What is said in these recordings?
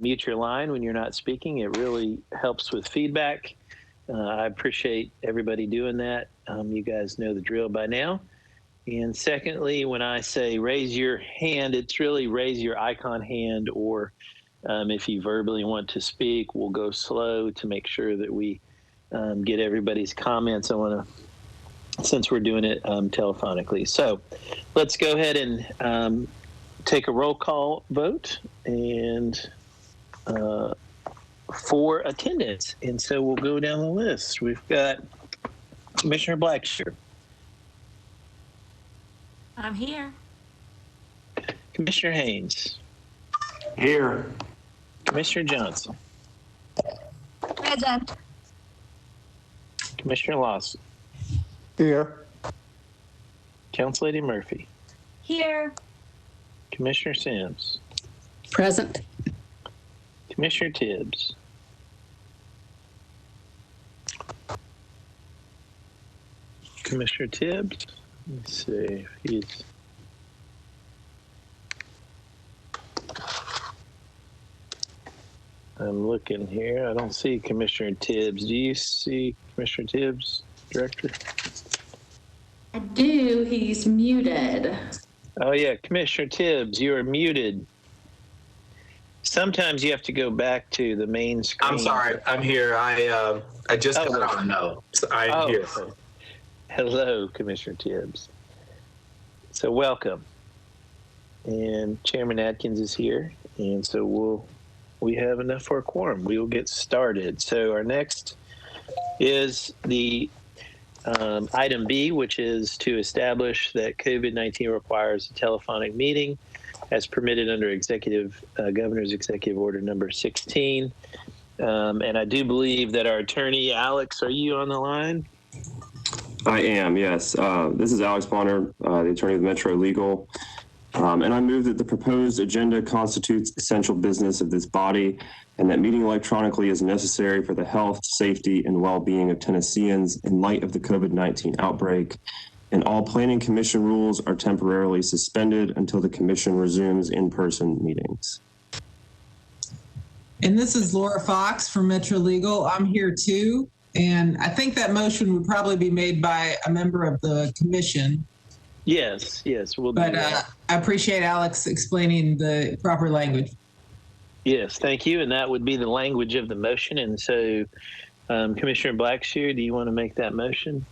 mute your line when you're not speaking. It really helps with feedback. I appreciate everybody doing that. You guys know the drill by now. And secondly, when I say raise your hand, it's really raise your icon hand, or if you verbally want to speak, we'll go slow to make sure that we get everybody's comments. I want to, since we're doing it telephonically. So let's go ahead and take a roll call vote and for attendance. And so we'll go down the list. We've got Commissioner Blackshear. I'm here. Commissioner Haynes. Here. Commissioner Johnson. Present. Commissioner Lawson. Here. Council Lady Murphy. Here. Commissioner Sims. Present. Commissioner Tibbs. Commissioner Tibbs. Let's see if he's. I'm looking here. I don't see Commissioner Tibbs. Do you see Commissioner Tibbs, Director? I do. He's muted. Oh, yeah. Commissioner Tibbs, you are muted. Sometimes you have to go back to the main screen. I'm sorry. I'm here. I just got on. No, so I'm here. Hello, Commissioner Tibbs. So welcome. And Chairman Atkins is here. And so we have enough for a quorum. We will get started. So our next is the item B, which is to establish that COVID-19 requires a telephonic meeting as permitted under Governor's Executive Order number 16. And I do believe that our attorney, Alex, are you on the line? I am, yes. This is Alex Bonner, the attorney of Metro Legal. And I move that the proposed agenda constitutes essential business of this body and that meeting electronically is necessary for the health, safety, and well-being of Tennesseans in light of the COVID-19 outbreak. And all planning commission rules are temporarily suspended until the commission resumes in-person meetings. And this is Laura Fox from Metro Legal. I'm here too. And I think that motion would probably be made by a member of the commission. Yes, we'll do that. I appreciate Alex explaining the proper language. Yes, thank you. And that would be the language of the motion. And so, Commissioner Blackshear, do you want to make that motion?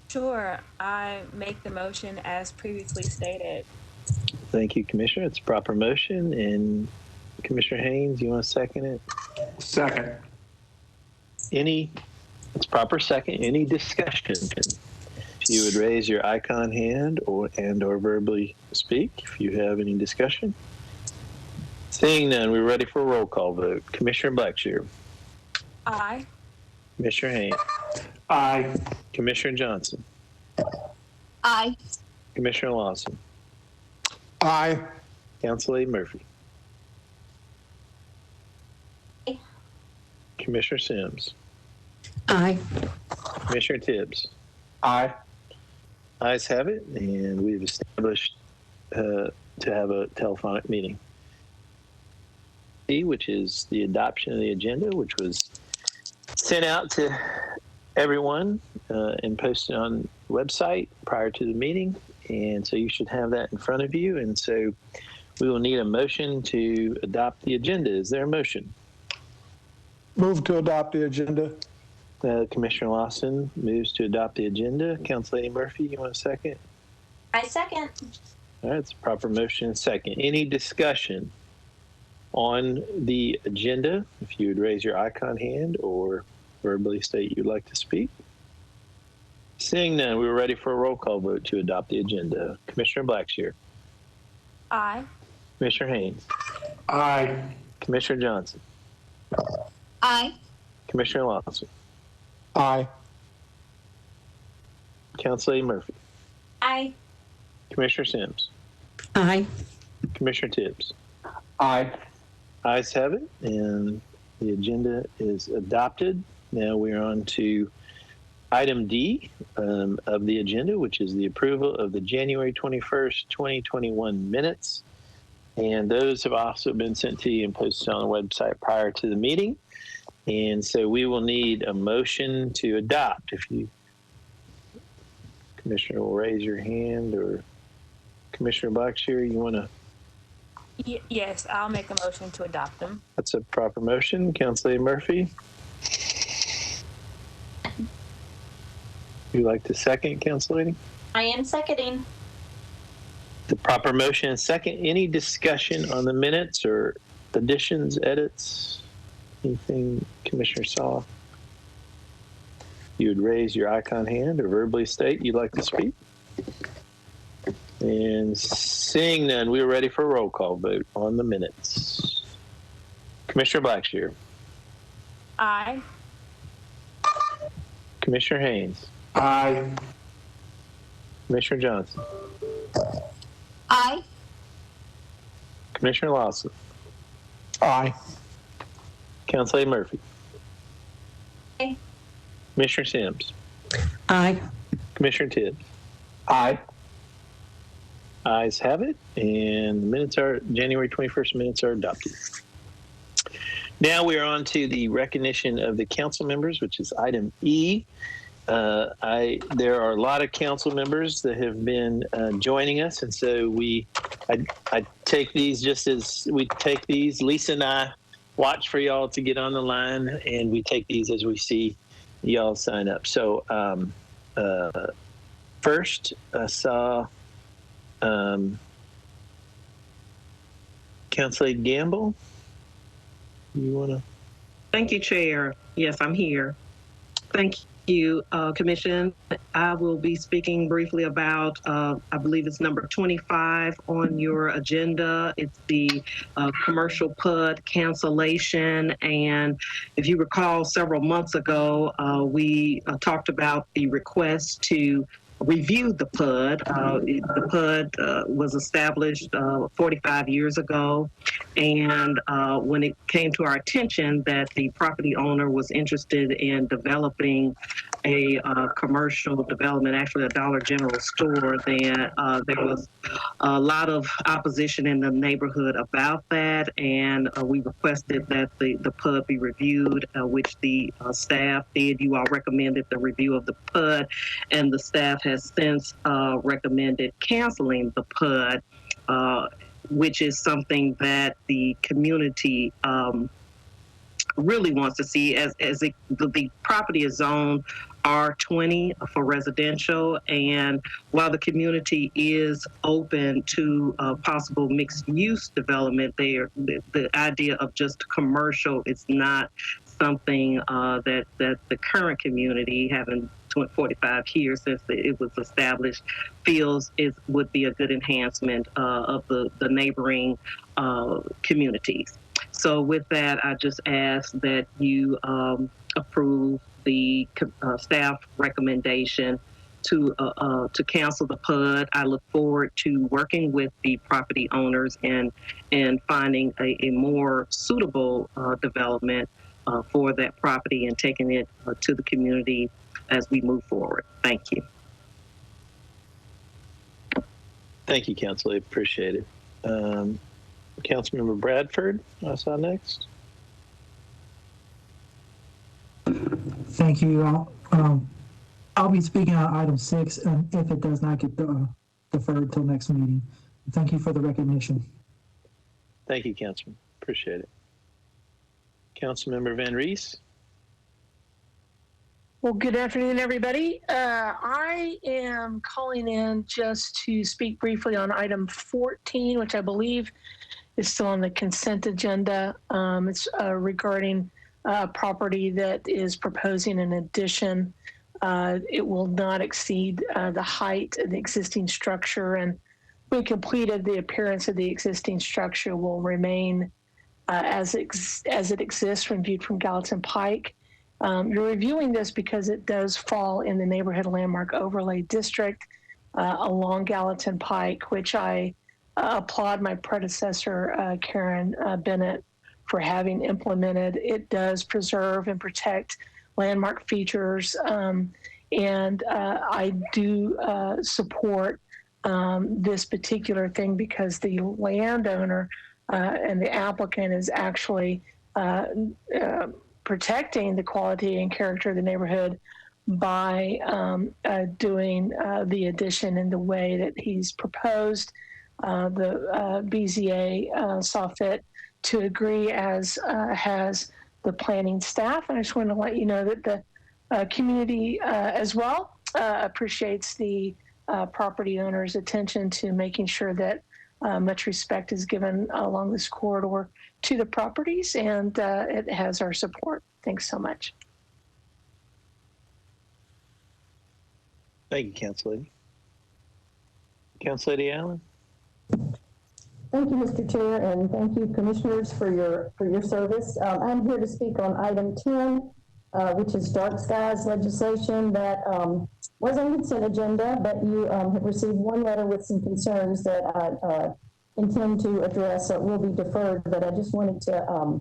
Sure. I make the motion as previously stated. Thank you, Commissioner. It's a proper motion. And Commissioner Haynes, you want to second it? Second. It's proper second. Any discussion? If you would raise your icon hand or verbally speak if you have any discussion. Seeing none, we're ready for a roll call vote. Commissioner Blackshear. Aye. Commissioner Haynes. Aye. Commissioner Johnson. Aye. Commissioner Lawson. Aye. Council Lady Murphy. Aye. Commissioner Sims. Aye. Commissioner Tibbs. Aye. Ayes have it, and we've established to have a telephonic meeting. C, which is the adoption of the agenda, which was sent out to everyone and posted on the website prior to the meeting. And so you should have that in front of you. And so we will need a motion to adopt the agenda. Is there a motion? Move to adopt the agenda. Commissioner Lawson moves to adopt the agenda. Council Lady Murphy, you want a second? I second. All right, it's a proper motion and second. Any discussion on the agenda? If you would raise your icon hand or verbally state you'd like to speak. Seeing none, we're ready for a roll call vote to adopt the agenda. Commissioner Blackshear. Aye. Commissioner Haynes. Aye. Commissioner Johnson. Aye. Commissioner Lawson. Aye. Council Lady Murphy. Aye. Commissioner Sims. Aye. Commissioner Tibbs. Aye. Ayes have it, and the agenda is adopted. Now we're on to item D of the agenda, which is the approval of the January 21st, 2021 minutes. And those have also been sent to you and posted on the website prior to the meeting. And so we will need a motion to adopt. If you, Commissioner, will raise your hand, or Commissioner Blackshear, you want to? Yes, I'll make a motion to adopt them. That's a proper motion. Councilor Murphy? Would you like to second, Council Lady? I am seconding. The proper motion and second. Any discussion on the minutes or additions, edits? Anything Commissioner saw? You would raise your icon hand or verbally state you'd like to speak. And seeing none, we are ready for a roll call vote on the minutes. Commissioner Blackshear. Aye. Commissioner Haynes. Aye. Commissioner Johnson. Aye. Commissioner Lawson. Aye. Councilor Murphy. Aye. Commissioner Sims. Aye. Commissioner Tibbs. Aye. Ayes have it, and the minutes are January 21st minutes are adopted. Now we are on to the recognition of the council members, which is item E. There are a lot of council members that have been joining us, and so I take these just as we take these. Lisa and I watch for y'all to get on the line, and we take these as we see y'all sign up. So first, I saw Councilor Gamble. You want to? Thank you, Chair. Yes, I'm here. Thank you, Commission. I will be speaking briefly about, I believe it's number 25 on your agenda. It's the commercial PUD cancellation. And if you recall, several months ago, we talked about the request to review the PUD. The PUD was established 45 years ago. And when it came to our attention that the property owner was interested in developing a commercial development, actually a Dollar General store, then there was a lot of opposition in the neighborhood about that. And we requested that the PUD be reviewed, which the staff did. You all recommended the review of the PUD, and the staff has since recommended canceling the PUD, which is something that the community really wants to see, as the property is zoned R20 for residential. And while the community is open to possible mixed use development there, the idea of just commercial is not something that the current community, having 45 years since it was established, feels would be a good enhancement of the neighboring communities. So with that, I just ask that you approve the staff recommendation to cancel the PUD. I look forward to working with the property owners and finding a more suitable development for that property and taking it to the community as we move forward. Thank you. Thank you, Councilor. Appreciate it. Councilmember Bradford, I saw next. Thank you all. I'll be speaking on item 6 if it does not get deferred till next meeting. Thank you for the recognition. Thank you, Councilman. Appreciate it. Councilmember Van Rees. Well, good afternoon, everybody. I am calling in just to speak briefly on item 14, which I believe is still on the consent agenda. It's regarding a property that is proposing an addition. It will not exceed the height of the existing structure, and when completed, the appearance of the existing structure will remain as it exists when viewed from Gallatin Pike. You're reviewing this because it does fall in the neighborhood landmark overlay district along Gallatin Pike, which I applaud my predecessor, Karen Bennett, for having implemented. It does preserve and protect landmark features, and I do support this particular thing because the landowner and the applicant is actually protecting the quality and character of the neighborhood by doing the addition in the way that he's proposed. The BZA saw fit to agree, as has the planning staff. And I just want to let you know that the community as well appreciates the property owner's attention to making sure that much respect is given along this corridor to the properties, and it has our support. Thanks so much. Thank you, Council Lady. Council Lady Allen. Thank you, Mr. Chair, and thank you, commissioners, for your service. I'm here to speak on item 10, which is dark skies legislation that was on consent agenda, but you have received one letter with some concerns that I intend to address. So it will be deferred, but I just wanted to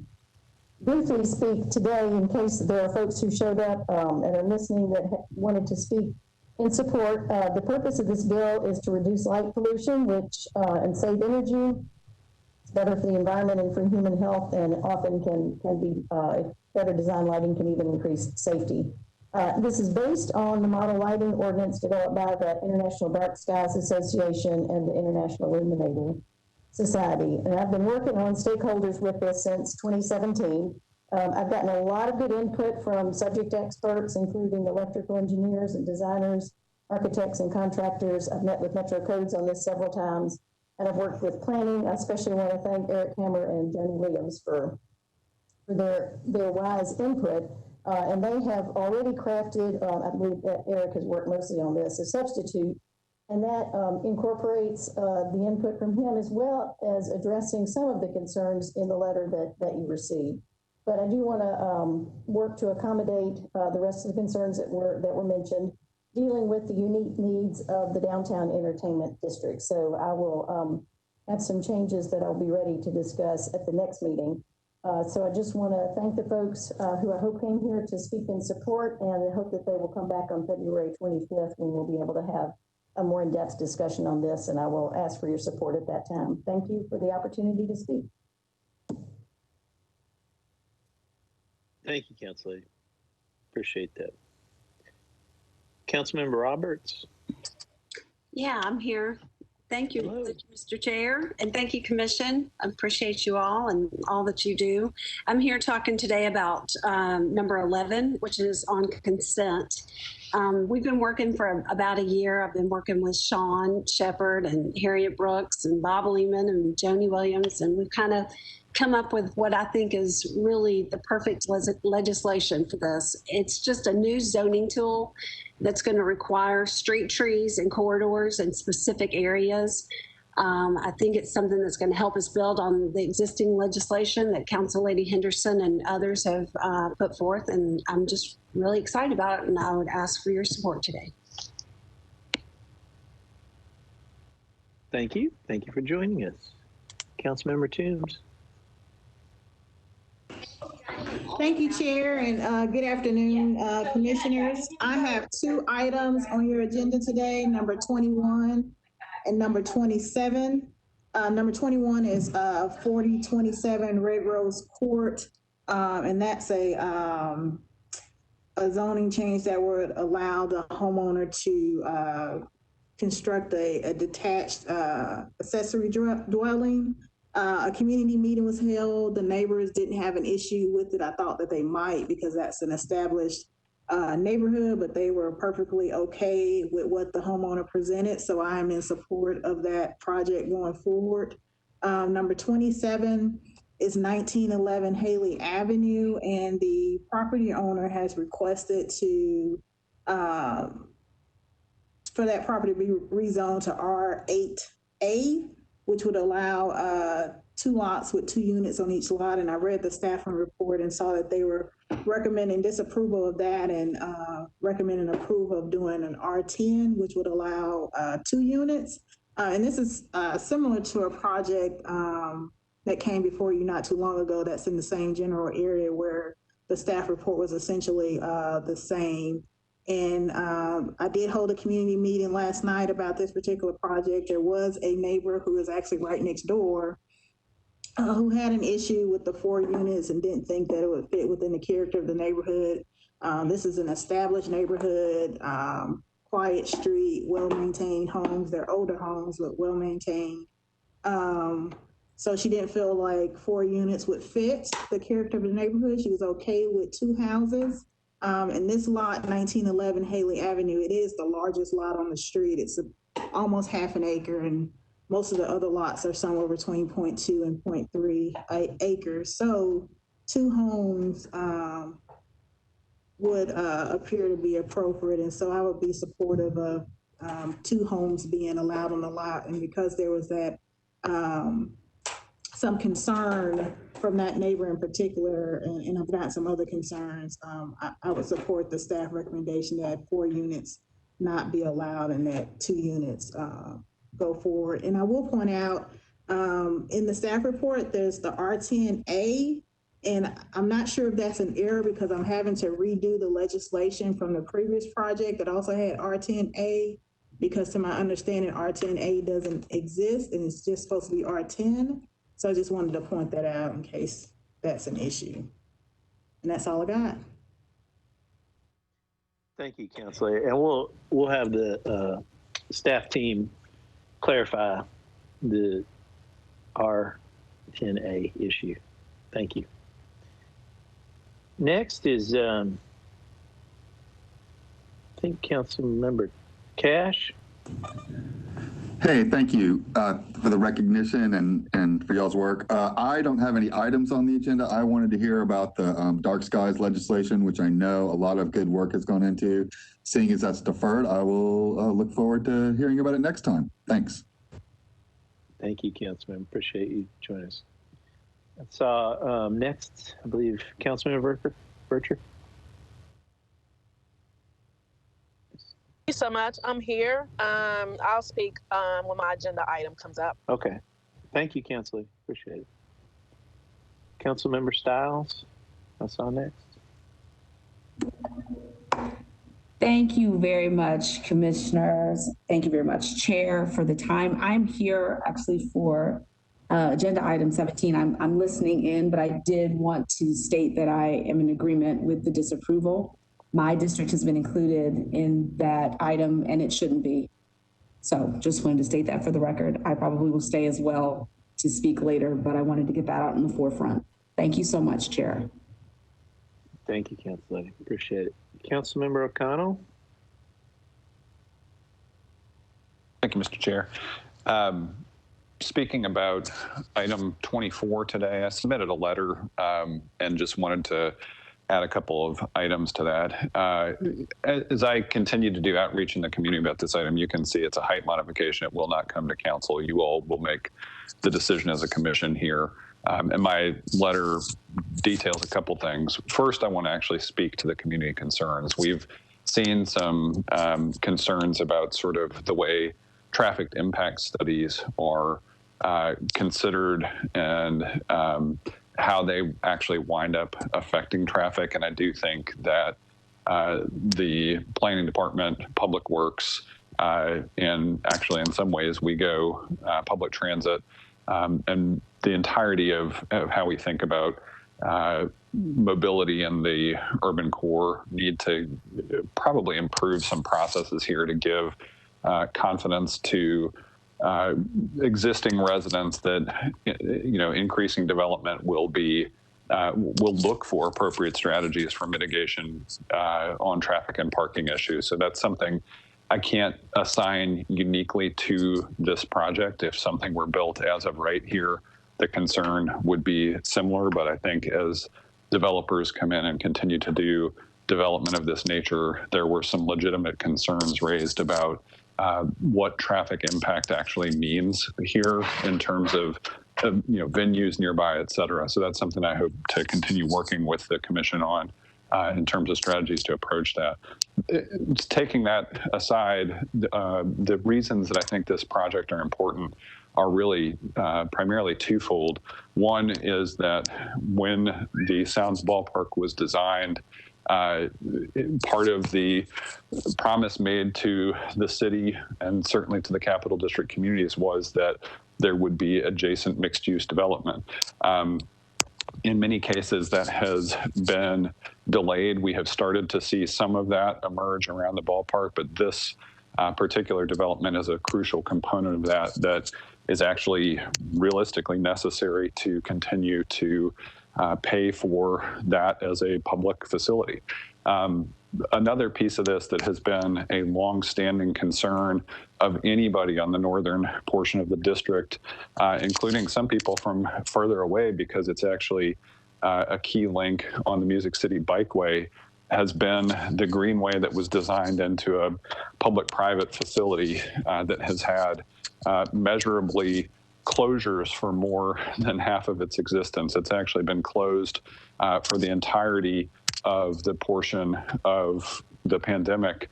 briefly speak today in case there are folks who showed up and are listening that wanted to speak in support. The purpose of this bill is to reduce light pollution, which and save energy. It's better for the environment and for human health, and often can be better design lighting can even increase safety. This is based on the model lighting ordinance developed by the International Dark Skies Association and the International Illuminating Society. And I've been working on stakeholders with this since 2017. I've gotten a lot of good input from subject experts, including electrical engineers and designers, architects and contractors. I've met with Metro Codes on this several times, and I've worked with planning. I especially want to thank Eric Hammer and Jenny Williams for their wise input. And they have already crafted, I believe that Eric has worked mostly on this, a substitute, and that incorporates the input from him as well as addressing some of the concerns in the letter that you received. But I do want to work to accommodate the rest of the concerns that were mentioned, dealing with the unique needs of the downtown entertainment district. So I will have some changes that I'll be ready to discuss at the next meeting. So I just want to thank the folks who I hope came here to speak in support, and I hope that they will come back on February 25th when we'll be able to have a more in-depth discussion on this, and I will ask for your support at that time. Thank you for the opportunity to speak. Thank you, Council Lady. Appreciate that. Councilmember Roberts. Yeah, I'm here. Thank you, Hello. Mr. Chair, and thank you, Commission. I appreciate you all and all that you do. I'm here talking today about number 11, which is on consent. We've been working for about a year. I've been working with Sean Shepard and Harriet Brooks and Bob Lehman and Joni Williams, and we've kind of come up with what I think is really the perfect legislation for this. It's just a new zoning tool that's going to require street trees and corridors in specific areas. I think it's something that's going to help us build on the existing legislation that Council Lady Henderson and others have put forth, and I'm just really excited about it, and I would ask for your support today. Thank you. Thank you for joining us. Councilmember Toombs. Thank you, Chair, and good afternoon, Commissioners. I have two items on your agenda today, number 21 and number 27. Number 21 is 4027 Red Rose Court, and that's a zoning change that would allow the homeowner to construct a detached accessory dwelling. A community meeting was held. The neighbors didn't have an issue with it. I thought that they might because that's an established neighborhood, but they were perfectly okay with what the homeowner presented. So I am in support of that project going forward. Number 27 is 1911 Haley Avenue, and the property owner has requested to for that property to be rezoned to R8A, which would allow 2 lots with 2 units on each lot. And I read the staffing report and saw that they were recommending disapproval of that and recommending approval of doing an R10, which would allow 2 units. And this is similar to a project that came before you not too long ago that's in the same general area where the staff report was essentially the same. And I did hold a community meeting last night about this particular project. There was a neighbor who is actually right next door who had an issue with the 4 units and didn't think that it would fit within the character of the neighborhood. This is an established neighborhood, quiet street, well-maintained homes. They're older homes, but well-maintained. So she didn't feel like 4 units would fit the character of the neighborhood. She was okay with 2 houses. And this lot, 1911 Haley Avenue, it is the largest lot on the street. It's almost half an acre, and most of the other lots are somewhere between 0.2 and 0.3 acres. So 2 homes would appear to be appropriate. And so I would be supportive of 2 homes being allowed on the lot. And because there was that some concern from that neighbor in particular, and I've got some other concerns, I would support the staff recommendation that 4 units not be allowed and that 2 units go forward. And I will point out in the staff report, there's the R10A, and I'm not sure if that's an error because I'm having to redo the legislation from the previous project that also had R10A, because to my understanding, R10A doesn't exist and it's just supposed to be R10. So I just wanted to point that out in case that's an issue. And that's all I got. Thank you, Councilor. And we'll have the staff team clarify the R10A issue. Thank you. Next is, I think Councilmember Cash. Hey, thank you for the recognition and for y'all's work. I don't have any items on the agenda. I wanted to hear about the dark skies legislation, which I know a lot of good work has gone into. Seeing as that's deferred, I will look forward to hearing about it next time. Thanks. Thank you, Councilman. Appreciate you joining us. I saw next, I believe, Councilman Bercher. Thank you so much. I'm here. I'll speak when my agenda item comes up. Okay. Thank you, Councilor. Appreciate it. Councilmember Stiles, I saw next. Thank you very much, commissioners. Thank you very much, Chair, for the time. I'm here actually for agenda item 17. I'm listening in, but I did want to state that I am in agreement with the disapproval. My district has been included in that item and it shouldn't be. So just wanted to state that for the record. I probably will stay as well to speak later, but I wanted to get that out in the forefront. Thank you so much, Chair. Thank you, Councilor. Appreciate it. Councilmember O'Connell. Thank you, Mr. Chair. Speaking about item 24 today, I submitted a letter and just wanted to add a couple of items to that. As I continue to do outreach in the community about this item, you can see it's a height modification. It will not come to council. You all will make the decision as a commission here. And my letter details a couple things. First, I want to actually speak to the community concerns. We've seen some concerns about sort of the way traffic impact studies are considered and how they actually wind up affecting traffic. And I do think that the planning department, public works, and actually in some ways we go public transit, and the entirety of how we think about mobility in the urban core need to probably improve some processes here to give confidence to existing residents that, you know, increasing development will be, will look for appropriate strategies for mitigation on traffic and parking issues. So that's something I can't assign uniquely to this project. If something were built as of right here, the concern would be similar, but I think as developers come in and continue to do development of this nature, there were some legitimate concerns raised about what traffic impact actually means here in terms of you know, venues nearby, et cetera. So that's something I hope to continue working with the commission on in terms of strategies to approach that. Just taking that aside, the reasons that I think this project are important are really primarily twofold. One is that when the Sounds Ballpark was designed, part of the promise made to the city and certainly to the Capital District communities was that there would be adjacent mixed-use development. In many cases, that has been delayed. We have started to see some of that emerge around the ballpark, but this particular development is a crucial component of that is actually realistically necessary to continue to pay for that as a public facility. Another piece of this that has been a long-standing concern of anybody on the northern portion of the district, including some people from further away, because it's actually a key link on the Music City Bikeway, has been the Greenway that was designed into a public-private facility that has had measurably closures for more than half of its existence. It's actually been closed for the entirety of the portion of the pandemic,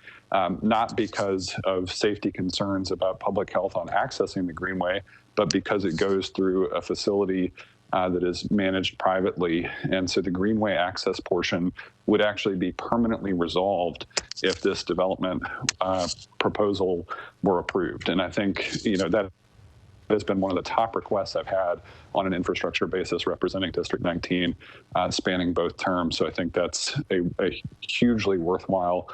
not because of safety concerns about public health on accessing the Greenway, but because it goes through a facility that is managed privately. And so the Greenway access portion would actually be permanently resolved if this development proposal were approved. And I think, that has been one of the top requests I've had on an infrastructure basis representing District 19, spanning both terms. So I think that's a hugely worthwhile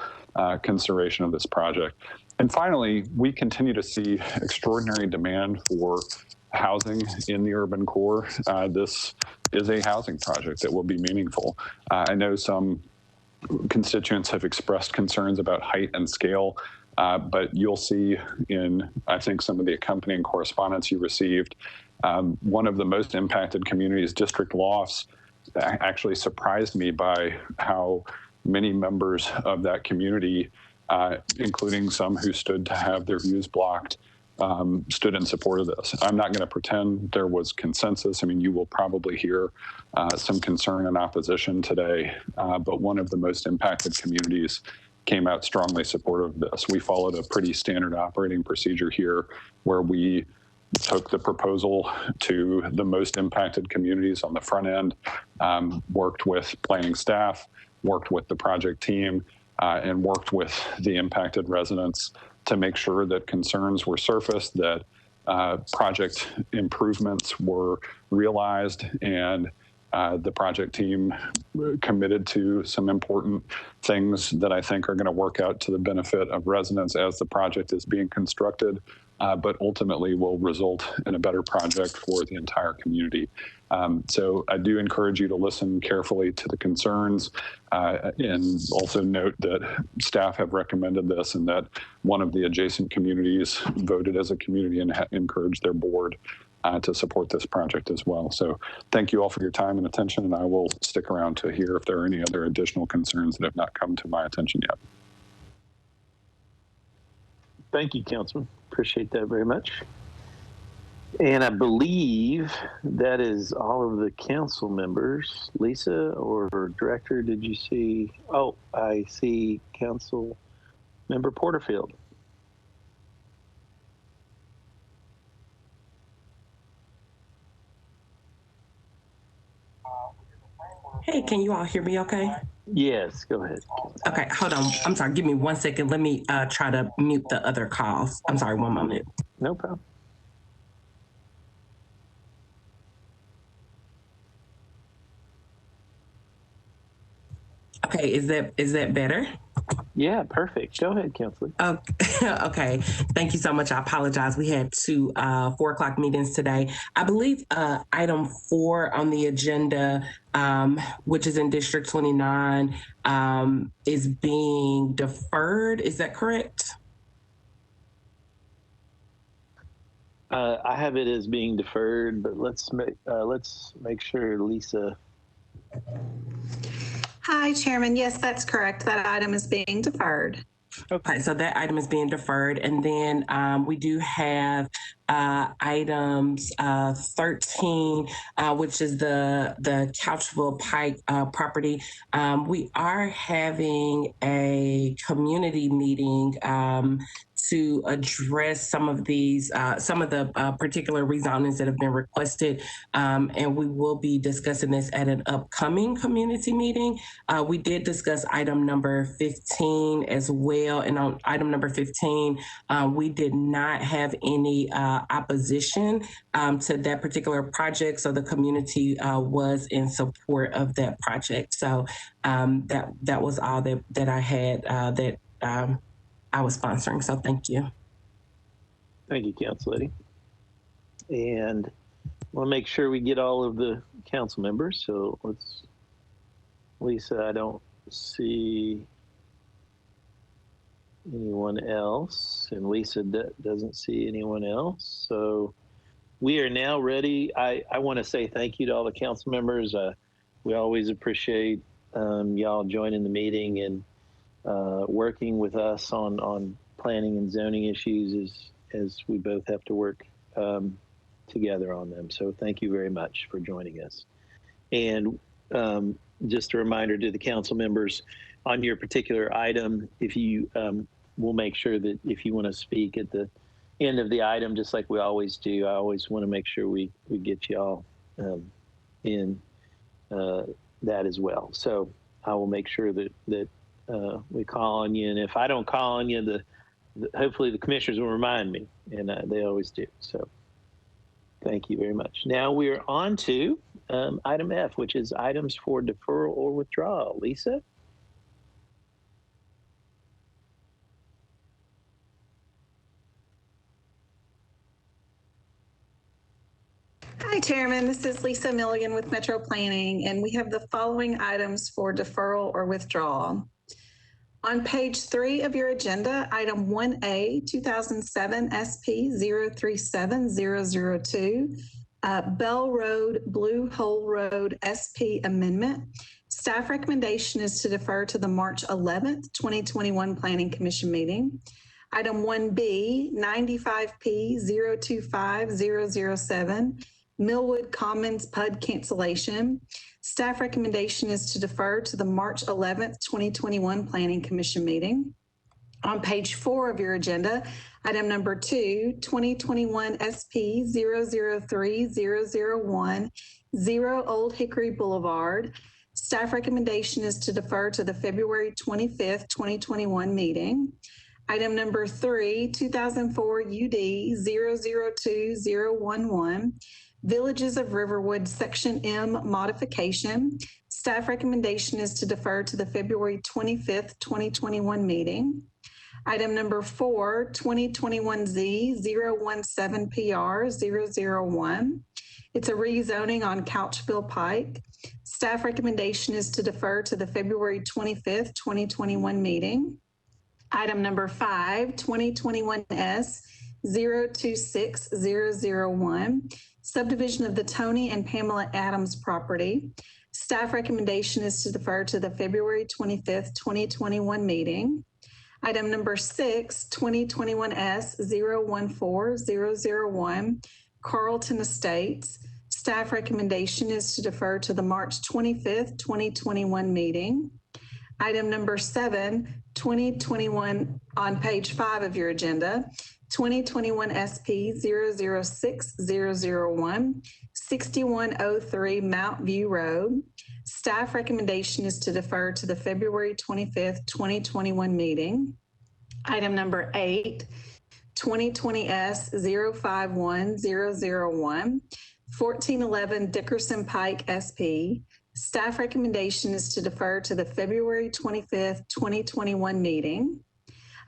consideration of this project. And finally, we continue to see extraordinary demand for housing in the urban core. This is a housing project that will be meaningful. I know some constituents have expressed concerns about height and scale. But you'll see in, I think, some of the accompanying correspondence you received, one of the most impacted communities, District Lofts, actually surprised me by how many members of that community, including some who stood to have their views blocked, stood in support of this. I'm not going to pretend there was consensus. I mean, you will probably hear some concern and opposition today, but one of the most impacted communities came out strongly supportive of this. We followed a pretty standard operating procedure here where we took the proposal to the most impacted communities on the front end, worked with planning staff, worked with the project team, and worked with the impacted residents to make sure that concerns were surfaced, that project improvements were realized, and the project team committed to some important things that I think are going to work out to the benefit of residents as the project is being constructed, but ultimately will result in a better project for the entire community. So I do encourage you to listen carefully to the concerns and also note that staff have recommended this and that one of the adjacent communities voted as a community and encouraged their board to support this project as well. So thank you all for your time and attention, and I will stick around to hear if there are any other additional concerns that have not come to my attention yet. Thank you, Councilman. Appreciate that very much. And I believe that is all of the council members. Lisa or Director, did you see? Oh, I see Council Member Porterfield. Hey, can you all hear me okay? Yes, go ahead. Okay, hold on. I'm sorry, give me 1 second. Let me try to mute the other calls. I'm sorry, 1 moment. No problem. Okay, is that better? Yeah, perfect. Go ahead, Councilor. Okay, thank you so much. I apologize. We had two 4 o'clock meetings today. I believe item 4 on the agenda, which is in District 29, is being deferred. Is that correct? I have it as being deferred, but let's make sure Lisa. Hi, Chairman. Yes, that's correct. That item is being deferred. Okay, so that item is being deferred. And then we do have items 13, which is the Couchville Pike property. We are having a community meeting to address some of these, some of the particular rezonings that have been requested. And we will be discussing this at an upcoming community meeting. We did discuss item number 15 as well. And on item number 15, we did not have any opposition to that particular project. So the community was in support of that project. So that was all that I had that I was sponsoring. So thank you. Thank you, Council Lady. And we'll make sure we get all of the council members. So let's, Lisa, I don't see anyone else, and Lisa doesn't see anyone else. So we are now ready. I want to say thank you to all the council members. We always appreciate y'all joining the meeting and working with us on planning and zoning issues as we both have to work together on them. So thank you very much for joining us. And just a reminder to the council members on your particular item, if you we'll make sure that if you want to speak at the end of the item, just like we always do, I always want to make sure we get you all in that as well. So I will make sure that we call on you, and if I don't call on you, hopefully the commissioners will remind me, and they always do. So thank you very much. Now we are on to item F, which is items for deferral or withdrawal. Lisa? Hi, Chairman. This is Lisa Milligan with Metro Planning, and we have the following items for deferral or withdrawal. On page 3 of your agenda, item 1A, 2007 SP 037002, Bell Road, Blue Hole Road SP amendment. Staff recommendation is to defer to the March 11th, 2021 Planning Commission meeting. Item 1B, 95P 025007, Millwood Commons PUD cancellation. Staff recommendation is to defer to the March 11th, 2021 Planning Commission meeting. On page 4 of your agenda, item number 2, 2021 SP 003001, 0 Old Hickory Boulevard. Staff recommendation is to defer to the February 25th, 2021 meeting. Item number 3, 2004 UD 002011, Villages of Riverwood Section M modification. Staff recommendation is to defer to the February 25th, 2021 meeting. Item number 4, 2021Z 017PR 001. It's a rezoning on Couchville Pike. Staff recommendation is to defer to the February 25th, 2021 meeting. Item number 5, 2021S 026001, subdivision of the Tony and Pamela Adams property. Staff recommendation is to defer to the February 25th, 2021 meeting. Item number 6, 2021S 014001, Carlton Estates. Staff recommendation is to defer to the March 25th, 2021 meeting. Item number 7, 2021 on page 5 of your agenda, 2021 SP 006001, 6103 Mount View Road. Staff recommendation is to defer to the February 25th, 2021 meeting. Item number 8, 2020S 051001, 1411 Dickerson Pike SP. Staff recommendation is to defer to the February 25th, 2021 meeting.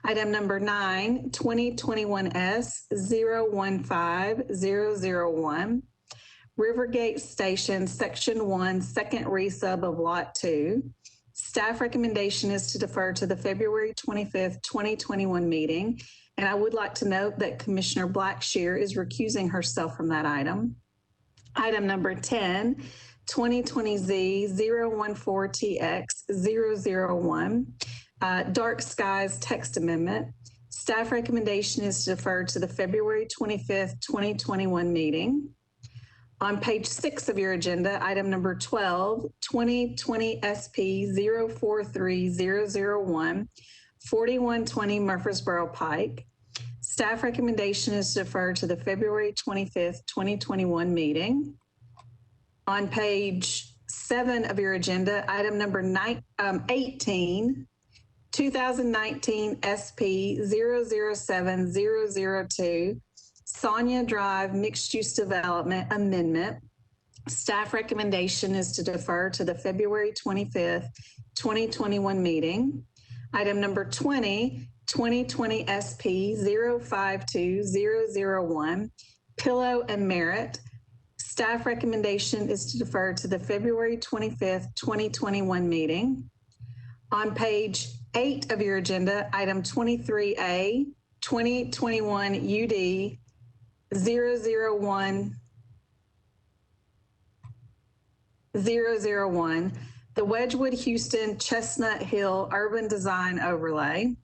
Item number 9, 2021S 015001, Rivergate Station, Section 1, second resub of Lot 2. Staff recommendation is to defer to the February 25th, 2021 meeting. And I would like to note that Commissioner Blackshear is recusing herself from that item. Item number 10, 2020Z 014TX 001, Dark Skies text amendment. Staff recommendation is to defer to the February 25th, 2021 meeting. On page 6 of your agenda, item number 12, 2020 SP 043001, 4120 Murfreesboro Pike. Staff recommendation is to defer to the February 25th, 2021 meeting. On page 7 of your agenda, item number 18, 2019 SP 007002, Sonia Drive Mixed Use Development Amendment. Staff recommendation is to defer to the February 25th, 2021 meeting. Item number 20, 2020 SP 052001, Pillow and Merit. Staff recommendation is to defer to the February 25th, 2021 meeting. On page 8 of your agenda, item 23A, 2021 UD 001, the Wedgwood Houston Chestnut Hill Urban Design Overlay.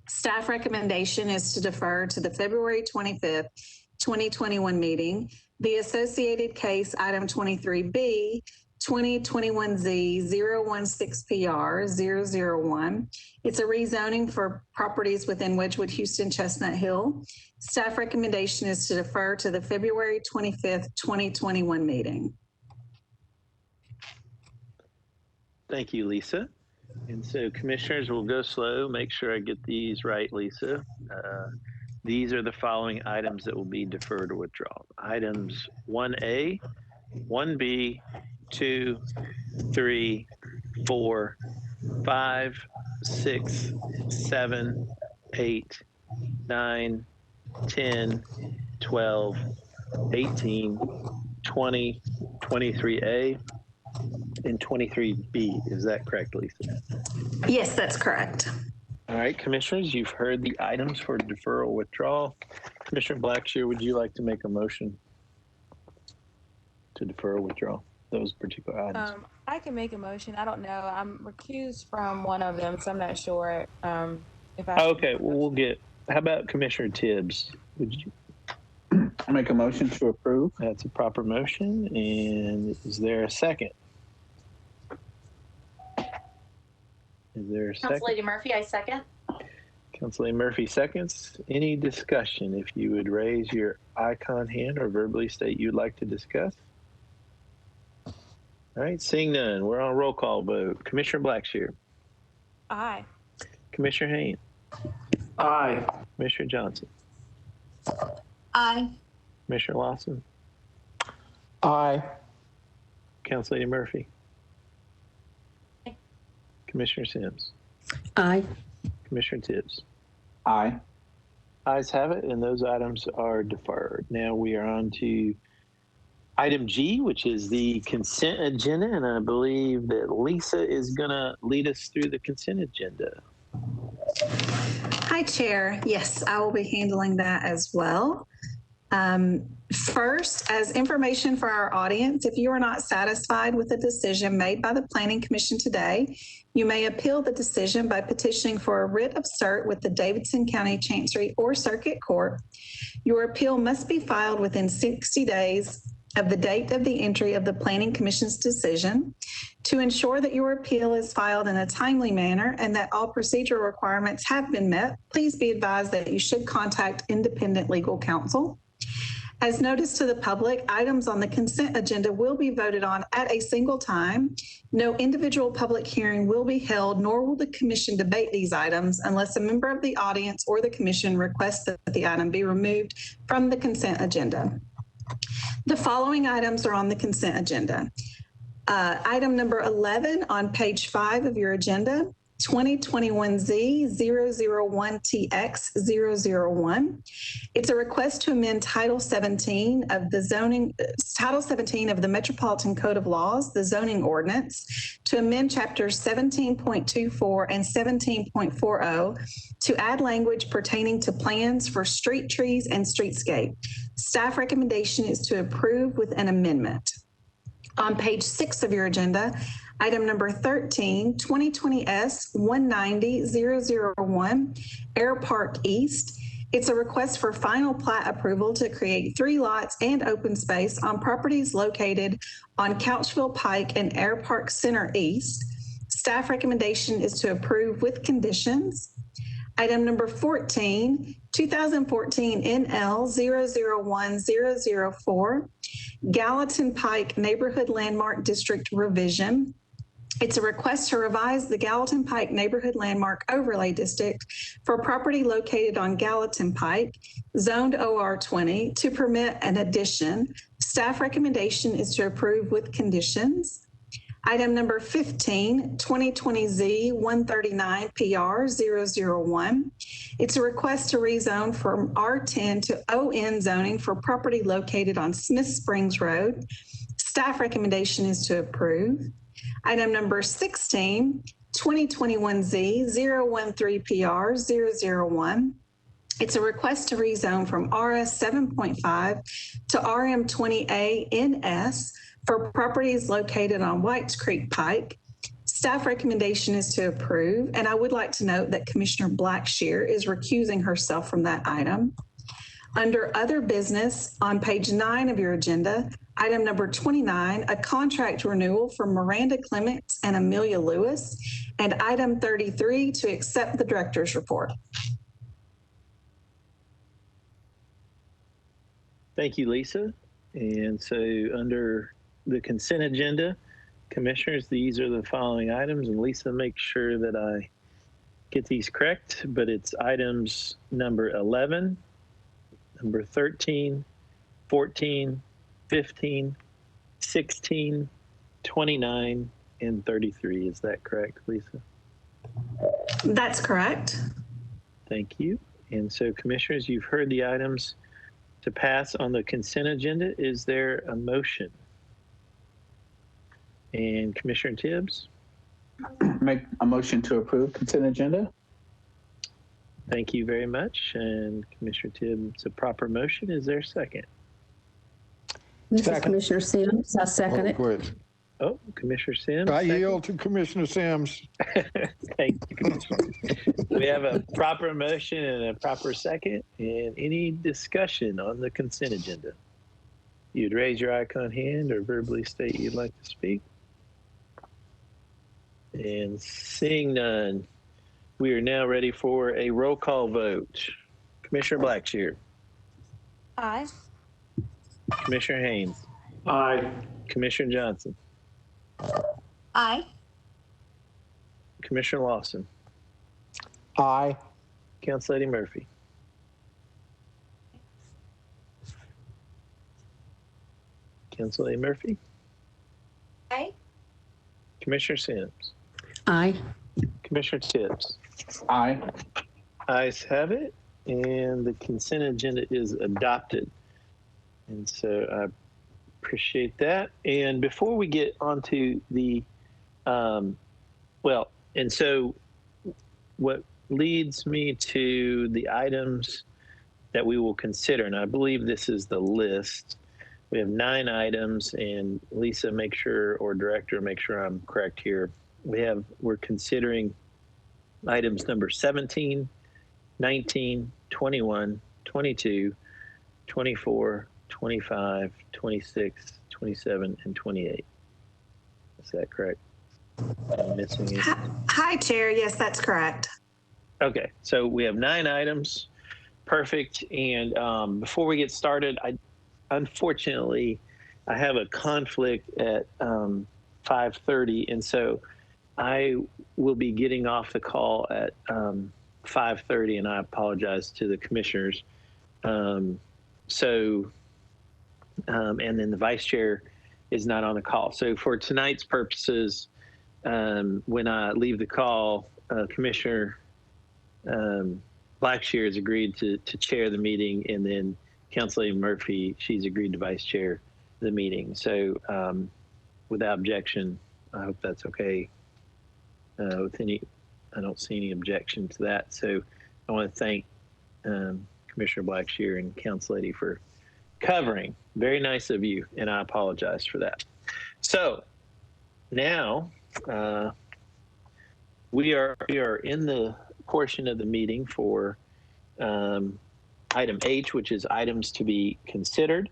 Staff recommendation is to defer to the February 25th, 2021 meeting. The associated case, item 23B, 2021Z 016PR 001. It's a rezoning for properties within Wedgwood Houston Chestnut Hill. Staff recommendation is to defer to the February 25th, 2021 meeting. Thank you, Lisa. And so commissioners, will go slow. Make sure I get these right, Lisa. These are the following items that will be deferred or withdrawn. Items 1A, 1B, 2, 3, 4, 5, 6, 7, 8, 9, 10, 12, 18, 20, 23A, and 23B. Is that correct, Lisa? Yes, that's correct. All right, commissioners, you've heard the items for deferral withdrawal. Commissioner Blackshear, would you like to make a motion to defer or withdraw those particular items? I can make a motion. I don't know. I'm recused from one of them, so I'm not sure if I. Okay, well, we'll get. How about Commissioner Tibbs? Would you make a motion to approve? That's a proper motion. And is there a second? Is there a second? Councilor Murphy, I second. Councilor Murphy seconds. Any discussion? If you would raise your icon hand or verbally state you'd like to discuss. All right, seeing none, we're on a roll call vote. Commissioner Blackshear. Aye. Commissioner Haynes. Aye. Commissioner Johnson. Aye. Commissioner Lawson. Aye. Councilor Murphy. Aye. Commissioner Sims. Aye. Commissioner Tibbs. Aye. Ayes have it, and those items are deferred. Now we are on to item G, which is the consent agenda, and I believe that Lisa is going to lead us through the consent agenda. Hi, Chair. Yes, I will be handling that as well. First, as information for our audience, if you are not satisfied with the decision made by the Planning Commission today, you may appeal the decision by petitioning for a writ of cert with the Davidson County Chancery or Circuit Court. Your appeal must be filed within 60 days of the date of the entry of the Planning Commission's decision. To ensure that your appeal is filed in a timely manner and that all procedural requirements have been met, please be advised that you should contact independent legal counsel. As noticed to the public, items on the consent agenda will be voted on at a single time. No individual public hearing will be held, nor will the commission debate these items unless a member of the audience or the commission requests that the item be removed from the consent agenda. The following items are on the consent agenda. Item number 11 on page 5 of your agenda, 2021Z001TX001. It's a request to amend Title 17 of the Metropolitan Code of Laws, the zoning ordinance, to amend chapters 17.24 and 17.40 to add language pertaining to plans for street trees and streetscape. Staff recommendation is to approve with an amendment. On page 6 of your agenda, item number 13, 2020S190-001, Air Park East. It's a request for final plat approval to create 3 lots and open space on properties located on Couchville Pike and Air Park Center East. Staff recommendation is to approve with conditions. Item number 14, 2014 NL 001004, Gallatin Pike Neighborhood Landmark District Revision. It's a request to revise the Gallatin Pike Neighborhood Landmark Overlay District for property located on Gallatin Pike, zoned OR 20, to permit an addition. Staff recommendation is to approve with conditions. Item number 15, 2020Z 139 PR 001. It's a request to rezone from R10 to ON zoning for property located on Smith Springs Road. Staff recommendation is to approve. Item number 16, 2021Z 013 PR 001. It's a request to rezone from RS 7.5 to RM 20A NS for properties located on Whites Creek Pike. Staff recommendation is to approve, and I would like to note that Commissioner Blackshear is recusing herself from that item. Under other business, on page 9 of your agenda, item number 29, a contract renewal for Miranda Clements and Amelia Lewis, and item 33, to accept the director's report. Thank you, Lisa. And so under the consent agenda, commissioners, these are the following items, and Lisa, make sure that I get these correct, but it's items number 11, number 13, 14, 15, 16, 29, and 33. Is that correct, Lisa? That's correct. Thank you. And so, commissioners, you've heard the items to pass on the consent agenda. Is there a motion? And Commissioner Tibbs? Make a motion to approve consent agenda. Thank you very much. And Commissioner Tibbs, a proper motion. Is there a second? This is Commissioner Sims. I second it. Good. Oh, Commissioner Sims. I yield to Commissioner Sims. Thank you, Commissioner. We have a proper motion and a proper second. And any discussion on the consent agenda? You'd raise your icon hand or verbally state you'd like to speak. And seeing none, we are now ready for a roll call vote. Commissioner Blackshear. Aye. Commissioner Haynes. Aye. Commissioner Johnson. Aye. Commissioner Lawson. Aye. Council Lady Murphy. Council Lady Murphy. Aye. Commissioner Sims. Aye. Commissioner Tibbs. Aye. Ayes have it, and the consent agenda is adopted. And so I appreciate that. And before we get onto the, and so what leads me to the items that we will consider, and I believe this is the list. We have 9 items, and Lisa, make sure, or Director, make sure I'm correct here. We're considering items number 17, 19, 21, 22, 24, 25, 26, 27, and 28. Is that correct? Am I missing it? Hi, Chair. Yes, that's correct. Okay, so we have 9 items. Perfect. And before we get started, unfortunately, I have a conflict at 5:30, and so I will be getting off the call at 5:30, and I apologize to the commissioners. And then the vice chair is not on the call. So for tonight's purposes, when I leave the call, Commissioner Blackshear has agreed to chair the meeting, and then Councilor Murphy, she's agreed to vice chair the meeting. So without objection, I hope that's okay. I don't see any objection to that. So I want to thank Commissioner Blackshear and Council Lady for covering. Very nice of you, and I apologize for that. So now we are in the portion of the meeting for item H, which is items to be considered,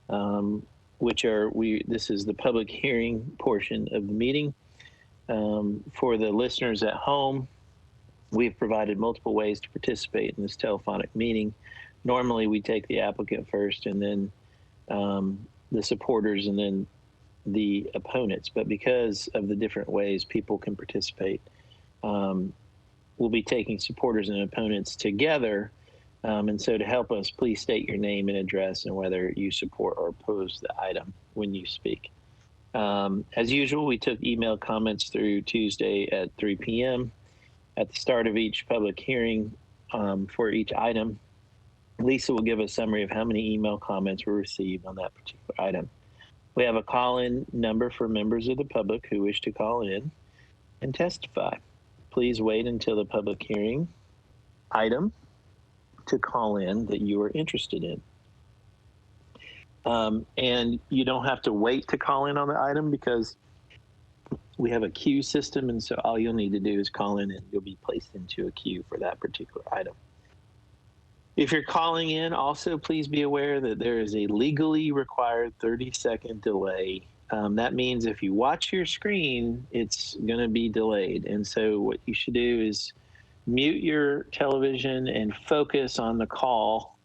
this is the public hearing portion of the meeting. For the listeners at home, We've provided multiple ways to participate in this telephonic meeting. Normally, we take the applicant first and then the supporters and then the opponents. But because of the different ways people can participate, we'll be taking supporters and opponents together. And so to help us, please state your name and address and whether you support or oppose the item when you speak. As usual, we took email comments through Tuesday at 3 p.m. At the start of each public hearing for each item, Lisa will give a summary of how many email comments were received on that particular item. We have a call-in number for members of the public who wish to call in and testify. Please wait until the public hearing item to call in that you are interested in. And you don't have to wait to call in on the item because we have a queue system, and so all you'll need to do is call in and you'll be placed into a queue for that particular item. If you're calling in, also please be aware that there is a legally required 30-second delay. That means if you watch your screen, it's going to be delayed. And so what you should do is mute your television and focus on the call.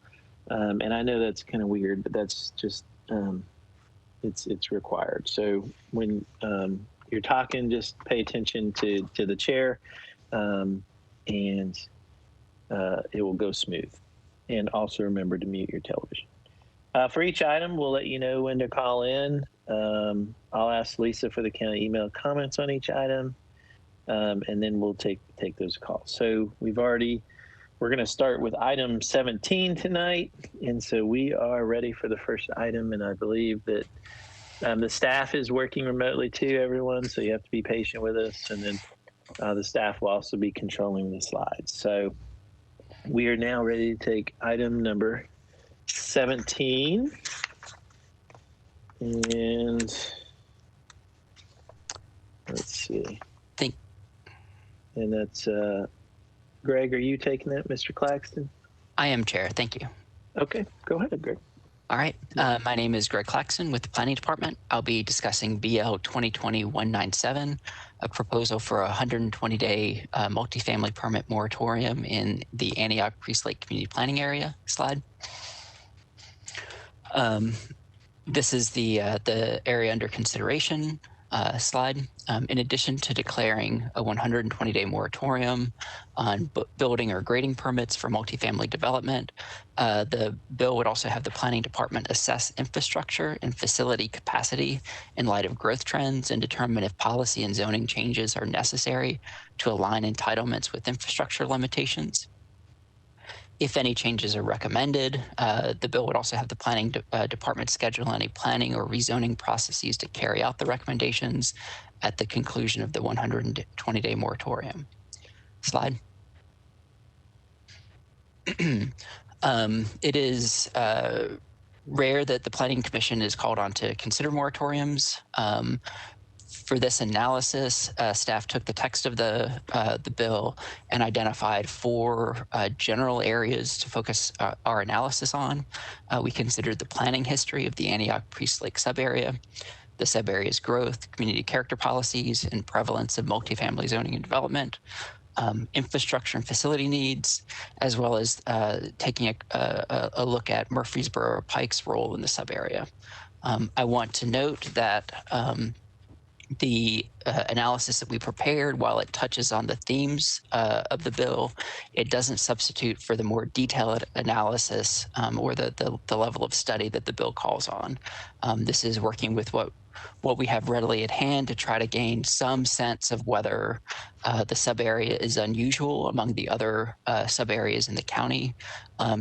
And I know that's kind of weird, but that's just, it's required. So when you're talking, just pay attention to the chair and it will go smooth. And also remember to mute your television. For each item, we'll let you know when to call in. I'll ask Lisa for the county email comments on each item, and then we'll take those calls. So we're going to start with item 17 tonight, and so we are ready for the first item, and I believe that the staff is working remotely too, everyone, so you have to be patient with us, and then the staff will also be controlling the slides. So we are now ready to take item number 17. And let's see. And that's Greg, are you taking that, Mr. Claxton? I am, Chair. Thank you. Okay, go ahead, Greg. All right. My name is Greg Claxton with the Planning Department. I'll be discussing BL 2020-197, a proposal for a 120-day multifamily permit moratorium in the Antioch Priest Lake Community Planning Area. Slide. This is the area under consideration slide. In addition to declaring a 120-day moratorium on building or grading permits for multifamily development, the bill would also have the Planning Department assess infrastructure and facility capacity in light of growth trends and determine if policy and zoning changes are necessary to align entitlements with infrastructure limitations. If any changes are recommended, the bill would also have the Planning Department schedule any planning or rezoning processes to carry out the recommendations at the conclusion of the 120-day moratorium. Slide. It is rare that the Planning Commission is called on to consider moratoriums. For this analysis, staff took the text of the bill and identified 4 general areas to focus our analysis on. We considered the planning history of the Antioch Priest Lake subarea, the subarea's growth, community character policies, and prevalence of multifamily zoning and development, infrastructure and facility needs, as well as taking a look at Murfreesboro or Pike's role in the subarea. I want to note that the analysis that we prepared, while it touches on the themes of the bill, it doesn't substitute for the more detailed analysis or the level of study that the bill calls on. This is working with what we have readily at hand to try to gain some sense of whether the sub-area is unusual among the other sub-areas in the county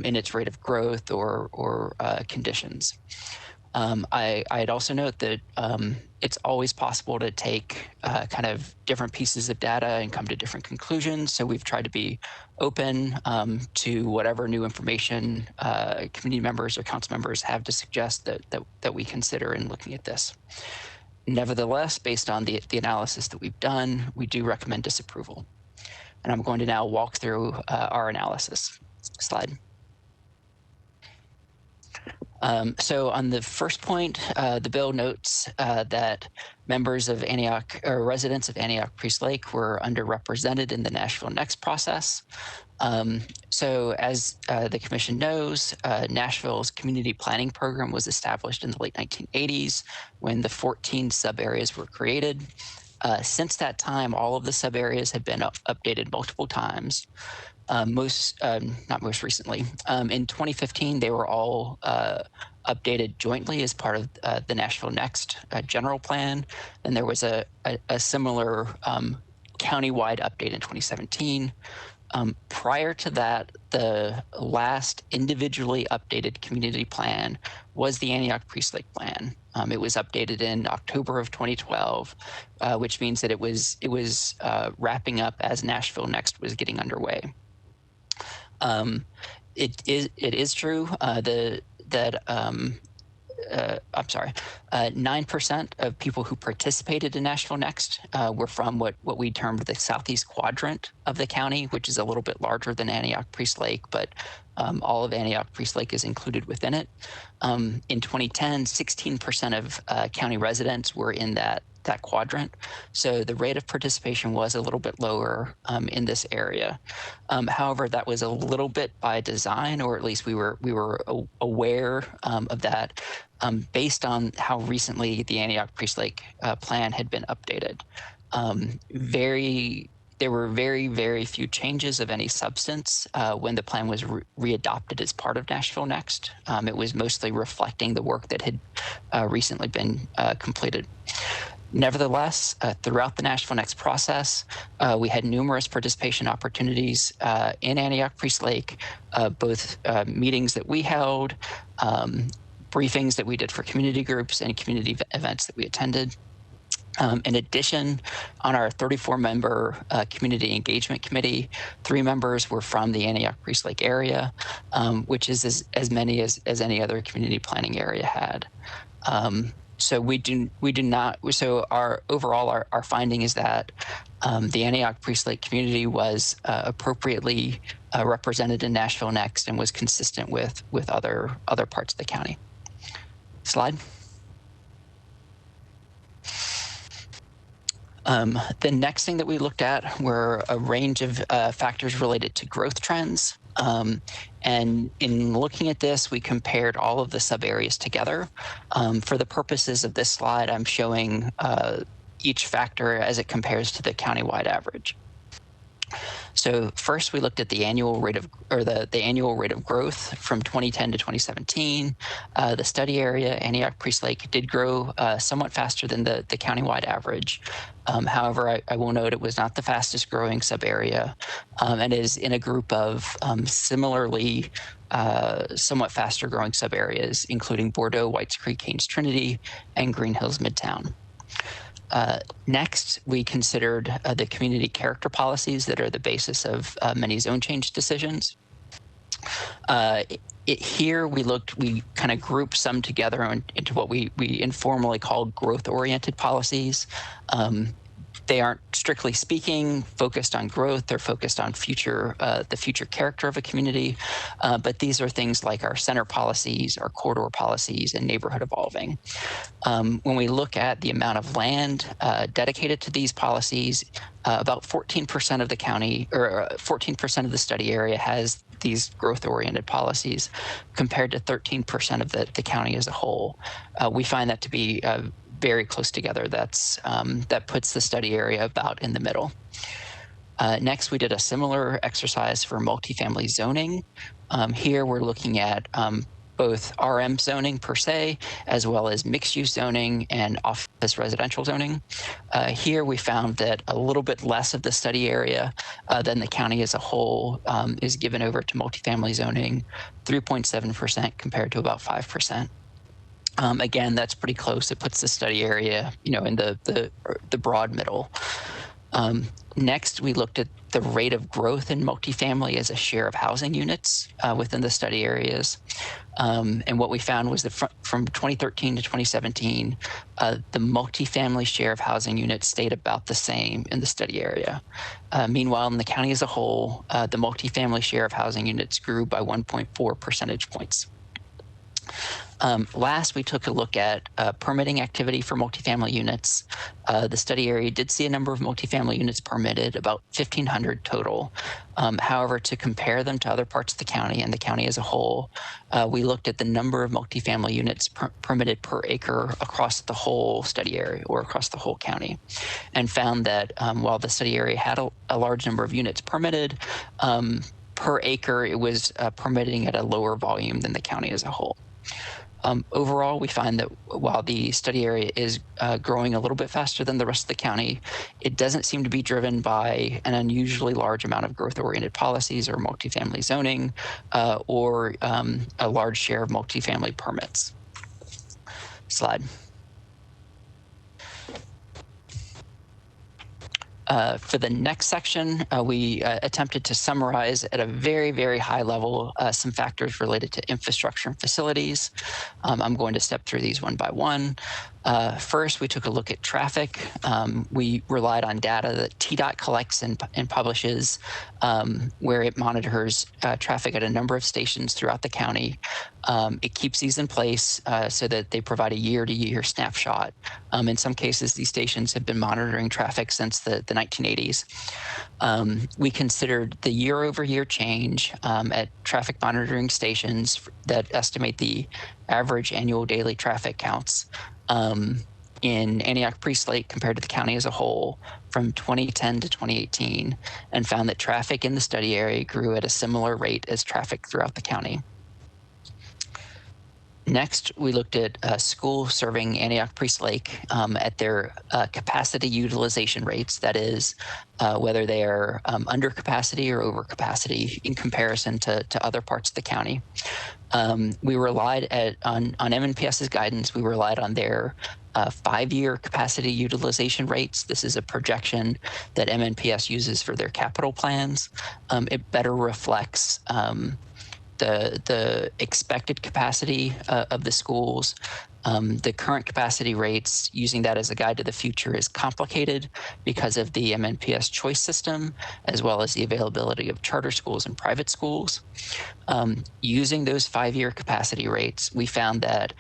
in its rate of growth or conditions. I'd also note that it's always possible to take kind of different pieces of data and come to different conclusions. So we've tried to be open to whatever new information community members or council members have to suggest that we consider in looking at this. Nevertheless, based on the analysis that we've done, we do recommend disapproval. And I'm going to now walk through our analysis. Slide. So on the first point, the bill notes that members of Antioch or residents of Antioch Priest Lake were underrepresented in the Nashville Next process. So as the commission knows, Nashville's community planning program was established in the late 1980s when the 14 sub-areas were created. Since that time, all of the sub-areas have been updated multiple times. Not most recently. In 2015, they were all updated jointly as part of the Nashville Next general plan. And there was a similar countywide update in 2017. Prior to that, the last individually updated community plan was the Antioch Priest Lake plan. It was updated in October of 2012, which means that it was wrapping up as Nashville Next was getting underway. It is true that 9% of people who participated in Nashville Next were from what we termed the southeast quadrant of the county, which is a little bit larger than Antioch Priest Lake, but all of Antioch Priest Lake is included within it. In 2010, 16% of county residents were in that quadrant. So the rate of participation was a little bit lower in this area. However, that was a little bit by design, or at least we were aware of that based on how recently the Antioch Priest Lake plan had been updated. There were very, very few changes of any substance when the plan was readopted as part of Nashville Next. It was mostly reflecting the work that had recently been completed. Nevertheless, throughout the Nashville Next process, we had numerous participation opportunities in Antioch Priest Lake, both meetings that we held, briefings that we did for community groups, and community events that we attended. In addition, on our 34-member community engagement committee, 3 members were from the Antioch Priest Lake area, which is as many as any other community planning area had. So we do not. So our finding is that the Antioch Priest Lake community was appropriately represented in Nashville Next and was consistent with other parts of the county. Slide. The next thing that we looked at were a range of factors related to growth trends. And in looking at this, we compared all of the sub-areas together. For the purposes of this slide, I'm showing each factor as it compares to the countywide average. So first, we looked at the annual rate of growth from 2010 to 2017. The study area, Antioch Priest Lake, did grow somewhat faster than the countywide average. However, I will note it was not the fastest growing sub-area and is in a group of similarly somewhat faster growing sub-areas, including Bordeaux, Whites Creek, Haynes Trinity, and Green Hills Midtown. Next, we considered the community character policies that are the basis of many zone change decisions. Here we kind of grouped some together into what we informally called growth-oriented policies. They aren't strictly speaking focused on growth. They're focused on the future character of a community. But these are things like our center policies, our corridor policies, and neighborhood evolving. When we look at the amount of land dedicated to these policies, about 14% of the county, or 14% of the study area has these growth-oriented policies, compared to 13% of the county as a whole. We find that to be very close together. That puts the study area about in the middle. Next, we did a similar exercise for multifamily zoning. Here we're looking at both RM zoning per se, as well as mixed-use zoning and office residential zoning. Here we found that a little bit less of the study area than the county as a whole is given over to multifamily zoning, 3.7% compared to about 5%. Again, that's pretty close. It puts the study area, in the broad middle. Next, we looked at the rate of growth in multifamily as a share of housing units within the study areas. And what we found was that from 2013 to 2017, the multifamily share of housing units stayed about the same in the study area. Meanwhile, in the county as a whole, the multifamily share of housing units grew by 1.4 percentage points. Last, we took a look at permitting activity for multifamily units. The study area did see a number of multifamily units permitted, about 1,500 total. However, to compare them to other parts of the county and the county as a whole, we looked at the number of multifamily units permitted per acre across the whole study area or across the whole county, and found that while the study area had a large number of units permitted, per acre, it was permitting at a lower volume than the county as a whole. Overall, we find that while the study area is growing a little bit faster than the rest of the county, it doesn't seem to be driven by an unusually large amount of growth-oriented policies or multifamily zoning or a large share of multifamily permits. Slide. For the next section, we attempted to summarize at a very, very high level some factors related to infrastructure and facilities. I'm going to step through these one by one. First, we took a look at traffic. We relied on data that TDOT collects and publishes, where it monitors traffic at a number of stations throughout the county. It keeps these in place so that they provide a year-to-year snapshot. In some cases, these stations have been monitoring traffic since the 1980s. We considered the year-over-year change at traffic monitoring stations that estimate the average annual daily traffic counts in Antioch Priest Lake compared to the county as a whole from 2010 to 2018, and found that traffic in the study area grew at a similar rate as traffic throughout the county. Next, we looked at schools serving Antioch Priest Lake at their capacity utilization rates, that is, whether they are under capacity or over capacity in comparison to other parts of the county. We relied on MNPS's guidance. We relied on their 5-year capacity utilization rates. This is a projection that MNPS uses for their capital plans. It better reflects the expected capacity of the schools. The current capacity rates, using that as a guide to the future, is complicated because of the MNPS choice system, as well as the availability of charter schools and private schools. Using those 5-year capacity rates, we found that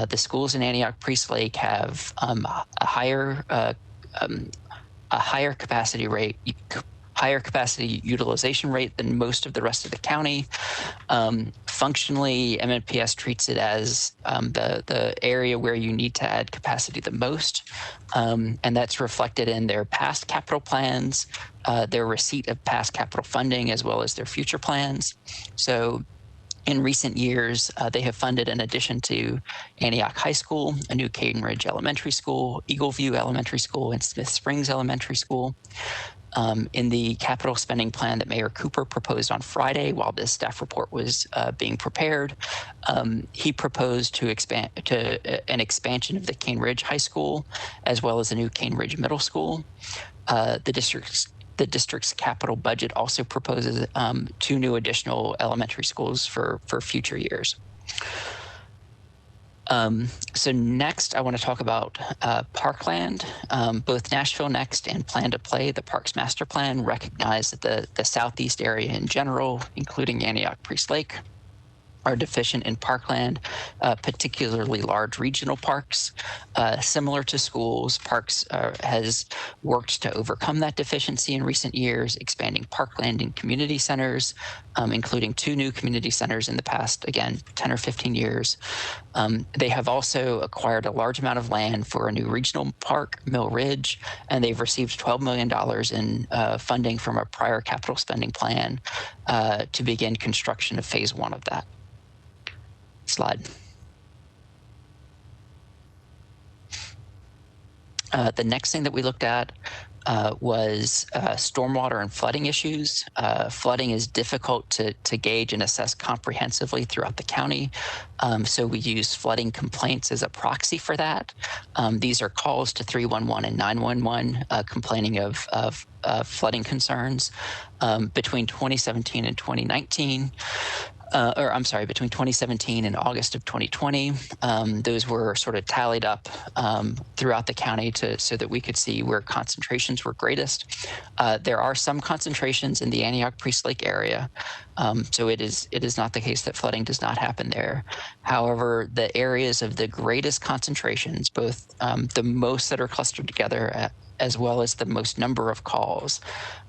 the schools in Antioch Priest Lake have a higher capacity rate, higher capacity utilization rate than most of the rest of the county. Functionally, MNPS treats it as the area where you need to add capacity the most, and that's reflected in their past capital plans, their receipt of past capital funding, as well as their future plans. So in recent years, they have funded, in addition to Antioch High School, a new Cane Ridge Elementary School, Eagle View Elementary School, and Smith Springs Elementary School. In the capital spending plan that Mayor Cooper proposed on Friday while this staff report was being prepared, he proposed an expansion of the Cane Ridge High School, as well as a new Cane Ridge Middle School. The district's capital budget also proposes 2 new additional elementary schools for future years. So next, I want to talk about Parkland. Both Nashville Next and Plan to Play, the Parks Master Plan, recognize that the Southeast area in general, including Antioch Priest Lake, are deficient in parkland, particularly large regional parks. Similar to schools, Parks has worked to overcome that deficiency in recent years, expanding parkland in community centers, including 2 new community centers in the past, again, 10 or 15 years. They have also acquired a large amount of land for a new regional park, Mill Ridge, and they've received $12 million in funding from a prior capital spending plan to begin construction of phase 1 of that. Slide. The next thing that we looked at was stormwater and flooding issues. Flooding is difficult to gauge and assess comprehensively throughout the county, so we use flooding complaints as a proxy for that. These are calls to 311 and 911 complaining of flooding concerns. Between 2017 and 2019, between 2017 and August of 2020. Those were sort of tallied up throughout the county so that we could see where concentrations were greatest. There are some concentrations in the Antioch Priest Lake area, so it is not the case that flooding does not happen there. However, the areas of the greatest concentrations, both the most that are clustered together as well as the most number of calls,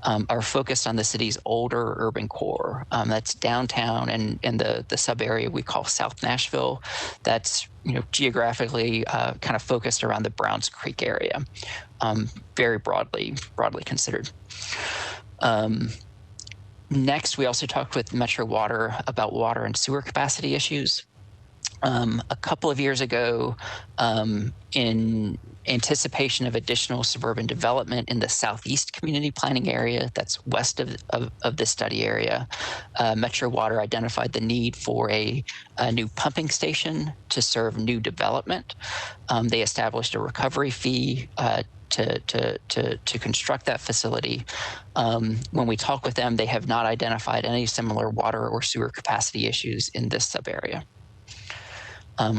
are focused on the city's older urban core. That's downtown and the sub area we call South Nashville. That's geographically kind of focused around the Browns Creek area, very broadly considered. Next, we also talked with Metro Water about water and sewer capacity issues. A couple of years ago, in anticipation of additional suburban development in the southeast community planning area that's west of the study area, Metro Water identified the need for a new pumping station to serve new development. They established a recovery fee to construct that facility. When we talk with them, they have not identified any similar water or sewer capacity issues in this sub-area.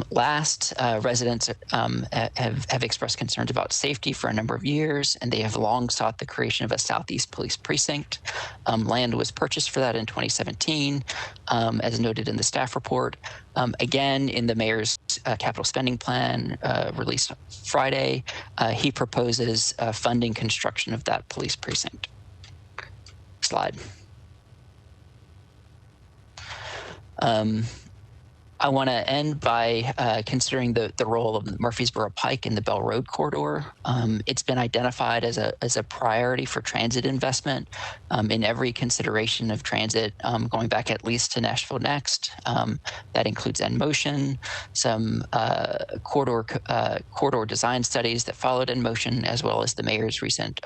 Last, residents have expressed concerns about safety for a number of years, and they have long sought the creation of a Southeast Police Precinct. Land was purchased for that in 2017, as noted in the staff report. Again, in the mayor's capital spending plan released Friday, he proposes funding construction of that police precinct. Slide. I want to end by considering the role of Murfreesboro Pike in the Bell Road corridor. It's been identified as a priority for transit investment in every consideration of transit, going back at least to Nashville Next. That includes NMotion, some corridor design studies that followed NMotion, as well as the mayor's recent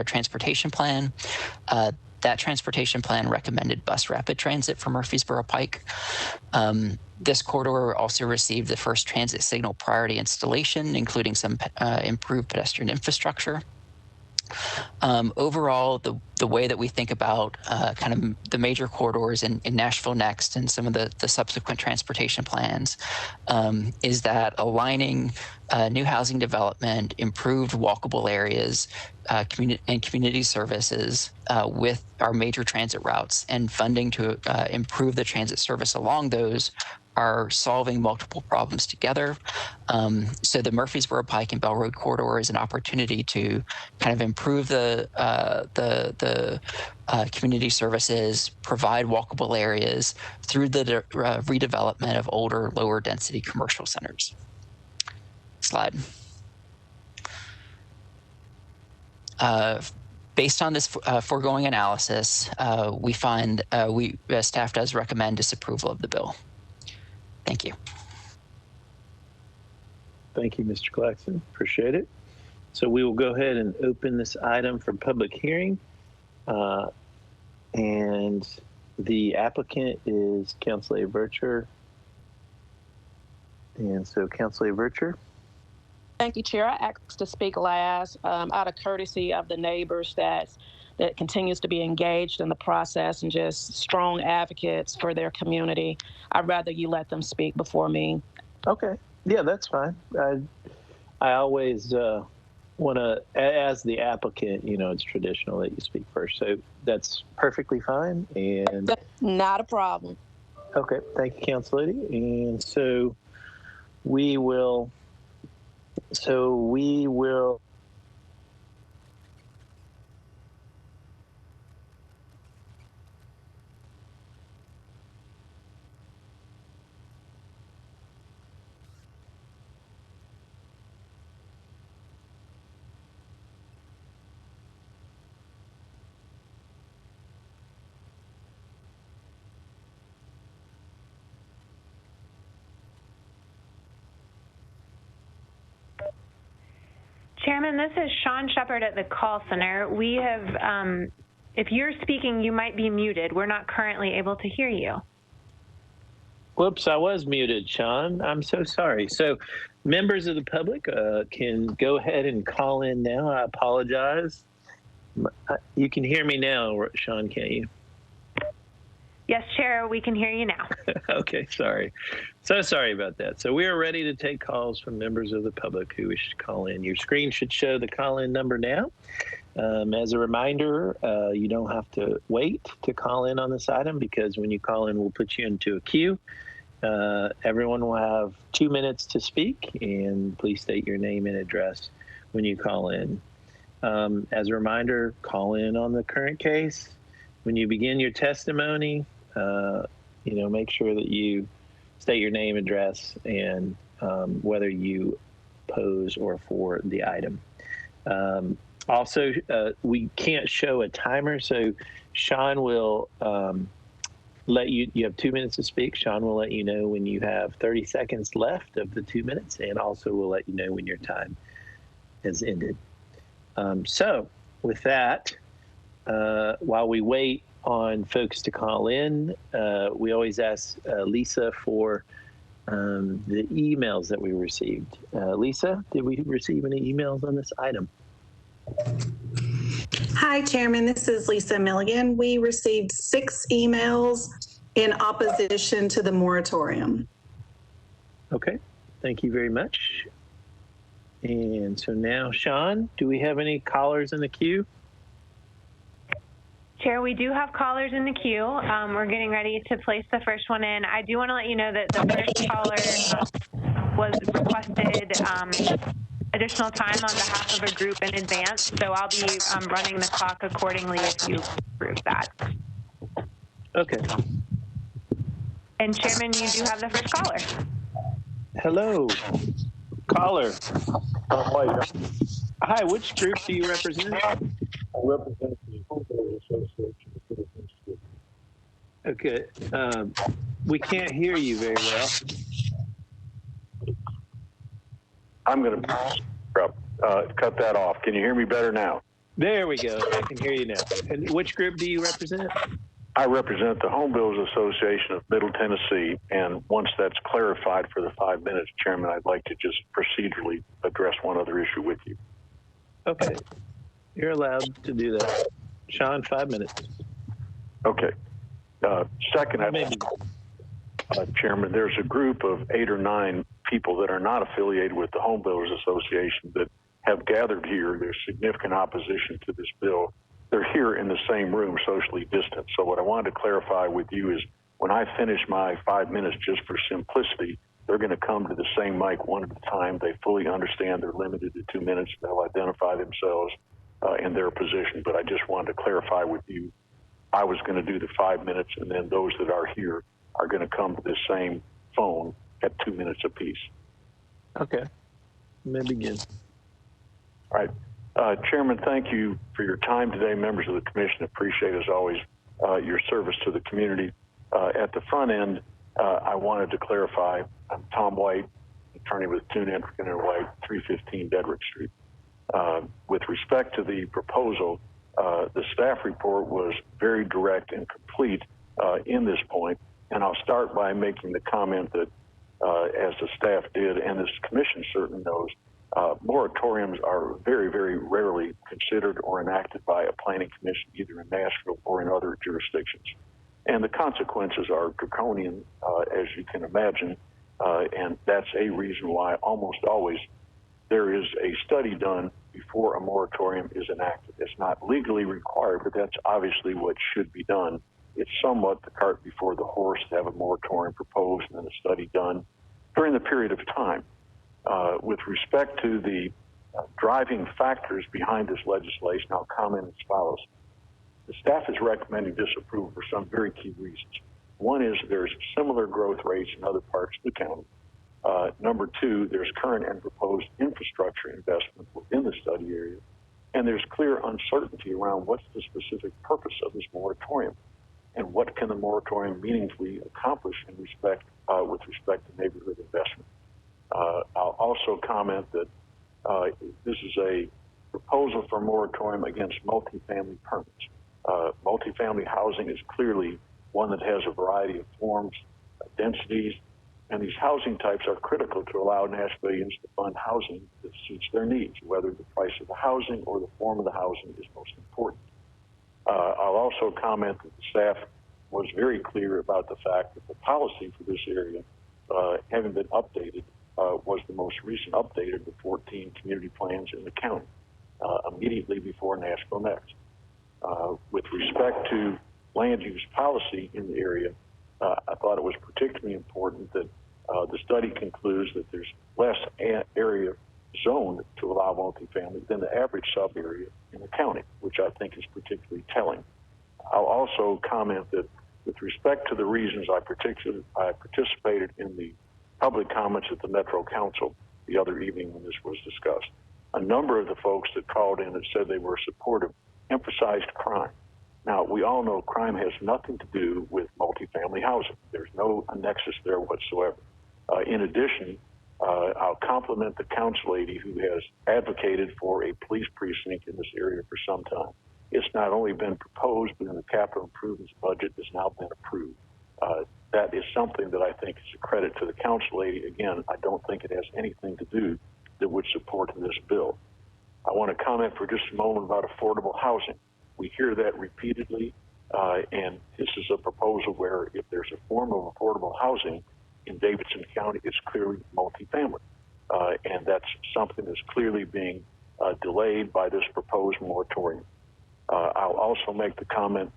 transportation plan. That transportation plan recommended bus rapid transit for Murfreesboro Pike. This corridor also received the first transit signal priority installation, including some improved pedestrian infrastructure. Overall, the way that we think about kind of the major corridors in Nashville Next and some of the subsequent transportation plans is that aligning new housing development, improved walkable areas, and community services with our major transit routes and funding to improve the transit service along those are solving multiple problems together. So the Murfreesboro Pike and Bell Road corridor is an opportunity to kind of improve the community services, provide walkable areas through the redevelopment of older, lower density commercial centers. Slide. Based on this foregoing analysis, we find staff does recommend disapproval of the bill. Thank you. Thank you, Mr. Claxton. Appreciate it. So we will go ahead and open this item for public hearing. And the applicant is Councilor Vercher. And so Councilor Vercher. Thank you, Chair. I asked to speak last out of courtesy of the neighbors that continues to be engaged in the process and just strong advocates for their community. I'd rather you let them speak before me. Okay. Yeah, that's fine. I always want to, as the applicant, it's traditional that you speak first. So that's perfectly fine. And that's not a problem. Okay. Thank you, Council Lady. And so we will. Chairman, this is Sean Shepard at the call center. We have, if you're speaking, you might be muted. We're not currently able to hear you. Whoops, I was muted, Sean. I'm so sorry. So members of the public can go ahead and call in now. I apologize. You can hear me now, Sean, can't you? Yes, Chair, we can hear you now. Okay, sorry. So sorry about that. So we are ready to take calls from members of the public who wish to call in. Your screen should show the call-in number now. As a reminder, you don't have to wait to call in on this item because when you call in, we'll put you into a queue. Everyone will have 2 minutes to speak, and please state your name and address when you call in. As a reminder, call in on the current case. When you begin your testimony, make sure that you state your name, address, and whether you oppose or for the item. Also, we can't show a timer, so Sean will let you have 2 minutes to speak. Sean will let you know when you have 30 seconds left of the 2 minutes, and also will let you know when your time has ended. So with that, while we wait on folks to call in, we always ask Lisa for the emails that we received. Lisa, did we receive any emails on this item? Hi, Chairman. This is Lisa Milligan. We received 6 emails in opposition to the moratorium. Okay, thank you very much. And so now, Sean, do we have any callers in the queue? Chair, we do have callers in the queue. We're getting ready to place the first one in. I do want to let you know that the first caller was requested additional time on behalf of a group in advance, so I'll be running the clock accordingly if you approve that. Okay. And Chairman, you do have the first caller. Hello, caller. Hi, which group do you represent? I represent the Homebuilders Association of Middleton. Okay, we can't hear you very well. I'm going to cut that off. Can you hear me better now? There we go. I can hear you now. And which group do you represent? I represent the Homebuilders Association of Middle Tennessee, and once that's clarified for the 5 minutes, Chairman, I'd like to just procedurally address one other issue with you. Okay, you're allowed to do that. Sean, 5 minutes. Okay. Second, Chairman, there's a group of 8 or 9 people that are not affiliated with the Homebuilders Association that have gathered here. There's significant opposition to this bill. They're here in the same room, socially distant. So what I wanted to clarify with you is when I finish my 5 minutes, just for simplicity, they're going to come to the same mic one at a time. They fully understand they're limited to 2 minutes. They'll identify themselves and their position. But I just wanted to clarify with you, I was going to do the 5 minutes, and then those that are here are going to come to this same phone at 2 minutes apiece. Okay, let me begin. All right. Chairman, thank you for your time today. Members of the commission, appreciate as always your service to the community. At the front end, I wanted to clarify, I'm Tom White, attorney with Toon Entrican and White, 315 Dedrick Street. With respect to the proposal, the staff report was very direct and complete in this point, and I'll start by making the comment that as the staff did, and this commission certainly knows, moratoriums are very, very rarely considered or enacted by a planning commission, either in Nashville or in other jurisdictions. And the consequences are draconian, as you can imagine, and that's a reason why almost always there is a study done before a moratorium is enacted. It's not legally required, but that's obviously what should be done. It's somewhat the cart before the horse to have a moratorium proposed and then a study done during the period of time. With respect to the driving factors behind this legislation, I'll comment as follows. The staff is recommending disapproval for some very key reasons. One is there's similar growth rates in other parts of the county. Number 2, there's current and proposed infrastructure investment within the study area. And there's clear uncertainty around what's the specific purpose of this moratorium and what can the moratorium meaningfully accomplish in respect, with respect to neighborhood investment. I'll also comment that this is a proposal for a moratorium against multifamily permits. Multifamily housing is clearly one that has a variety of forms, densities, and these housing types are critical to allow Nashvillians to fund housing that suits their needs, whether the price of the housing or the form of the housing is most important. I'll also comment that the staff was very clear about the fact that the policy for this area, having been updated, was the most recent update of the 14 community plans in the county, immediately before Nashville Next. With respect to land use policy in the area, I thought it was particularly important that the study concludes that there's less area zoned to allow multifamily than the average sub area in the county, which I think is particularly telling. I'll also comment that with respect to the reasons I participated in the public comments at the Metro Council the other evening when this was discussed. A number of the folks that called in and said they were supportive emphasized crime. Now, we all know crime has nothing to do with multifamily housing. There's no nexus there whatsoever. In addition, I'll compliment the council lady who has advocated for a police precinct in this area for some time. It's not only been proposed, but in the capital improvements budget has now been approved. That is something that I think is a credit to the council lady. Again, I don't think it has anything to do that would support this bill. I want to comment for just a moment about affordable housing. We hear that repeatedly, and this is a proposal where if there's a form of affordable housing in Davidson County, it's clearly multifamily. And that's something that's clearly being delayed by this proposed moratorium. I'll also make the comment,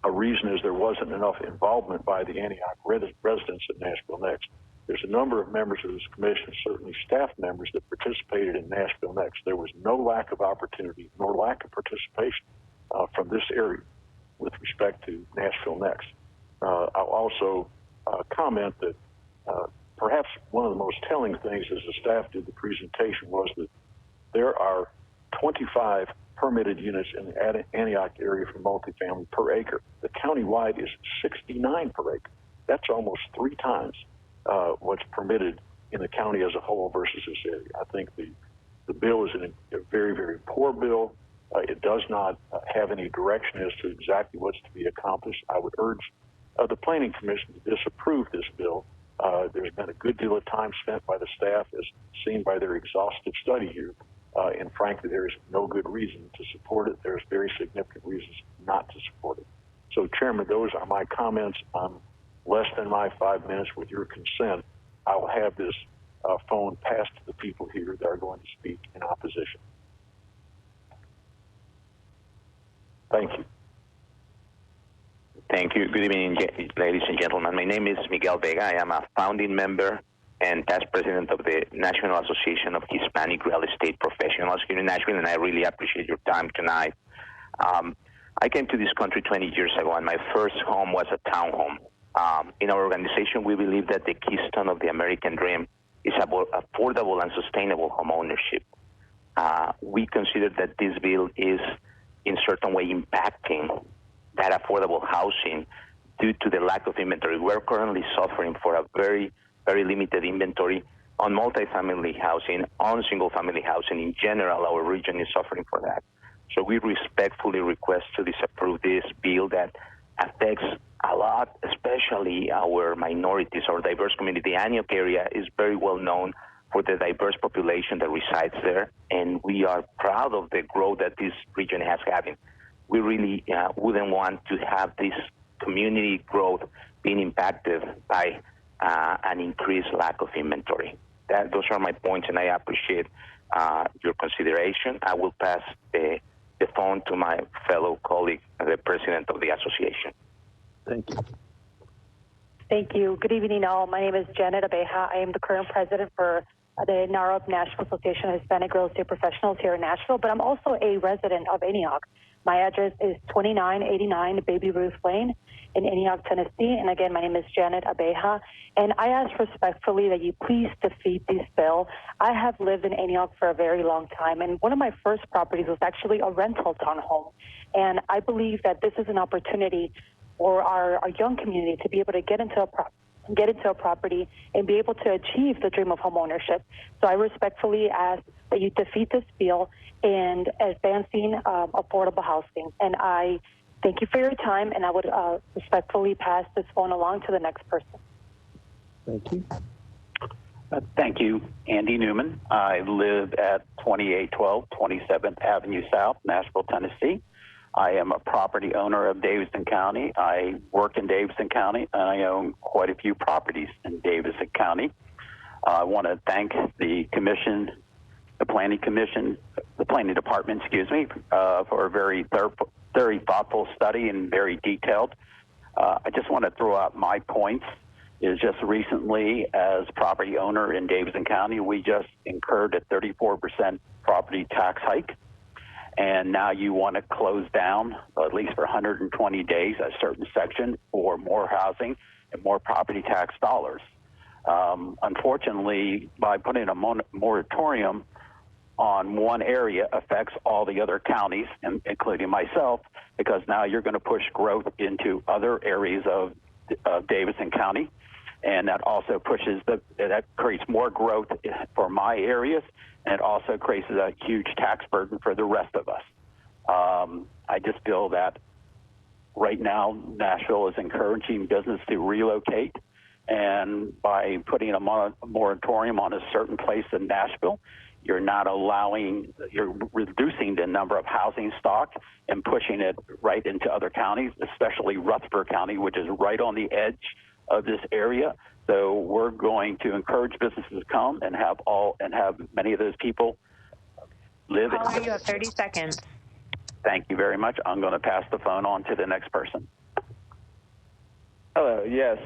a reason is there wasn't enough involvement by the Antioch residents at Nashville Next. There's a number of members of this commission, certainly staff members, that participated in Nashville Next. There was no lack of opportunity nor lack of participation from this area with respect to Nashville Next. I'll also comment that perhaps one of the most telling things as the staff did the presentation was that there are 25 permitted units in the Antioch area for multifamily per acre. The countywide is 69 per acre. That's almost 3 times what's permitted in the county as a whole versus this area. I think the bill is a very, very poor bill. It does not have any direction as to exactly what's to be accomplished. I would urge the Planning Commission to disapprove this bill. There's been a good deal of time spent by the staff, as seen by their exhaustive study here. And frankly, there is no good reason to support it. There's very significant reasons not to support it. So, Chairman, those are my comments on less than my 5 minutes. With your consent, I will have this phone passed to the people here that are going to speak in opposition. Thank you. Thank you. Good evening, ladies and gentlemen. My name is Miguel Vega. I am a founding member and past president of the National Association of Hispanic Real Estate Professionals here in Nashville, and I really appreciate your time tonight. I came to this country 20 years ago, and my first home was a townhome. In our organization, we believe that the keystone of the American dream is about affordable and sustainable home ownership. We consider that this bill is in certain way impacting that affordable housing due to the lack of inventory. We're currently suffering for a very, very limited inventory on multifamily housing, on single-family housing. In general, our region is suffering for that. So we respectfully request to disapprove this bill that affects a lot, especially our minorities, our diverse community. The Antioch area is very well known for the diverse population that resides there, and we are proud of the growth that this region has having. We really wouldn't want to have this community growth being impacted by an increased lack of inventory. Those are my points, and I appreciate your consideration. I will pass the phone to my fellow colleague, the president of the association. Thank you. Thank you. Good evening, all. My name is Janet Abeja. I am the current president for the NARUP, National Association of Hispanic Real Estate Professionals here in Nashville, but I'm also a resident of Antioch. My address is 2989 Baby Ruth Lane in Antioch, Tennessee. And again, my name is Janet Abeja. And I ask respectfully that you please defeat this bill. I have lived in Antioch for a very long time, and one of my first properties was actually a rental townhome. And I believe that this is an opportunity for our young community to be able to get into a property and be able to achieve the dream of home ownership. So I respectfully ask that you defeat this bill and advancing affordable housing. And I thank you for your time, and I would respectfully pass this phone along to the next person. Thank you. Thank you, Andy Newman. I live at 2812 27th Avenue South, Nashville, Tennessee. I am a property owner of Davidson County. I work in Davidson County, and I own quite a few properties in Davidson County. I want to thank the commission, the planning commission, the planning department, for a very thoughtful study and very detailed. I just want to throw out my points. Is just recently, as property owner in Davidson County, we just incurred a 34% property tax hike. And now you want to close down, at least for 120 days, a certain section for more housing and more property tax dollars. Unfortunately, by putting a moratorium on one area affects all the other counties, including myself, because now you're going to push growth into other areas of Davidson County. And that also that creates more growth for my areas, and it also creates a huge tax burden for the rest of us. I just feel that right now Nashville is encouraging business to relocate, and by putting a moratorium on a certain place in Nashville, you're reducing the number of housing stock and pushing it right into other counties, especially Rutherford County, which is right on the edge of this area. So we're going to encourage businesses to come and have many of those people live. You have 30 seconds. Thank you very much. I'm going to pass the phone on to the next person. Hello, yes.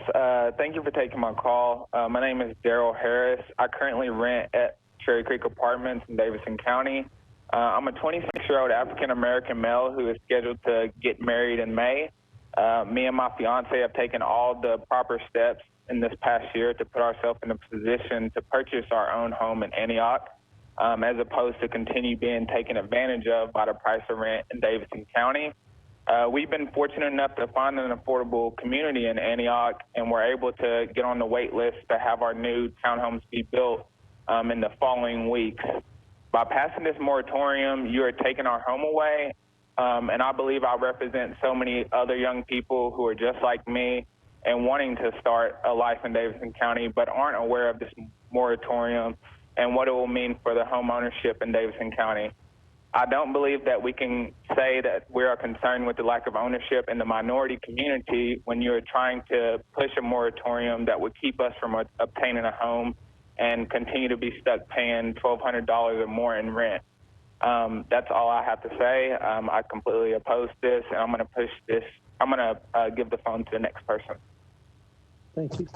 Thank you for taking my call. My name is Daryl Harris. I currently rent at Cherry Creek Apartments in Davidson County. I'm a 26-year-old African-American male who is scheduled to get married in May. Me and my fiance have taken all the proper steps in this past year to put ourselves in a position to purchase our own home in Antioch, as opposed to continue being taken advantage of by the price of rent in Davidson County. We've been fortunate enough to find an affordable community in Antioch, and we're able to get on the wait list to have our new townhomes be built in the following weeks. By passing this moratorium, you are taking our home away. And I believe I represent so many other young people who are just like me and wanting to start a life in Davidson County, but aren't aware of this moratorium and what it will mean for the home ownership in Davidson County. I don't believe that we can say that we are concerned with the lack of ownership in the minority community when you're trying to push a moratorium that would keep us from obtaining a home and continue to be stuck paying $1,200 or more in rent. That's all I have to say. I completely oppose this, and I'm going to push this. I'm going to give the phone to the next person. Thank you.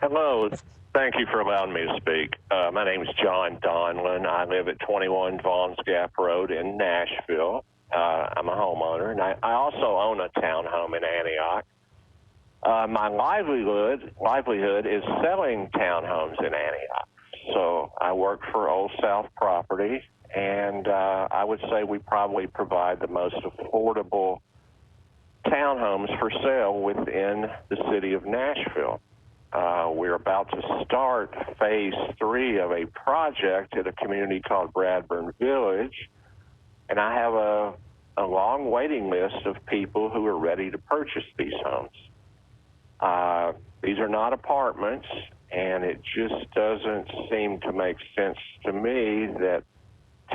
Hello. Thank you for allowing me to speak. My name is John Donlin. I live at 21 Vaughn's Gap Road in Nashville. I'm a homeowner, and I also own a townhome in Antioch. My livelihood is selling townhomes in Antioch. So I work for Old South Property, and I would say we probably provide the most affordable townhomes for sale within the city of Nashville. We're about to start phase 3 of a project at a community called Bradburn Village, and I have a long waiting list of people who are ready to purchase these homes. These are not apartments, and it just doesn't seem to make sense to me that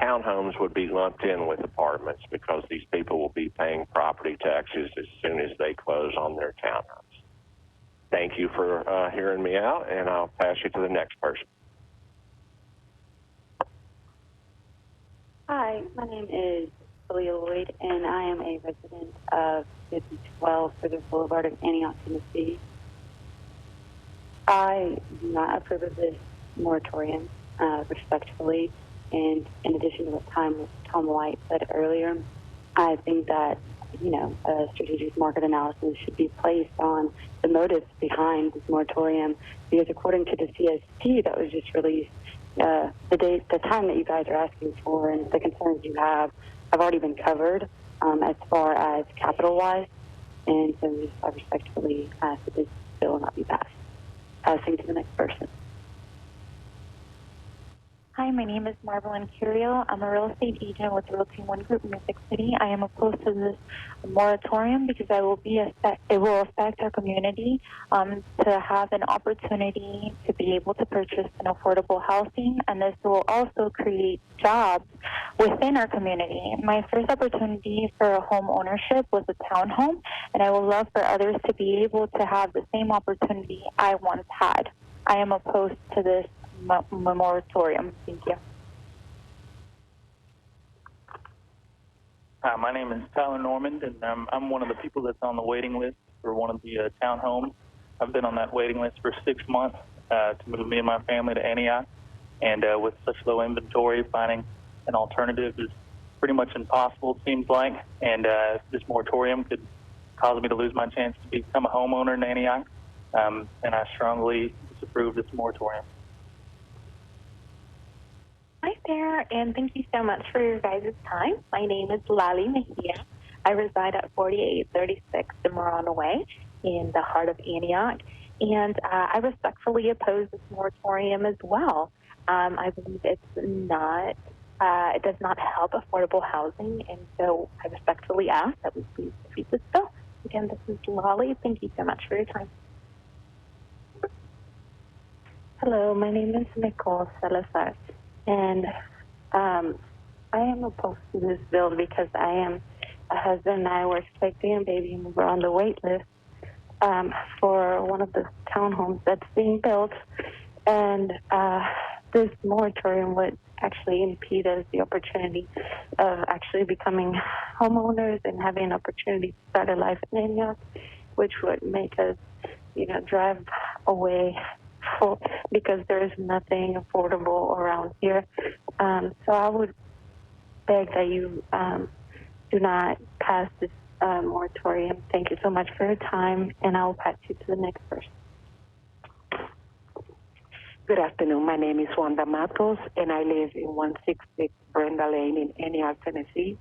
townhomes would be lumped in with apartments because these people will be paying property taxes as soon as they close on their townhomes. Thank you for hearing me out, and I'll pass you to the next person. Hi, my name is Celia Lloyd, and I am a resident of 5012 Further Boulevard of Antioch, Tennessee. I do not approve of this moratorium, respectfully, and in addition to what Tom White said earlier, I think that, a strategic market analysis should be placed on the motives behind this moratorium, because according to the CSP that was just released, the time that you guys are asking for and the concerns you have already been covered as far as capital-wise, and so I respectfully ask that this bill not be passed. Passing to the next person. Hi, my name is Marvelyn Curiel. I'm a real estate agent with Realty One Group, Music City. I am opposed to this moratorium because it will affect our community to have an opportunity to be able to purchase an affordable housing, and this will also create jobs within our community. My first opportunity for home ownership was a townhome, and I would love for others to be able to have the same opportunity I once had. I am opposed to this moratorium. Thank you. Hi, my name is Tyler Normand, and I'm one of the people that's on the waiting list for one of the townhomes. I've been on that waiting list for 6 months to move me and my family to Antioch, and with such low inventory, finding an alternative is pretty much impossible, it seems like, and this moratorium could cause me to lose my chance to become a homeowner in Antioch, and I strongly disapprove this moratorium. Hi there, and thank you so much for your guys' time. My name is Lali Mejia. I reside at 4836 Demerana Way in the heart of Antioch, and I respectfully oppose this moratorium as well. I believe it does not help affordable housing, and so I respectfully ask that we please defeat this bill. Again, this is Lali. Thank you so much for your time. Hello, my name is Nicole Salazar. And I am opposed to this bill because I am a husband and I were expecting a baby and we're on the wait list for one of the townhomes that's being built. And this moratorium would actually impede us the opportunity of actually becoming homeowners and having an opportunity to start a life in Antioch, which would make us, drive away because there is nothing affordable around here. So I would beg that you do not pass this moratorium. Thank you so much for your time, and I will pass you to the next person. Good afternoon. My name is Wanda Matos, and I live in 166 Brenda Lane in Antioch, Tennessee.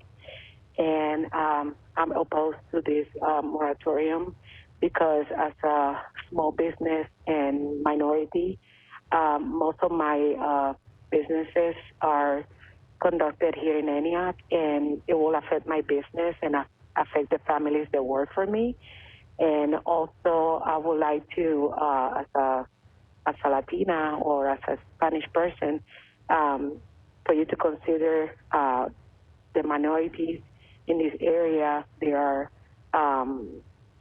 And I'm opposed to this moratorium because as a small business and minority, most of my businesses are conducted here in Antioch, and it will affect my business and affect the families that work for me. And also, I would like to, as a Latina or as a Spanish person, for you to consider the minorities in this area. They are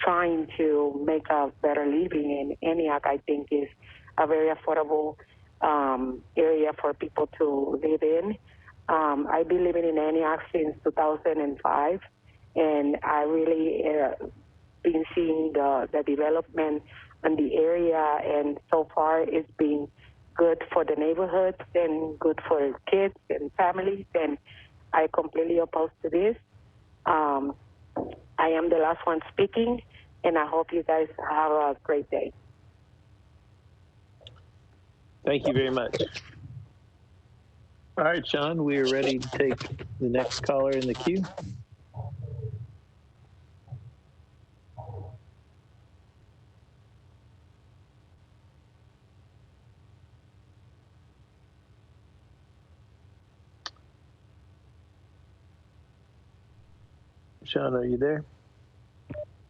trying to make a better living in Antioch. I think is a very affordable area for people to live in. I've been living in Antioch since 2005, and I really been seeing the development in the area, and so far it's been good for the neighborhoods and good for kids and families, and I completely oppose to this. I am the last one speaking, and I hope you guys have a great day. Thank you very much. All right, Sean, we are ready to take the next caller in the queue. Sean, are you there?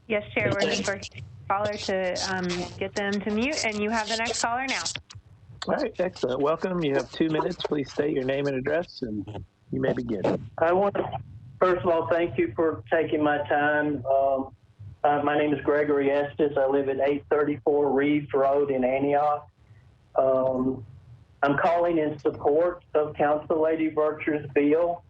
Yes, Chair. We're just for caller to get them to mute, and you have the next caller now. All right, excellent. Welcome. You have 2 minutes. Please state your name and address, and you may begin. I want to, first of all, thank you for taking my time. My name is Gregory Estes. I live at 834 Reeves Road in Antioch. I'm calling in support of Council Lady Virtue's bill.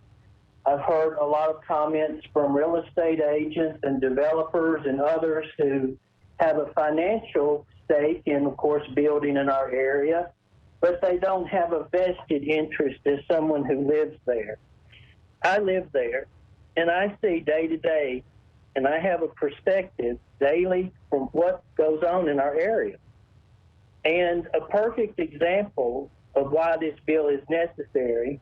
I've heard a lot of comments from real estate agents and developers and others who have a financial stake in, of course, building in our area, but they don't have a vested interest as someone who lives there. I live there, and I see day to day, and I have a perspective daily from what goes on in our area. And a perfect example of why this bill is necessary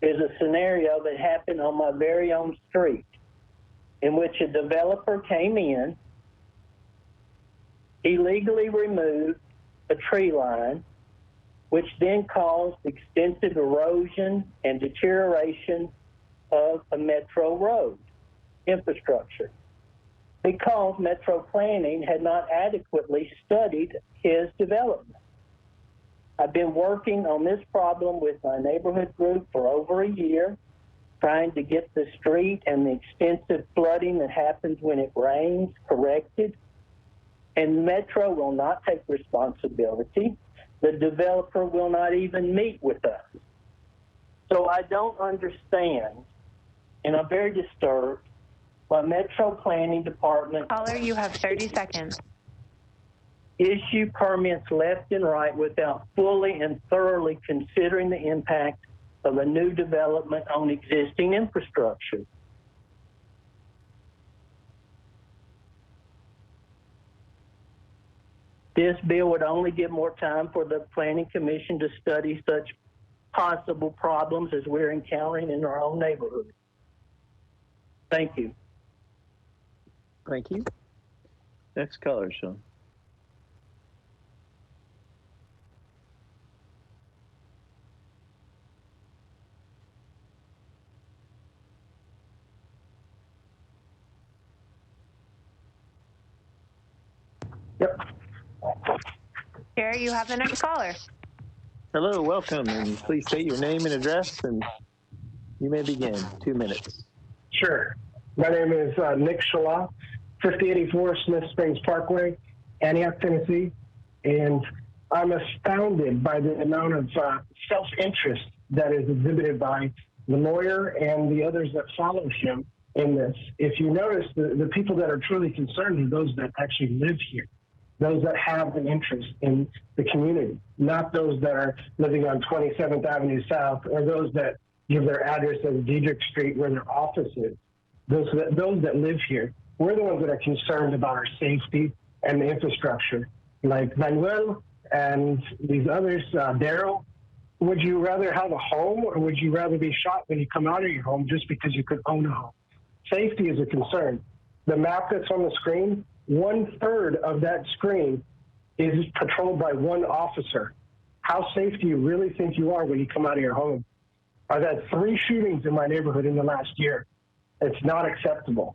is a scenario that happened on my very own street, in which a developer came in, illegally removed a tree line, which then caused extensive erosion and deterioration of a metro road infrastructure because Metro Planning had not adequately studied his development. I've been working on this problem with my neighborhood group for over a year, trying to get the street and the extensive flooding that happens when it rains corrected. And Metro will not take responsibility. The developer will not even meet with us. So I don't understand, and I'm very disturbed, why Metro Planning Department— Caller, you have 30 seconds. issue permits left and right without fully and thoroughly considering the impact of a new development on existing infrastructure. This bill would only give more time for the Planning Commission to study such possible problems as we're encountering in our own neighborhood. Thank you. Thank you. Next caller, Sean. Yep. Chair, you have the next caller. Hello, welcome, and please state your name and address, and you may begin. 2 minutes. Sure. My name is Nick Shala, 5084 Smith Springs Parkway, Antioch, Tennessee, and I'm astounded by the amount of self-interest that is exhibited by the lawyer and the others that follow him in this. If you notice, the people that are truly concerned are those that actually live here, those that have an interest in the community, not those that are living on 27th Avenue South or those that give their address as Diedrich Street where their office is. Those that live here, we're the ones that are concerned about our safety and the infrastructure. Like Manuel and these others, Daryl, would you rather have a home or would you rather be shot when you come out of your home just because you could own a home? Safety is a concern. The map that's on the screen, 1/3 of that screen is patrolled by one officer. How safe do you really think you are when you come out of your home? I've had 3 shootings in my neighborhood in the last year. It's not acceptable.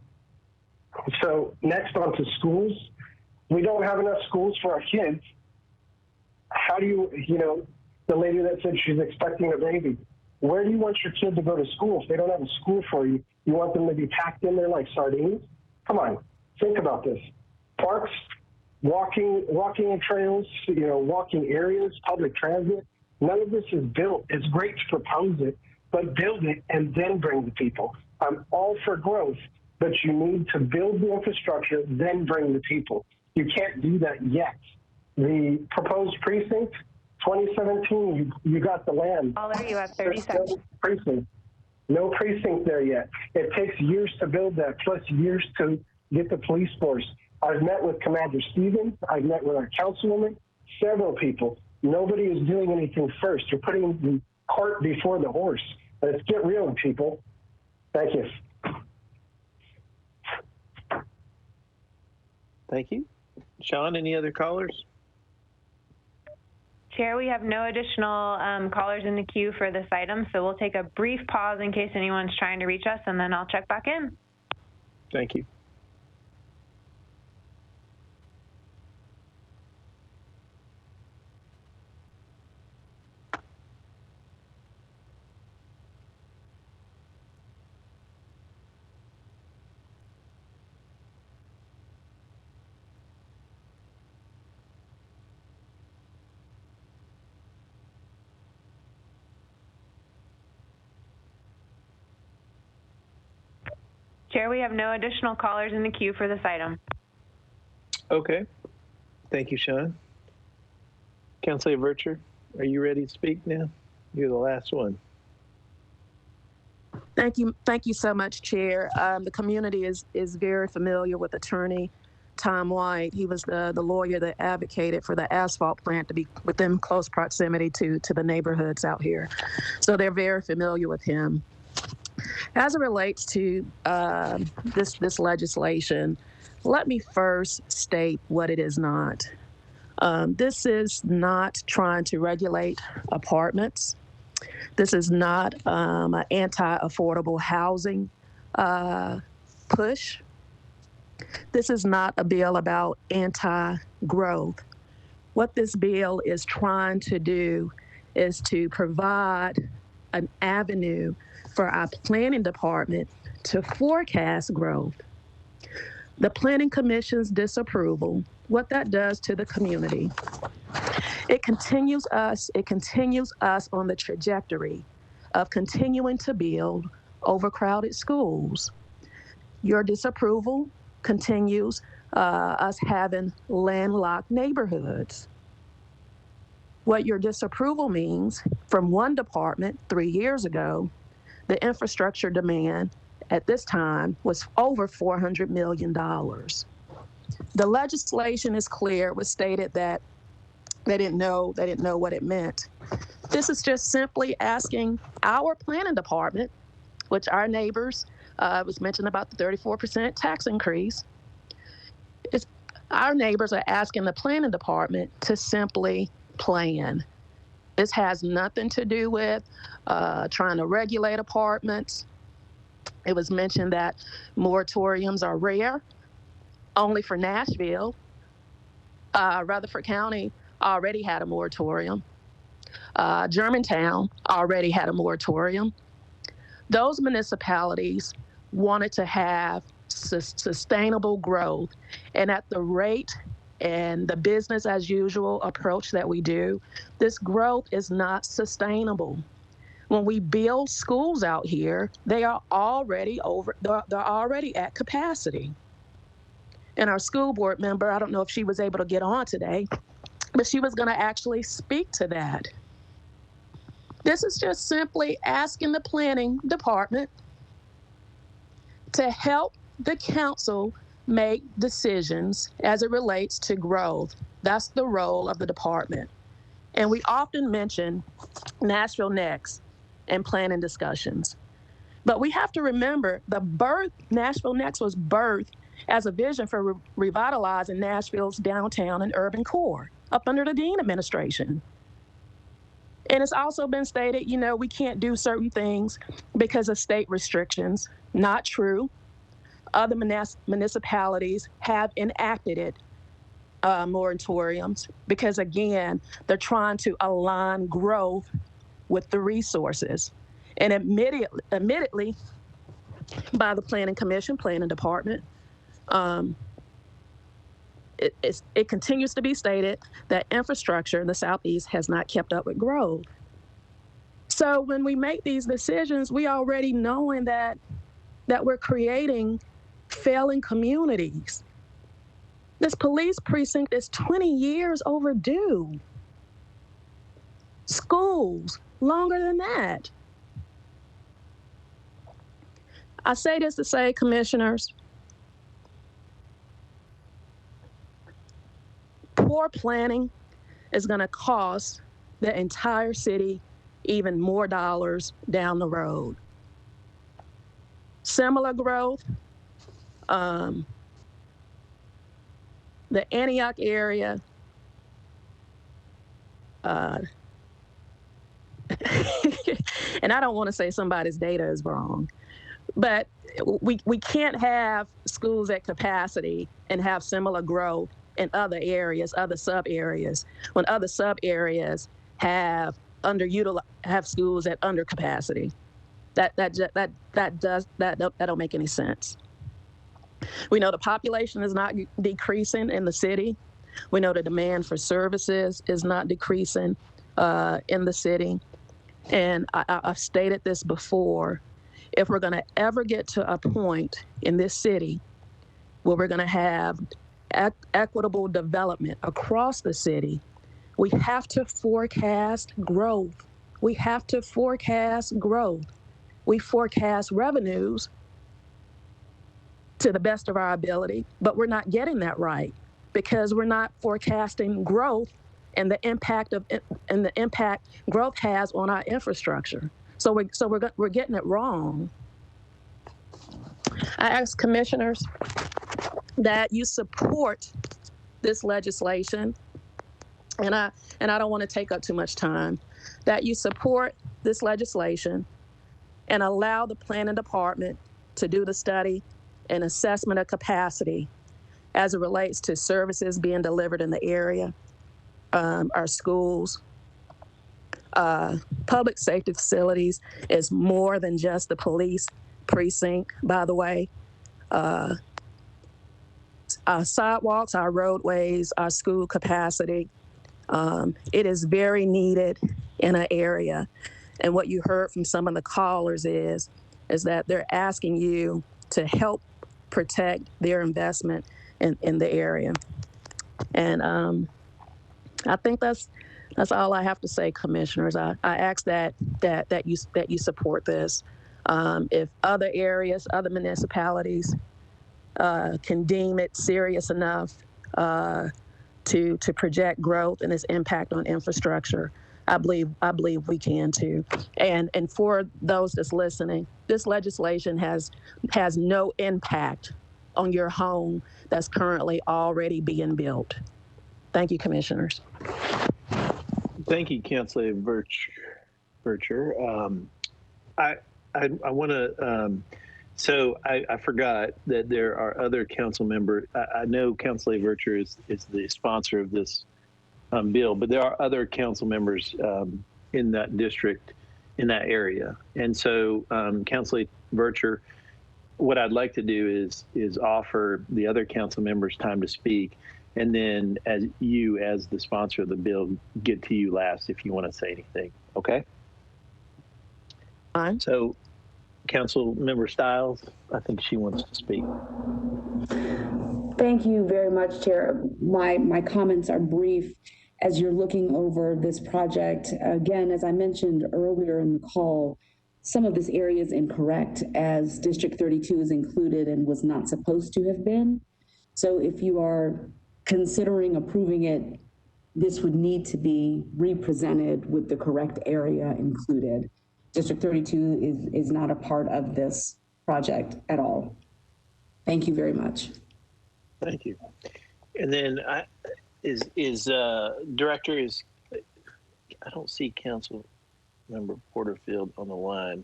So next on to schools. We don't have enough schools for our kids. How do you, the lady that said she's expecting a baby, where do you want your kid to go to school if they don't have a school for you? You want them to be packed in there like sardines? Come on, think about this. Parks, walking trails, walking areas, public transit. None of this is built. It's great to propose it, but build it and then bring the people. I'm all for growth, but you need to build the infrastructure, then bring the people. You can't do that yet. The proposed precinct, 2017, you got the land. Caller, you have 30 seconds. Precinct. No precinct there yet. It takes years to build that, plus years to get the police force. I've met with Commander Stevens. I've met with our councilwoman, several people. Nobody is doing anything first. You're putting the cart before the horse. Let's get real, people. Thank you. Thank you. Sean, any other callers? Chair, we have no additional callers in the queue for this item, so we'll take a brief pause in case anyone's trying to reach us, and then I'll check back in. Thank you. Chair, we have no additional callers in the queue for this item. Okay. Thank you, Sean. Councilor Vercher, are you ready to speak now? You're the last one. Thank you so much, Chair. The community is very familiar with Attorney Tom White. He was the lawyer that advocated for the asphalt plant to be within close proximity to the neighborhoods out here. So they're very familiar with him. As it relates to this legislation, let me first state what it is not. This is not trying to regulate apartments. This is not an anti-affordable housing push. This is not a bill about anti-growth. What this bill is trying to do is to provide an avenue for our planning department to forecast growth. The Planning Commission's disapproval, what that does to the community, it continues us on the trajectory of continuing to build overcrowded schools. Your disapproval continues us having landlocked neighborhoods. What your disapproval means, from one department 3 years ago, the infrastructure demand at this time was over $400 million. The legislation is clear. It was stated that they didn't know what it meant. This is just simply asking our planning department, which our neighbors, was mentioned about the 34% tax increase. Our neighbors are asking the planning department to simply plan. This has nothing to do with trying to regulate apartments. It was mentioned that moratoriums are rare, only for Nashville. Rutherford County already had a moratorium. Germantown already had a moratorium. Those municipalities wanted to have sustainable growth, and at the rate and the business as usual approach that we do, this growth is not sustainable. When we build schools out here, they are already they're already at capacity. And our school board member, I don't know if she was able to get on today, but she was going to actually speak to that. This is just simply asking the planning department to help the council make decisions as it relates to growth. That's the role of the department. And we often mention Nashville Next and planning discussions. But we have to remember Nashville Next was birthed as a vision for revitalizing Nashville's downtown and urban core up under the Dean administration. And it's also been stated, we can't do certain things because of state restrictions. Not true. Other municipalities have enacted it, moratoriums, because again, they're trying to align growth with the resources. And admittedly, by the Planning Commission, Planning Department, it continues to be stated that infrastructure in the Southeast has not kept up with growth. So when we make these decisions, we already knowing that we're creating failing communities. This police precinct is 20 years overdue. Schools, longer than that. I say this to say, commissioners, poor planning is going to cost the entire city even more dollars down the road. Similar growth, the Antioch area, and I don't want to say somebody's data is wrong, but we can't have schools at capacity and have similar growth in other areas, other sub areas, when other sub areas have schools at under capacity. That don't make any sense. We know the population is not decreasing in the city. We know the demand for services is not decreasing in the city. And I've stated this before, if we're going to ever get to a point in this city where we're going to have equitable development across the city, we have to forecast growth. We have to forecast growth. We forecast revenues to the best of our ability, but we're not getting that right because we're not forecasting growth and the impact growth has on our infrastructure. So we're getting it wrong. I ask commissioners that you support this legislation and I don't want to take up too much time, that you support this legislation and allow the planning department to do the study and assessment of capacity as it relates to services being delivered in the area, our schools, public safety facilities is more than just the police precinct, by the way. Our sidewalks, our roadways, our school capacity, it is very needed in an area. And what you heard from some of the callers is that they're asking you to help protect their investment in the area. And I think that's all I have to say, commissioners. I ask that you support this. If other areas, other municipalities can deem it serious enough to project growth and its impact on infrastructure, I believe we can too. And for those that's listening, this legislation has no impact on your home that's currently already being built. Thank you, commissioners. Thank you, Councilor Vercher. I want to. So I forgot that there are other council members. I know Councilor Vercher is the sponsor of this bill, but there are other council members in that district, in that area. And so, Councilor Vercher, what I'd like to do is offer the other council members time to speak, and then as the sponsor of the bill, get to you last if you want to say anything. Okay? Fine. So, Council Member Stiles, I think she wants to speak. Thank you very much, Chair. My comments are brief. As you're looking over this project, again, as I mentioned earlier in the call, some of this area is incorrect, as District 32 is included and was not supposed to have been. So if you are considering approving it, this would need to be represented with the correct area included. District 32 is not a part of this project at all. Thank you very much. Thank you. And then Director I don't see Council Member Porterfield on the line.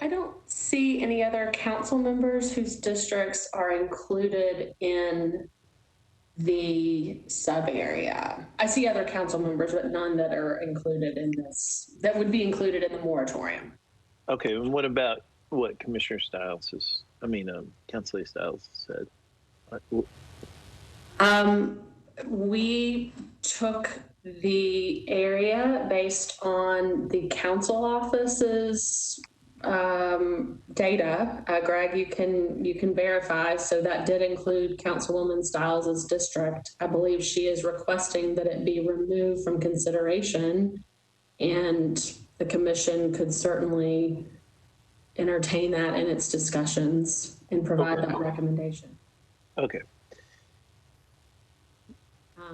I don't see any other council members whose districts are included in the sub area. I see other council members, but none that are included in this, that would be included in the moratorium. Okay, and what about what Commissioner Stiles Councilor Stiles said? We took the area based on the council office's data. Greg, you can verify. So that did include Councilwoman Stiles' district. I believe she is requesting that it be removed from consideration, and the commission could certainly entertain that in its discussions and provide that recommendation. Okay.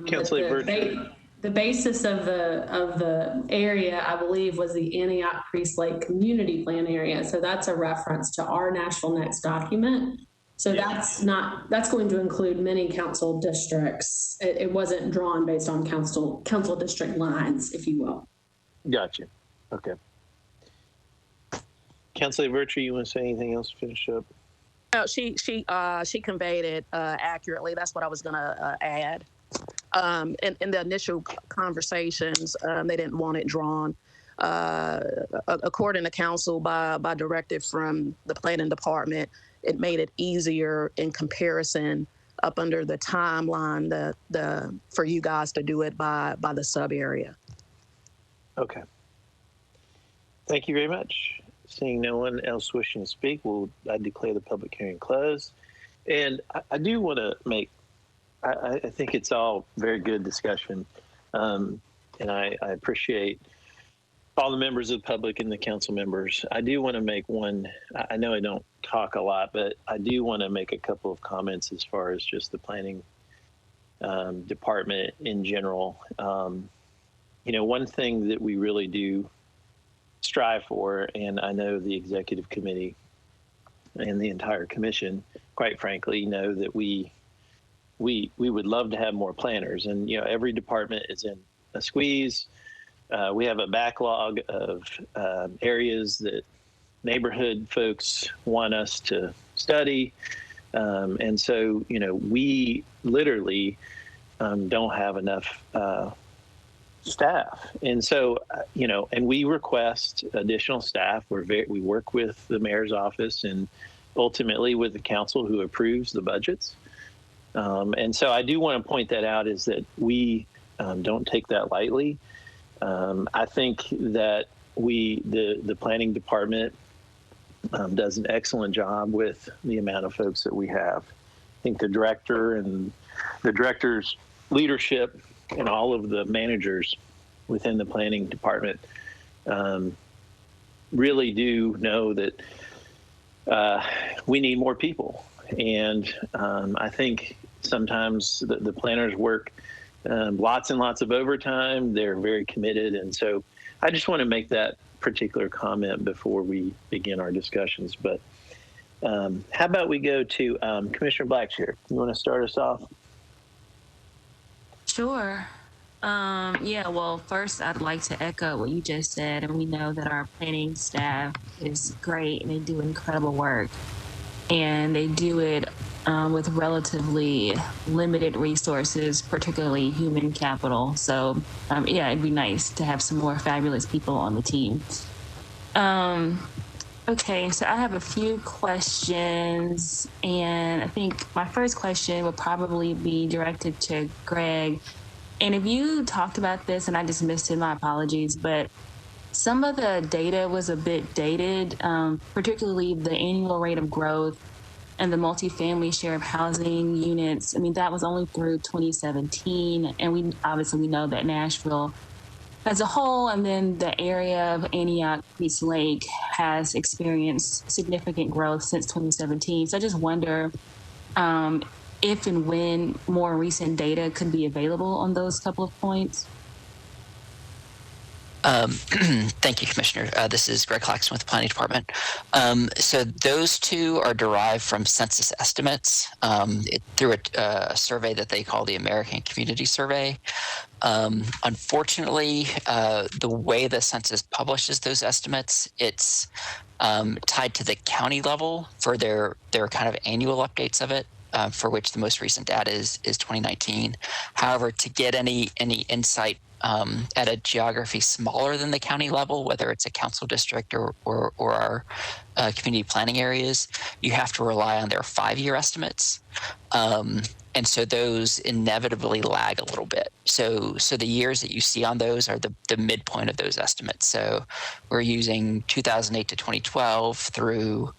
Councilor Vercher. The basis of the area, I believe, was the Antioch Priest Lake Community Plan area. So that's a reference to our Nashville Next document. So that's going to include many council districts. It wasn't drawn based on council district lines, if you will. Gotcha. Okay. Councilor Vercher, you want to say anything else to finish up? No, she conveyed it accurately. That's what I was going to add. In the initial conversations, they didn't want it drawn. According to council, by directive from the planning department, it made it easier in comparison up under the timeline for you guys to do it by the sub area. Okay. Thank you very much. Seeing no one else wishing to speak, I declare the public hearing closed. And I do want to make, I think it's all very good discussion. And I appreciate all the members of the public and the council members. I do want to make one, I know I don't talk a lot, but I do want to make a couple of comments as far as just the planning department in general. One thing that we really do strive for, and I know the executive committee and the entire commission, quite frankly, know that we we would love to have more planners, and every department is in a squeeze. We have a backlog of areas that neighborhood folks want us to study, and so we literally don't have enough staff, and so and we request additional staff. We work with the mayor's office and ultimately with the council who approves the budgets. And so I do want to point that out, is that we don't take that lightly. I think that the planning department does an excellent job with the amount of folks that we have. I think the director and the director's leadership and all of the managers within the planning department really do know that we need more people. And I think sometimes the planners work lots and lots of overtime. They're very committed. And so I just want to make that particular comment before we begin our discussions. But how about we go to Commissioner Blackshear? You want to start us off? Sure. Yeah, well, first I'd like to echo what you just said, and we know that our planning staff is great and they do incredible work, and they do it with relatively limited resources, particularly human capital. So yeah, it'd be nice to have some more fabulous people on the team. Okay, so I have a few questions, and I think my first question would probably be directed to Greg. And if you talked about this and I just missed it, my apologies, but some of the data was a bit dated, particularly the annual rate of growth and the multifamily share of housing units. I mean, that was only through 2017. And we know that Nashville as a whole, and then the area of Antioch, East Lake, has experienced significant growth since 2017. So I just wonder if and when more recent data could be available on those couple of points. Thank you, Commissioner. This is Greg Claxton with the Planning Department. So those two are derived from census estimates through a survey that they call the American Community Survey. Unfortunately, the way the census publishes those estimates, it's tied to the county level for their kind of annual updates of it. For which the most recent data is 2019. However, to get any insight at a geography smaller than the county level, whether it's a council district or our community planning areas, you have to rely on their 5-year estimates. And so those inevitably lag a little bit. So the years that you see on those are the midpoint of those estimates. So we're using 2008 to 2012 through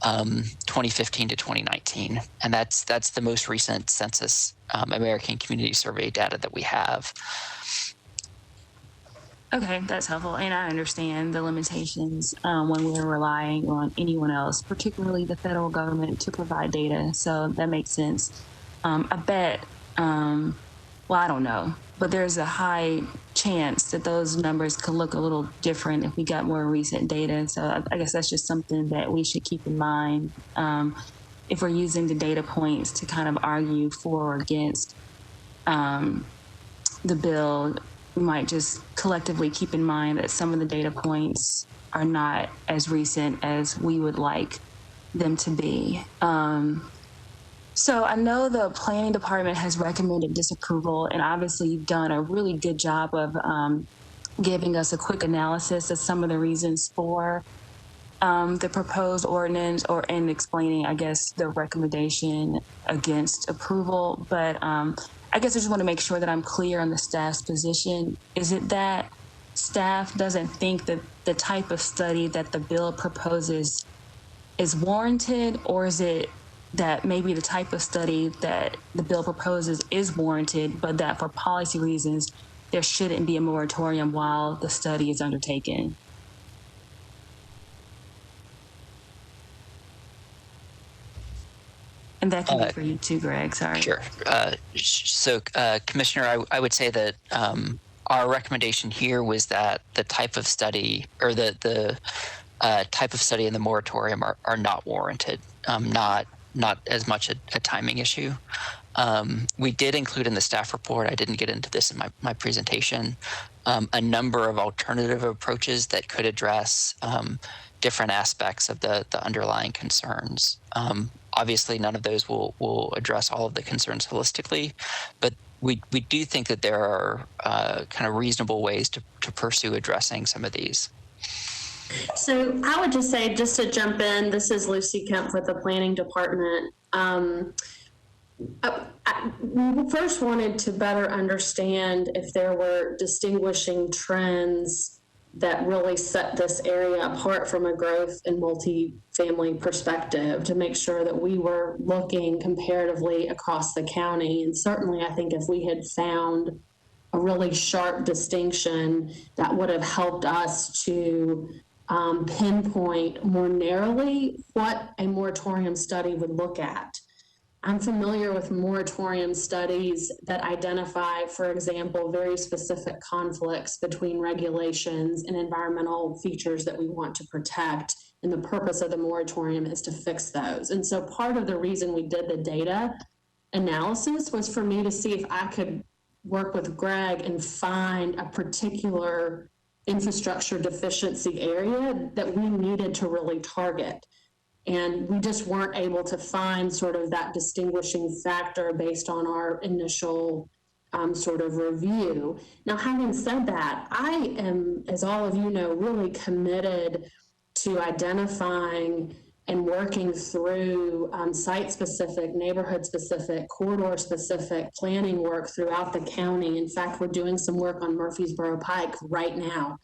2015 to 2019, and that's the most recent census American Community Survey data that we have. Okay, that's helpful, and I understand the limitations when we're relying on anyone else, particularly the federal government, to provide data. So that makes sense. I bet. Well, I don't know, but there's a high chance that those numbers could look a little different if we got more recent data. So I guess that's just something that we should keep in mind if we're using the data points to kind of argue for or against the bill. We might just collectively keep in mind that some of the data points are not as recent as we would like them to be. So I know the planning department has recommended disapproval, and obviously you've done a really good job of giving us a quick analysis of some of the reasons for the proposed ordinance, and explaining, I guess, the recommendation against approval. But I guess I just want to make sure that I'm clear on the staff's position. Is it that staff doesn't think that the type of study that the bill proposes is warranted, or is it that maybe the type of study that the bill proposes is warranted, but that for policy reasons, there shouldn't be a moratorium while the study is undertaken? And that can be for you too, Greg, sorry. Sure. So, Commissioner, I would say that our recommendation here was that the type of study, or the type of study in the moratorium are not warranted, not as much a timing issue. We did include in the staff report, I didn't get into this in my presentation, a number of alternative approaches that could address different aspects of the underlying concerns. Obviously, none of those will address all of the concerns holistically, but we do think that there are kind of reasonable ways to pursue addressing some of these. So I would just say, just to jump in, this is Lucy Kemp with the Planning Department. We first wanted to better understand if there were distinguishing trends that really set this area apart from a growth and multifamily perspective, to make sure that we were looking comparatively across the county. And certainly I think if we had found a really sharp distinction, that would have helped us to pinpoint more narrowly what a moratorium study would look at. I'm familiar with moratorium studies that identify, for example, very specific conflicts between regulations and environmental features that we want to protect. And the purpose of the moratorium is to fix those. And so part of the reason we did the data analysis was for me to see if I could work with Greg and find a particular infrastructure deficiency area that we needed to really target. And we just weren't able to find sort of that distinguishing factor based on our initial sort of review. Now, having said that, I am, as all of you know, really committed to identifying and working through site-specific, neighborhood-specific, corridor-specific planning work throughout the county. In fact, we're doing some work on Murfreesboro Pike right now,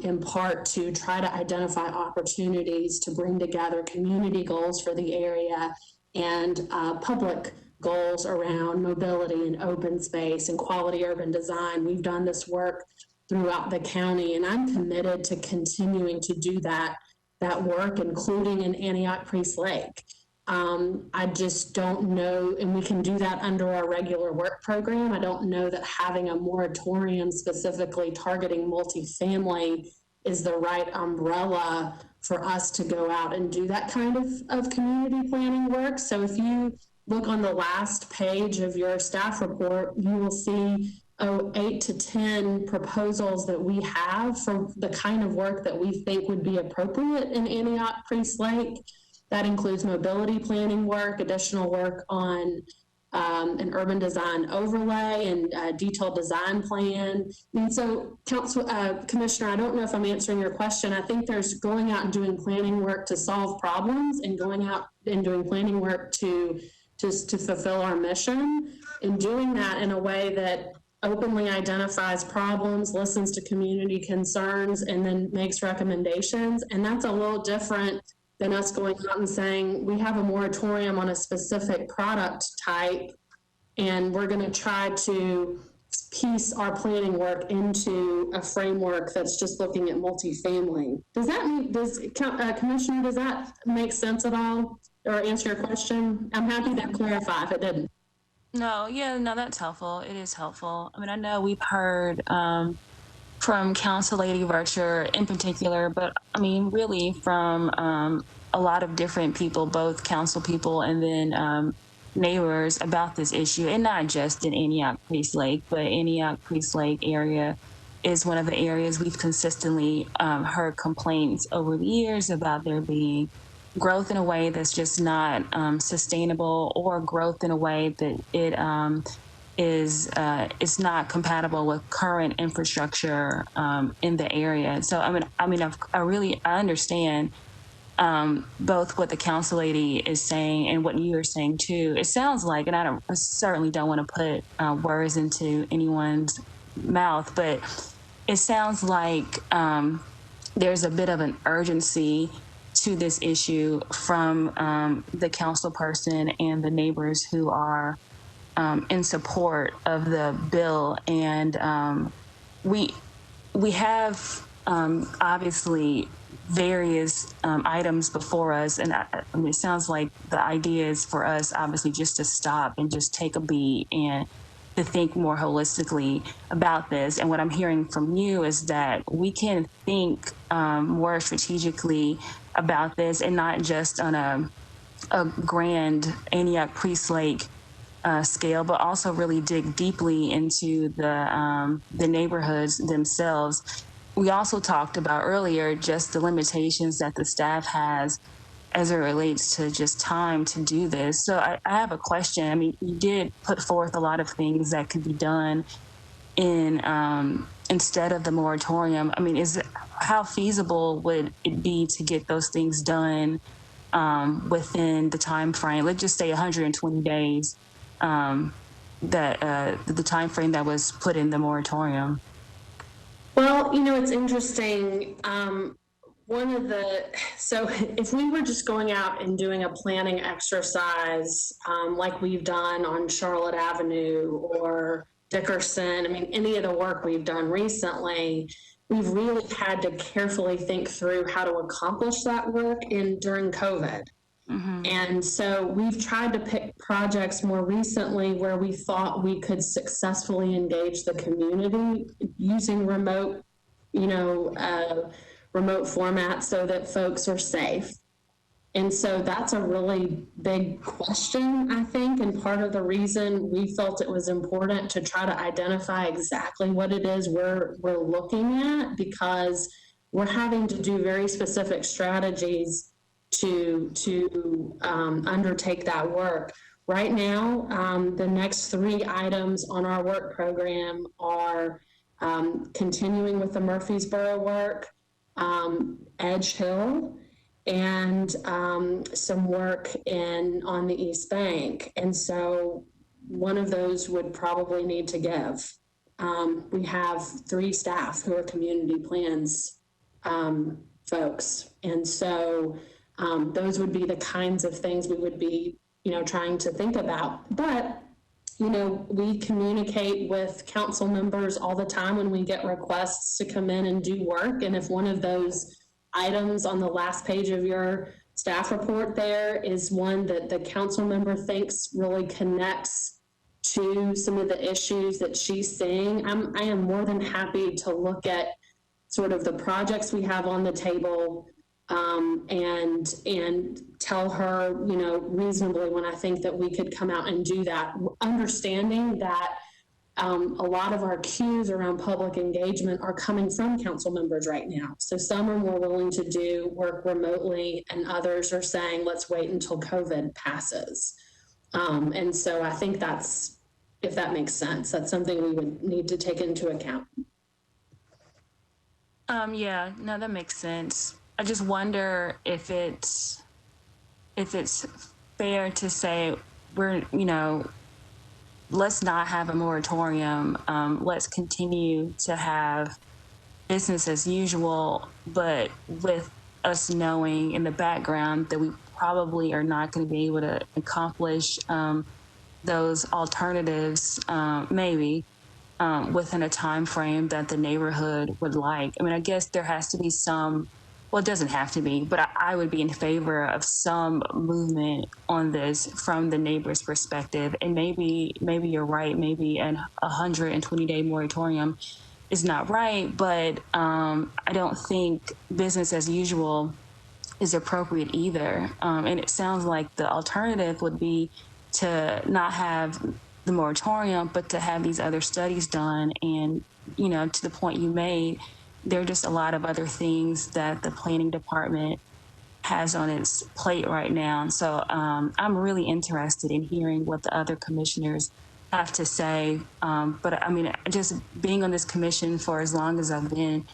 in part to try to identify opportunities to bring together community goals for the area and public goals around mobility and open space and quality urban design. We've done this work throughout the county, and I'm committed to continuing to do that work, including in Antioch Priest Lake. I just don't know, and we can do that under our regular work program. I don't know that having a moratorium specifically targeting multifamily is the right umbrella for us to go out and do that kind of community planning work. So if you look on the last page of your staff report, you will see 8 to 10 proposals that we have for the kind of work that we think would be appropriate in Antioch Priest Lake. That includes mobility planning work, additional work on an urban design overlay and a detailed design plan. And so, Commissioner, I don't know if I'm answering your question. I think there's going out and doing planning work to solve problems and going out and doing planning work to fulfill our mission, and doing that in a way that openly identifies problems, listens to community concerns, and then makes recommendations. And that's a little different than us going out and saying, we have a moratorium on a specific product type, and we're going to try to piece our planning work into a framework that's just looking at multifamily. Commissioner, does that make sense at all, or answer your question? I'm happy to clarify if it didn't. No, that's helpful. It is helpful. I mean, I know we've heard from Council Lady Vircher in particular, but I mean, really from a lot of different people, both council people and then neighbors, about this issue, and not just in Antioch Priest Lake, but Antioch Priest Lake area is one of the areas we've consistently heard complaints over the years about there being growth in a way that's just not sustainable, or growth in a way that it is not compatible with current infrastructure in the area. So I understand both what the council lady is saying and what you are saying too. It sounds like, and I certainly don't want to put words into anyone's mouth, but it sounds like there's a bit of an urgency to this issue from the council person and the neighbors who are in support of the bill. And we have obviously various items before us, and it sounds like the idea is for us obviously just to stop and just take a beat and to think more holistically about this. And what I'm hearing from you is that we can think more strategically about this, and not just on a grand Antioch Priest Lake scale, but also really dig deeply into the neighborhoods themselves. We also talked about earlier just the limitations that the staff has as it relates to just time to do this. So I have a question. I mean, you did put forth a lot of things that could be done in instead of the moratorium. I mean, how feasible would it be to get those things done within the time frame? Let's just say 120 days. That the time frame that was put in the moratorium. Well, it's interesting. So if we were just going out and doing a planning exercise like we've done on Charlotte Avenue or Dickerson, I mean, any of the work we've done recently, we've really had to carefully think through how to accomplish that work during COVID. Mm-hmm. And so we've tried to pick projects more recently where we thought we could successfully engage the community using remote format so that folks are safe. And so that's a really big question, I think, and part of the reason we felt it was important to try to identify exactly what it is we're looking at, because we're having to do very specific strategies to undertake that work. Right now, the next 3 items on our work program are continuing with the Murfreesboro work, Edge Hill, and some work on the East Bank. And so one of those would probably need to give. We have 3 staff who are community plans folks. And so those would be the kinds of things we would be, trying to think about. But, we communicate with council members all the time when we get requests to come in and do work. And if one of those items on the last page of your staff report there is one that the council member thinks really connects to some of the issues that she's seeing, I am more than happy to look at sort of the projects we have on the table and tell her, reasonably when I think that we could come out and do that, understanding that a lot of our cues around public engagement are coming from council members right now. So some are more willing to do work remotely and others are saying, let's wait until COVID passes. And so I think that's, if that makes sense, that's something we would need to take into account. Yeah, no, that makes sense. I just wonder if it's fair to say let's not have a moratorium. Let's continue to have business as usual, but with us knowing in the background that we probably are not going to be able to accomplish those alternatives, maybe within a time frame that the neighborhood would like. I mean, I guess there has to be some. Well, it doesn't have to be, but I would be in favor of some movement on this from the neighbor's perspective. And maybe you're right. Maybe a 120-day moratorium is not right, but I don't think business as usual is appropriate either. And it sounds like the alternative would be to not have the moratorium, but to have these other studies done. And, to the point you made, there are just a lot of other things that the planning department has on its plate right now. And so I'm really interested in hearing what the other commissioners have to say. But I mean, just being on this commission for as long as I've been,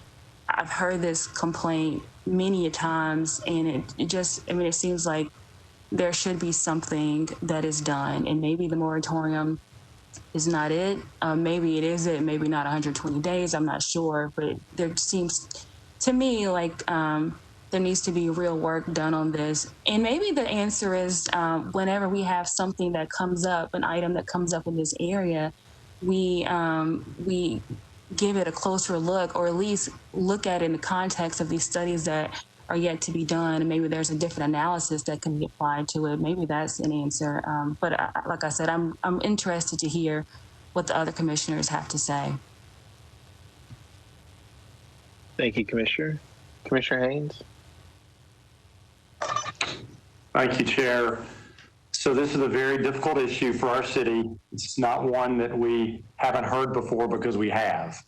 I've heard this complaint many a times, and it seems like there should be something that is done, and maybe the moratorium is not it. Maybe it is it, maybe not 120 days, I'm not sure, but there seems to me like there needs to be real work done on this. And maybe the answer is whenever we have something that comes up, an item that comes up in this area, we give it a closer look, or at least look at it in the context of these studies that are yet to be done, and maybe there's a different analysis that can be applied to it. Maybe that's an answer. But like I said, I'm interested to hear what the other commissioners have to say. Thank you, Commissioner. Commissioner Haynes. Thank you, Chair. So this is a very difficult issue for our city. It's not one that we haven't heard before because we have.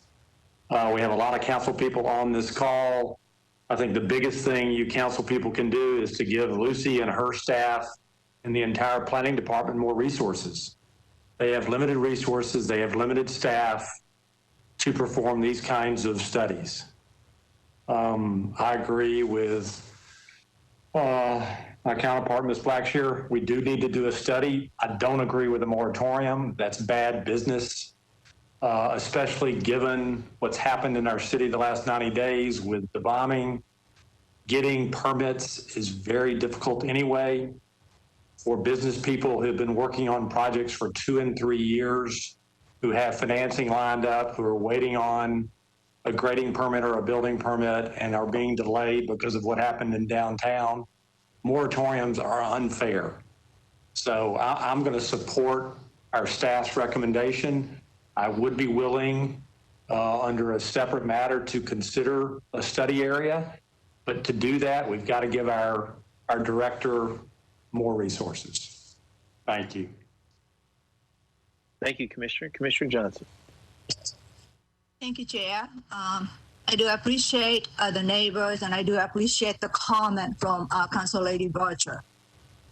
We have a lot of council people on this call. I think the biggest thing you council people can do is to give Lucy and her staff and the entire planning department more resources. They have limited resources, they have limited staff to perform these kinds of studies. I agree with my counterpart, Ms. Blackshear. We do need to do a study. I don't agree with a moratorium. That's bad business, especially given what's happened in our city the last 90 days with the bombing. Getting permits is very difficult anyway. For business people who have been working on projects for 2 and 3 years, who have financing lined up, who are waiting on a grading permit or a building permit and are being delayed because of what happened in downtown, moratoriums are unfair. So I'm going to support our staff's recommendation. I would be willing under a separate matter to consider a study area, but to do that, we've got to give our director more resources. Thank you. Thank you, Commissioner. Commissioner Johnson. Thank you, Chair. I do appreciate the neighbors, and I do appreciate the comment from Council Lady Butcher.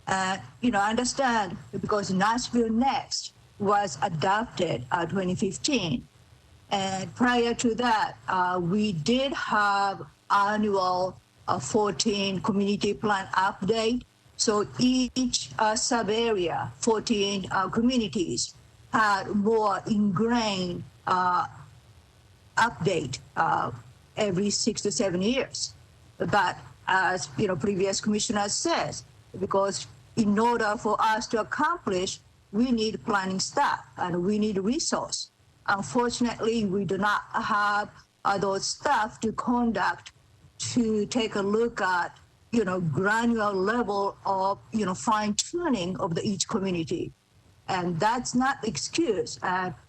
I understand because Nashville Next was adopted 2015. And prior to that, we did have annual 14 community plan update. So each sub-area, 14 communities, had more ingrained update every 6 to 7 years. But as previous commissioner says, because in order for us to accomplish, we need planning staff and we need resource. Unfortunately, we do not have those staff to conduct, to take a look at, granular level of, fine tuning of each community. And that's not excuse.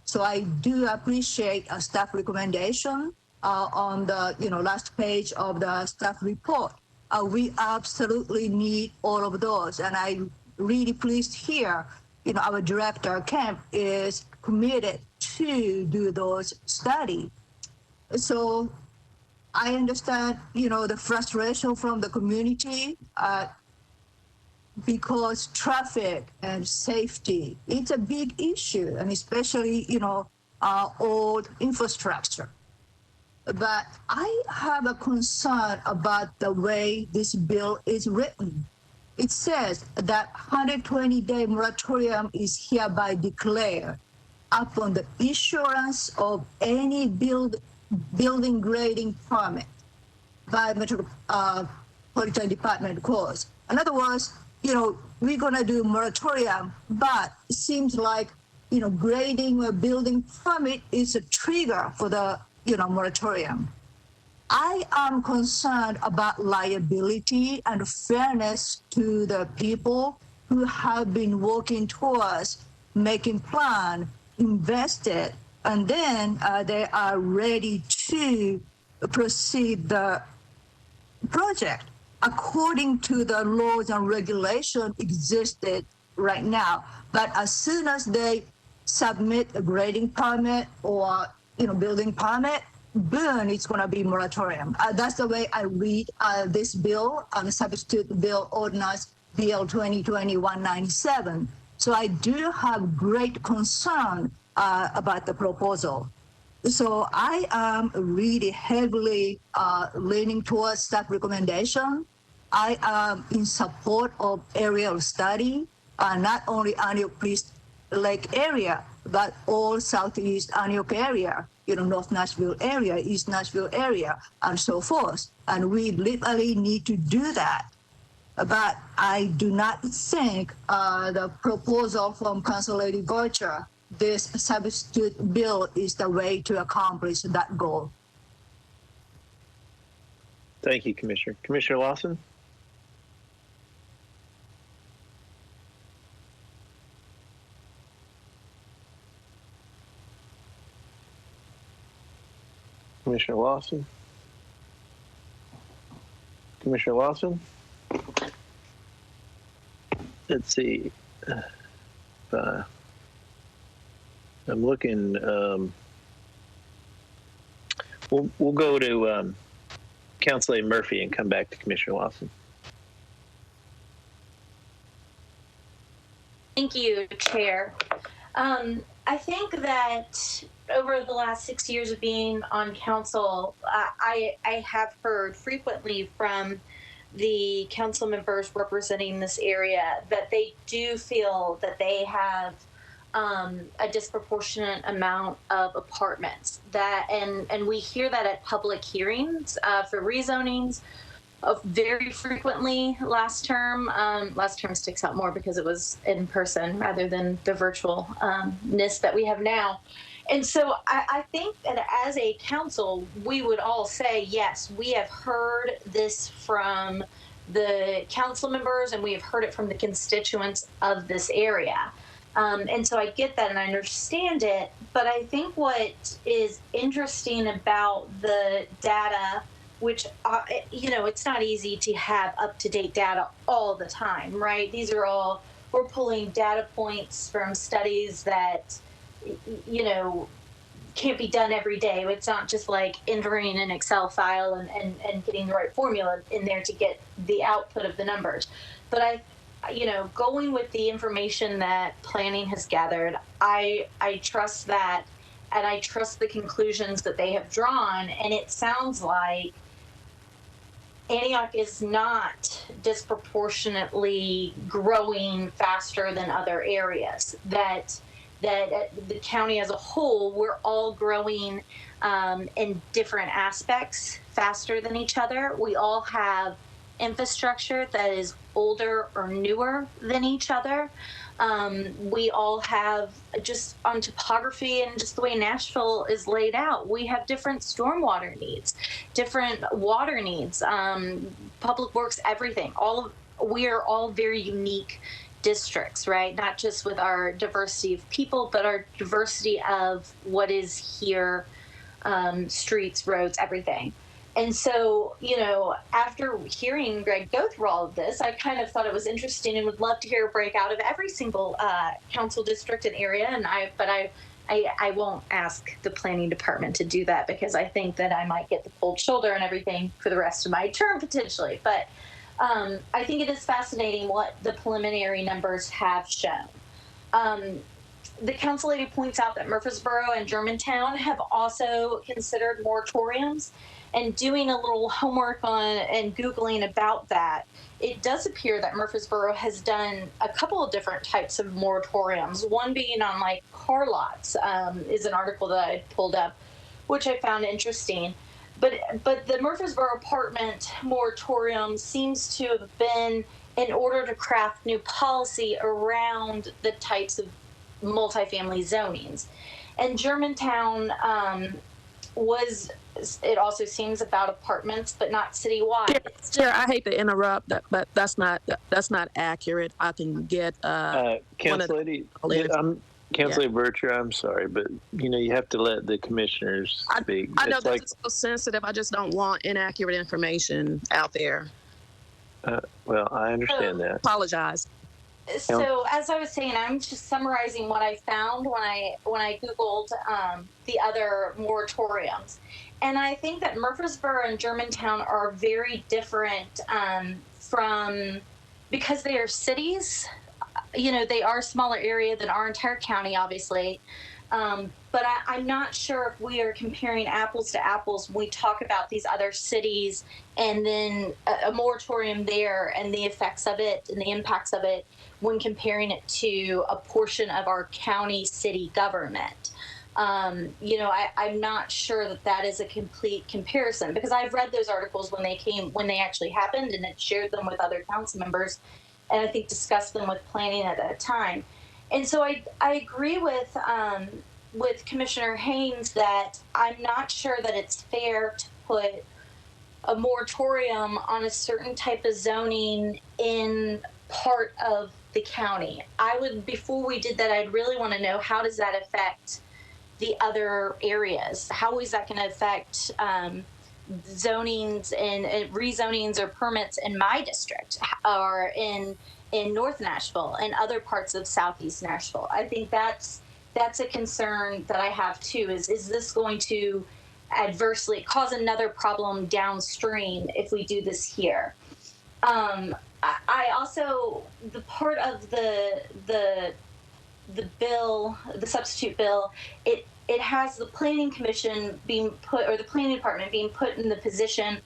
So I do appreciate a staff recommendation on the last page of the staff report. We absolutely need all of those. And I'm really pleased here, our director, Kemp, is committed to do those studies. So I understand, the frustration from the community because traffic and safety, it's a big issue, and especially, old infrastructure. But I have a concern about the way this bill is written. It says that 120-day moratorium is hereby declared upon the issuance of any building grading permit by Metropolitan Department course. In other words, we're going to do moratorium, but it seems like, grading or building permit is a trigger for the, moratorium. I am concerned about liability and fairness to the people who have been working towards making plan, invested, and then they are ready to proceed the project according to the laws and regulations existed right now. But as soon as they submit a grading permit or building permit, boom, it's going to be moratorium. That's the way I read this bill, substitute bill ordinance BL 2020-197. So I do have great concern about the proposal. So I am really heavily leaning towards staff recommendation. I am in support of aerial study, not only Antioch Priest Lake area, but all Southeast Antioch area, North Nashville area, East Nashville area, and so forth. And we literally need to do that. But I do not think the proposal from Council Lady Butcher, this substitute bill, is the way to accomplish that goal. Thank you, Commissioner. Commissioner Lawson? Commissioner Lawson? Commissioner Lawson? Let's see. I'm looking. We'll go to Councilor Murphy and come back to Commissioner Lawson. Thank you, Chair. I think that over the last 6 years of being on council, I have heard frequently from the council members representing this area that they do feel that they have a disproportionate amount of apartments and we hear that at public hearings for rezonings very frequently last term. Last term sticks out more because it was in person rather than the virtualness that we have now. And so I think that as a council, we would all say, yes, we have heard this from the council members and we have heard it from the constituents of this area. And so I get that and I understand it, but I think what is interesting about the data, which, it's not easy to have up-to-date data all the time, right? These are all, we're pulling data points from studies that, can't be done every day. It's not just like entering an Excel file and getting the right formula in there to get the output of the numbers. But going with the information that planning has gathered, I trust that, and I trust the conclusions that they have drawn, and it sounds like Antioch is not disproportionately growing faster than other areas. That the county as a whole, we're all growing in different aspects faster than each other. We all have infrastructure that is older or newer than each other. We all have, just on topography and just the way Nashville is laid out, we have different stormwater needs, different water needs, public works, everything. We are all very unique districts, right? Not just with our diversity of people, but our diversity of what is here, streets, roads, everything. And so, after hearing Greg go through all of this, I kind of thought it was interesting and would love to hear a breakout of every single council district and area. But I won't ask the planning department to do that because I think that I might get the cold shoulder and everything for the rest of my term potentially. But I think it is fascinating what the preliminary numbers have shown. The council lady points out that Murfreesboro and Germantown have also considered moratoriums. And doing a little homework on and Googling about that, it does appear that Murfreesboro has done a couple of different types of moratoriums. One being on like car lots is an article that I pulled up, which I found interesting. But the Murfreesboro apartment moratorium seems to have been in order to craft new policy around the types of multifamily zonings. And Germantown it also seems about apartments, but not citywide. Chair, I hate to interrupt, but that's not accurate. I can get Council Lady, Councilor Bercher, I'm sorry, but you have to let the commissioners speak. I know this is so sensitive. I just don't want inaccurate information out there. Well, I understand that. Apologize. So as I was saying, I'm just summarizing what I found when I Googled the other moratoriums. And I think that Murfreesboro and Germantown are very different because they are cities. They are a smaller area than our entire county, obviously. But I'm not sure if we are comparing apples to apples when we talk about these other cities and then a moratorium there and the effects of it and the impacts of it when comparing it to a portion of our county city government. I'm not sure that is a complete comparison because I've read those articles when they actually happened and had shared them with other council members and I think discussed them with planning at that time. And so I agree with Commissioner Haynes that I'm not sure that it's fair to put a moratorium on a certain type of zoning in part of the county. Before we did that, I'd really want to know how does that affect the other areas? How is that going to affect zonings and rezonings or permits in my district or in North Nashville and other parts of Southeast Nashville. I think that's a concern that I have too. Is this going to adversely cause another problem downstream if we do this here? I also, the part of the bill, the substitute bill, it has the planning commission being put, or the planning department being put in the position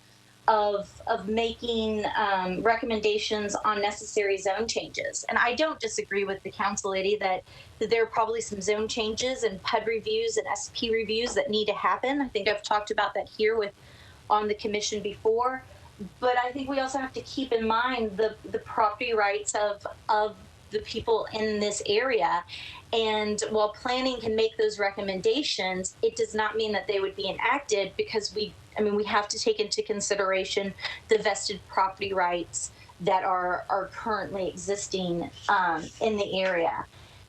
of making recommendations on necessary zone changes. And I don't disagree with the council lady that there are probably some zone changes and PUD reviews and SP reviews that need to happen. I think I've talked about that here on the commission before. But I think we also have to keep in mind the property rights of the people in this area. And while planning can make those recommendations, it does not mean that they would be enacted, because we have to take into consideration the vested property rights that are currently existing in the area.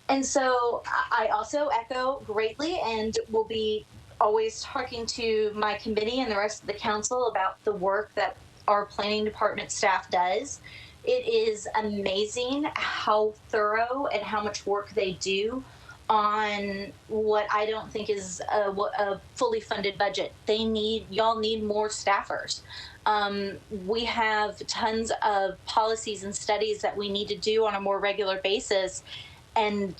And so I also echo greatly, and will be always talking to my committee and the rest of the council about the work that our planning department staff does. It is amazing how thorough and how much work they do on what I don't think is a fully funded budget. Y'all need more staffers. We have tons of policies and studies that we need to do on a more regular basis, and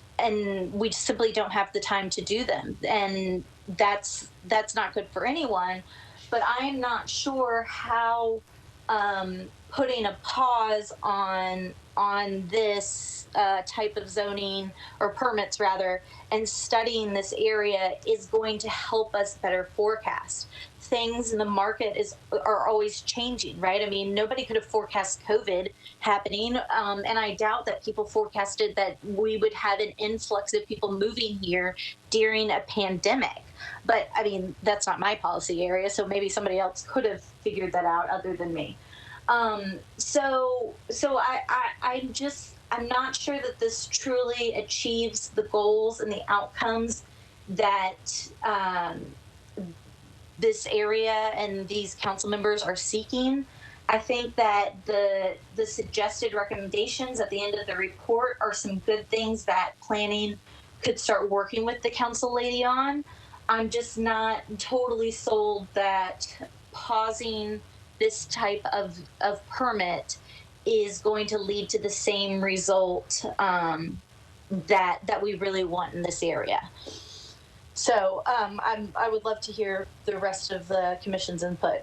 we simply don't have the time to do them. And that's not good for anyone. But I am not sure how putting a pause on this type of zoning, or permits rather, and studying this area is going to help us better forecast. Things in the market are always changing, right? I mean, nobody could have forecast COVID happening, and I doubt that people forecasted that we would have an influx of people moving here during a pandemic. But I mean, that's not my policy area, so maybe somebody else could have figured that out other than me. So I'm not sure that this truly achieves the goals and the outcomes that this area and these council members are seeking. I think that the suggested recommendations at the end of the report are some good things that planning could start working with the council lady on. I'm just not totally sold that pausing this type of permit is going to lead to the same result that we really want in this area. So I would love to hear the rest of the commission's input.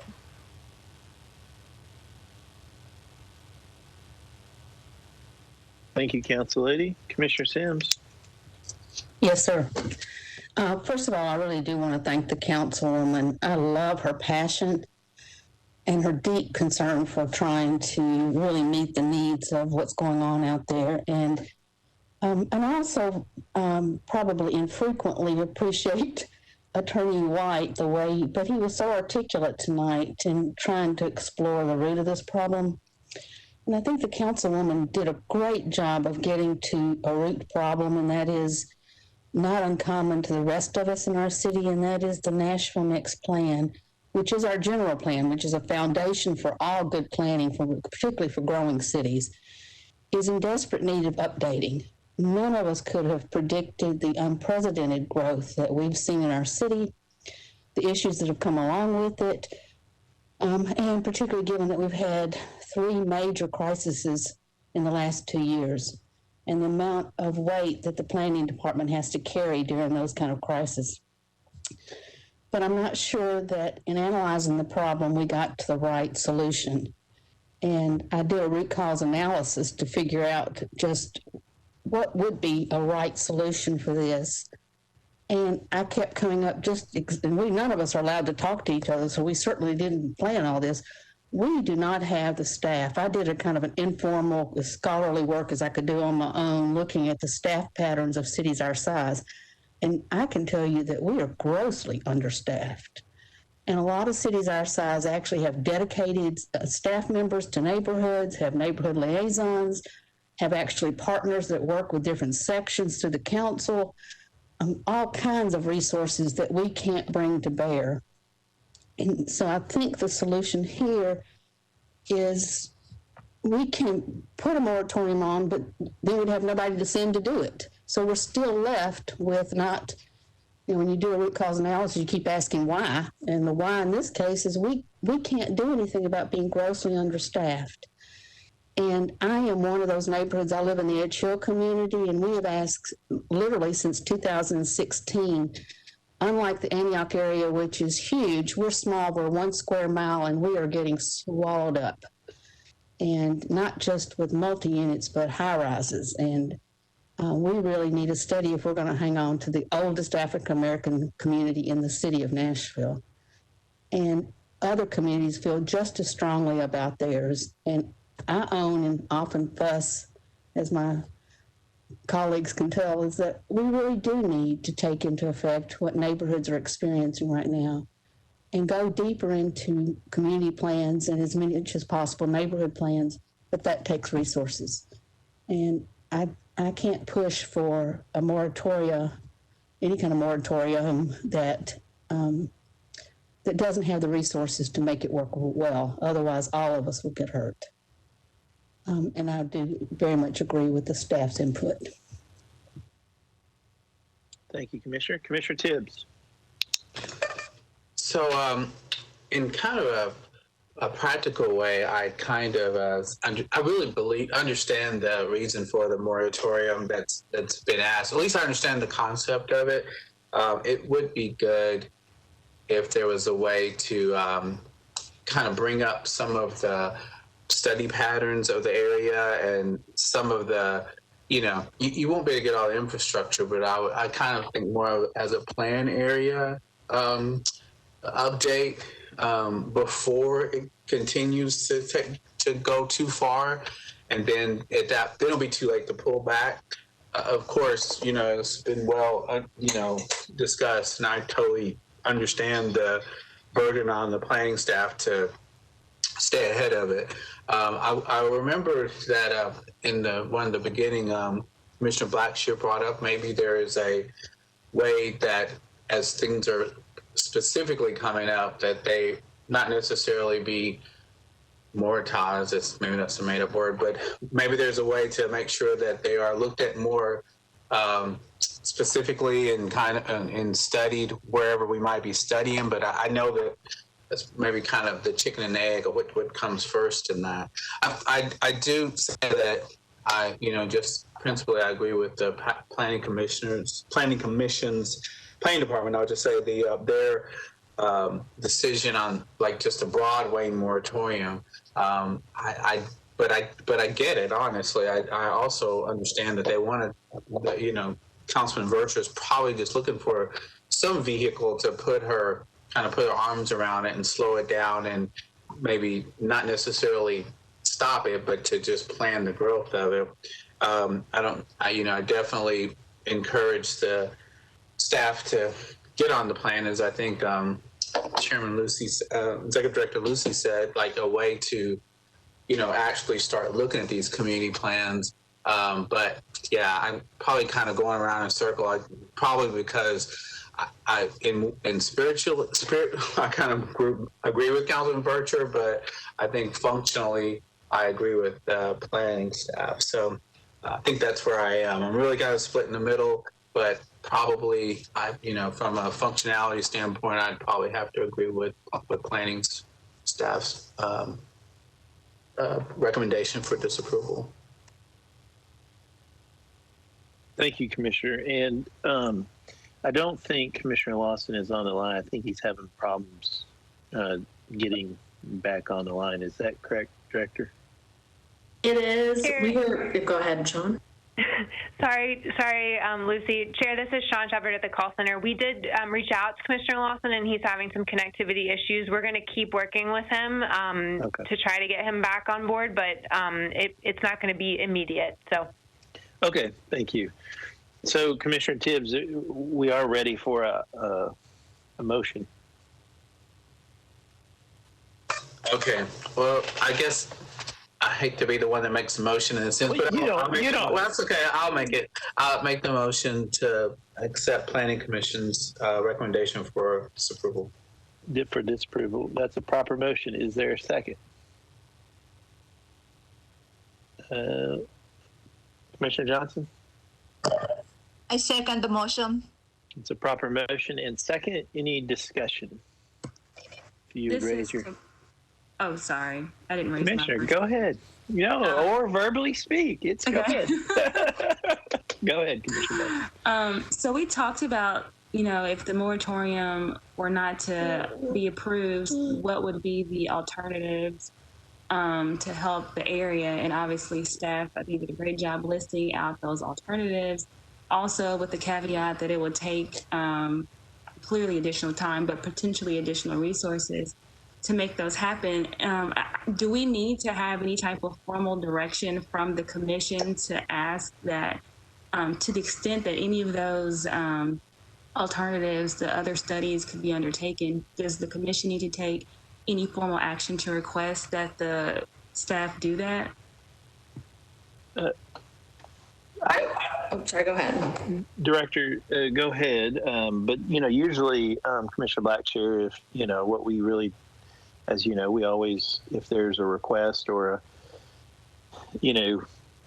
Thank you, Council Lady. Commissioner Sims. Yes, sir. First of all, I really do want to thank the councilwoman. I love her passion and her deep concern for trying to really meet the needs of what's going on out there. And I also probably infrequently appreciate Attorney White but he was so articulate tonight in trying to explore the root of this problem. And I think the councilwoman did a great job of getting to a root problem, and that is not uncommon to the rest of us in our city, and that is the Nashville Next Plan, which is our general plan, which is a foundation for all good planning, particularly for growing cities, is in desperate need of updating. None of us could have predicted the unprecedented growth that we've seen in our city, the issues that have come along with it, and particularly given that we've had 3 major crises in the last 2 years, and the amount of weight that the planning department has to carry during those kind of crises. But I'm not sure that in analyzing the problem, we got to the right solution. And I did a root cause analysis to figure out just what would be a right solution for this. And I kept coming up and none of us are allowed to talk to each other, so we certainly didn't plan all this. We do not have the staff. I did a kind of an informal scholarly work as I could do on my own, looking at the staff patterns of cities our size. And I can tell you that we are grossly understaffed. And a lot of cities our size actually have dedicated staff members to neighborhoods, have neighborhood liaisons, have actually partners that work with different sections through the council, all kinds of resources that we can't bring to bear. And so I think the solution here is we can put a moratorium on, but then we'd have nobody to send to do it. So we're still left with not, when you do a root cause analysis, you keep asking why. And the why in this case is we can't do anything about being grossly understaffed. And I am one of those neighborhoods. I live in the Edge Hill community, and we have asked literally since 2016, unlike the Antioch area, which is huge, we're small, we're 1 square mile, and we are getting swallowed up. And not just with multi-units, but high-rises. And we really need a study if we're going to hang on to the oldest African-American community in the city of Nashville. And other communities feel just as strongly about theirs. And I own and often fuss, as my colleagues can tell, is that we really do need to take into effect what neighborhoods are experiencing right now and go deeper into community plans and as many as possible neighborhood plans, but that takes resources. And I can't push for a moratoria, any kind of moratorium that that doesn't have the resources to make it work well. Otherwise, all of us will get hurt. And I do very much agree with the staff's input. Thank you, Commissioner. Commissioner Tibbs. So in kind of a practical way, I kind of, I really understand the reason for the moratorium that's been asked. At least I understand the concept of it. It would be good if there was a way to kind of bring up some of the study patterns of the area and some of the, you won't be able to get all the infrastructure, but I kind of think more of as a plan area update before it continues to go too far, and then then it'll be too late to pull back. Of course, it's been well discussed, and I totally understand the burden on the planning staff to stay ahead of it. I remember that in one of the beginning, Commissioner Blackshear brought up maybe there is a way that as things are specifically coming up, that they not necessarily be moratized, maybe that's a made-up word, but maybe there's a way to make sure that they are looked at more specifically and and studied wherever we might be studying. But I know that that's maybe kind of the chicken and egg, or what comes first in that. I do say that just principally I agree with the planning commission's planning department. I'll just say their decision on just a Broadway moratorium. But I get it, honestly. I also understand that they wanted, Councilman Vercher is probably just looking for some vehicle to put her arms around it and slow it down, and maybe not necessarily stop it, but to just plan the growth of it. I definitely encourage the staff to get on the plan, as I think Chairman Lucy, Executive Director Lucy said, a way to, actually start looking at these community plans. But yeah, I'm probably kind of going around in a circle. Probably because in spirit, I kind of agree with Councilman Vercher, but I think functionally I agree with the planning staff. So I think that's where I am. I'm really kind of split in the middle, but probably from a functionality standpoint, I'd probably have to agree with planning staff's recommendation for disapproval. Thank you, Commissioner. And I don't think Commissioner Lawson is on the line. I think he's having problems getting back on the line. Is that correct, Director? It is. Go ahead, Sean. Sorry, Lucy. Chair, this is Sean Shepard at the call center. We did reach out to Commissioner Lawson, and he's having some connectivity issues. We're going to keep working with him to try to get him back on board, but it's not going to be immediate. So. Okay, thank you. So, Commissioner Tibbs, we are ready for a motion. Okay. Well, I guess I hate to be the one that makes the motion in a sense, but that's okay. I'll make it. I'll make the motion to accept Planning Commission's recommendation for disapproval. for disapproval. That's a proper motion. Is there a second? Commissioner Johnson? I second the motion. It's a proper motion and second. Any discussion? If you would raise your... Oh, sorry. I didn't raise Commissioner, my go ahead. No, or verbally speak. It's okay. Go ahead. Go ahead, Commissioner. So we talked about, if the moratorium were not to be approved, what would be the alternatives to help the area? And obviously staff, I think, did a great job listing out those alternatives. Also with the caveat that it would take clearly additional time, but potentially additional resources to make those happen. Do we need to have any type of formal direction from the commission to ask that to the extent that any of those alternatives, the other studies could be undertaken, does the commission need to take any formal action to request that the staff do that? Sorry, go ahead. Director, go ahead. But, usually, Commissioner Blackshear, if, what we really, as you know, we always, if there's a request or a,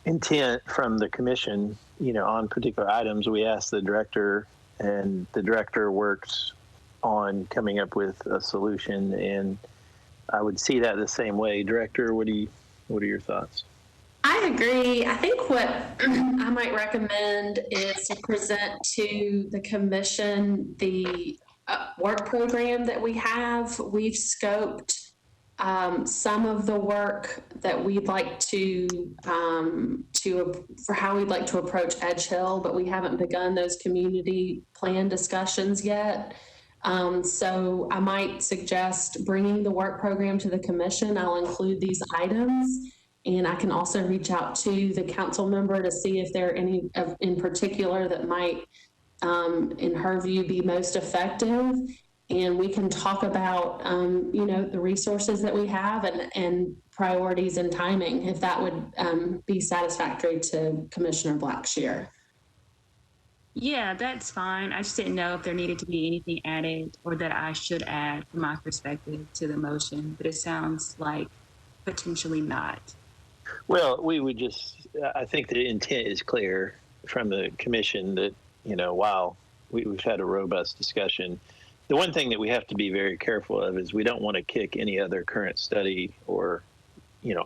intent from the commission, on particular items, we ask the director, and the director works on coming up with a solution. And I would see that the same way. Director, what are your thoughts? I agree. I think what I might recommend is to present to the commission the work program that we have. We've scoped some of the work that we'd like to for how we'd like to approach Edge Hill, but we haven't begun those community plan discussions yet. So I might suggest bringing the work program to the commission. I'll include these items. And I can also reach out to the council member to see if there are any in particular that might, in her view, be most effective. And we can talk about, the resources that we have and priorities and timing, if that would be satisfactory to Commissioner Blackshear. Yeah, that's fine. I just didn't know if there needed to be anything added or that I should add from my perspective to the motion, but it sounds like potentially not. Well, we would I think the intent is clear from the commission that, while we've had a robust discussion, the one thing that we have to be very careful of is we don't want to kick any other current study or,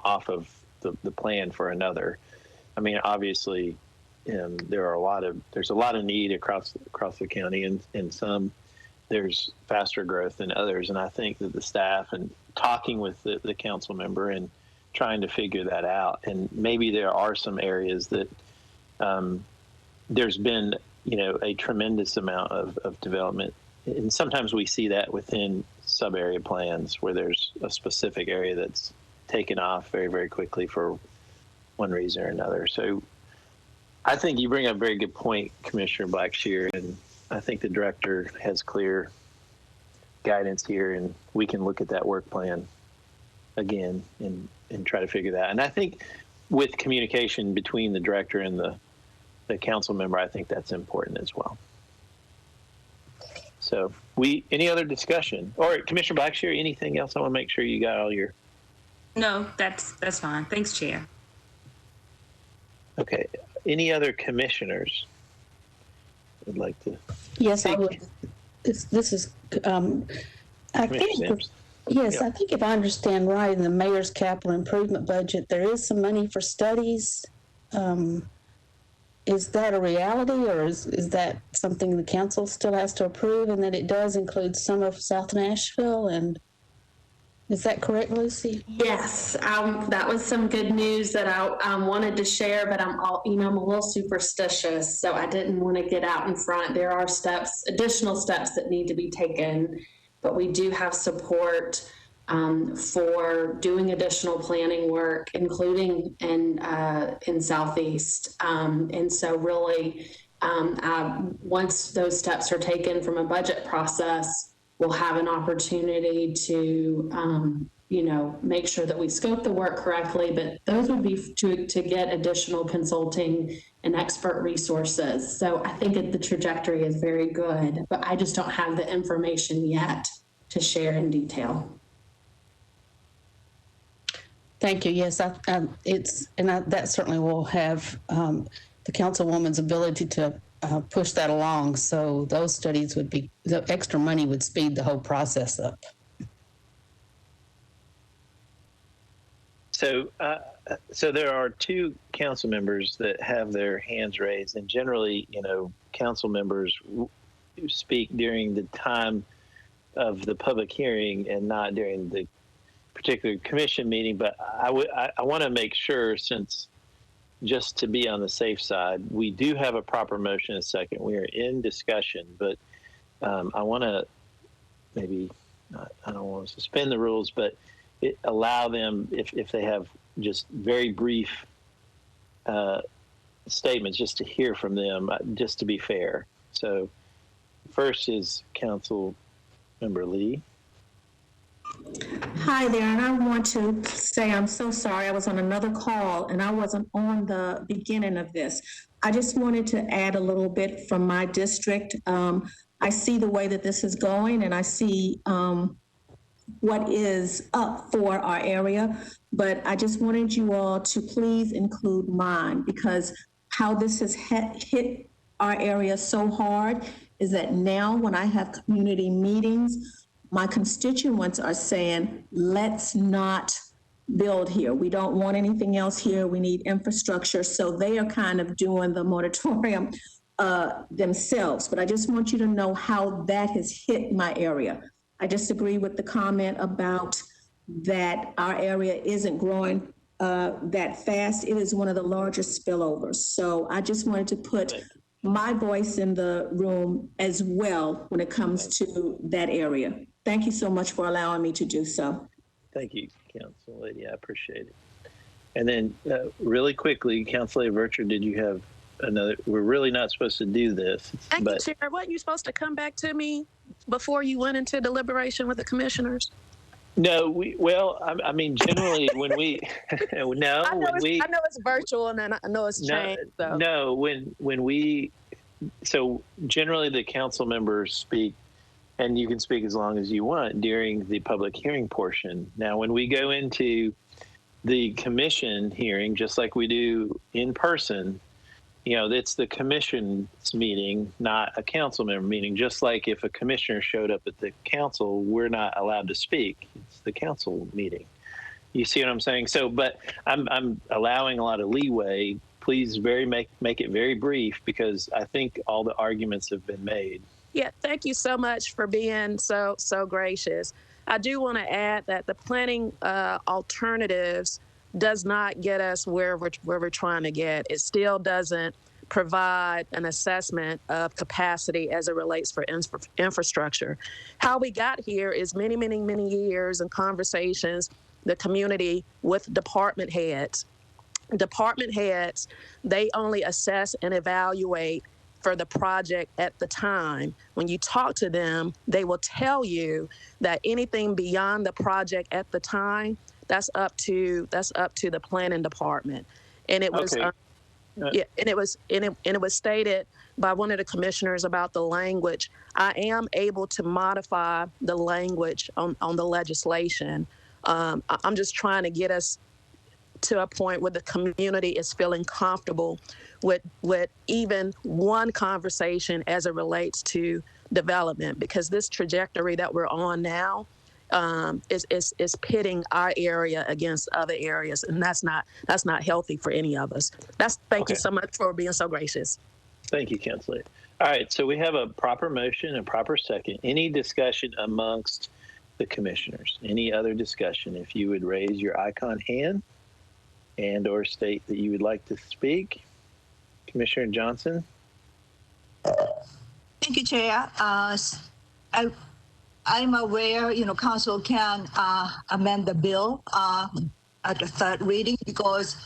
off of the plan for another. I mean, obviously, there's a lot of need across the county, and some there's faster growth than others. And I think that the staff and talking with the council member and trying to figure that out. And maybe there are some areas that there's been, a tremendous amount of development. And sometimes we see that within sub-area plans where there's a specific area that's taken off very, very quickly for one reason or another. So I think you bring up a very good point, Commissioner Blackshear, and I think the director has clear guidance here, and we can look at that work plan again and try to figure that. And I think with communication between the director and the council member, I think that's important as well. So any other discussion? Or Commissioner Blackshear, anything else? I want to make sure you got all your... No, that's fine. Thanks, Chair. Okay. Any other commissioners would like to... Yes, I would. This is... I think... Yes, yeah. I think if I understand right, in the mayor's capital improvement budget, there is some money for studies. Is that a reality, or is that something the council still has to approve, and that it does include some of South Nashville? And is that correct, Lucy? Yes, that was some good news that I wanted to share, but I'm a little superstitious, so I didn't want to get out in front. There are additional steps that need to be taken, but we do have support for doing additional planning work, including in Southeast. And so really, once those steps are taken from a budget process, we'll have an opportunity to, make sure that we scope the work correctly, but those would be to get additional consulting and expert resources. So I think the trajectory is very good, but I just don't have the information yet. to share in detail. Thank you. Yes, that certainly will have the councilwoman's ability to push that along. So those studies would be, the extra money would speed the whole process up. So, so there are two council members that have their hands raised, and generally, council members speak during the time of the public hearing and not during the particular commission meeting. But I want to make sure, since just to be on the safe side, we do have a proper motion in a second. We are in discussion, but I want to maybe, I don't want to suspend the rules, but allow them, if they have just very brief statements, just to hear from them, just to be fair. So first is Council Member Lee. Hi there, and I want to say I'm so sorry. I was on another call and I wasn't on the beginning of this. I just wanted to add a little bit from my district. I see the way that this is going, and I see what is up for our area, but I just wanted you all to please include mine, because how this has hit our area so hard is that now when I have community meetings, my constituents are saying, let's not build here. We don't want anything else here. We need infrastructure. So they are kind of doing the moratorium themselves. But I just want you to know how that has hit my area. I disagree with the comment about that our area isn't growing that fast. It is one of the largest spillovers. So I just wanted to put my voice in the room as well when it comes to that area. Thank you so much for allowing me to do so. Thank you, Council Lady. I appreciate it. And then really quickly, Council Lady Virtue, did you have another? We're really not supposed to do this. Thank you, Chair. Wasn't you supposed to come back to me before you went into deliberation with the commissioners? No, I mean, generally when we, I know it's virtual and I know it's changed. No, when we, so generally the council members speak, and you can speak as long as you want during the public hearing portion. Now, when we go into the commission hearing, just like we do in person, it's the commission's meeting, not a council member meeting. Just like if a commissioner showed up at the council, we're not allowed to speak. It's the council meeting. You see what I'm saying? So, but I'm allowing a lot of leeway. Please make it very brief, because I think all the arguments have been made. Yeah, thank you so much for being so gracious. I do want to add that the planning alternatives does not get us where we're trying to get. It still doesn't provide an assessment of capacity as it relates for infrastructure. How we got here is many years and conversations, the community with department heads. Department heads, they only assess and evaluate for the project at the time. When you talk to them, they will tell you that anything beyond the project at the time, that's up to the planning department. And it was and it was stated by one of the commissioners about the language. I am able to modify the language on the legislation. I'm just trying to get us to a point where the community is feeling comfortable with even one conversation as it relates to development, because this trajectory that we're on now is pitting our area against other areas, and that's not healthy for any of us. Thank you so much for being so gracious. Thank you, Councilor. All right, so we have a proper motion and proper second. Any discussion amongst the commissioners? Any other discussion? If you would raise your icon hand and or state that you would like to speak. Commissioner Johnson. Thank you, Chair. I'm aware, Council can amend the bill at the third reading because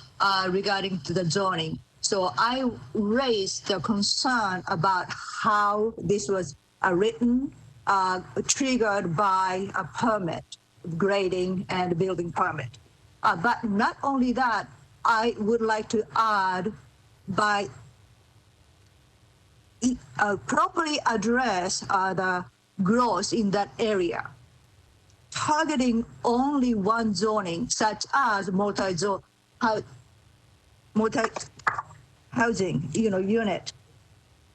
regarding to the zoning. So I raised the concern about how this was written, triggered by a permit, grading and building permit. But not only that, I would like to add by properly address the growth in that area. targeting only one zoning, such as multi-housing, unit,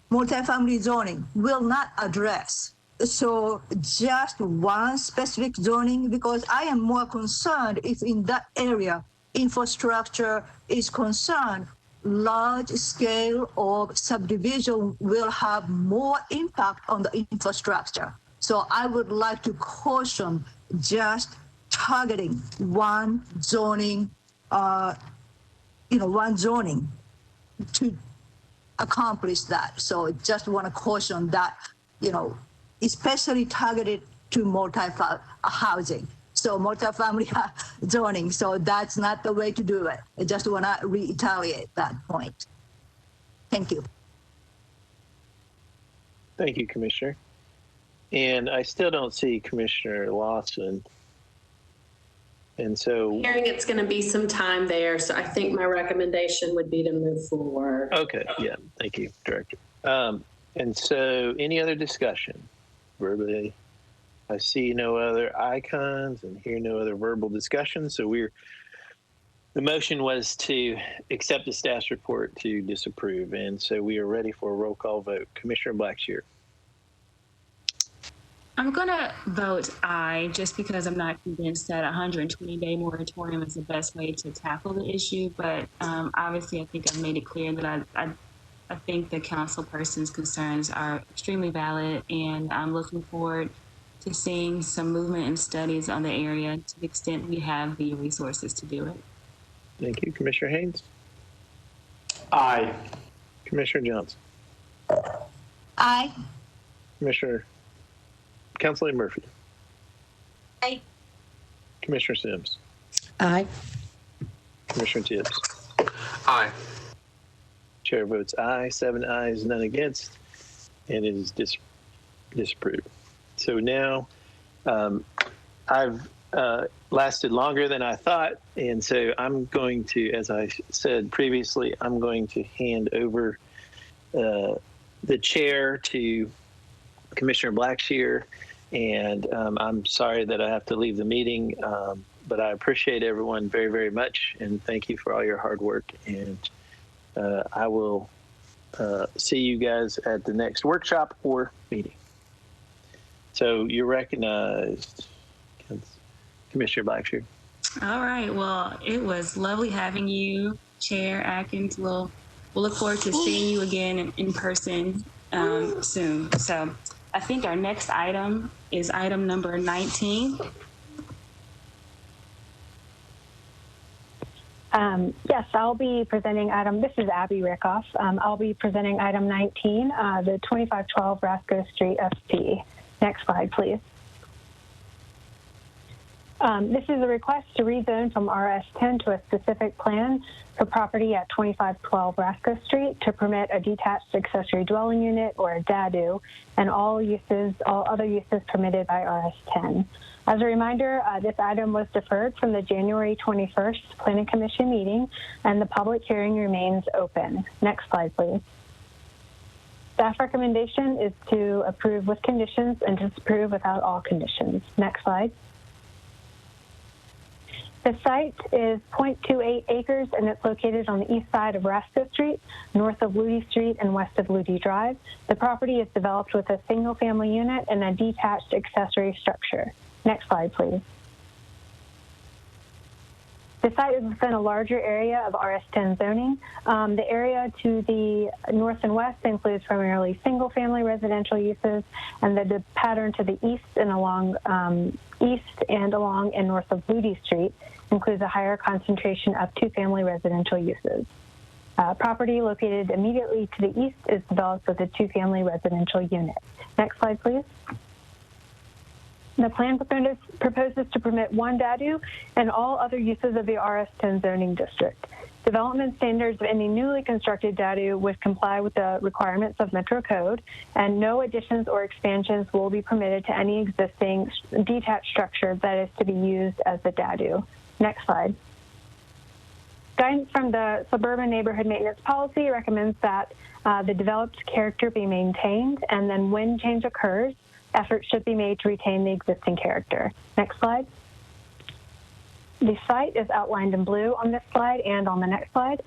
multifamily zoning will not address. So just one specific zoning, because I am more concerned if in that area infrastructure is concerned, large scale of subdivision will have more impact on the infrastructure. So I would like to caution just targeting one zoning, one zoning to accomplish that. So just want to caution that, especially targeted to multi-housing. So multifamily zoning. So that's not the way to do it. I just want to reiterate that point. Thank you. Thank you, Commissioner. And I still don't see Commissioner Lawson. And so Hearing it's going to be some time there, so I think my recommendation would be to move forward. Okay, yeah, thank you, Director. And so any other discussion verbally? I see no other icons and hear no other verbal discussion. So the motion was to accept the staff's report to disapprove. And so we are ready for a roll call vote. Commissioner Blackshear. I'm going to vote aye just because I'm not convinced that a 120-day moratorium is the best way to tackle the issue. But obviously, I think I've made it clear that I think the council person's concerns are extremely valid, and I'm looking forward to seeing some movement and studies on the area to the extent we have the resources to do it. Thank you. Commissioner Haynes? Aye. Commissioner Johnson? Aye. Councilor Murphy? Aye. Commissioner Sims? Aye. Commissioner Tibbs? Aye. Chair votes aye, 7 ayes, none against, and it is disapproved. So now I've lasted longer than I thought, and so I'm going to, as I said previously, I'm going to hand over the chair to Commissioner Blackshear, and I'm sorry that I have to leave the meeting, but I appreciate everyone very, very much, and thank you for all your hard work, and I will see you guys at the next workshop or meeting. So you're recognized, Commissioner Blackshear. All right. Well, it was lovely having you, Chair Atkins. We'll look forward to seeing you again in person soon. So I think our next item is item number 19. Yes, I'll be presenting this is Abby Rickoff. I'll be presenting item 19, the 2512 Rasco Street FC. Next slide, please. This is a request to rezone from RS10 to a specific plan for property at 2512 Rasco Street to permit a detached accessory dwelling unit, or a DADU, and all other uses permitted by RS10. As a reminder, this item was deferred from the January 21st Planning Commission meeting, and the public hearing remains open. Next slide, please. Staff recommendation is to approve with conditions and disapprove without all conditions. Next slide. The site is 0.28 acres, and it's located on the east side of Rasco Street, north of Ludi Street and west of Ludi Drive. The property is developed with a single-family unit and a detached accessory structure. Next slide, please. The site is within a larger area of RS10 zoning. The area to the north and west includes primarily single-family residential uses, and the pattern to the east and along and north of Ludi Street includes a higher concentration of two-family residential uses. Property located immediately to the east is developed with a two-family residential unit. Next slide, please. The plan proposes to permit one DADU and all other uses of the RS10 zoning district. Development standards of any newly constructed DADU would comply with the requirements of Metro Code, and no additions or expansions will be permitted to any existing detached structure that is to be used as the DADU. Next slide. Guidance from the Suburban Neighborhood Maintenance Policy recommends that the developed character be maintained, and then when change occurs, Efforts should be made to retain the existing character. Next slide. The site is outlined in blue on this slide and on the next slide.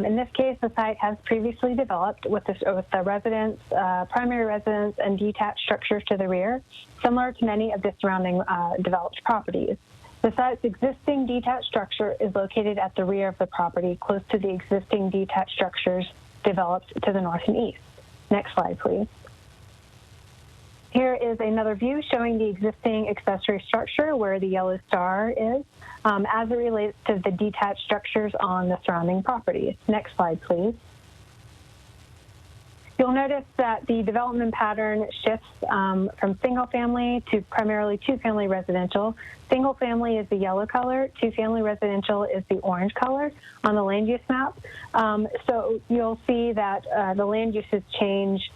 In this case, the site has previously developed with the residence, primary residence, and detached structures to the rear, similar to many of the surrounding developed properties. The site's existing detached structure is located at the rear of the property, close to the existing detached structures developed to the north and east. Next slide, please. Here is another view showing the existing accessory structure where the yellow star is, as it relates to the detached structures on the surrounding properties. Next slide, please. You'll notice that the development pattern shifts from single family to primarily two-family residential. Single family is the yellow color, two-family residential is the orange color on the land use map. So you'll see that the land uses change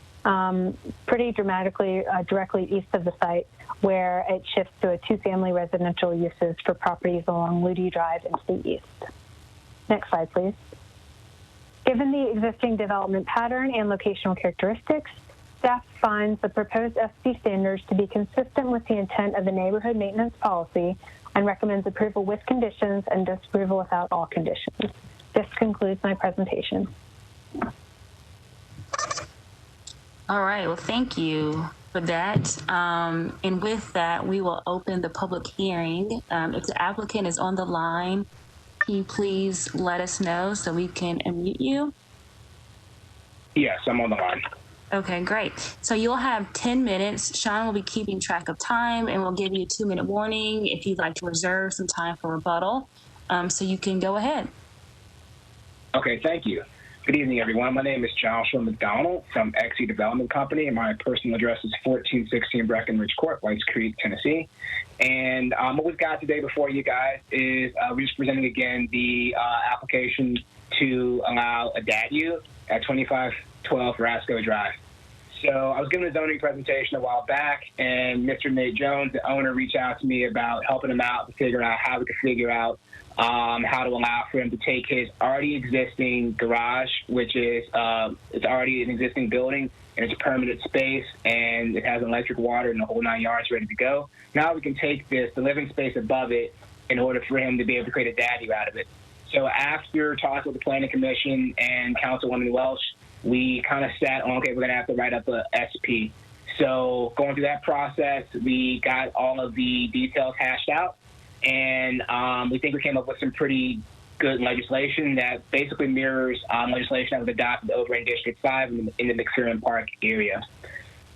pretty dramatically directly east of the site, where it shifts to a two-family residential uses for properties along Ludi Drive and State East. Next slide, please. Given the existing development pattern and locational characteristics, staff finds the proposed SB standards to be consistent with the intent of the neighborhood maintenance policy and recommends approval with conditions and disapproval without all conditions. This concludes my presentation. All right, well, thank you for that. And with that, we will open the public hearing. If the applicant is on the line, can you please let us know so we can unmute you? Yes, I'm on the line. Okay, great. So you'll have 10 minutes. Sean will be keeping track of time and we'll give you a 2-minute warning if you'd like to reserve some time for rebuttal. So you can go ahead. Okay, thank you. Good evening, everyone. My name is Joshua McDonald from XE Development Company, and my personal address is 1416 Breckenridge Court, Whites Creek, Tennessee. And what we've got today before you guys is we're just presenting again the application to allow a DADU at 2512 Rasco Drive. So I was given a zoning presentation a while back, and Mr. Nate Jones, the owner, reached out to me about helping him out to figure out how we could figure out how to allow for him to take his already existing garage, which is it's already an existing building and it's a permanent space and it has electric, water, and the whole 9 yards ready to go. Now we can take the living space above it in order for him to be able to create a DADU out of it. So after talking with the Planning Commission and Councilwoman Welsh, we kind of sat on, okay, we're going to have to write up a SP. So going through that process, we got all of the details hashed out. And we think we came up with some pretty good legislation that basically mirrors legislation that was adopted over in District 5 in the McPherson Park area.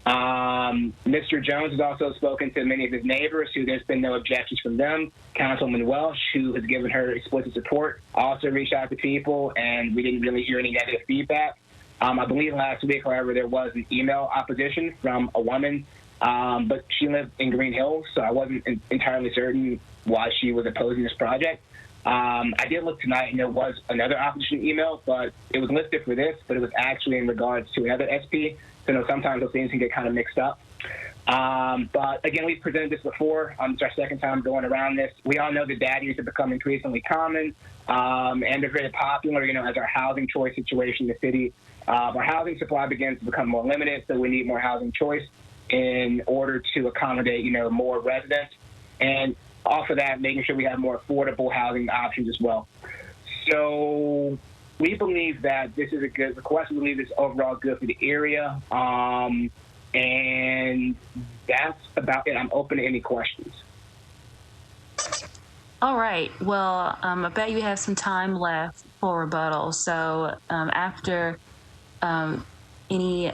Mr. Jones has also spoken to many of his neighbors who there's been no objections from them. Councilwoman Welsh, who has given her explicit support, also reached out to people, and we didn't really hear any negative feedback. I believe last week, however, there was an email opposition from a woman, but she lived in Green Hills, so I wasn't entirely certain why she was opposing this project. I did look tonight, and there was another opposition email, but it was listed for this, but it was actually in regards to another SP. So, you know, sometimes those things can get kind of mixed up. But again, we've presented this before. It's our second time going around this. We all know that DADUs have become increasingly common, and they're very popular, you know, as our housing choice situation in the city. Our housing supply begins to become more limited, so we need more housing choice in order to accommodate, you know, more residents. And off of that, making sure we have more affordable housing options as well. So we believe that this is a good request. We believe it's overall good for the area. And that's about it. I'm open to any questions. All right. Well, I bet you have some time left for rebuttal. So after any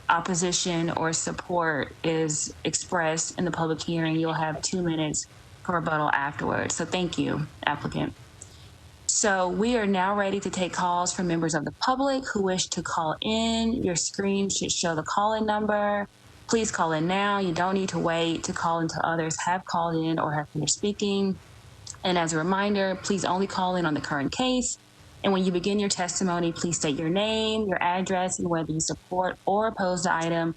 opposition or support is expressed in the public hearing, you'll have 2 minutes for rebuttal afterwards. So thank you, applicant. So we are now ready to take calls from members of the public who wish to call in. Your screen should show the call-in number. Please call in now. You don't need to wait to call until others have called in or have finished speaking. And as a reminder, please only call in on the current case. And when you begin your testimony, please state your name, your address, and whether you support or oppose the item.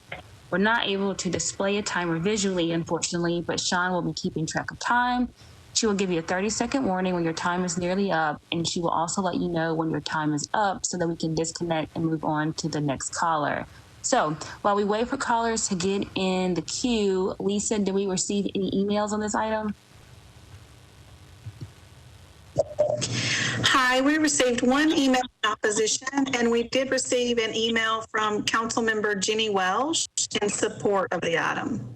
We're not able to display a timer visually, unfortunately, but Sean will be keeping track of time. She will give you a 30-second warning when your time is nearly up, and she will also let you know when your time is up so that we can disconnect and move on to the next caller. So while we wait for callers to get in the queue, Lisa, did we receive any emails on this item? Hi, we received one email in opposition, and we did receive an email from Councilmember Jenny Welsh in support of the item.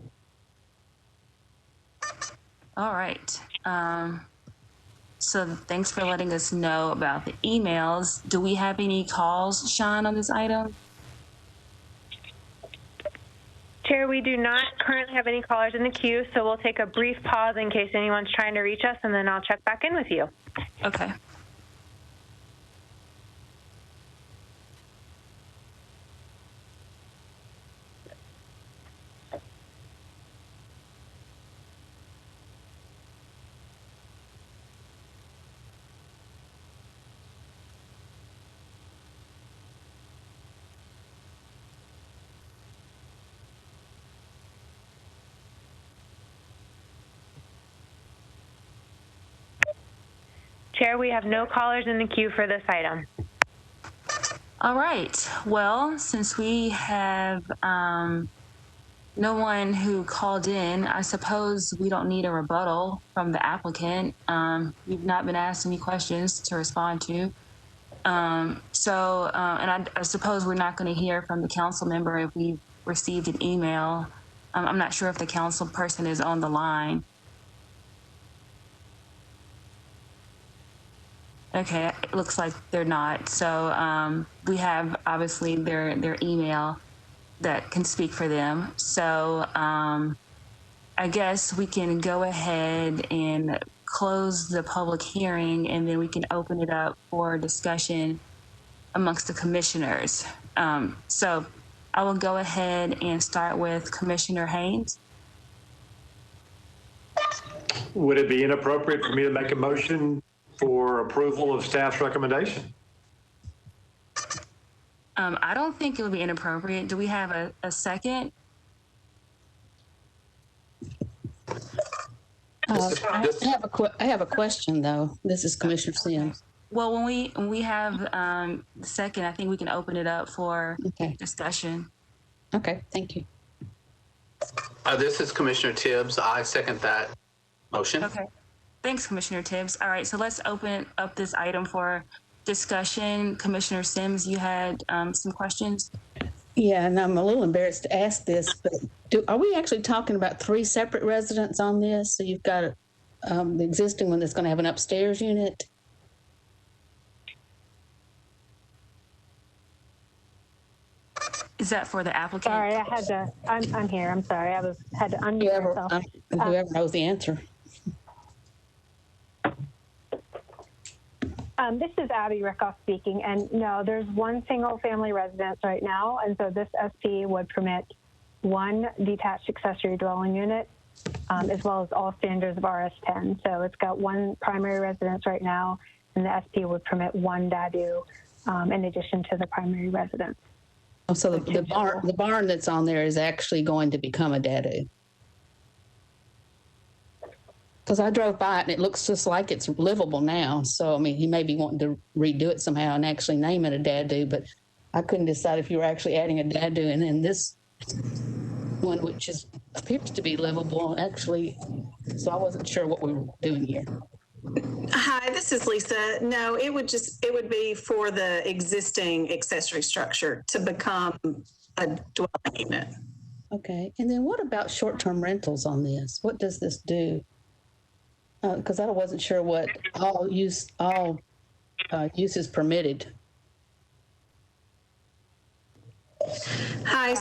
All right. So thanks for letting us know about the emails. Do we have any calls, Sean, on this item? Chair, we do not currently have any callers in the queue, so we'll take a brief pause in case anyone's trying to reach us, and then I'll check back in with you. Okay. Chair, we have no callers in the queue for this item. All right. Well, since we have no one who called in, I suppose we don't need a rebuttal from the applicant. We've not been asked any questions to respond to. And I suppose we're not going to hear from the council member if we've received an email. I'm not sure if the council person is on the line. Okay, it looks like they're not. So we have obviously their email that can speak for them. So I guess we can go ahead and close the public hearing, and then we can open it up for discussion amongst the commissioners. So I will go ahead and start with Commissioner Haynes. Would it be inappropriate for me to make a motion for approval of staff's recommendation? I don't think it would be inappropriate. Do we have a second? I have a question though. This is Commissioner Sims. Well, when we have the second, I think we can open it up for discussion. Okay, thank you. This is Commissioner Tibbs. I second that motion. Okay. Thanks, Commissioner Tibbs. All right, so let's open up this item for discussion. Commissioner Sims, you had some questions? Yeah, and I'm a little embarrassed to ask this, but are we actually talking about 3 separate residents on this? So you've got the existing one that's going to have an upstairs unit? Is that for the applicant? Sorry, I had to, I'm here. I'm sorry. I had to unmute myself. Whoever knows the answer. This is Abby Rickoff speaking, and no, there's one single family residence right now, and so this SP would permit 1 detached accessory dwelling unit, as well as all standards of RS10. So it's got 1 primary residence right now, and the SP would permit 1 DADU in addition to the primary residence. Oh, so the barn that's on there is actually going to become a DADU? Because I drove by it and it looks just like it's livable now. So, I mean, he may be wanting to redo it somehow and actually name it a DADU, but I couldn't decide if you were actually adding a DADU. And then this one, which appears to be livable, actually, so I wasn't sure what we were doing here. Hi, this is Lisa. No, it would be for the existing accessory structure to become a dwelling unit. Okay. And then what about short-term rentals on this? What does this do? Because I wasn't sure what all use is permitted. Hi,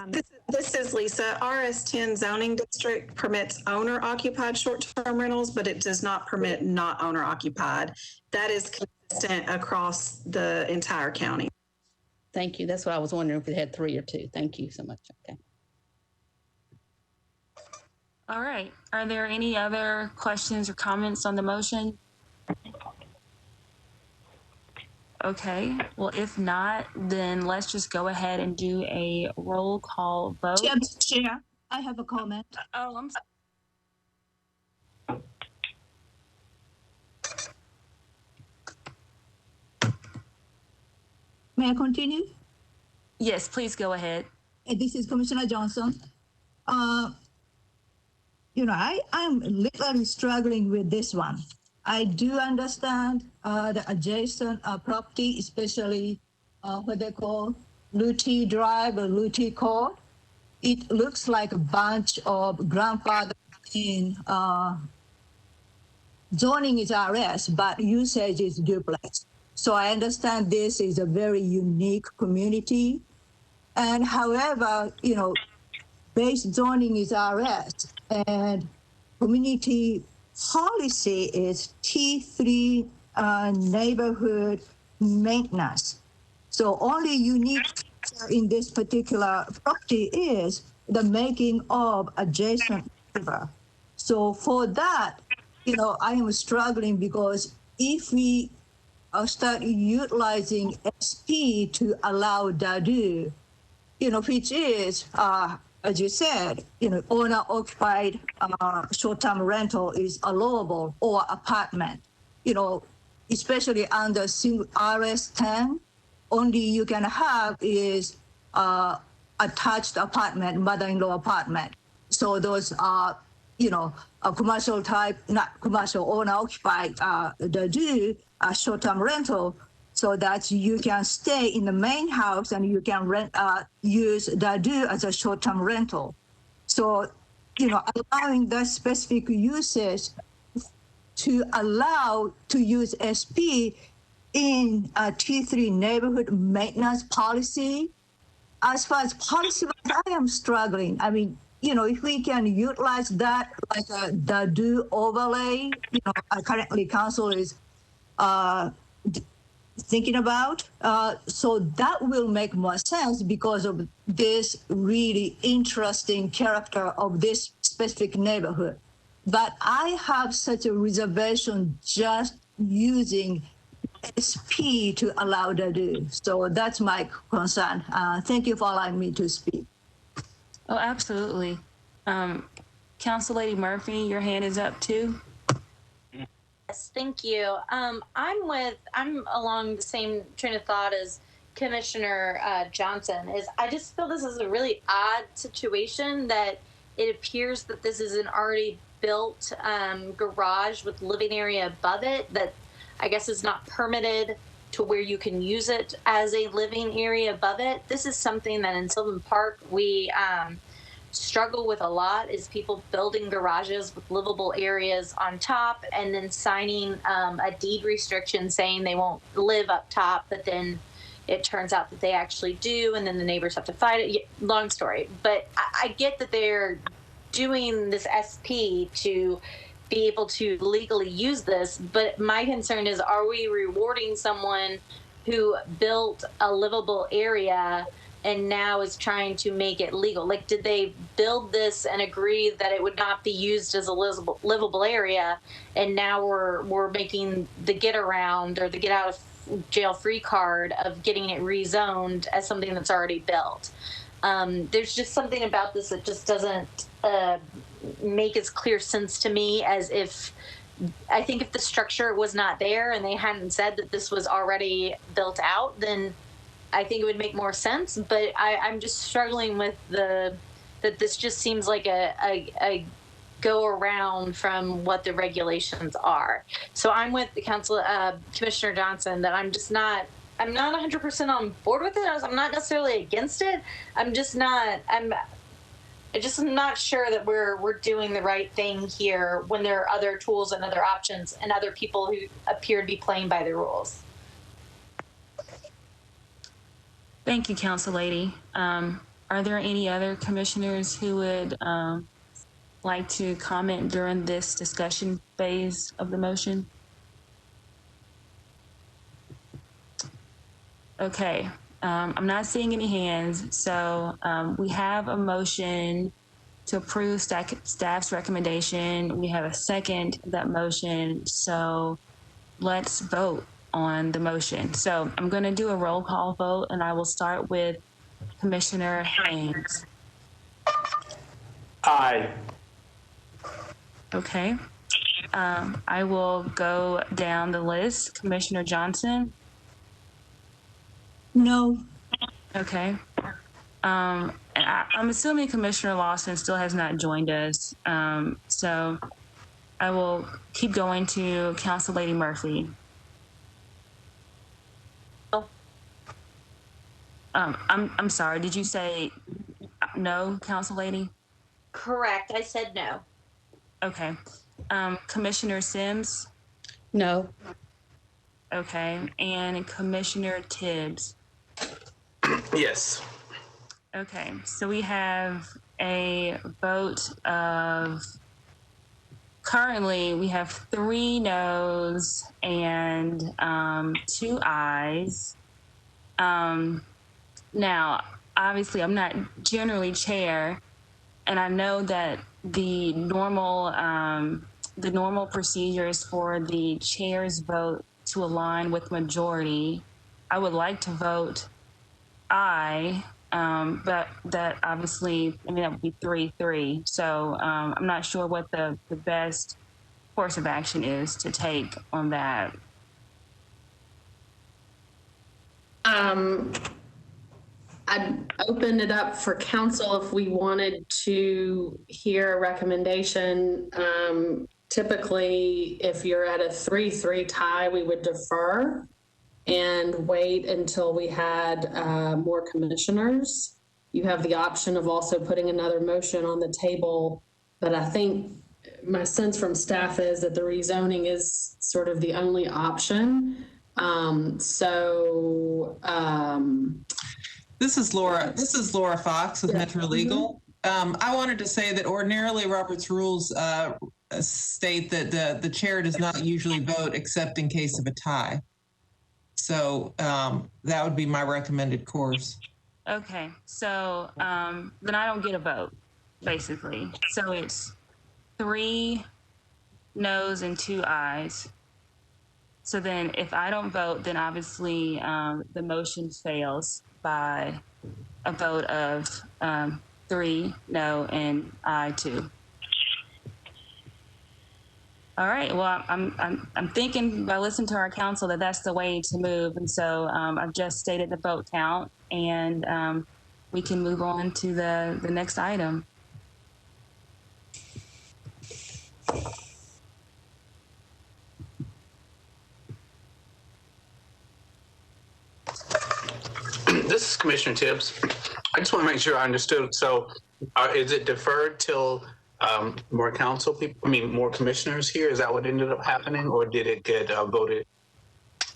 this is Lisa. RS10 zoning district permits owner-occupied short-term rentals, but it does not permit not owner-occupied. That is consistent across the entire county. Thank you. That's what I was wondering if it had 3 or 2. Thank you so much. Okay. All right. Are there any other questions or comments on the motion? Okay. Well, if not, then let's just go ahead and do a roll call vote. Chair, I have a comment. Oh, I'm sorry. May I continue? Yes, please go ahead. this is Commissioner Johnson. I'm literally struggling with this one. I do understand the adjacent property, especially what they call Lutie Drive or Lutie Court. It looks like a bunch of grandfather in zoning is RS, but usage is duplex. So I understand this is a very unique community. And however, base zoning is RS and community policy is T3 neighborhood maintenance. So only unique in this particular property is the making of adjacent river. So for that, I am struggling because if we start utilizing SP to allow DADU, which is, as you said, owner-occupied short-term rental is allowable, or apartment, especially under RS10, only you can have is attached apartment, mother-in-law apartment. So those are, a commercial type, not commercial, owner-occupied, DADU, short-term rental, so that you can stay in the main house and you can rent, use DADU as a short-term rental. So, allowing the specific usage to allow to use SP in a T3 neighborhood maintenance policy. As far as policy, I am struggling. I mean, if we can utilize that like a DADU overlay, currently council is thinking about. So that will make more sense because of this really interesting character of this specific neighborhood. But I have such a reservation just using SP to allow DADU. So that's my concern. Thank you for allowing me to speak. Oh, absolutely. Council Lady Murphy, your hand is up too. Yes, thank you. I'm along the same train of thought as Commissioner Johnson. I just feel this is a really odd situation that it appears that this is an already built garage with living area above it that I guess is not permitted to where you can use it as a living area above it. This is something that in Sylvan Park we struggle with a lot, is people building garages with livable areas on top and then signing a deed restriction saying they won't live up top, but then it turns out that they actually do, and then the neighbors have to fight it. Long story. But I get that they're doing this SP to be able to legally use this, but my concern is, are we rewarding someone who built a livable area and now is trying to make it legal? Like, did they build this and agree that it would not be used as a livable area, and now we're making the get around or the get out of jail free card of getting it rezoned as something that's already built? There's just something about this that just doesn't make as clear sense to me as if, I think if the structure was not there and they hadn't said that this was already built out, then I think it would make more sense. But I'm just struggling with that this just seems like a go around from what the regulations are. So I'm with the council, Commissioner Johnson, that I'm not 100% on board with it. I'm not necessarily against it. I'm just not sure that we're doing the right thing here when there are other tools and other options and other people who appear to be playing by the rules. Thank you, Council Lady. Are there any other commissioners who would like to comment during this discussion phase of the motion? Okay, I'm not seeing any hands, so we have a motion to approve staff's recommendation. We have a second to that motion, so let's vote on the motion. So I'm going to do a roll call vote, and I will start with Commissioner Haynes. Aye. Okay. I will go down the list. Commissioner Johnson? No. Okay. And I'm assuming Commissioner Lawson still has not joined us. So I will keep going to Council Lady Murphy. I'm sorry. Did you say no, Council Lady? Correct. I said no. Okay. Commissioner Sims? No. Okay. And Commissioner Tibbs? Yes. Okay. So we have a vote of, currently we have 3 noes and 2 ayes. Now, obviously, I'm not generally chair, and I know that the normal procedure is for the chair's vote to align with majority. I would like to vote aye, but that obviously, I mean, that would be 3-3. So I'm not sure what the best course of action is to take on that. I'd open it up for council if we wanted to hear a recommendation. Typically, if you're at a 3-3 tie, we would defer and wait until we had more commissioners. You have the option of also putting another motion on the table, but I think my sense from staff is that the rezoning is sort of the only option. This is Laura Fox with Metro Legal. I wanted to say that ordinarily Robert's rules state that the chair does not usually vote except in case of a tie. So that would be my recommended course. Okay, so then I don't get a vote, basically. So it's 3 noes and 2 ayes. So then if I don't vote, then obviously the motion fails by a vote of 3 no and aye 2. All right. Well, I'm thinking by listening to our council that that's the way to move, and so I've just stated the vote count, and we can move on to the next item. This is Commissioner Tibbs. I just want to make sure I understood. So is it deferred till more council people, more commissioners here? Is that what ended up happening, or did it get voted?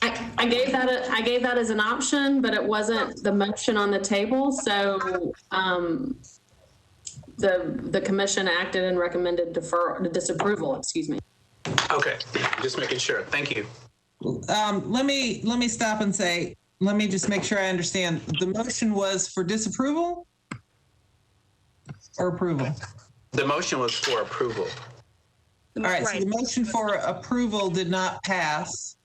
I gave that as an option, but it wasn't the motion on the table. So the commission acted and recommended disapproval, excuse me. Okay, just making sure. Thank you. Let me stop and say, let me just make sure I understand. The motion was for disapproval or approval? The motion was for approval. All right, so the motion for approval did not pass.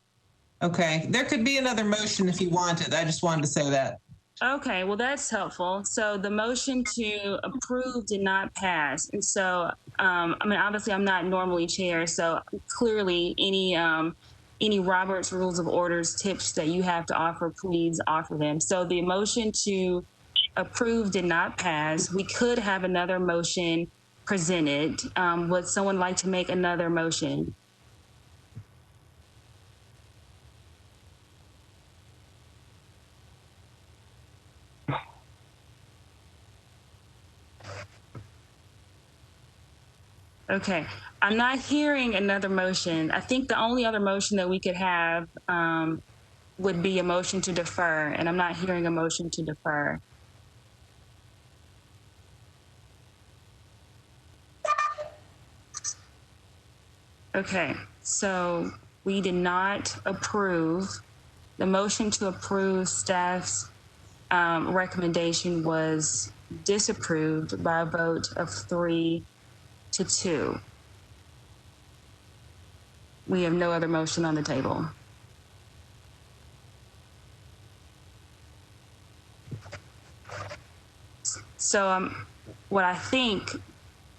Okay, there could be another motion if you wanted. I just wanted to say that. Okay, well, that's helpful. So the motion to approve did not pass. And so, obviously I'm not normally chair, so clearly any Robert's Rules of Orders tips that you have to offer, please offer them. So the motion to approve did not pass. We could have another motion presented. Would someone like to make another motion? Okay, I'm not hearing another motion. I think the only other motion that we could have would be a motion to defer, and I'm not hearing a motion to defer. Okay, so we did not approve. The motion to approve staff's recommendation was disapproved by a vote of 3-2. We have no other motion on the table. So what I think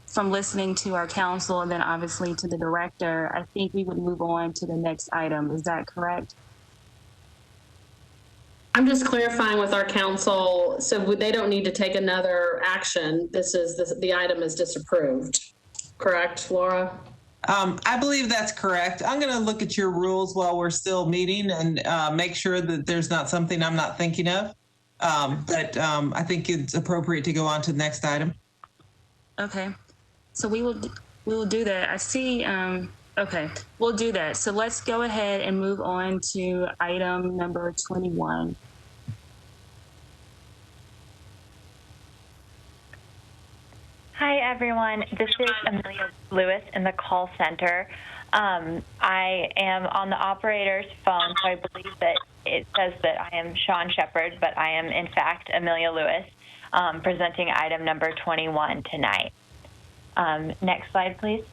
from listening to our council and then obviously to the director, I think we would move on to the next item. Is that correct? I'm just clarifying with our council, so they don't need to take another action. The item is disapproved, correct, Laura? I believe that's correct. I'm going to look at your rules while we're still meeting and make sure that there's not something I'm not thinking of. But I think it's appropriate to go on to the next item. Okay, so we will do that. I see. Okay, we'll do that. So let's go ahead and move on to item number 21. Hi, everyone. This is Amelia Lewis in the call center. I am on the operator's phone, so I believe that it says that I am Sean Shepard, but I am, in fact, Amelia Lewis, presenting item number 21 tonight. Next slide, please.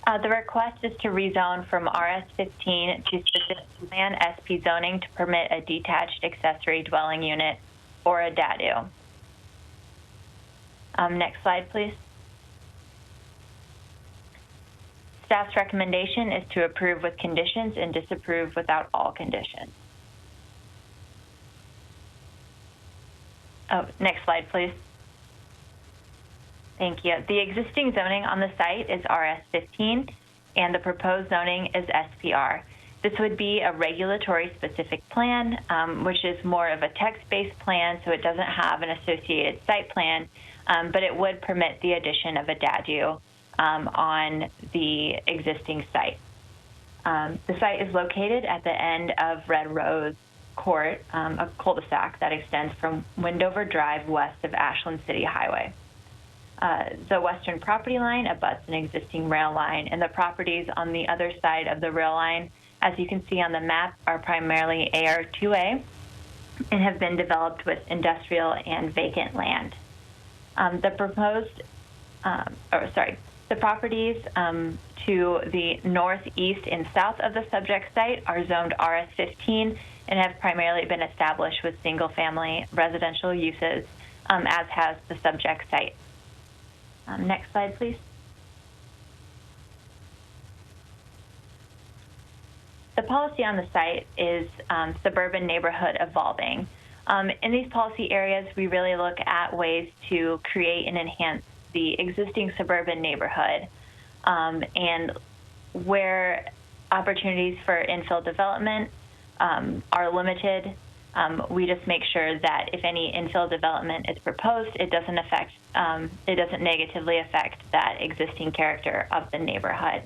The request is to rezone from RS15 to specific plan SP zoning to permit a detached accessory dwelling unit or a DADU. Next slide, please. Staff's recommendation is to approve with conditions and disapprove without all conditions. Oh, next slide, please. Thank you. The existing zoning on the site is RS15, and the proposed zoning is SPR. This would be a regulatory specific plan, which is more of a text-based plan, so it doesn't have an associated site plan, but it would permit the addition of a DADU on the existing site. The site is located at the end of Red Rose Court, a cul-de-sac that extends from Windover Drive west of Ashland City Highway. The western property line abuts an existing rail line, and the properties on the other side of the rail line, as you can see on the map, are primarily AR2A and have been developed with industrial and vacant land. The properties to the northeast and south of the subject site are zoned RS15 and have primarily been established with single-family residential uses, as has the subject site. Next slide, please. The policy on the site is suburban neighborhood evolving. In these policy areas, we really look at ways to create and enhance the existing suburban neighborhood, and where opportunities for infill development are limited, we just make sure that if any infill development is proposed, it doesn't negatively affect that existing character of the neighborhood.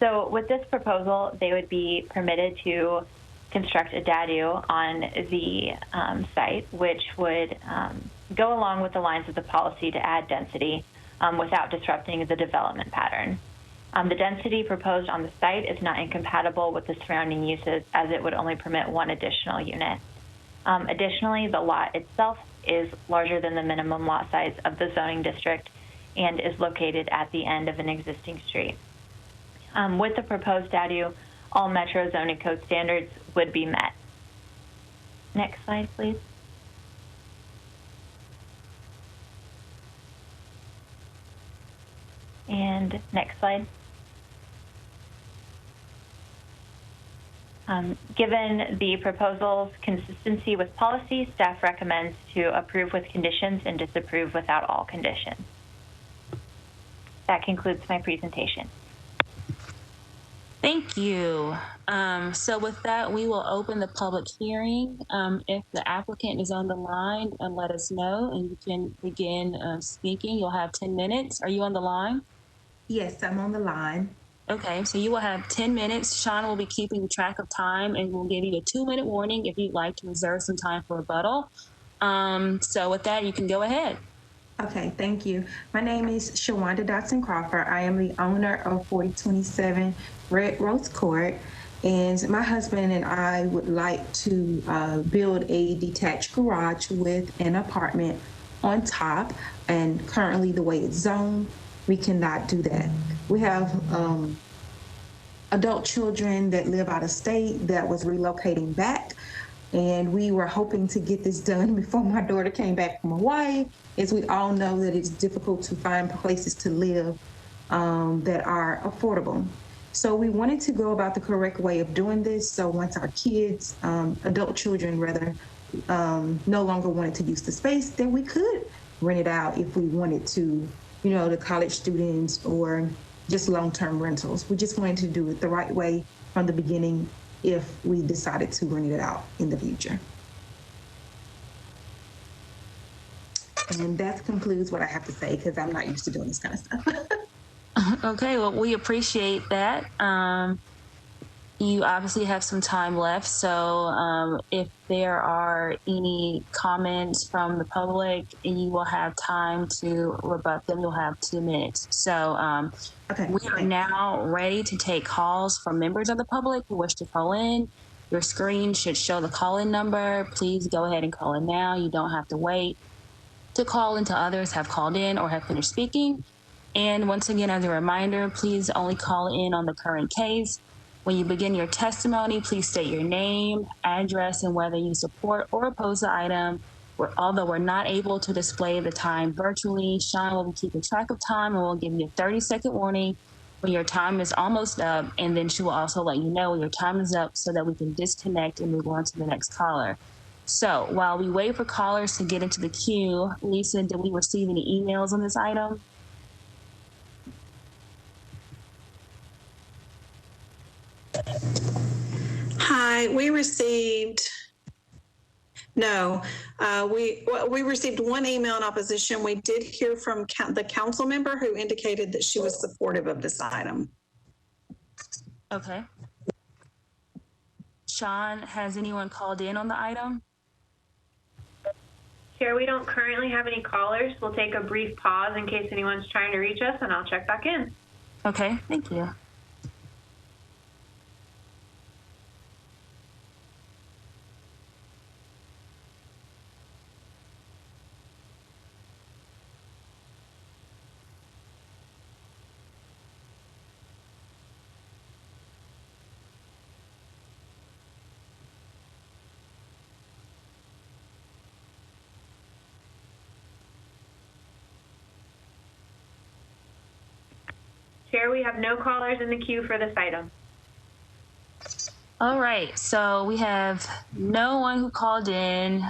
So with this proposal, they would be permitted to construct a DADU on the site, which would go along with the lines of the policy to add density without disrupting the development pattern. The density proposed on the site is not incompatible with the surrounding uses, as it would only permit one additional unit. Additionally, the lot itself is larger than the minimum lot size of the zoning district and is located at the end of an existing street. With the proposed DADU, all Metro zoning code standards would be met. Next slide, please. And next slide. Given the proposal's consistency with policy, staff recommends to approve with conditions and disapprove without all conditions. That concludes my presentation. Thank you. So with that, we will open the public hearing. If the applicant is on the line, let us know and you can begin speaking. You'll have 10 minutes. Are you on the line? Yes, I'm on the line. Okay, so you will have 10 minutes. Sean will be keeping track of time and we'll give you a 2-minute warning if you'd like to reserve some time for rebuttal. So with that, you can go ahead. Okay, thank you. My name is Shawanda Dotson Crawford. I am the owner of 4027 Red Rose Court, and my husband and I would like to build a detached garage with an apartment on top, and currently the way it's zoned, we cannot do that. We have adult children that live out of state that was relocating back, and we were hoping to get this done before my daughter came back from Hawaii. As we all know, that it's difficult to find places to live that are affordable. So we wanted to go about the correct way of doing this. So once our kids, adult children rather, no longer wanted to use the space, then we could rent it out if we wanted to, you know, to college students or just long-term rentals. We just wanted to do it the right way from the beginning if we decided to rent it out in the future. And that concludes what I have to say because I'm not used to doing this kind of stuff. Okay, well, we appreciate that. You obviously have some time left, so if there are any comments from the public, you will have time to rebut them. You'll have 2 minutes. So we are now ready to take calls from members of the public who wish to call in. Your screen should show the call-in number. Please go ahead and call in now. You don't have to wait to call until others have called in or have finished speaking. And once again, as a reminder, please only call in on the current case. When you begin your testimony, please state your name, address, and whether you support or oppose the item. Although we're not able to display the time virtually, Sean will be keeping track of time and will give you a 30-second warning when your time is almost up, and then she will also let you know when your time is up so that we can disconnect and move on to the next caller. So while we wait for callers to get into the queue, Lisa, did we receive any emails on this item? Hi, we received, no, we received one email in opposition. We did hear from the council member who indicated that she was supportive of this item. Okay. Sean, has anyone called in on the item? Chair, we don't currently have any callers. We'll take a brief pause in case anyone's trying to reach us, and I'll check back in. Okay, thank you. Chair, we have no callers in the queue for this item. All right, so we have no one who called in.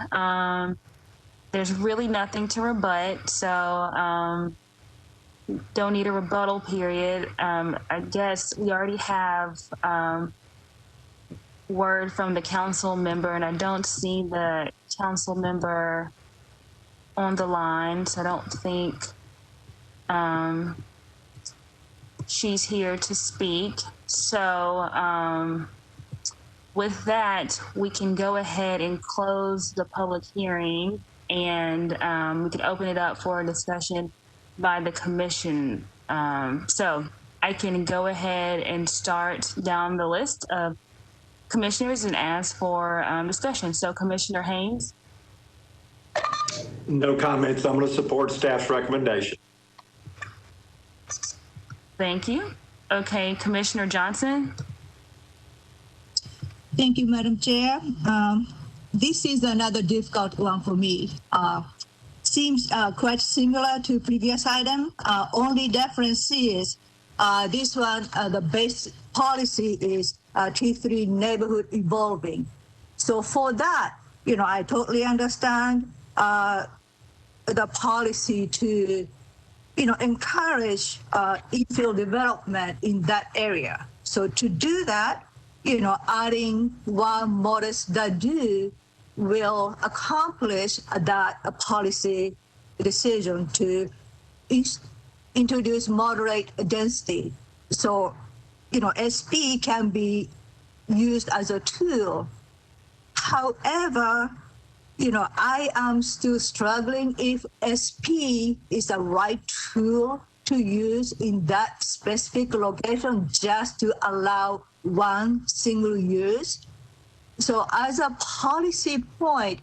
There's really nothing to rebut, so don't need a rebuttal period. I guess we already have word from the council member, and I don't see the council member on the line, so I don't think she's here to speak. So with that, we can go ahead and close the public hearing, and we can open it up for a discussion by the commission. So I can go ahead and start down the list of commissioners and ask for discussion. So Commissioner Haynes. No comments. I'm going to support staff's recommendation. Thank you. Okay, Commissioner Johnson. Thank you, Madam Chair. This is another difficult one for me. Seems quite similar to previous item. Only difference is this one, the base policy is T3 neighborhood evolving. So for that, you know, I totally understand the policy to, you know, encourage infill development in that area. So to do that, you know, adding one modest dadu will accomplish that policy decision to introduce moderate density. So, you know, SP can be used as a tool. However, you know, I am still struggling if SP is the right tool to use in that specific location just to allow one single use. So as a policy point,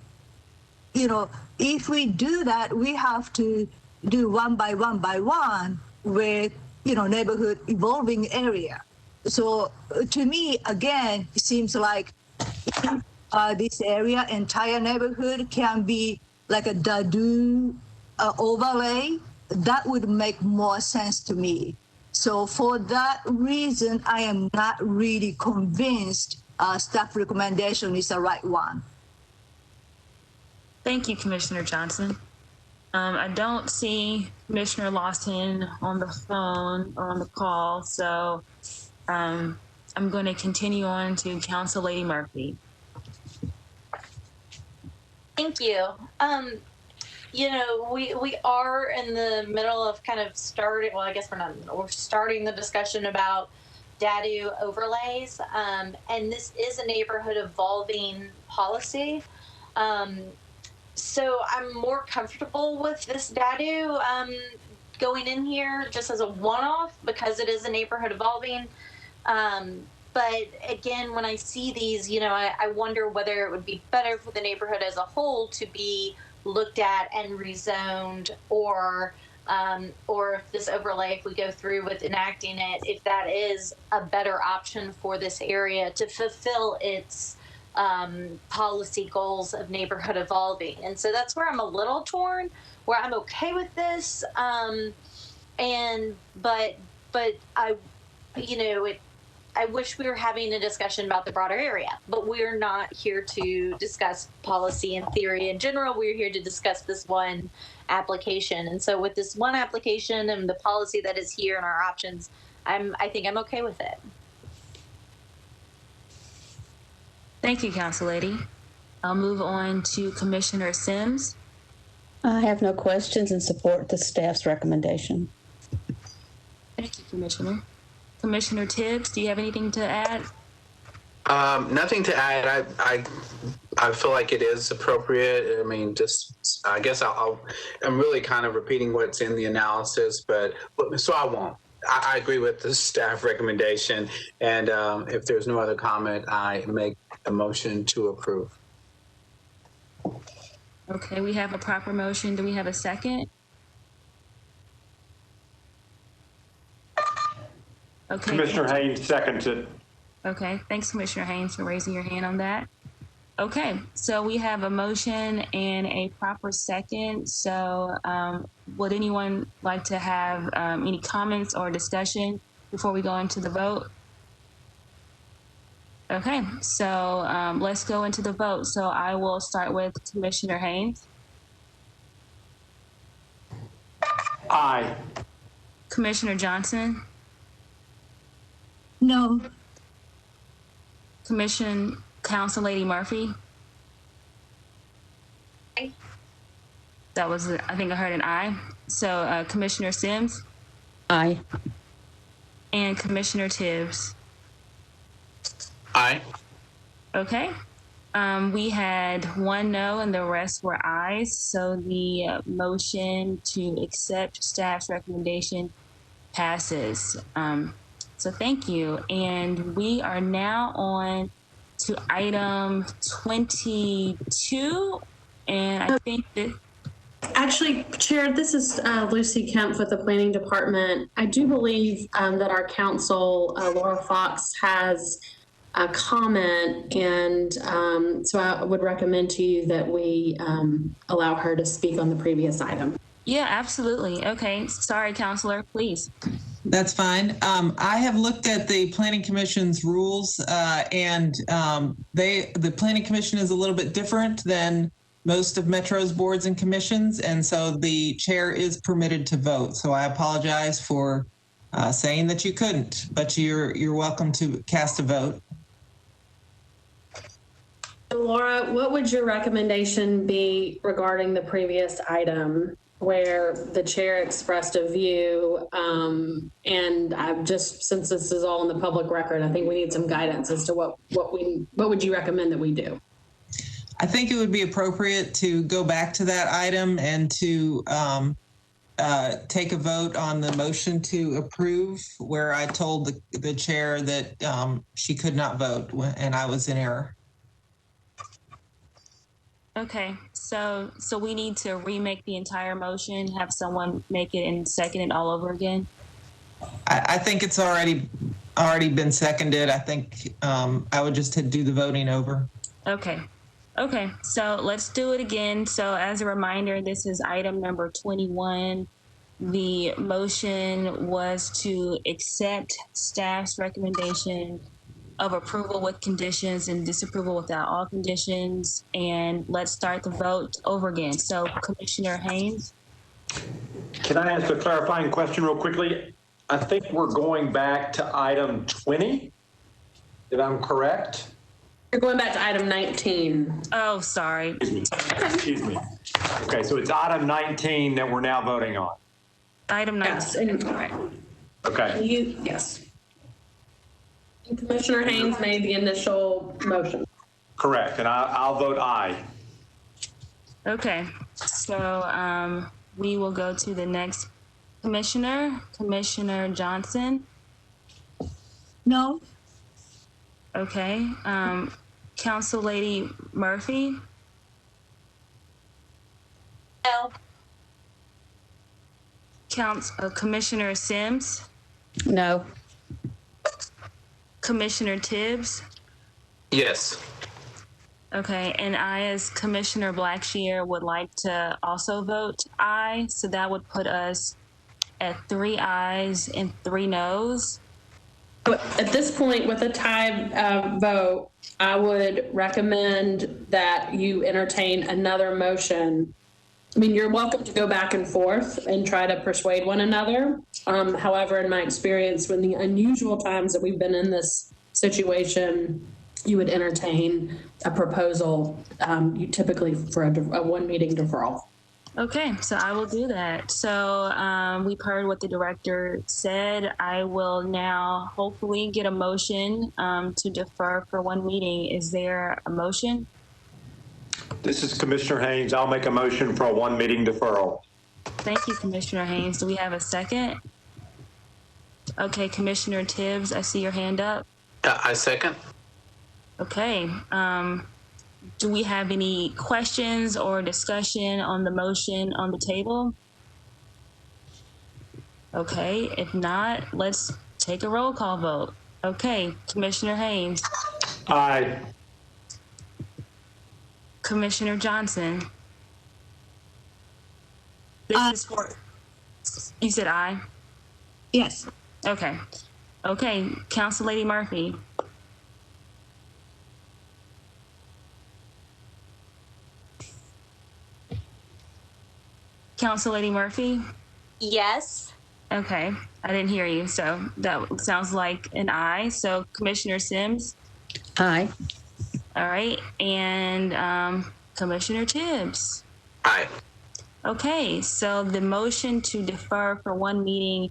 you know, if we do that, we have to do one by one with, you know, neighborhood evolving area. So to me, again, it seems like this area, entire neighborhood can be like a dadu overlay. That would make more sense to me. So for that reason, I am not really convinced staff recommendation is the right one. Thank you, Commissioner Johnson. I don't see Commissioner Lawson on the phone or on the call, so I'm going to continue on to Council Lady Murphy. Thank you. You know, we are in the middle of kind of starting, well, I guess we're starting the discussion about DADU overlays. And this is a neighborhood evolving policy. So I'm more comfortable with this DADU going in here just as a one-off because it is a neighborhood evolving. But again, when I see these, you know, I wonder whether it would be better for the neighborhood as a whole to be looked at and rezoned, or if this overlay, if we go through with enacting it, if that is a better option for this area to fulfill its policy goals of neighborhood evolving. And so that's where I'm a little torn, where I'm okay with this, but I, you know, I wish we were having a discussion about the broader area, but we're not here to discuss policy and theory in general. We're here to discuss this one application. And so with this one application and the policy that is here and our options, I think I'm okay with it. Thank you, Council Lady. I'll move on to Commissioner Sims. I have no questions and support the staff's recommendation. Thank you, Commissioner. Commissioner Tibbs, do you have anything to add? Nothing to add. I feel like it is appropriate. I mean, just I guess I'm really kind of repeating what's in the analysis, but so I won't. I agree with the staff recommendation, and if there's no other comment, I make a motion to approve. Okay, we have a proper motion. Do we have a second? Okay. Commissioner Haynes seconds it. Okay, thanks, Commissioner Haynes, for raising your hand on that. Okay, so we have a motion and a proper second. So would anyone like to have any comments or discussion before we go into the vote? Okay, so let's go into the vote. So I will start with Commissioner Haynes. Aye. Commissioner Johnson? No. Council Lady Murphy? Aye. That was, I think I heard an aye. So Commissioner Sims? Aye. And Commissioner Tibbs? Aye. Okay. We had one no and the rest were ayes. So the motion to accept staff's recommendation passes. So thank you. And we are now on to item 22. And I think that... Actually, Chair, this is Lucy Kemp with the Planning Department. I do believe that our counsel, Laura Fox, has a comment, and so I would recommend to you that we allow her to speak on the previous item. Yeah, absolutely. Okay. Sorry, Counselor, please. That's fine. I have looked at the Planning Commission's rules, and the Planning Commission is a little bit different than most of Metro's boards and commissions, and so the chair is permitted to vote. So I apologize for saying that you couldn't, but you're welcome to cast a vote. Laura, what would your recommendation be regarding the previous item where the chair expressed a view, and I've just, since this is all in the public record, I think we need some guidance as to what would you recommend that we do? I think it would be appropriate to go back to that item and to take a vote on the motion to approve, where I told the chair that she could not vote and I was in error. Okay, so we need to remake the entire motion, have someone make it and second it all over again? I think it's already been seconded. I think I would just do the voting over. Okay, so let's do it again. So as a reminder, this is item number 21. The motion was to accept staff's recommendation of approval with conditions and disapproval without all conditions. And let's start the vote over again. So Commissioner Haynes. Can I ask a clarifying question real quickly? I think we're going back to item 20, if I'm correct. You're going back to item 19. Oh, sorry. Excuse me. Okay, so it's item 19 that we're now voting on. Item 19. Yes, and, okay. Yes. And Commissioner Haynes made the initial motion. Correct, and I'll vote aye. Okay, so we will go to the next commissioner, Commissioner Johnson. No. Okay, Council Lady Murphy. No. Commissioner Sims. No. Commissioner Tibbs. Yes. Okay, and I, as Commissioner Blackshear, would like to also vote aye. So that would put us at 3 ayes and 3 noes. But at this point, with a tie vote, I would recommend that you entertain another motion. I mean, you're welcome to go back and forth and try to persuade one another. However, in my experience, when the unusual times that we've been in this situation, you would entertain a proposal, you typically for a one meeting deferral. Okay, so I will do that. So we've heard what the director said. I will now hopefully get a motion to defer for one meeting. Is there a motion? This is Commissioner Haynes. I'll make a motion for a one meeting deferral. Thank you, Commissioner Haynes. Do we have a second? Okay, Commissioner Tibbs, I see your hand up. I second. Okay. Do we have any questions or discussion on the motion on the table? Okay, if not, let's take a roll call vote. Okay, Commissioner Haynes. Aye. Commissioner Johnson. This is for, you said aye? Yes. Okay. Okay, Council Lady Murphy. Council Lady Murphy? Yes. Okay, I didn't hear you, so that sounds like an aye. So Commissioner Sims? Aye. All right, and Commissioner Tibbs? Aye. Okay, so the motion to defer for one meeting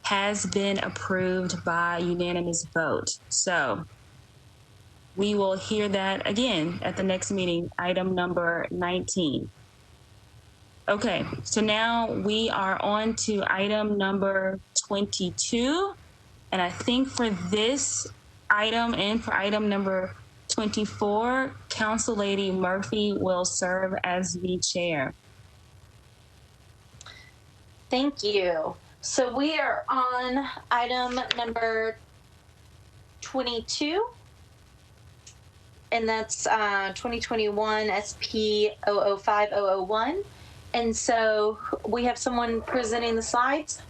has been approved by unanimous vote. So we will hear that again at the next meeting, item number 19. Okay, so now we are on to item number 22. And I think for this item and for item number 24, Council Lady Murphy will serve as the chair. Thank you. So we are on item number 22, and that's 2021 SP 005001. And so we have someone presenting the slides.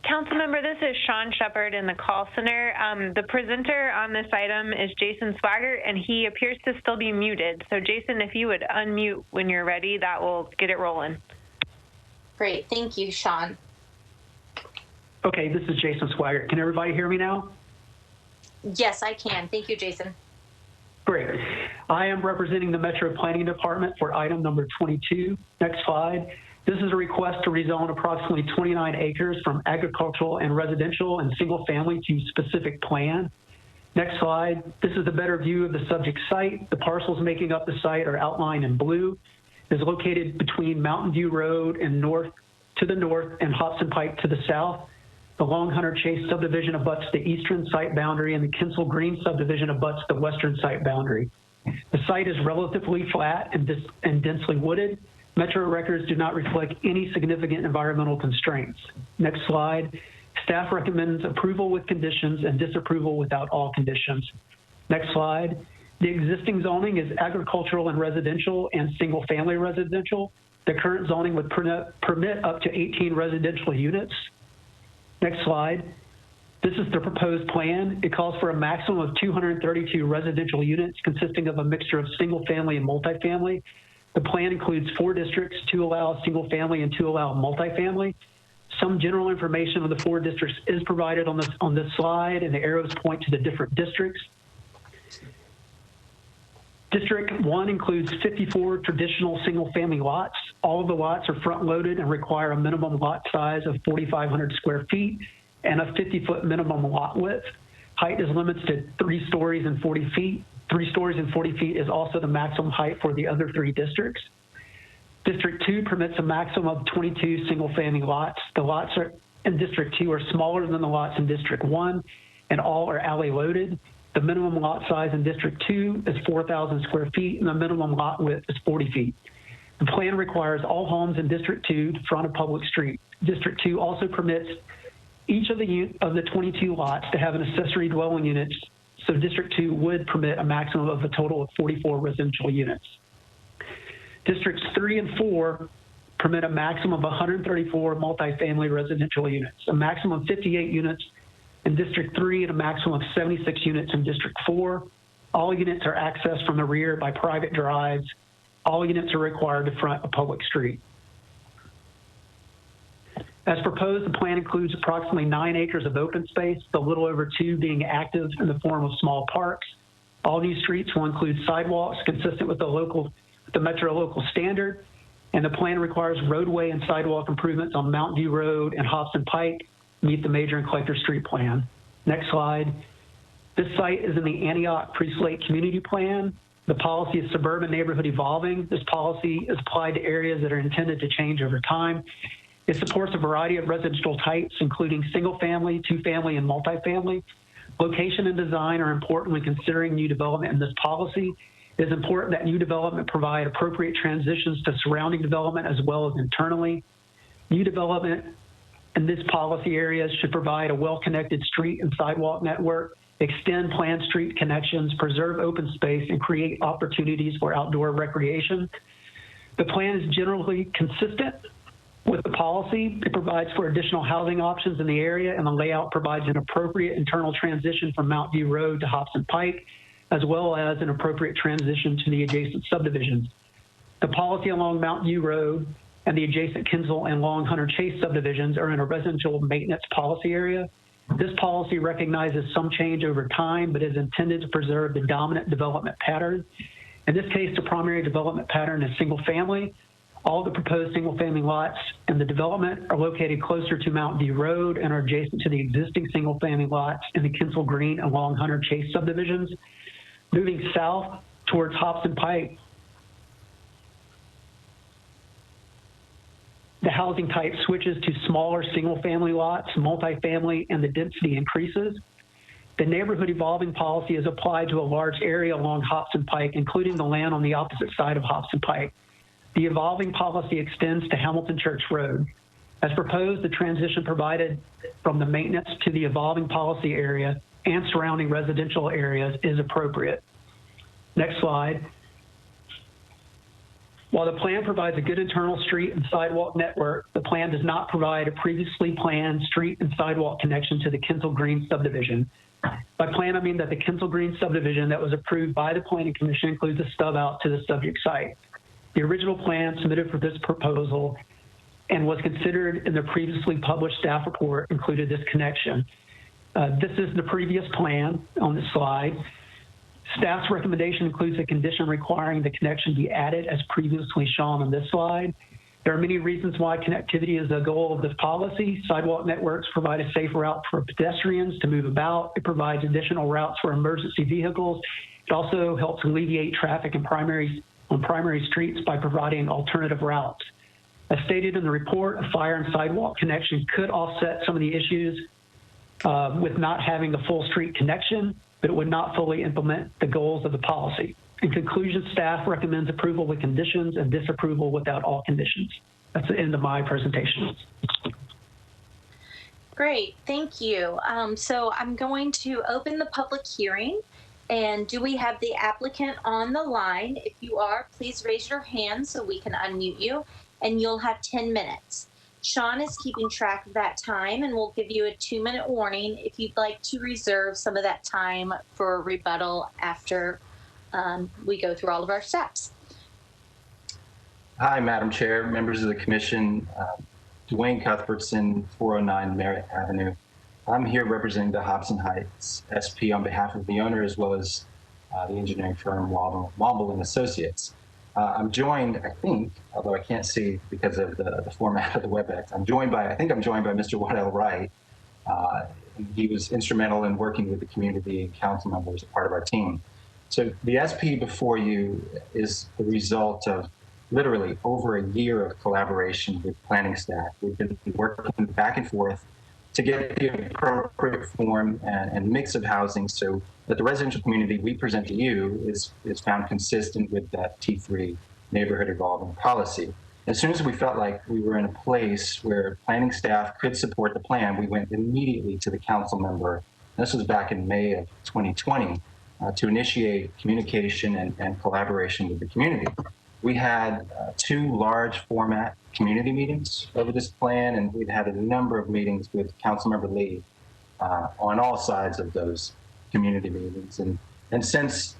Councilmember, this is Sean Shepard in the call center. The presenter on this item is Jason Swigert, and he appears to still be muted. So Jason, if you would unmute when you're ready, that will get it rolling. Great, thank you, Sean. Okay, this is Jason Swigert. Can everybody hear me now? Yes, I can. Thank you, Jason. Great. I am representing the Metro Planning Department for item number 22. Next slide. This is a request to rezone approximately 29 acres from agricultural and residential and single family to specific plan. Next slide. This is a better view of the subject site. The parcels making up the site are outlined in blue. It is located between Mountain View Road and to the north and Hobson Pike to the south. The Long Hunter Chase subdivision abuts the eastern site boundary, and the Kinsel Green subdivision abuts the western site boundary. The site is relatively flat and densely wooded. Metro records do not reflect any significant environmental constraints. Next slide. Staff recommends approval with conditions and disapproval without all conditions. Next slide. The existing zoning is agricultural and residential and single-family residential. The current zoning would permit up to 18 residential units. Next slide. This is the proposed plan. It calls for a maximum of 232 residential units consisting of a mixture of single-family and multifamily. The plan includes 4 districts, 2 allow single-family and 2 allow multifamily. Some general information on the 4 districts is provided on this slide, and the arrows point to the different districts. District 1 includes 54 traditional single-family lots. All of the lots are front-loaded and require a minimum lot size of 4,500 square feet and a 50-foot minimum lot width. Height is limited to 3 stories and 40 feet. 3 stories and 40 feet is also the maximum height for the other 3 districts. District 2 permits a maximum of 22 single-family lots. The lots in District 2 are smaller than the lots in District 1, and all are alley-loaded. The minimum lot size in District 2 is 4,000 square feet, and the minimum lot width is 40 feet. The plan requires all homes in District 2 to front a public street. District 2 also permits each of the 22 lots to have an accessory dwelling unit, so District 2 would permit a maximum of a total of 44 residential units. Districts 3 and 4 permit a maximum of 134 multifamily residential units, a maximum of 58 units in District 3 and a maximum of 76 units in District 4. All units are accessed from the rear by private drives. All units are required to front a public street. As proposed, the plan includes approximately 9 acres of open space, a little over 2 being active in the form of small parks. All these streets will include sidewalks consistent with the Metro local standard, and the plan requires roadway and sidewalk improvements on Mountain View Road and Hobson Pike meet the major and collector street plan. Next slide. This site is in the Antioch Priest-Lake Community Plan. The policy is suburban neighborhood evolving. This policy is applied to areas that are intended to change over time. It supports a variety of residential types, including single-family, 2-family, and multifamily. Location and design are important when considering new development in this policy. It is important that new development provide appropriate transitions to surrounding development as well as internally. New development in this policy areas should provide a well-connected street and sidewalk network, extend planned street connections, preserve open space, and create opportunities for outdoor recreation. The plan is generally consistent with the policy. It provides for additional housing options in the area, and the layout provides an appropriate internal transition from Mountain View Road to Hobson Pike, as well as an appropriate transition to the adjacent subdivisions. The policy along Mountain View Road and the adjacent Kinsel and Long Hunter Chase subdivisions are in a residential maintenance policy area. This policy recognizes some change over time, but is intended to preserve the dominant development pattern. In this case, the primary development pattern is single family. All the proposed single-family lots in the development are located closer to Mountain View Road and are adjacent to the existing single-family lots in the Kinsel Green and Long Hunter Chase subdivisions. Moving south towards Hobson Pike, the housing type switches to smaller single-family lots, multifamily, and the density increases. The neighborhood evolving policy is applied to a large area along Hobson Pike, including the land on the opposite side of Hobson Pike. The evolving policy extends to Hamilton Church Road. As proposed, the transition provided from the maintenance to the evolving policy area and surrounding residential areas is appropriate. Next slide. While the plan provides a good internal street and sidewalk network, the plan does not provide a previously planned street and sidewalk connection to the Kinsel Green subdivision. By plan, I mean that the Kinsel Green subdivision that was approved by the Planning Commission includes a stub out to the subject site. The original plan submitted for this proposal and was considered in the previously published staff report included this connection. This is the previous plan on this slide. Staff's recommendation includes a condition requiring the connection be added as previously shown on this slide. There are many reasons why connectivity is a goal of this policy. Sidewalk networks provide a safe route for pedestrians to move about. It provides additional routes for emergency vehicles. It also helps alleviate traffic on primary streets by providing alternative routes. As stated in the report, a fire and sidewalk connection could offset some of the issues with not having a full street connection, but it would not fully implement the goals of the policy. In conclusion, staff recommends approval with conditions and disapproval without all conditions. That's the end of my presentation. Great, thank you. So I'm going to open the public hearing. And do we have the applicant on the line? If you are, please raise your hand so we can unmute you, and you'll have 10 minutes. Sean is keeping track of that time, and we'll give you a 2-minute warning if you'd like to reserve some of that time for rebuttal after we go through all of our steps. Hi, Madam Chair, members of the Commission. Dwayne Cuthbertson, 409 Merritt Avenue. I'm here representing the Hobson Heights SP on behalf of the owner, as well as the engineering firm Womble and Associates. I'm joined, I think, although I can't see because of the format of the WebEx, I'm joined by Mr. Waddell Wright. He was instrumental in working with the community and council members as part of our team. So the SP before you is the result of literally over a year of collaboration with planning staff. We've been working back and forth to get the appropriate form and mix of housing so that the residential community we present to you is found consistent with that T3 neighborhood evolving policy. As soon as we felt like we were in a place where planning staff could support the plan, we went immediately to the council member. This was back in May of 2020 to initiate communication and collaboration with the community. We had 2 large format community meetings over this plan, and we've had a number of meetings with Councilmember Lee on all sides of those community meetings. And since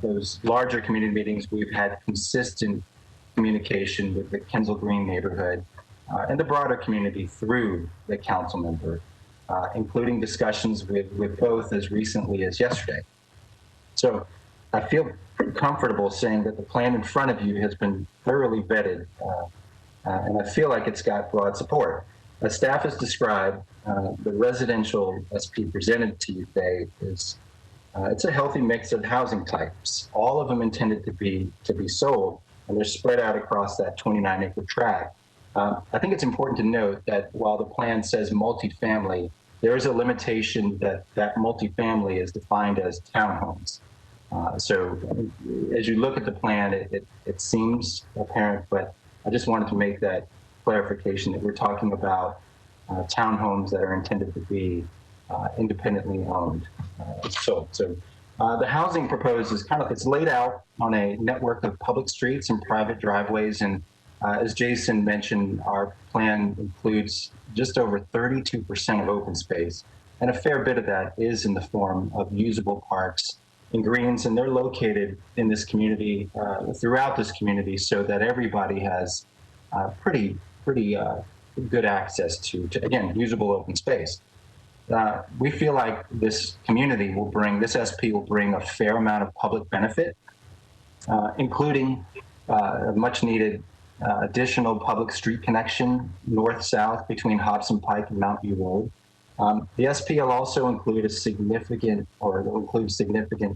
those larger community meetings, we've had consistent communication with the Kensal Green neighborhood and the broader community through the council member, including discussions with both as recently as yesterday. So I feel pretty comfortable saying that the plan in front of you has been thoroughly vetted, and I feel like it's got broad support. As staff has described, the residential SP presented to you today is it's a healthy mix of housing types, all of them intended to be sold, and they're spread out across that 29-acre tract. I think it's important to note that while the plan says multifamily, there is a limitation that multifamily is defined as townhomes. So as you look at the plan, it seems apparent, but I just wanted to make that clarification that we're talking about townhomes that are intended to be independently owned. So the housing proposed is it's laid out on a network of public streets and private driveways. And as Jason mentioned, our plan includes just over 32% of open space. And a fair bit of that is in the form of usable parks and greens, and they're located in this community, throughout this community, so that everybody has pretty good access to again, usable open space. We feel like this community this SP will bring a fair amount of public benefit, including a much needed additional public street connection north-south between Hobson Pike and Mount View Road. The SP will also include significant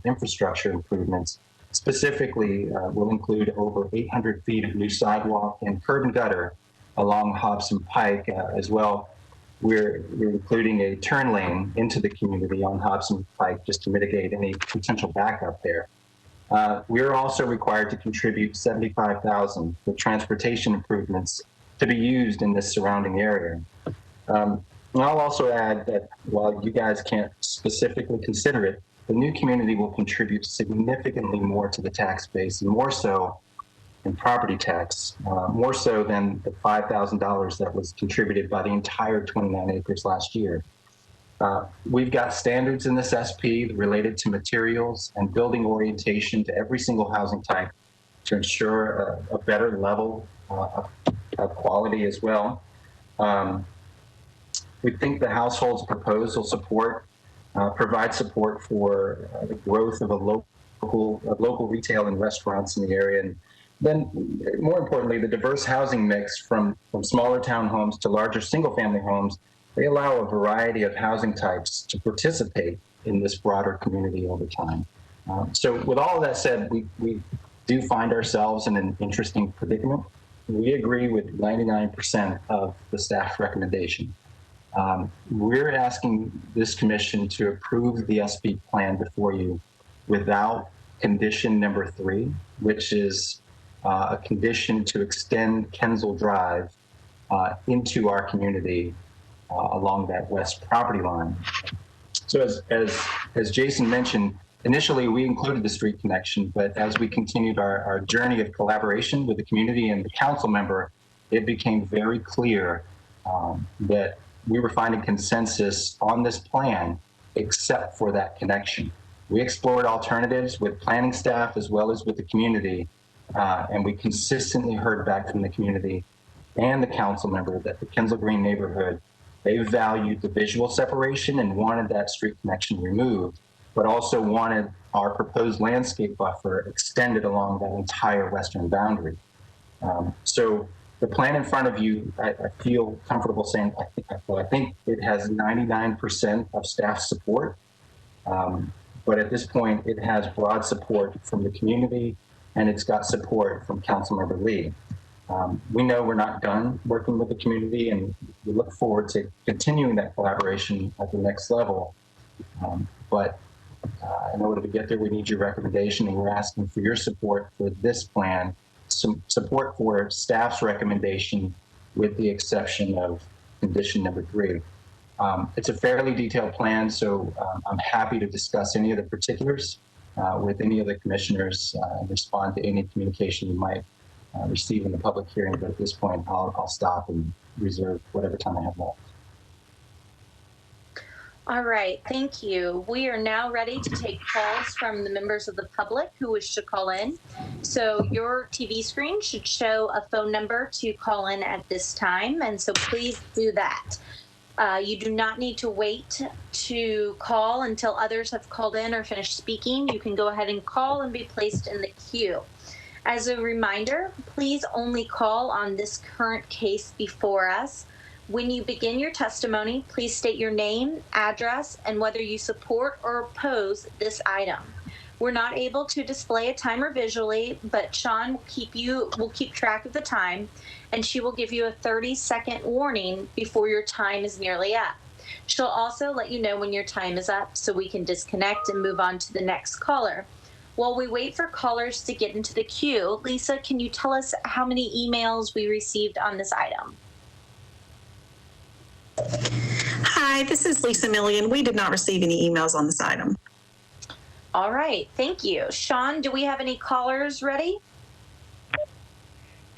infrastructure improvements. Specifically, will include over 800 feet of new sidewalk and curb and gutter along Hobson Pike as well. We're including a turn lane into the community on Hobson Pike just to mitigate any potential backup there. We're also required to contribute $75,000 for transportation improvements to be used in this surrounding area. And I'll also add that while you guys can't specifically consider it, the new community will contribute significantly more to the tax base, and more so in property tax, more so than the $5,000 that was contributed by the entire 29 acres last year. We've got standards in this SP related to materials and building orientation to every single housing type to ensure a better level of quality as well. We think the households proposed will provide support for the growth of local retail and restaurants in the area. And then, more importantly, the diverse housing mix from smaller townhomes to larger single-family homes, they allow a variety of housing types to participate in this broader community over time. So with all of that said, we do find ourselves in an interesting predicament. We agree with 99% of the staff recommendation. We're asking this commission to approve the SP plan before you without condition number 3, which is a condition to extend Kensal Drive into our community along that west property line. So as Jason mentioned, initially we included the street connection, but as we continued our journey of collaboration with the community and the council member, it became very clear that we were finding consensus on this plan except for that connection. We explored alternatives with planning staff as well as with the community, and we consistently heard back from the community and the council member that the Kensal Green neighborhood, they valued the visual separation and wanted that street connection removed, but also wanted our proposed landscape buffer extended along that entire western boundary. So the plan in front of you, I feel comfortable saying, I think it has 99% of staff support. But at this point, it has broad support from the community, and it's got support from Councilmember Lee. We know we're not done working with the community, and we look forward to continuing that collaboration at the next level. But in order to get there, we need your recommendation, and we're asking for your support for this plan, some support for staff's recommendation with the exception of condition number 3. It's a fairly detailed plan, so I'm happy to discuss any of the particulars with any of the commissioners and respond to any communication you might receive in the public hearing. But at this point, I'll stop and reserve whatever time I have left. All right, thank you. We are now ready to take calls from the members of the public who wish to call in. So your TV screen should show a phone number to call in at this time, and so please do that. You do not need to wait to call until others have called in or finished speaking. You can go ahead and call and be placed in the queue. As a reminder, please only call on this current case before us. When you begin your testimony, please state your name, address, and whether you support or oppose this item. We're not able to display a timer visually, but Sean will keep track of the time, and she will give you a 30-second warning before your time is nearly up. She'll also let you know when your time is up so we can disconnect and move on to the next caller. While we wait for callers to get into the queue, Lisa, can you tell us how many emails we received on this item? Hi, this is Lisa Millian. We did not receive any emails on this item. All right, thank you. Sean, do we have any callers ready?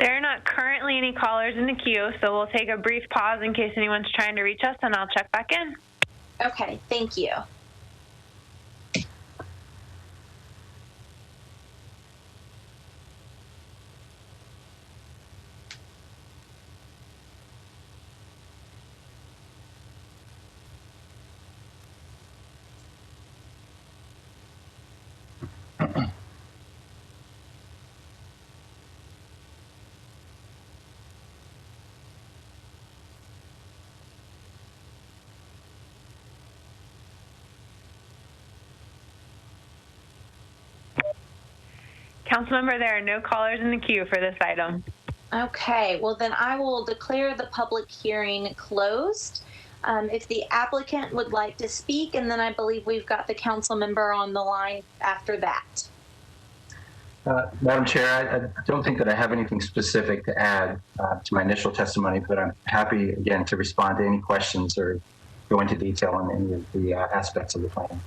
There are not currently any callers in the queue, so we'll take a brief pause in case anyone's trying to reach us, and I'll check back in. Okay, thank you. Councilmember, there are no callers in the queue for this item. Okay, well then I will declare the public hearing closed. If the applicant would like to speak, and then I believe we've got the council member on the line after that. Madam Chair, I don't think that I have anything specific to add to my initial testimony, but I'm happy again to respond to any questions or go into detail on any of the aspects of the plan.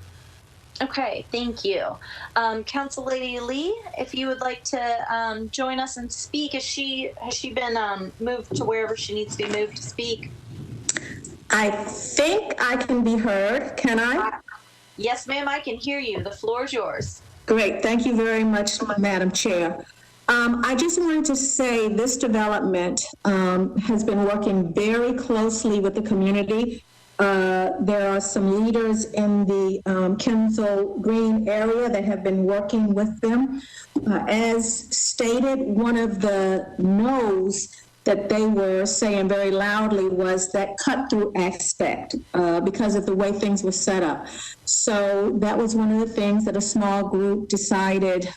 Okay, thank you. Council Lady Lee, if you would like to join us and speak, has she been moved to wherever she needs to be moved to speak? I think I can be heard. Can I? Yes, ma'am, I can hear you. The floor is yours. Great. Thank you very much, Madam Chair. I just wanted to say this development has been working very closely with the community. There are some leaders in the Kensal Green area that have been working with them. As stated, one of the no's that they were saying very loudly was that cut-through aspect because of the way things were set up. So that was one of the things that a small group decided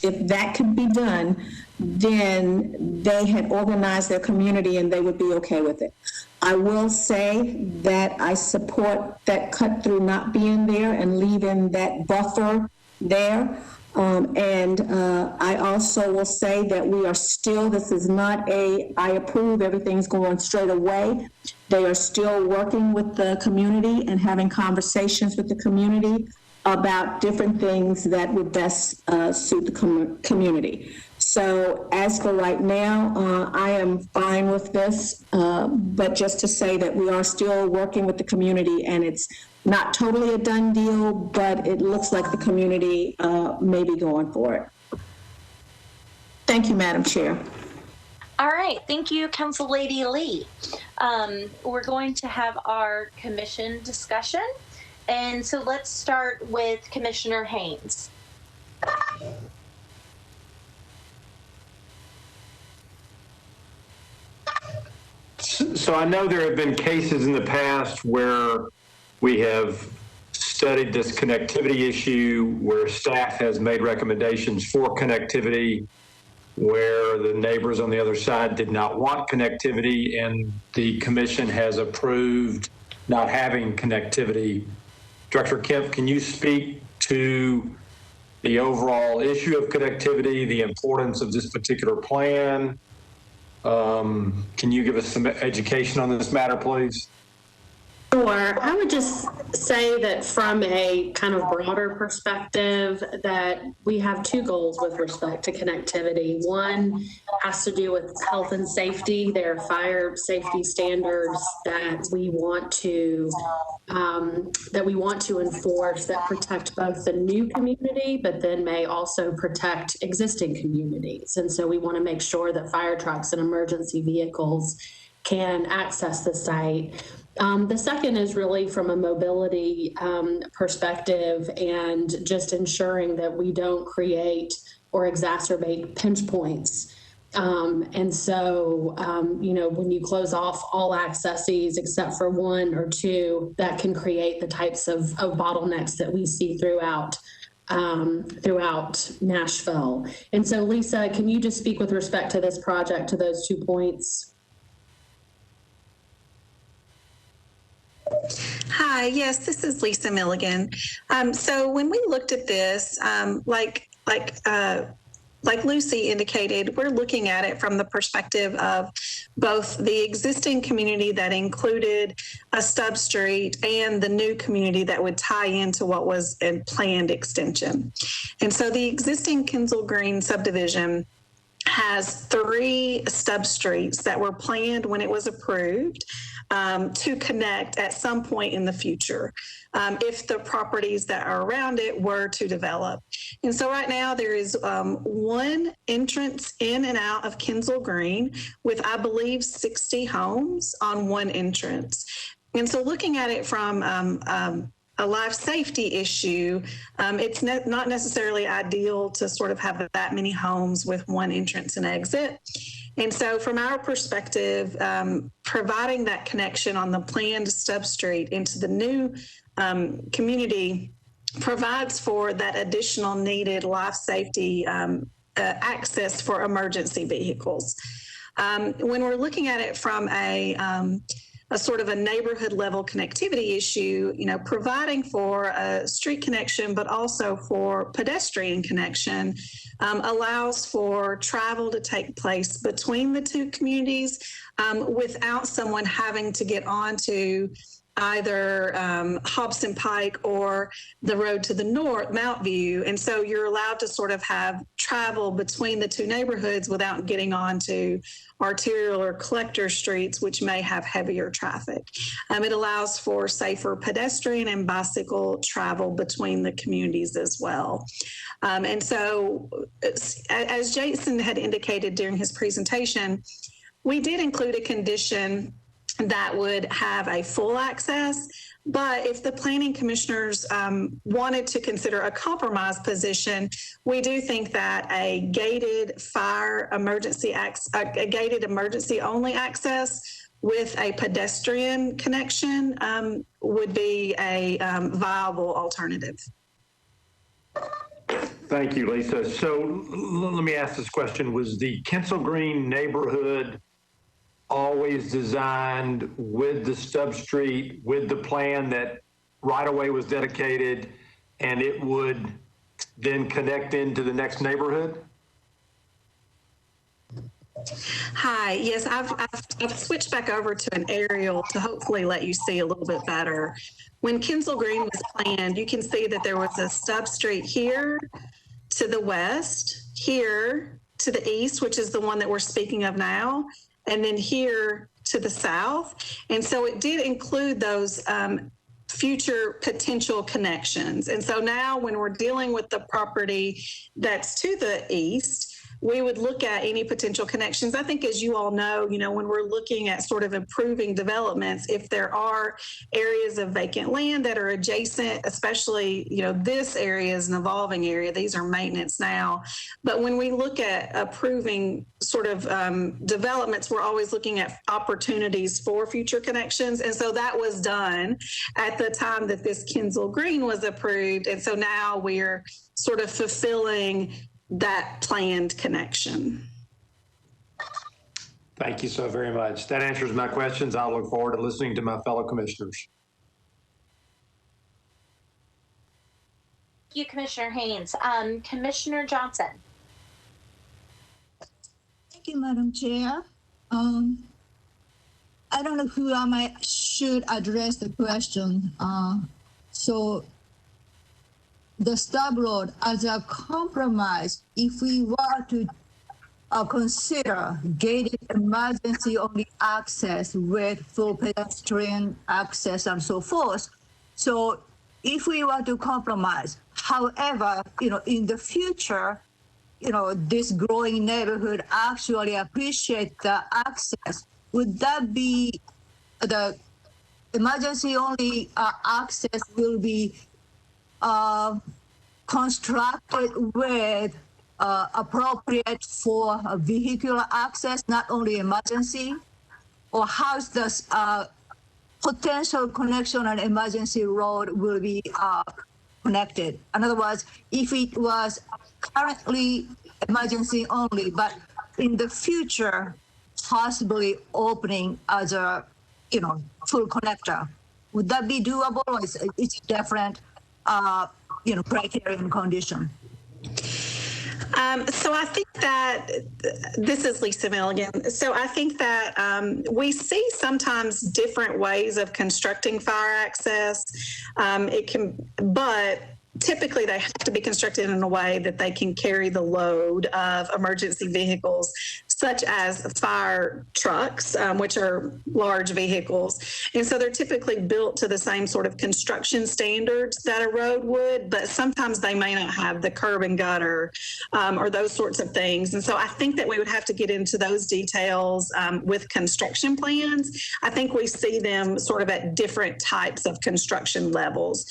if that could be done, then they had organized their community and they would be okay with it. I will say that I support that cut-through not being there and leaving that buffer there. I also will say that we are still, this is not I approve, everything's going straight away. They are still working with the community and having conversations with the community about different things that would best suit the community. So as for right now, I am fine with this, but just to say that we are still working with the community, and it's not totally a done deal, but it looks like the community may be going for it. Thank you, Madam Chair. All right, thank you, Council Lady Lee. We're going to have our commission discussion. And so let's start with Commissioner Haynes. So I know there have been cases in the past where we have studied this connectivity issue, where staff has made recommendations for connectivity, where the neighbors on the other side did not want connectivity, and the commission has approved not having connectivity. Director Kemp, can you speak to the overall issue of connectivity, the importance of this particular plan? Can you give us some education on this matter, please? Sure. I would just say that from a kind of broader perspective, that we have two goals with respect to connectivity. One has to do with health and safety. There are fire safety standards that we want to enforce that protect both the new community, but then may also protect existing communities. And so we want to make sure that fire trucks and emergency vehicles can access the site. The second is really from a mobility perspective, and just ensuring that we don't create or exacerbate pinch points. And so, when you close off all accesses except for one or two, that can create the types of bottlenecks that we see throughout Nashville. And so, Lisa, can you just speak with respect to this project to those 2 points? Hi, yes, this is Lisa Milligan. So when we looked at this, like Lucy indicated, we're looking at it from the perspective of both the existing community that included a stub street and the new community that would tie into what was a planned extension. And so the existing Kensal Green subdivision has 3 stub streets that were planned when it was approved to connect at some point in the future if the properties that are around it were to develop. And so right now there is one entrance in and out of Kensal Green with, I believe, 60 homes on one entrance. And so looking at it from a life safety issue, it's not necessarily ideal to sort of have that many homes with one entrance and exit. And so from our perspective, providing that connection on the planned stub street into the new community provides for that additional needed life safety access for emergency vehicles. When we're looking at it from a sort of a neighborhood level connectivity issue, providing for a street connection, but also for pedestrian connection, allows for travel to take place between the two communities without someone having to get onto either Hobson Pike or the road to the north, Mount View. And so you're allowed to sort of have travel between the two neighborhoods without getting onto arterial or collector streets, which may have heavier traffic. It allows for safer pedestrian and bicycle travel between the communities as well. And so as Jason had indicated during his presentation, we did include a condition that would have a full access. But if the planning commissioners wanted to consider a compromise position, we do think that a gated a gated emergency only access with a pedestrian connection would be a viable alternative. Thank you, Lisa. So let me ask this question. Was the Kensal Green neighborhood always designed with the stub street, with the plan that right away was dedicated, and it would then connect into the next neighborhood? Hi, yes, I've switched back over to an aerial to hopefully let you see a little bit better. When Kensal Green was planned, you can see that there was a stub street here to the west, here to the east, which is the one that we're speaking of now, and then here to the south. And so it did include those future potential connections. And so now when we're dealing with the property that's to the east, we would look at any potential connections. I think, as you all know, when we're looking at sort of improving developments, if there are areas of vacant land that are adjacent, especially, this area is an evolving area. These are maintenance now. But when we look at approving sort of developments, we're always looking at opportunities for future connections. And so that was done at the time that this Kensal Green was approved. And so now we're sort of fulfilling that planned connection. Thank you so very much. That answers my questions. I look forward to listening to my fellow commissioners. Thank you, Commissioner Haynes. Commissioner Johnson. Thank you, Madam Chair. I don't know who should address the question. So the stub road as a compromise, if we were to consider gated emergency only access with full pedestrian access and so forth. So if we were to compromise, however, in the future, this growing neighborhood actually appreciate the access, would that be the emergency only access will be constructed with appropriate for vehicular access, not only emergency? Or how's this potential connection on emergency road will be connected? In other words, if it was currently emergency only, but in the future, possibly opening as a, full connector, would that be doable, or is it different? Criterion condition. So I think that this is Lisa Milligan. So I think that we see sometimes different ways of constructing fire access. But typically they have to be constructed in a way that they can carry the load of emergency vehicles, such as fire trucks, which are large vehicles. And so they're typically built to the same sort of construction standards that a road would, but sometimes they may not have the curb and gutter or those sorts of things. And so I think that we would have to get into those details with construction plans. I think we see them sort of at different types of construction levels.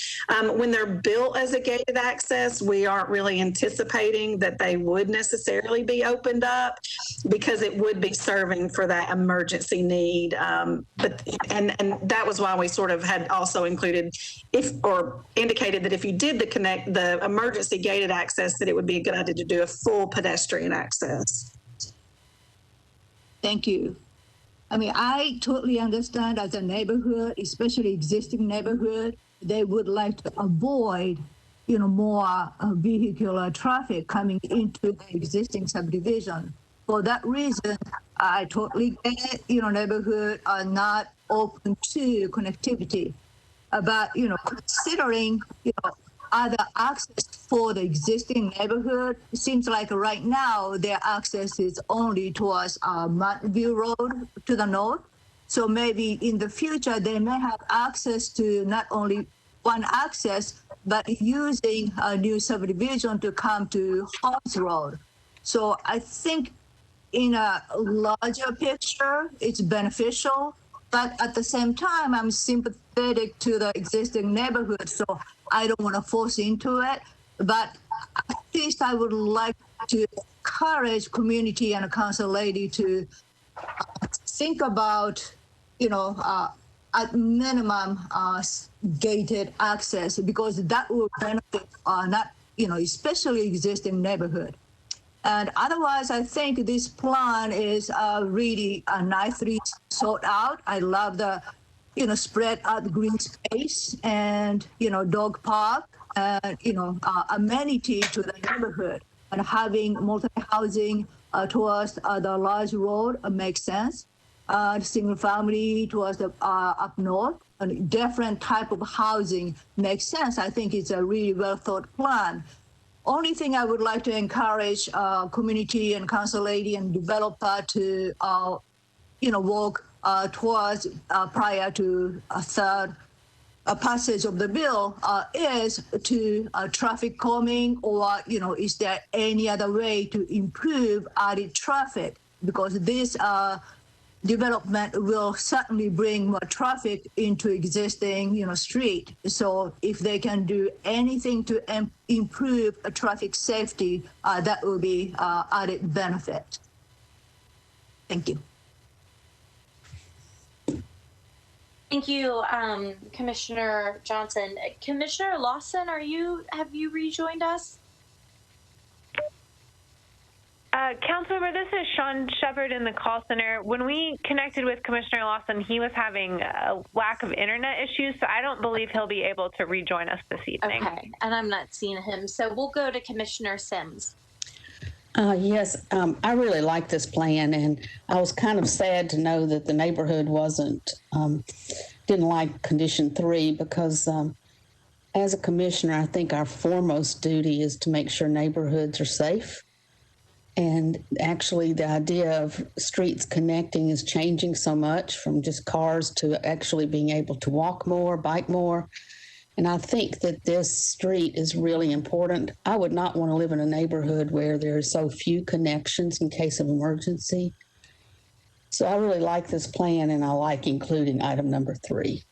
When they're built as a gated access, we aren't really anticipating that they would necessarily be opened up, because it would be serving for that emergency need. But that was why we sort of had also included indicated that if you did the emergency gated access, that it would be a good idea to do a full pedestrian access. Thank you. I mean, I totally understand as a neighborhood, especially existing neighborhood, they would like to avoid more vehicular traffic coming into the existing subdivision. For that reason, I totally get it, neighborhood are not open to connectivity. But, considering, other access for the existing neighborhood, it seems like right now their access is only towards Montview Road to the north. So maybe in the future, they may have access to not only one access, but using a new subdivision to come to Halls Road. So I think in a larger picture, it's beneficial, but at the same time, I'm sympathetic to the existing neighborhood, so I don't want to force into it. But at least I would like to encourage community and council lady to think about, at minimum gated access, because that will benefit especially existing neighborhood. And otherwise, I think this plan is really nicely sought out. I love the spread out green space and, dog park, and, amenity to the neighborhood. And having multi-housing towards the large road makes sense. Single family towards the up north, and different type of housing makes sense. I think it's a really well thought plan. Only thing I would like to encourage community and council lady and developer to, work towards prior to a third passage of the bill is to traffic calming, or, is there any other way to improve added traffic? Because this development will certainly bring more traffic into existing, street. So if they can do anything to improve traffic safety, that will be added benefit. Thank you. Thank you, Commissioner Johnson. Commissioner Lawson, have you rejoined us? Councilmember, this is Sean Shepard in the call center. When we connected with Commissioner Lawson, he was having a lack of internet issues, so I don't believe he'll be able to rejoin us this evening. Okay, and I'm not seeing him, so we'll go to Commissioner Sims. Yes, I really like this plan, and I was kind of sad to know that the neighborhood didn't like condition 3, because as a commissioner, I think our foremost duty is to make sure neighborhoods are safe. And actually, the idea of streets connecting is changing so much, from just cars to actually being able to walk more, bike more. And I think that this street is really important. I would not want to live in a neighborhood where there are so few connections in case of emergency. So I really like this plan, and I like including item number 3.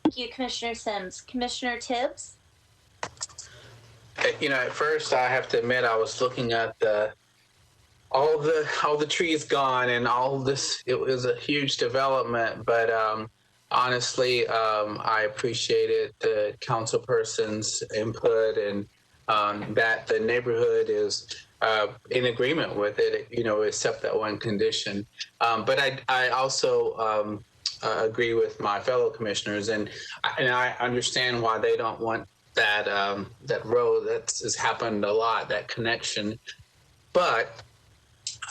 Thank you, Commissioner Sims. Commissioner Tibbs? At first I have to admit I was looking at all the trees gone and all this. It was a huge development, but honestly, I appreciated the councilperson's input, and that the neighborhood is in agreement with it, except that one condition. But I also agree with my fellow commissioners, and I understand why they don't want that road. Has happened a lot, that connection. But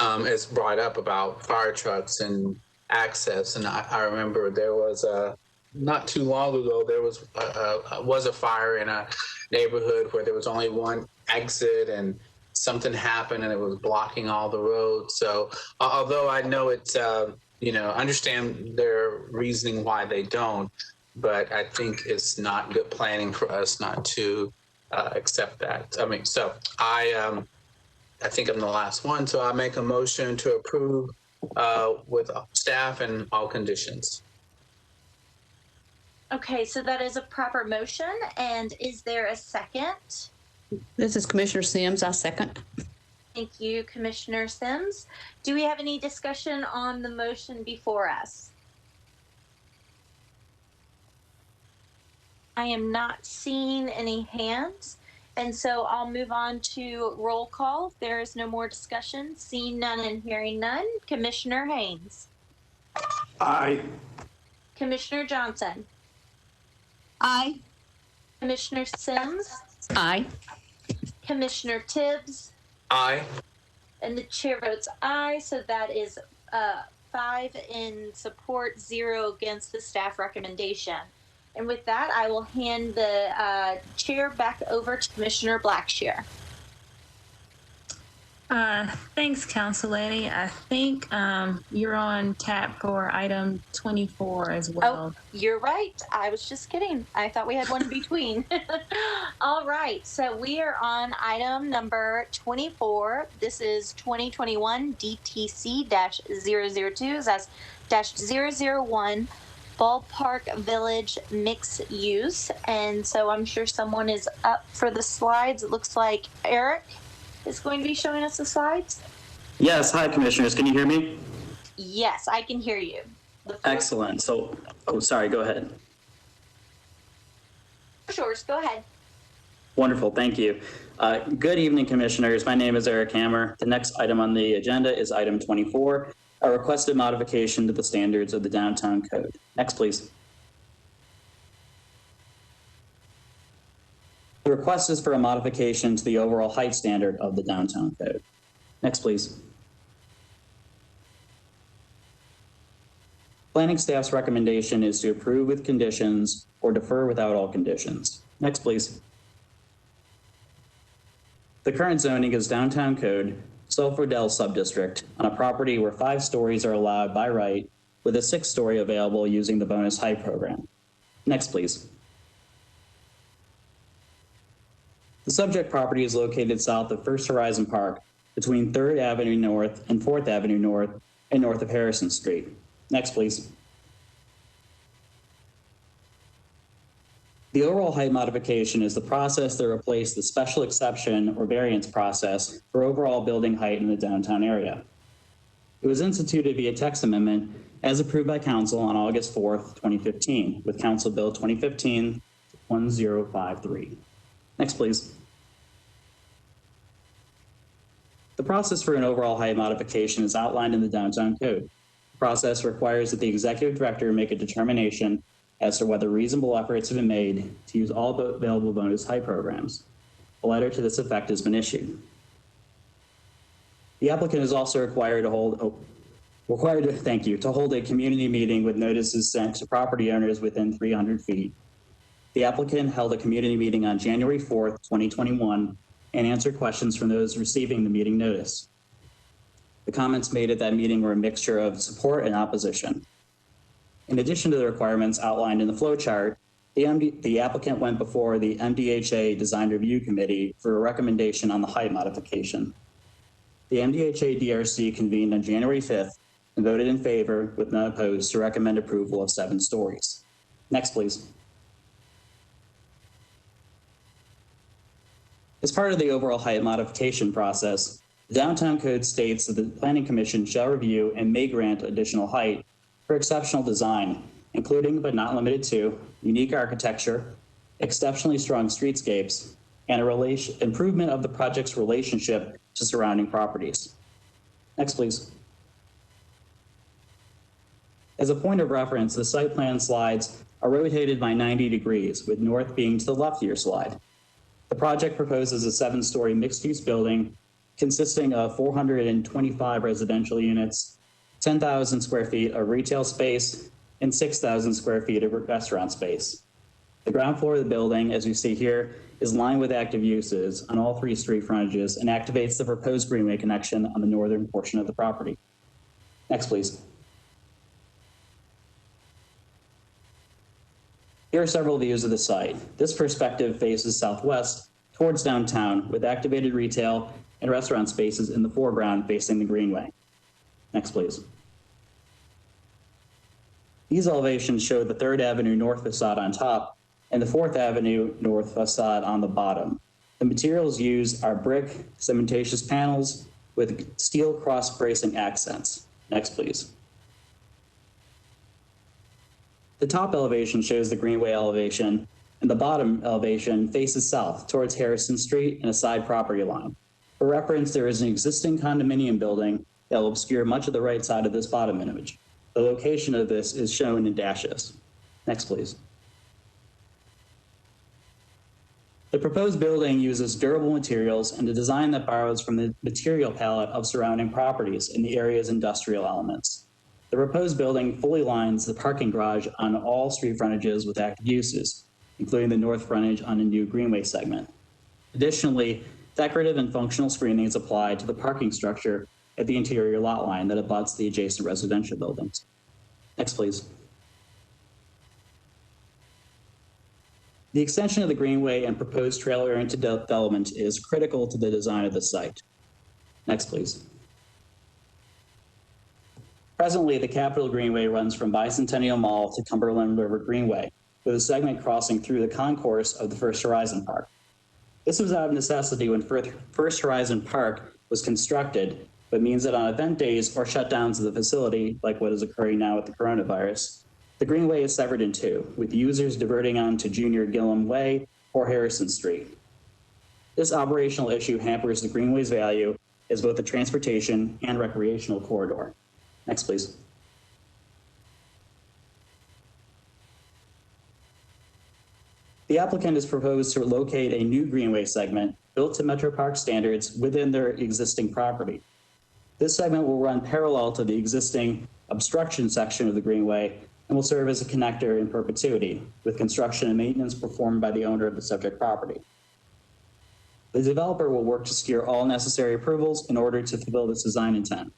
it's brought up about fire trucks and access, and I remember there was not too long ago there was a fire in a neighborhood where there was only one exit, and something happened and it was blocking all the roads. So although I know it's understand their reasoning why they don't, but I think it's not good planning for us not to accept that. So I think I'm the last one, so I make a motion to approve with staff and all conditions. Okay, so that is a proper motion, and is there a second? This is Commissioner Sims. I second. Thank you, Commissioner Sims. Do we have any discussion on the motion before us? I am not seeing any hands, and so I'll move on to roll call. If there is no more discussion, seeing none and hearing none. Commissioner Haynes. Aye. Commissioner Johnson. Aye. Commissioner Sims. Aye. Commissioner Tibbs. Aye. And the chair votes aye, so that is 5 in support, 0 against the staff recommendation. And with that, I will hand the chair back over to Commissioner Blackshear. Thanks, Council Lady. I think you're on tap for item 24 as well. Oh, you're right. I was just kidding. I thought we had one in between. All right. So we are on item number 24. This is 2021 DTC-002. That's -001. Ballpark Village mixed use. And so I'm sure someone is up for the slides. It looks like Eric is going to be showing us the slides. Yes. Hi, Commissioners. Can you hear me? Yes, I can hear you. Excellent. So, sorry, go ahead. Sure, go ahead. Wonderful. Thank you. Good evening, Commissioners. My name is Eric Hammer. The next item on the agenda is item 24. a requested modification to the standards of the downtown code. Next, please. The request is for a modification to the overall height standard of the downtown code. Next, please. Planning staff's recommendation is to approve with conditions or defer without all conditions. Next, please. The current zoning is downtown code, Sulphur-Dell subdistrict, on a property where 5 stories are allowed by right, with a 6th story available using the bonus height program. Next, please. The subject property is located south of First Horizon Park, between 3rd Avenue North and 4th Avenue North and north of Harrison Street. Next, please. The overall height modification is the process that replaced the special exception or variance process for overall building height in the downtown area. It was instituted via text amendment as approved by Council on August 4th, 2015, with Council Bill 2015-1053. Next, please. The process for an overall height modification is outlined in the downtown code. The process requires that the executive director make a determination as to whether reasonable efforts have been made to use all available bonus height programs. A letter to this effect has been issued. The applicant is also required to hold a community meeting with notices sent to property owners within 300 feet. The applicant held a community meeting on January 4th, 2021, and answered questions from those receiving the meeting notice. The comments made at that meeting were a mixture of support and opposition. In addition to the requirements outlined in the flow chart, the applicant went before the MDHA Design Review Committee for a recommendation on the height modification. The MDHA DRC convened on January 5th and voted in favor, with none opposed, to recommend approval of 7 stories. Next, please. As part of the overall height modification process, the downtown code states that the Planning Commission shall review and may grant additional height for exceptional design, including but not limited to unique architecture, exceptionally strong streetscapes, and improvement of the project's relationship to surrounding properties. Next, please. As a point of reference, the site plan slides are rotated by 90 degrees, with north being to the left of your slide. The project proposes a 7-story mixed-use building consisting of 425 residential units, 10,000 square feet of retail space, and 6,000 square feet of restaurant space. The ground floor of the building, as you see here, is lined with active uses on all 3 street frontages and activates the proposed Greenway connection on the northern portion of the property. Next, please. Here are several views of the site. This perspective faces southwest towards downtown, with activated retail and restaurant spaces in the foreground facing the Greenway. Next, please. These elevations show the 3rd Avenue North facade on top and the 4th Avenue North facade on the bottom. The materials used are brick cementatious panels with steel cross bracing accents. Next, please. The top elevation shows the Greenway elevation, and the bottom elevation faces south towards Harrison Street and a side property line. For reference, there is an existing condominium building that will obscure much of the right side of this bottom image. The location of this is shown in dashes. Next, please. The proposed building uses durable materials and a design that borrows from the material palette of surrounding properties in the area's industrial elements. The proposed building fully lines the parking garage on all street frontages with active uses, including the north frontage on a new Greenway segment. Additionally, decorative and functional screening is applied to the parking structure at the interior lot line that abuts the adjacent residential buildings. Next, please. The extension of the Greenway and proposed trailer-oriented development is critical to the design of the site. Next, please. Presently, the Capitol Greenway runs from Bicentennial Mall to Cumberland River Greenway, with a segment crossing through the concourse of the First Horizon Park. This was out of necessity when First Horizon Park was constructed, but means that on event days or shutdowns of the facility, like what is occurring now with the coronavirus, the Greenway is severed in 2, with users diverting onto Junior Gillum Way or Harrison Street. This operational issue hampers the Greenway's value as both a transportation and recreational corridor. Next, please. The applicant has proposed to locate a new Greenway segment built to Metro Park standards within their existing property. This segment will run parallel to the existing obstruction section of the Greenway and will serve as a connector in perpetuity, with construction and maintenance performed by the owner of the subject property. The developer will work to secure all necessary approvals in order to fulfill this design intent.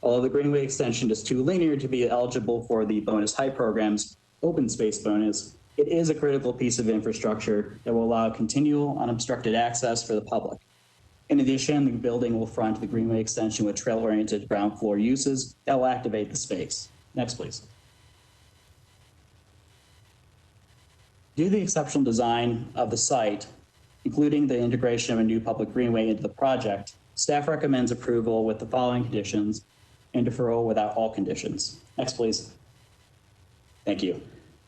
Although the Greenway extension is too linear to be eligible for the bonus height program's open space bonus, it is a critical piece of infrastructure that will allow continual unobstructed access for the public. In addition, the building will front the Greenway extension with trail-oriented ground floor uses that will activate the space. Next, please. Due to the exceptional design of the site, including the integration of a new public greenway into the project, staff recommends approval with the following conditions and deferral without all conditions. Next, please. Thank you.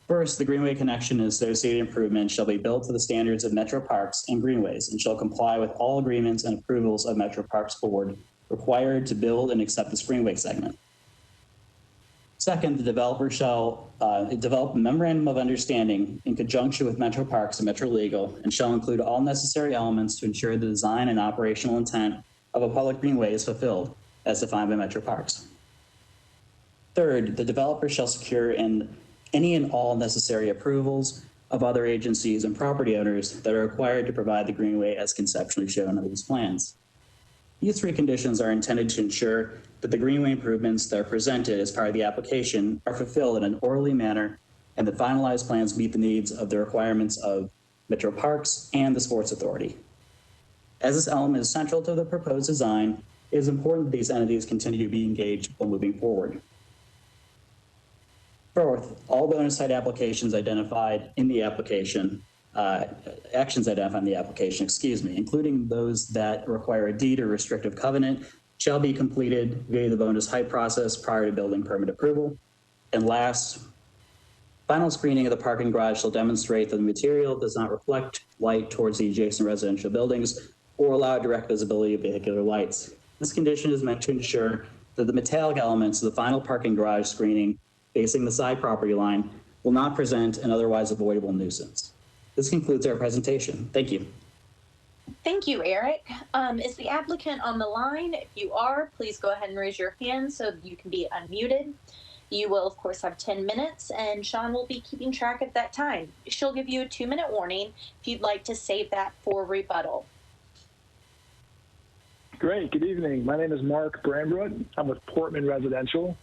First, the Greenway connection and associated improvements shall be built to the standards of Metro Parks and Greenways and shall comply with all agreements and approvals of Metro Parks Board required to build and accept this Greenway segment. Second, the developer shall develop a memorandum of understanding in conjunction with Metro Parks and Metro Legal and shall include all necessary elements to ensure the design and operational intent of a public greenway is fulfilled as defined by Metro Parks. Third, the developer shall secure any and all necessary approvals of other agencies and property owners that are required to provide the greenway as conceptually shown on these plans. These three conditions are intended to ensure that the greenway improvements that are presented as part of the application are fulfilled in an orderly manner and the finalized plans meet the needs of the requirements of Metro Parks and the Sports Authority. As this element is central to the proposed design, it is important that these entities continue to be engaged while moving forward. Fourth, all bonus site applications identified in the application, actions identified in the application, including those that require a deed or restrictive covenant, shall be completed via the bonus height process prior to building permit approval. And last, final screening of the parking garage shall demonstrate that the material does not reflect light towards the adjacent residential buildings or allow direct visibility of vehicular lights. This condition is meant to ensure that the metallic elements of the final parking garage screening facing the side property line will not present an otherwise avoidable nuisance. This concludes our presentation. Thank you. Thank you, Eric. Is the applicant on the line? If you are, please go ahead and raise your hand so you can be unmuted. You will, of course, have 10 minutes, and Sean will be keeping track of that time. She'll give you a 2-minute warning if you'd like to save that for rebuttal. Great. Good evening. My name is Mark Brambrook. I'm with Portman Residential,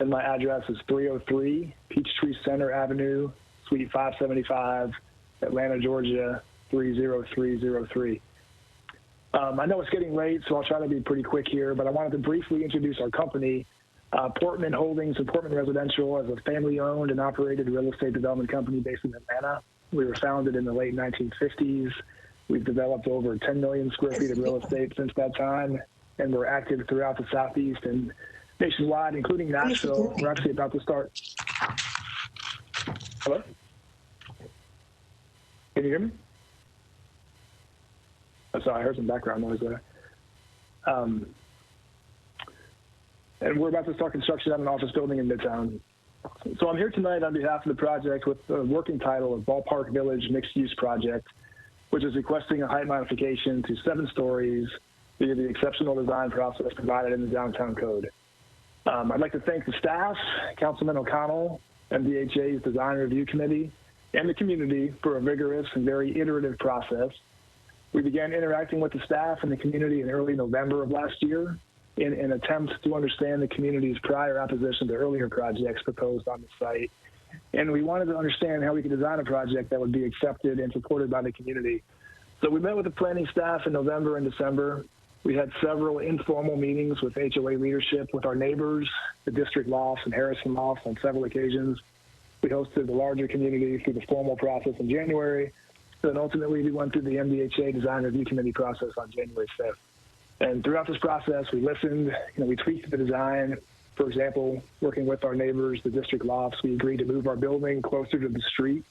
and my address is 303 Peachtree Center Avenue, Suite 575, Atlanta, Georgia, 30303. I know it's getting late, so I'll try to be pretty quick here, but I wanted to briefly introduce our company. Portman Holdings and Portman Residential is a family-owned and operated real estate development company based in Atlanta. We were founded in the late 1950s. We've developed over 10 million square feet of real estate since that time, and we're active throughout the Southeast and nationwide, including Nashville. We're actually about to start. Hello? Can you hear me? Oh, sorry, I heard some background noise there. And we're about to start construction on an office building in Midtown. So I'm here tonight on behalf of the project with the working title of Ballpark Village Mixed Use Project, which is requesting a height modification to 7 stories via the exceptional design process provided in the downtown code. I'd like to thank the staff, Councilman O'Connell, MDHA's Design Review Committee, and the community for a vigorous and very iterative process. We began interacting with the staff and the community in early November of last year in an attempt to understand the community's prior opposition to earlier projects proposed on the site. And we wanted to understand how we could design a project that would be accepted and supported by the community. So we met with the planning staff in November and December. We had several informal meetings with HOA leadership, with our neighbors, the district lofts and Harrison lofts on several occasions. We hosted the larger community through the formal process in January. Then ultimately we went through the MDHA Design Review Committee process on January 5th. And throughout this process, we listened, we tweaked the design. For example, working with our neighbors, the district lofts, we agreed to move our building closer to the street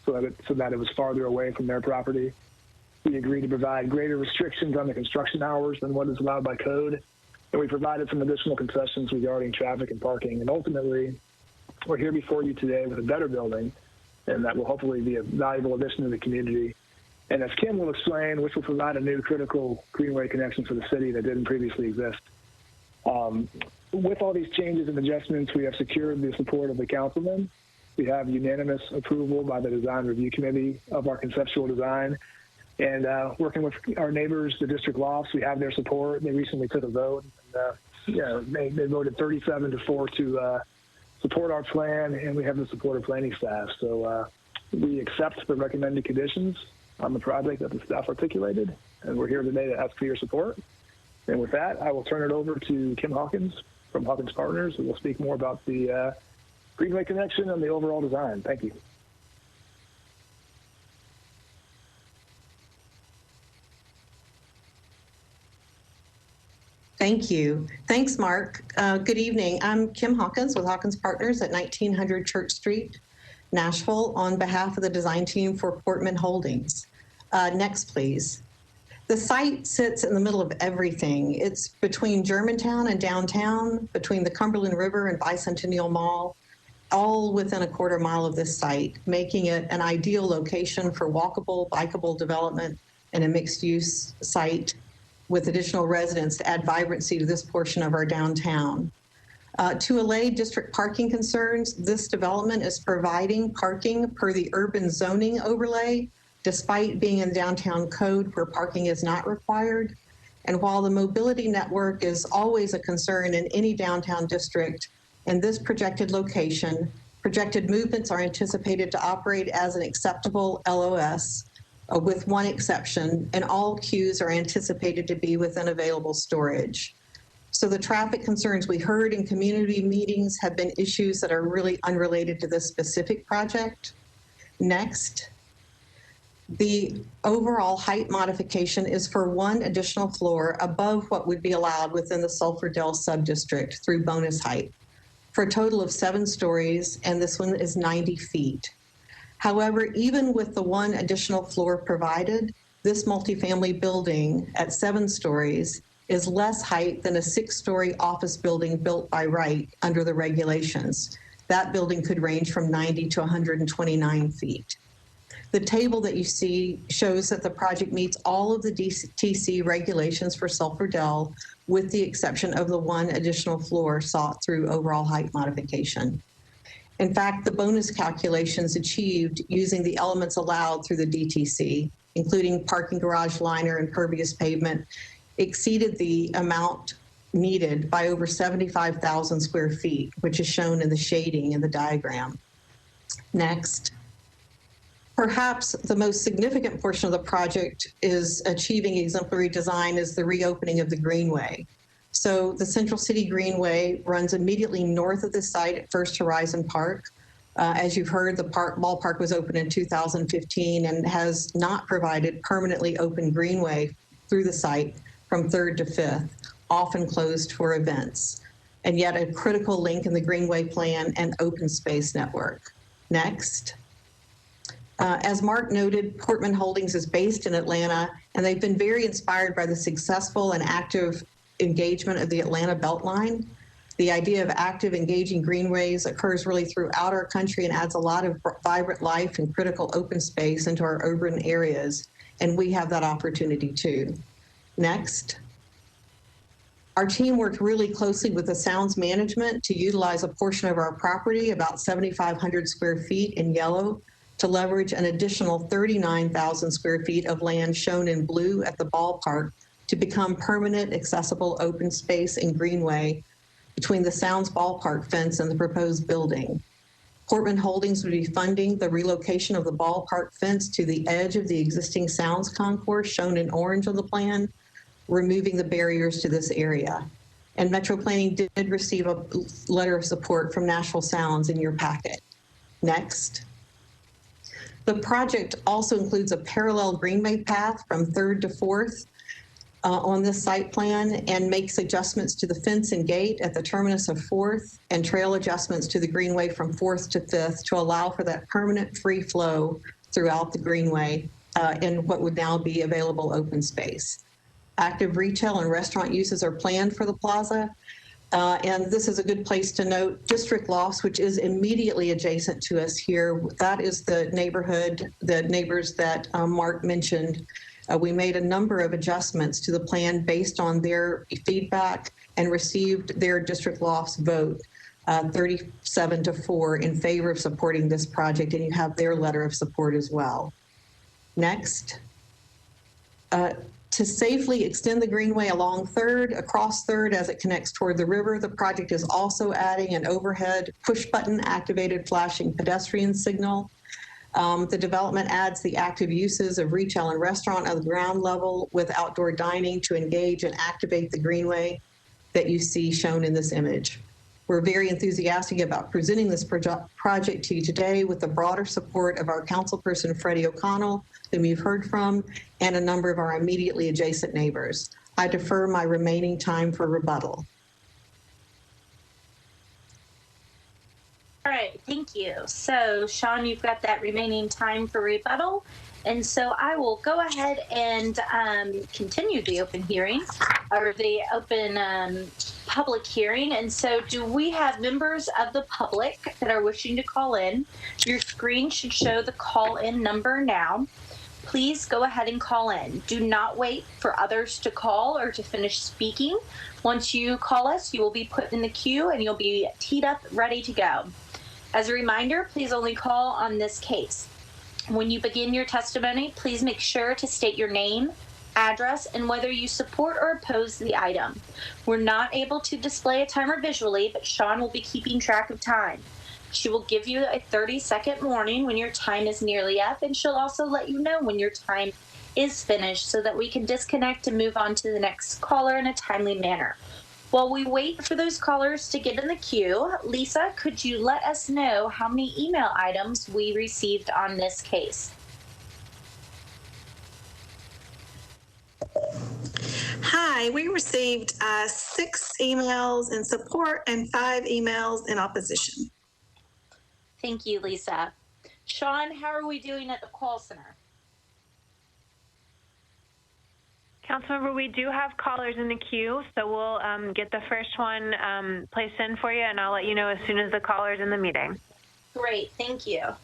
so that it was farther away from their property. We agreed to provide greater restrictions on the construction hours than what is allowed by code. And we provided some additional concessions regarding traffic and parking. And ultimately, we're here before you today with a better building, and that will hopefully be a valuable addition to the community. And as Kim will explain, which will provide a new critical Greenway connection for the city that didn't previously exist. With all these changes and adjustments, we have secured the support of the councilmen. We have unanimous approval by the Design Review Committee of our conceptual design. And working with our neighbors, the district lofts, we have their support. They recently took a vote. And, they voted 37-4 to support our plan, and we have the support of planning staff. So we accept the recommended conditions on the project that the staff articulated, and we're here today to ask for your support. And with that, I will turn it over to Kim Hawkins from Hawkins Partners, who will speak more about the Greenway connection and the overall design. Thank you. Thank you. Thanks, Mark. Good evening. I'm Kim Hawkins with Hawkins Partners at 1900 Church Street, Nashville, on behalf of the design team for Portman Holdings. Next, please. The site sits in the middle of everything. It's between Germantown and downtown, between the Cumberland River and Bicentennial Mall, all within a quarter mile of this site, making it an ideal location for walkable, bikeable development and a mixed-use site with additional residents to add vibrancy to this portion of our downtown. To allay district parking concerns, this development is providing parking per the urban zoning overlay, despite being in downtown code where parking is not required. And while the mobility network is always a concern in any downtown district, in this projected location, projected movements are anticipated to operate as an acceptable LOS, with one exception, and all queues are anticipated to be within available storage. So the traffic concerns we heard in community meetings have been issues that are really unrelated to this specific project. Next. The overall height modification is for one additional floor above what would be allowed within the Sulphur Dell subdistrict through bonus height, for a total of 7 stories, and this one is 90 feet. However, even with the one additional floor provided, this multifamily building at 7 stories is less height than a 6-story office building built by right under the regulations. That building could range from 90 to 129 feet. The table that you see shows that the project meets all of the DTC regulations for Sulphur Dell, with the exception of the one additional floor sought through overall height modification. In fact, the bonus calculations achieved using the elements allowed through the DTC, including parking garage liner and pervious pavement, exceeded the amount needed by over 75,000 square feet, which is shown in the shading in the diagram. Next. Perhaps the most significant portion of the project is achieving exemplary design is the reopening of the Greenway. So the Central City Greenway runs immediately north of the site at First Horizon Park. As you've heard, the ballpark was opened in 2015 and has not provided permanently open Greenway through the site from 3rd to 5th, often closed for events, and yet a critical link in the Greenway plan and open space network. Next. As Mark noted, Portman Holdings is based in Atlanta, and they've been very inspired by the successful and active engagement of the Atlanta Beltline. The idea of active, engaging greenways occurs really throughout our country and adds a lot of vibrant life and critical open space into our urban areas, and we have that opportunity too. Next. Our team worked really closely with the Sounds Management to utilize a portion of our property, about 7,500 square feet in yellow, to leverage an additional 39,000 square feet of land shown in blue at the ballpark to become permanent, accessible open space and greenway between the Sounds ballpark fence and the proposed building. Portman Holdings would be funding the relocation of the ballpark fence to the edge of the existing Sounds concourse shown in orange on the plan, removing the barriers to this area. And Metro Planning did receive a letter of support from Nashville Sounds in your packet. Next. The project also includes a parallel greenway path from 3rd to 4th on this site plan, and makes adjustments to the fence and gate at the terminus of 4th and trail adjustments to the greenway from 4th to 5th to allow for that permanent free flow throughout the greenway in what would now be available open space. Active retail and restaurant uses are planned for the plaza. And this is a good place to note District Lofts, which is immediately adjacent to us here. That is the neighborhood, the neighbors that Mark mentioned. We made a number of adjustments to the plan based on their feedback and received their District Lofts vote, 37-4 in favor of supporting this project, and you have their letter of support as well. Next. To safely extend the Greenway along 3rd, across 3rd as it connects toward the river, the project is also adding an overhead push-button activated flashing pedestrian signal. The development adds the active uses of retail and restaurant at the ground level with outdoor dining to engage and activate the Greenway that you see shown in this image. We're very enthusiastic about presenting this project to you today with the broader support of our councilperson, Freddie O'Connell, whom you've heard from, and a number of our immediately adjacent neighbors. I defer my remaining time for rebuttal. All right, thank you. So, Sean, you've got that remaining time for rebuttal. And so I will go ahead and continue the open hearing, or the open public hearing. And so do we have members of the public that are wishing to call in? Your screen should show the call-in number now. Please go ahead and call in. Do not wait for others to call or to finish speaking. Once you call us, you will be put in the queue and you'll be teed up, ready to go. As a reminder, please only call on this case. When you begin your testimony, please make sure to state your name, address, and whether you support or oppose the item. We're not able to display a timer visually, but Sean will be keeping track of time. She will give you a 30-second warning when your time is nearly up, and she'll also let you know when your time is finished so that we can disconnect and move on to the next caller in a timely manner. While we wait for those callers to get in the queue, Lisa, could you let us know how many email items we received on this case? Hi, we received 6 emails in support and 5 emails in opposition. Thank you, Lisa. Sean, how are we doing at the call center? Councilmember, we do have callers in the queue, so we'll get the first one placed in for you, and I'll let you know as soon as the caller's in the meeting. Great, thank you.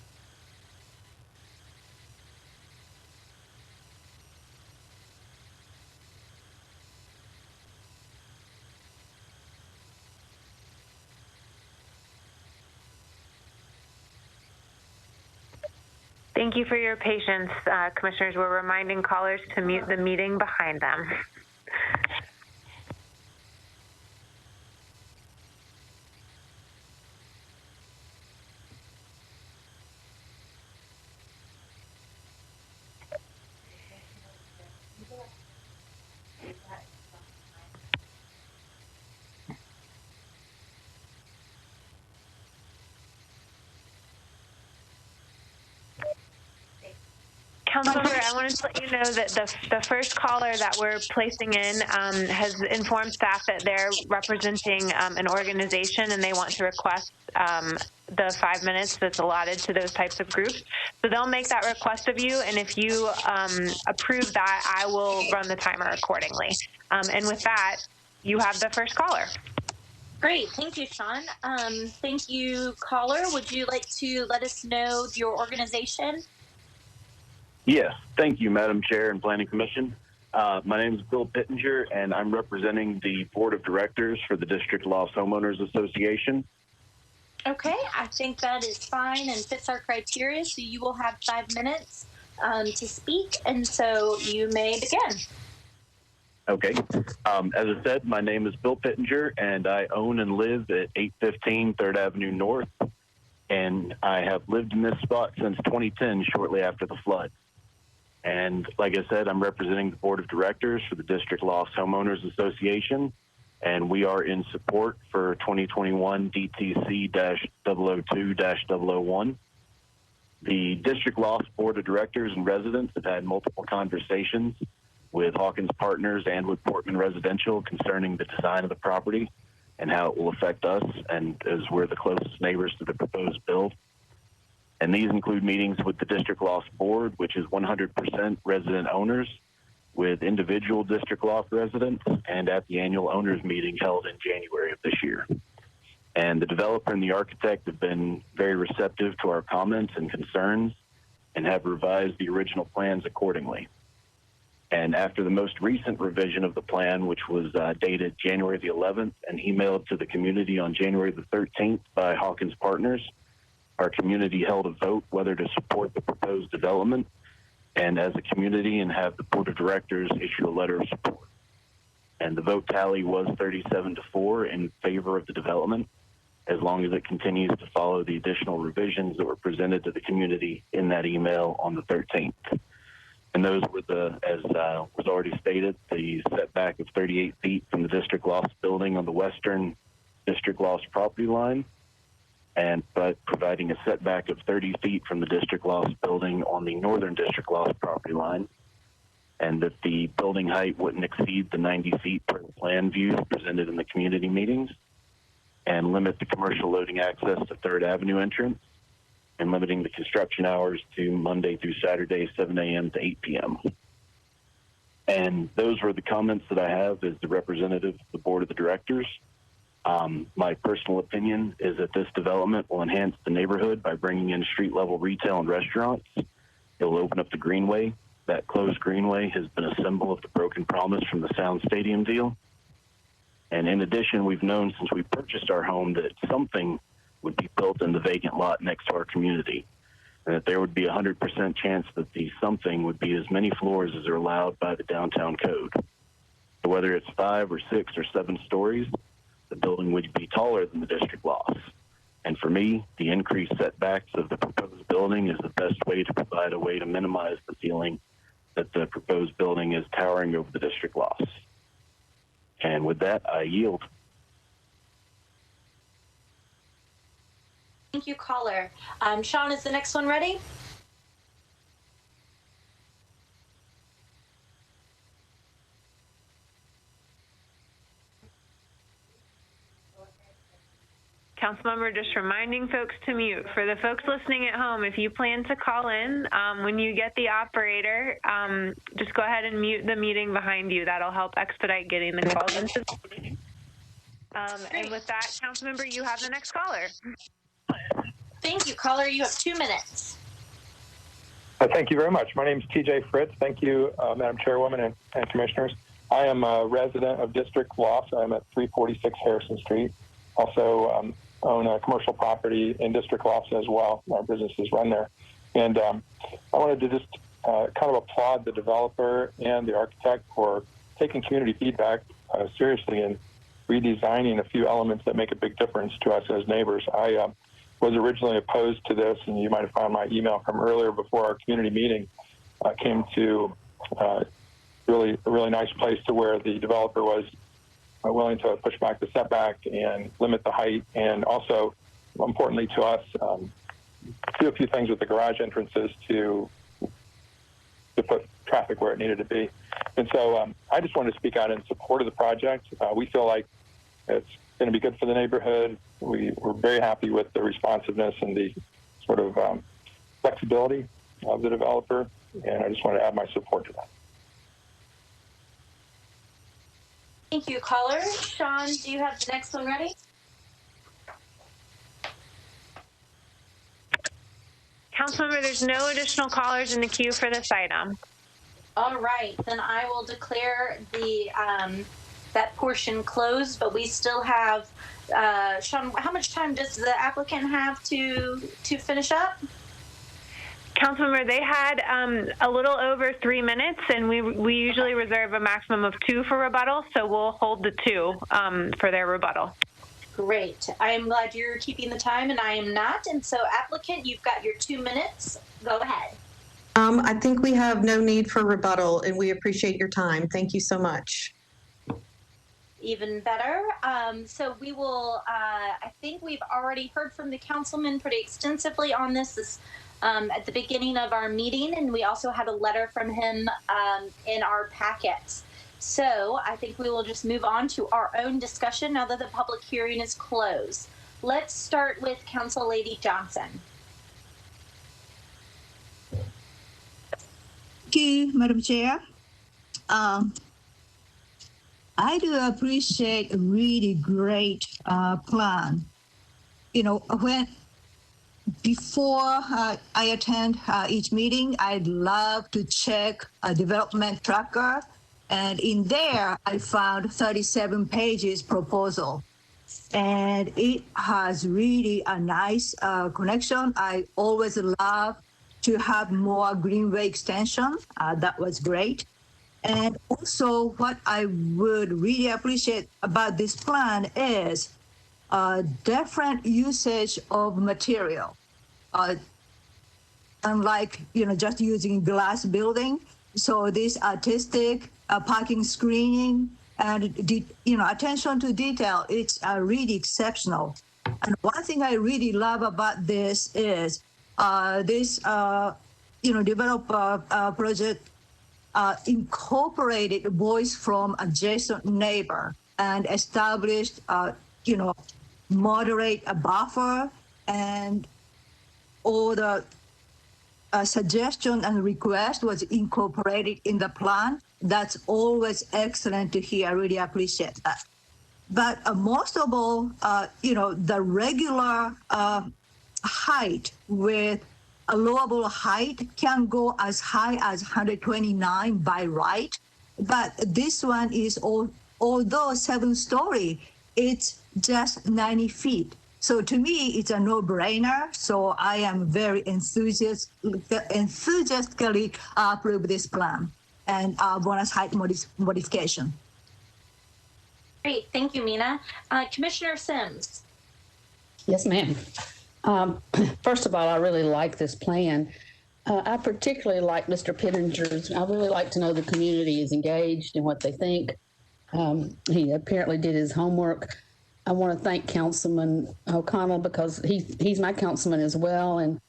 Thank you for your patience, Commissioners. We're reminding callers to mute the meeting behind them. Councilmember, I wanted to let you know that the first caller that we're placing in has informed staff that they're representing an organization and they want to request the 5 minutes that's allotted to those types of groups. So they'll make that request of you, and if you approve that, I will run the timer accordingly. And with that, you have the first caller. Great, thank you, Sean. Thank you, caller. Would you like to let us know your organization? Yes, thank you, Madam Chair and Planning Commission. My name is Bill Pittenger, and I'm representing the Board of Directors for the District Lofts Homeowners Association. Okay, I think that is fine and fits our criteria, so you will have 5 minutes to speak, and so you may begin. Okay. As I said, my name is Bill Pittenger, and I own and live at 815 3rd Avenue North, and I have lived in this spot since 2010, shortly after the flood. And like I said, I'm representing the Board of Directors for the District Lofts Homeowners Association, and we are in support for 2021 DTC-002-001. The District Lofts Board of Directors and residents have had multiple conversations with Hawkins Partners and with Portman Residential concerning the design of the property and how it will affect us, and as we're the closest neighbors to the proposed build. And these include meetings with the District Lofts Board, which is 100% resident owners, with individual district loft residents and at the annual owners meeting held in January of this year. And the developer and the architect have been very receptive to our comments and concerns and have revised the original plans accordingly. And after the most recent revision of the plan, which was dated January the 11th and emailed to the community on January the 13th by Hawkins Partners, our community held a vote whether to support the proposed development and as a community and have the board of directors issue a letter of support. And the vote tally was 37-4 in favor of the development, as long as it continues to follow the additional revisions that were presented to the community in that email on the 13th. And those were as was already stated, the setback of 38 feet from the district loft building on the western district loft property line, but providing a setback of 30 feet from the district loft building on the northern district loft property line, and that the building height wouldn't exceed the 90 feet per the plan view presented in the community meetings, and limit the commercial loading access to 3rd Avenue entrance, and limiting the construction hours to Monday through Saturday, 7 a.m. to 8 p.m. And those were the comments that I have as the representative of the board of the directors. My personal opinion is that this development will enhance the neighborhood by bringing in street-level retail and restaurants. It will open up the Greenway. That closed Greenway has been a symbol of the broken promise from the Sound Stadium deal. And in addition, we've known since we purchased our home that something would be built in the vacant lot next to our community, and that there would be a 100% chance that the something would be as many floors as are allowed by the downtown code. So whether it's 5 or 6 or 7 stories, the building would be taller than the district loft. And for me, the increased setbacks of the proposed building is the best way to provide a way to minimize the feeling that the proposed building is towering over the district loft. And with that, I yield. Thank you, caller. Sean, is the next one ready? Councilmember, just reminding folks to mute. For the folks listening at home, if you plan to call in, when you get the operator, just go ahead and mute the meeting behind you. That'll help expedite getting the calls into the meeting. And with that, Councilmember, you have the next caller. Thank you, caller. You have 2 minutes. Thank you very much. My name is TJ Fritz. Thank you, Madam Chairwoman and Commissioners. I am a resident of District Loft. I'm at 346 Harrison Street. Also own a commercial property in District Loft as well. Our businesses run there. And I wanted to just kind of applaud the developer and the architect for taking community feedback seriously and redesigning a few elements that make a big difference to us as neighbors. I was originally opposed to this, and you might have found my email from earlier before our community meeting. Came to a really nice place to where the developer was willing to push back the setback and limit the height, and also, importantly to us, do a few things with the garage entrances to put traffic where it needed to be. And so I just wanted to speak out in support of the project. We feel like it's going to be good for the neighborhood. We're very happy with the responsiveness and the sort of flexibility of the developer, and I just want to add my support to that. Thank you, caller. Sean, do you have the next one ready? Councilmember, there's no additional callers in the queue for this item. All right, then I will declare the that portion closed, but we still have, Sean, how much time does the applicant have to finish up? Councilmember, they had a little over 3 minutes, and we usually reserve a maximum of 2 for rebuttal, so we'll hold the 2 for their rebuttal. Great. I am glad you're keeping the time, and I am not. And so, applicant, you've got your 2 minutes. Go ahead. I think we have no need for rebuttal, and we appreciate your time. Thank you so much. Even better. So we will, I think we've already heard from the councilman pretty extensively on this at the beginning of our meeting, and we also had a letter from him in our packets. So I think we will just move on to our own discussion now that the public hearing is closed. Let's start with Council Lady Johnson. Thank you, Madam Chair. I do appreciate a really great plan. You know, before I attend each meeting, I'd love to check a development tracker. And in there, I found 37 pages proposal. And it has really a nice connection. I always love to have more Greenway extension. That was great. And also what I would really appreciate about this plan is different usage of material. Unlike, you know, just using glass building. So this artistic parking screening and, you know, attention to detail, it's really exceptional. And one thing I really love about this is this, you know, developer project incorporated voice from adjacent neighbor and established, you know, moderate a buffer, and all the suggestion and request was incorporated in the plan. That's always excellent to hear. I really appreciate that. But most of all, you know, the regular height with allowable height can go as high as 129 by right. But this one is, although 7-story, it's just 90 feet. So to me, it's a no-brainer. So I am very enthusiastically approve this plan and bonus height modification. Great, thank you, Mina. Commissioner Sims. Yes, ma'am. First of all, I really like this plan. I particularly like Mr. Pittinger's. I really like to know the community is engaged in what they think. He apparently did his homework. I want to thank Councilman O'Connell because he's my councilman as well. And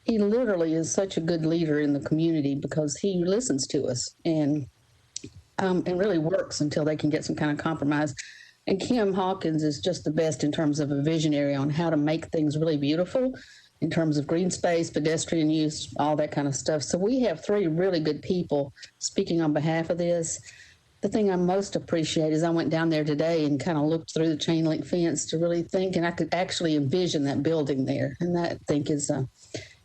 he literally is such a good leader in the community because he listens to us and really works until they can get some kind of compromise. And Kim Hawkins is just the best in terms of a visionary on how to make things really beautiful in terms of green space, pedestrian use, all that kind of stuff. So we have 3 really good people speaking on behalf of this. The thing I most appreciate is I went down there today and kind of looked through the chain link fence to really think, and I could actually envision that building there. And that I think is, and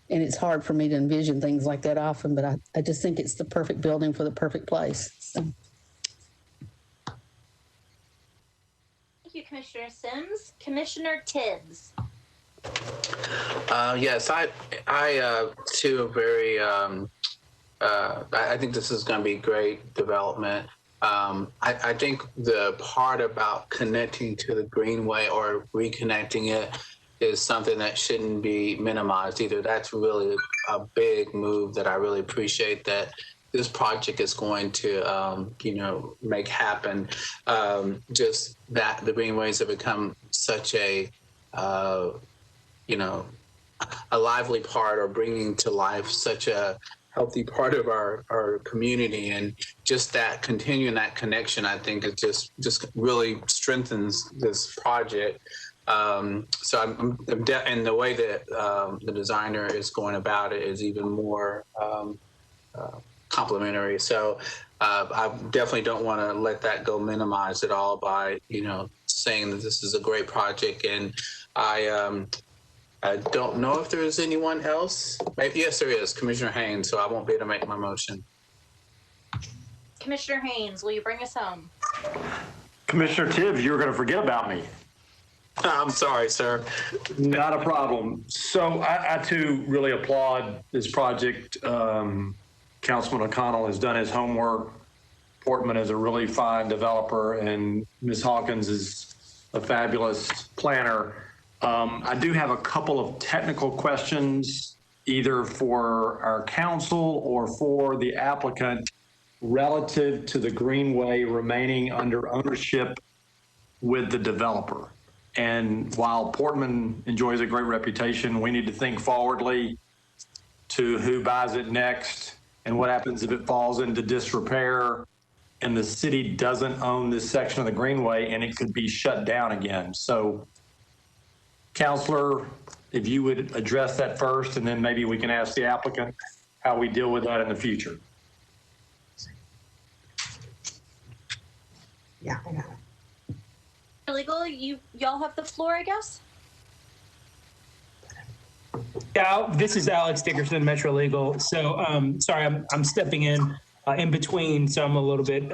it's hard for me to envision things like that often, but I just think it's the perfect building for the perfect place. So. Thank you, Commissioner Sims. Commissioner Tibbs. Yes, I too am very, I think this is going to be great development. I think the part about connecting to the Greenway or reconnecting it is something that shouldn't be minimized either. That's really a big move that I really appreciate that this project is going to, you know, make happen. Just that the Greenways have become such a, you know, a lively part, or bringing to life such a healthy part of our community, and just that continuing that connection, I think it just really strengthens this project. So I'm and the way that the designer is going about it is even more complimentary. So I definitely don't want to let that go minimized at all by, you know, saying that this is a great project. And I don't know if there is anyone else. Maybe, yes, there is. Commissioner Haynes, so I won't be able to make my motion. Commissioner Haynes, will you bring us home? Commissioner Tibbs, you were going to forget about me. I'm sorry, sir. Not a problem. So I too really applaud this project. Councilman O'Connell has done his homework. Portman is a really fine developer, and Ms. Hawkins is a fabulous planner. I do have a couple of technical questions, either for our council or for the applicant, relative to the Greenway remaining under ownership with the developer. And while Portman enjoys a great reputation, we need to think forwardly to who buys it next and what happens if it falls into disrepair and the city doesn't own this section of the Greenway and it could be shut down again. So, Counselor, if you would address that first, and then maybe we can ask the applicant how we deal with that in the future. Yeah, I know. Legal, y'all have the floor, I guess. Yeah, this is Alex Dickerson, Metro Legal. So, sorry, I'm stepping in between, so I'm a little bit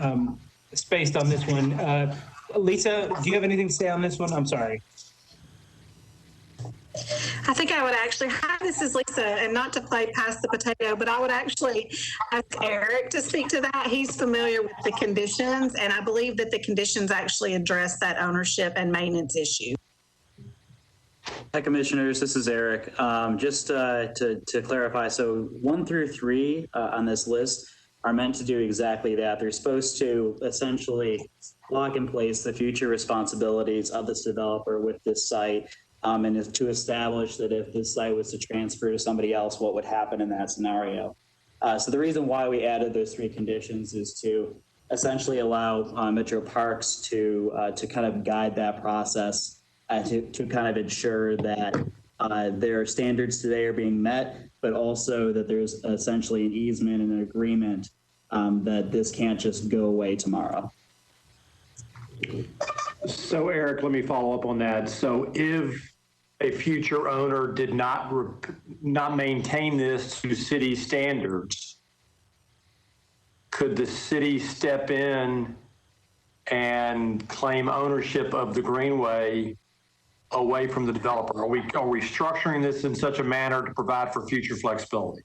spaced on this one. Lisa, do you have anything to say on this one? I'm sorry. I think I would actually, hi, this is Lisa, and not to play past the potato, but I would actually ask Eric to speak to that. He's familiar with the conditions, and I believe that the conditions actually address that ownership and maintenance issue. Hi, Commissioners. This is Eric. Just to clarify, so 1 through 3 on this list are meant to do exactly that. They're supposed to essentially lock in place the future responsibilities of this developer with this site, and is to establish that if this site was to transfer to somebody else, what would happen in that scenario. So the reason why we added those 3 conditions is to essentially allow Metro Parks to kind of guide that process, to kind of ensure that their standards today are being met, but also that there's essentially an easement and an agreement that this can't just go away tomorrow. So Eric, let me follow up on that. So if a future owner did not maintain this to city standards, could the city step in and claim ownership of the Greenway away from the developer? Are we structuring this in such a manner to provide for future flexibility?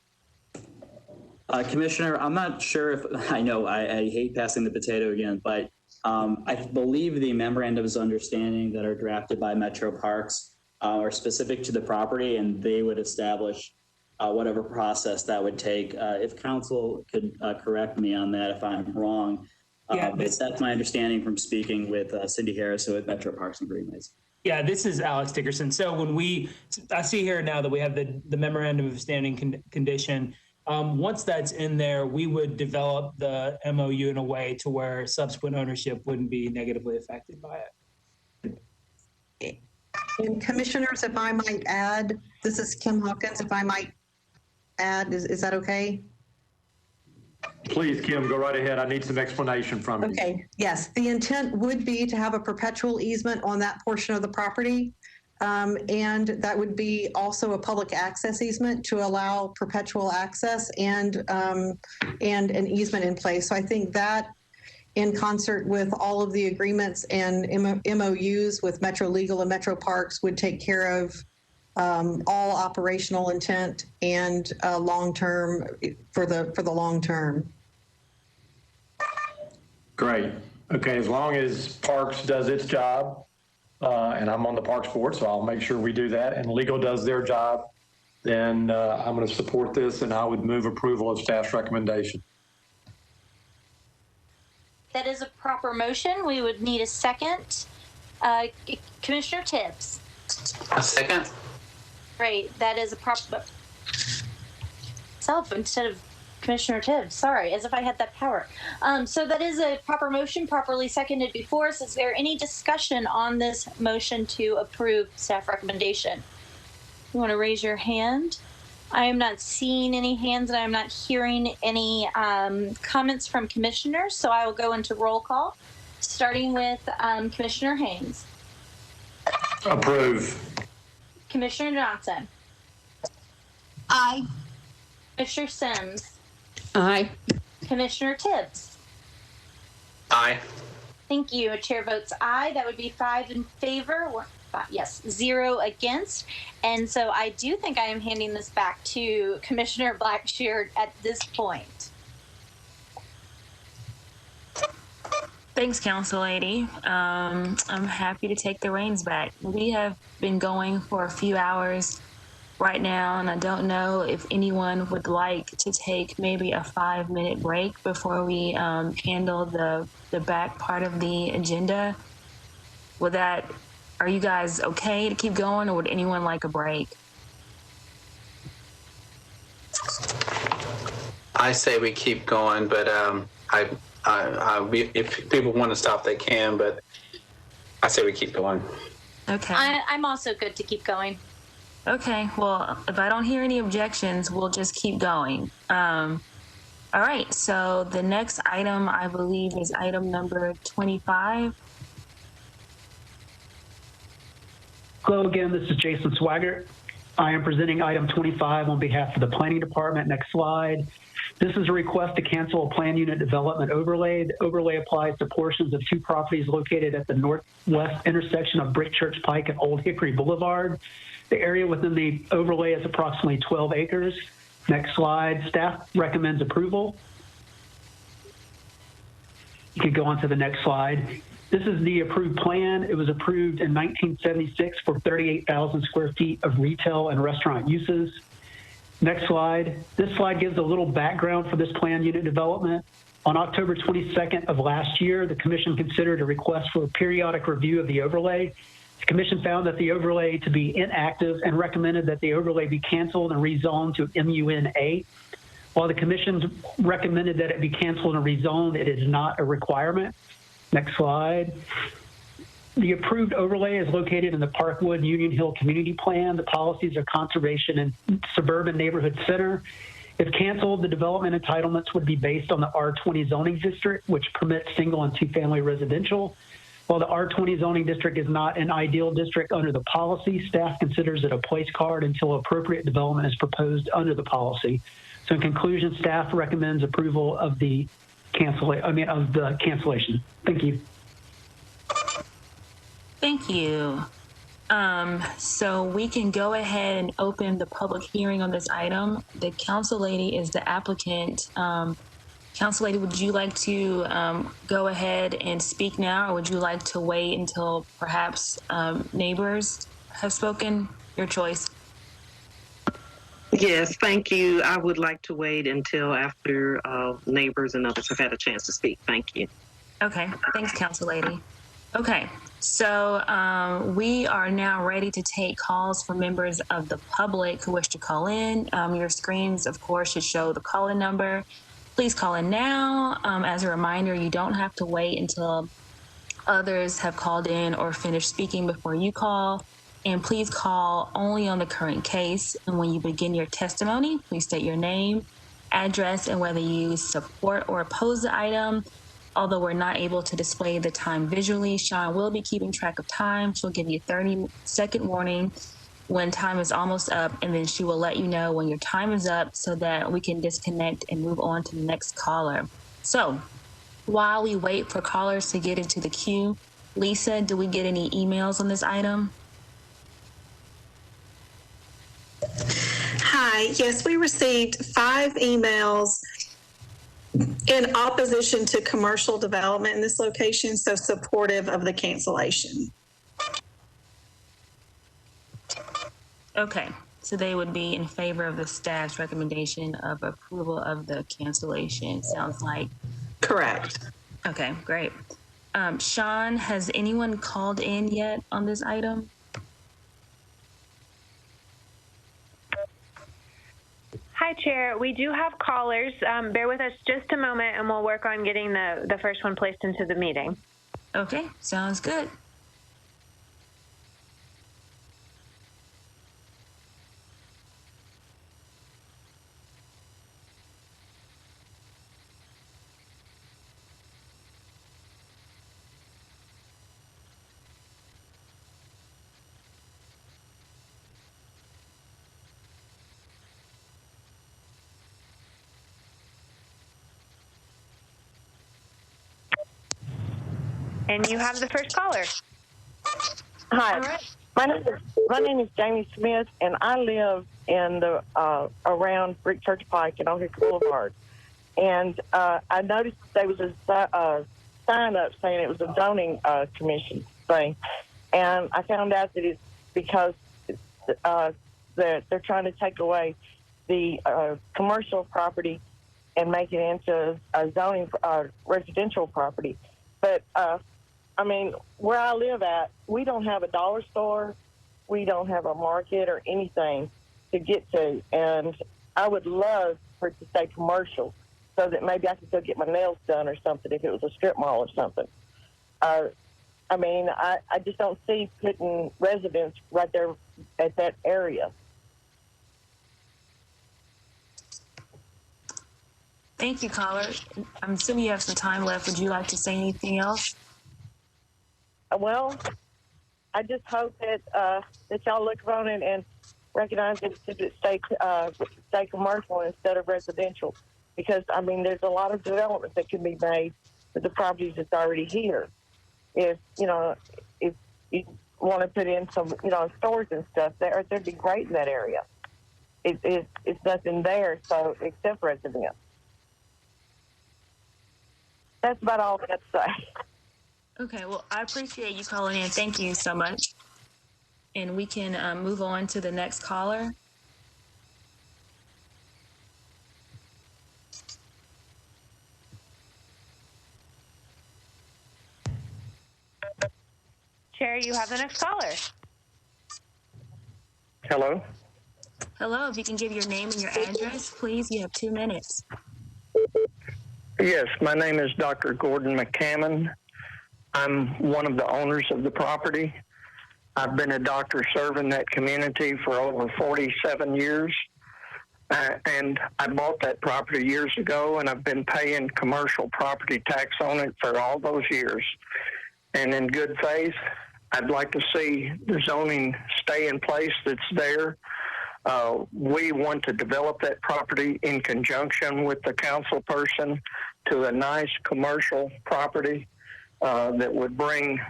Commissioner, I'm not sure if, I know I hate passing the potato again, but I believe the memorandums of understanding that are drafted by Metro Parks are specific to the property, and they would establish whatever process that would take. If council could correct me on that if I'm wrong, but that's my understanding from speaking with Cindy Harris with Metro Parks and Greenways. Yeah, this is Alex Dickerson. So when I see here now that we have the memorandum of standing condition. Once that's in there, we would develop the MOU in a way to where subsequent ownership wouldn't be negatively affected by it. And commissioners, if I might add, this is Kim Hawkins, if I might add, is that okay? Please, Kim, go right ahead. I need some explanation from you. Okay, yes. The intent would be to have a perpetual easement on that portion of the property. And that would be also a public access easement to allow perpetual access and an easement in place. So I think that in concert with all of the agreements and MOUs with Metro Legal and Metro Parks would take care of all operational intent and long-term for the long term. Great. Okay, as long as Parks does its job, and I'm on the Parks Board, so I'll make sure we do that, and Legal does their job, then I'm going to support this, and I would move approval of staff's recommendation. That is a proper motion. We would need a second. Commissioner Tibbs. A second. Great. That is a proper self instead of Commissioner Tibbs. Sorry, as if I had that power. So that is a proper motion, properly seconded before us. Is there any discussion on this motion to approve staff recommendation? You want to raise your hand? I am not seeing any hands, and I am not hearing any comments from commissioners, so I will go into roll call, starting with Commissioner Haynes. Approve. Commissioner Johnson. Aye. Commissioner Sims. Aye. Commissioner Tibbs. Aye. Thank you. Chair votes aye. That would be 5 in favor. Yes, 0 against. And so I do think I am handing this back to Commissioner Blackshear at this point. Thanks, Council Lady. I'm happy to take the reins back. We have been going for a few hours right now, and I don't know if anyone would like to take maybe a 5-minute break before we handle the back part of the agenda. Are you guys okay to keep going, or would anyone like a break? I say we keep going, but if people want to stop, they can, but I say we keep going. Okay. I'm also good to keep going. Okay, well, if I don't hear any objections, we'll just keep going. All right, so the next item, I believe, is item number 25. Hello again, this is Jason Swaggart. I am presenting item 25 on behalf of the Planning Department. Next slide. This is a request to cancel a plan unit development overlay. The overlay applies to portions of two properties located at the northwest intersection of Brick Church Pike and Old Hickory Boulevard. The area within the overlay is approximately 12 acres. Next slide. Staff recommends approval. You can go on to the next slide. This is the approved plan. It was approved in 1976 for 38,000 square feet of retail and restaurant uses. Next slide. This slide gives a little background for this plan unit development. On October 22nd of last year, the commission considered a request for a periodic review of the overlay. The commission found that the overlay to be inactive and recommended that the overlay be canceled and rezoned to MUNA. While the commission recommended that it be canceled and rezoned, it is not a requirement. Next slide. The approved overlay is located in the Parkwood Union Hill Community Plan. The policies are conservation and suburban neighborhood center. If canceled, the development entitlements would be based on the R20 zoning district, which permits single and two-family residential. While the R20 zoning district is not an ideal district under the policy, staff considers it a place card until appropriate development is proposed under the policy. So in conclusion, staff recommends approval of the cancellation. Thank you. Thank you. So we can go ahead and open the public hearing on this item. The council lady is the applicant. Council lady, would you like to go ahead and speak now, or would you like to wait until perhaps neighbors have spoken? Your choice. Yes, thank you. I would like to wait until after neighbors and others have had a chance to speak. Thank you. Okay, thanks, council lady. Okay, so we are now ready to take calls from members of the public who wish to call in. Your screens, of course, should show the call-in number. Please call in now. As a reminder, you don't have to wait until others have called in or finished speaking before you call. And please call only on the current case. And when you begin your testimony, please state your name, address, and whether you support or oppose the item. Although we're not able to display the time visually, Sean will be keeping track of time. She'll give you a 30-second warning when time is almost up, and then she will let you know when your time is up so that we can disconnect and move on to the next caller. So while we wait for callers to get into the queue, Lisa, do we get any emails on this item? Hi, yes, we received 5 emails in opposition to commercial development in this location, so supportive of the cancellation. Okay, so they would be in favor of the staff's recommendation of approval of the cancellation, sounds like. Correct. Okay, great. Sean, has anyone called in yet on this item? Hi, Chair. We do have callers. Bear with us just a moment, and we'll work on getting the first one placed into the meeting. Okay, sounds good. And you have the first caller. Hi, right. my name is Jamie Smith, and I live in the around Brick Church Pike and Old Hickory Boulevard. And I noticed there was a sign up saying it was a zoning commission thing, and I found out that it's because they're trying to take away the commercial property and make it into a zoning residential property. But I mean, where I live at, we don't have a dollar store, we don't have a market or anything to get to, and I would love for it to stay commercial so that maybe I could go get my nails done or something if it was a strip mall or something. I mean, I just don't see putting residents right there at that area. Thank you, caller. I'm assuming you have some time left. Would you like to say anything else? Well, I just hope that that y'all look on it and recognize it should stay commercial instead of residential, because I mean there's a lot of development that can be made with the properties that's already here. If if you want to put in some stores and stuff, there'd be great in that area. It's nothing there, so except residential. That's about all I got to say. Okay, well, I appreciate you calling in. Thank you so much. And we can move on to the next caller. Chair, you have the next caller. Hello? Hello, if you can give your name and your address, please. You have 2 minutes. Yes, my name is Dr. Gordon McCammon. I'm one of the owners of the property. I've been a doctor serving that community for over 47 years. And I bought that property years ago, and I've been paying commercial property tax on it for all those years. And in good faith, I'd like to see the zoning stay in place that's there. We want to develop that property in conjunction with the council person to a nice commercial property that would bring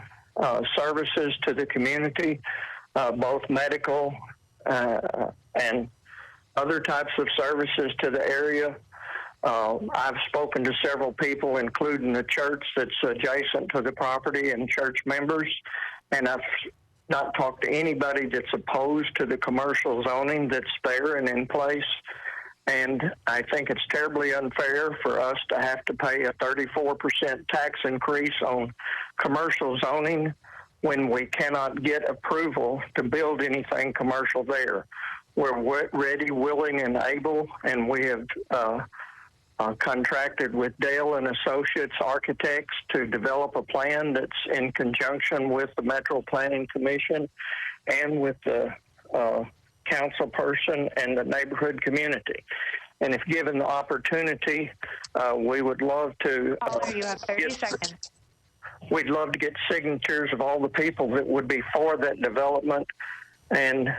services to the community, both medical and other types of services to the area. I've spoken to several people, including the church that's adjacent to the property and church members, and I've not talked to anybody that's opposed to the commercial zoning that's there and in place. And I think it's terribly unfair for us to have to pay a 34% tax increase on commercial zoning when we cannot get approval to build anything commercial there. We're ready, willing, and able, and we have contracted with Dale and Associates Architects to develop a plan that's in conjunction with the Metro Planning Commission and with the council person and the neighborhood community. And if given the opportunity, we would love to. You have 30 seconds. We'd love to get signatures of all the people that would be for that development. And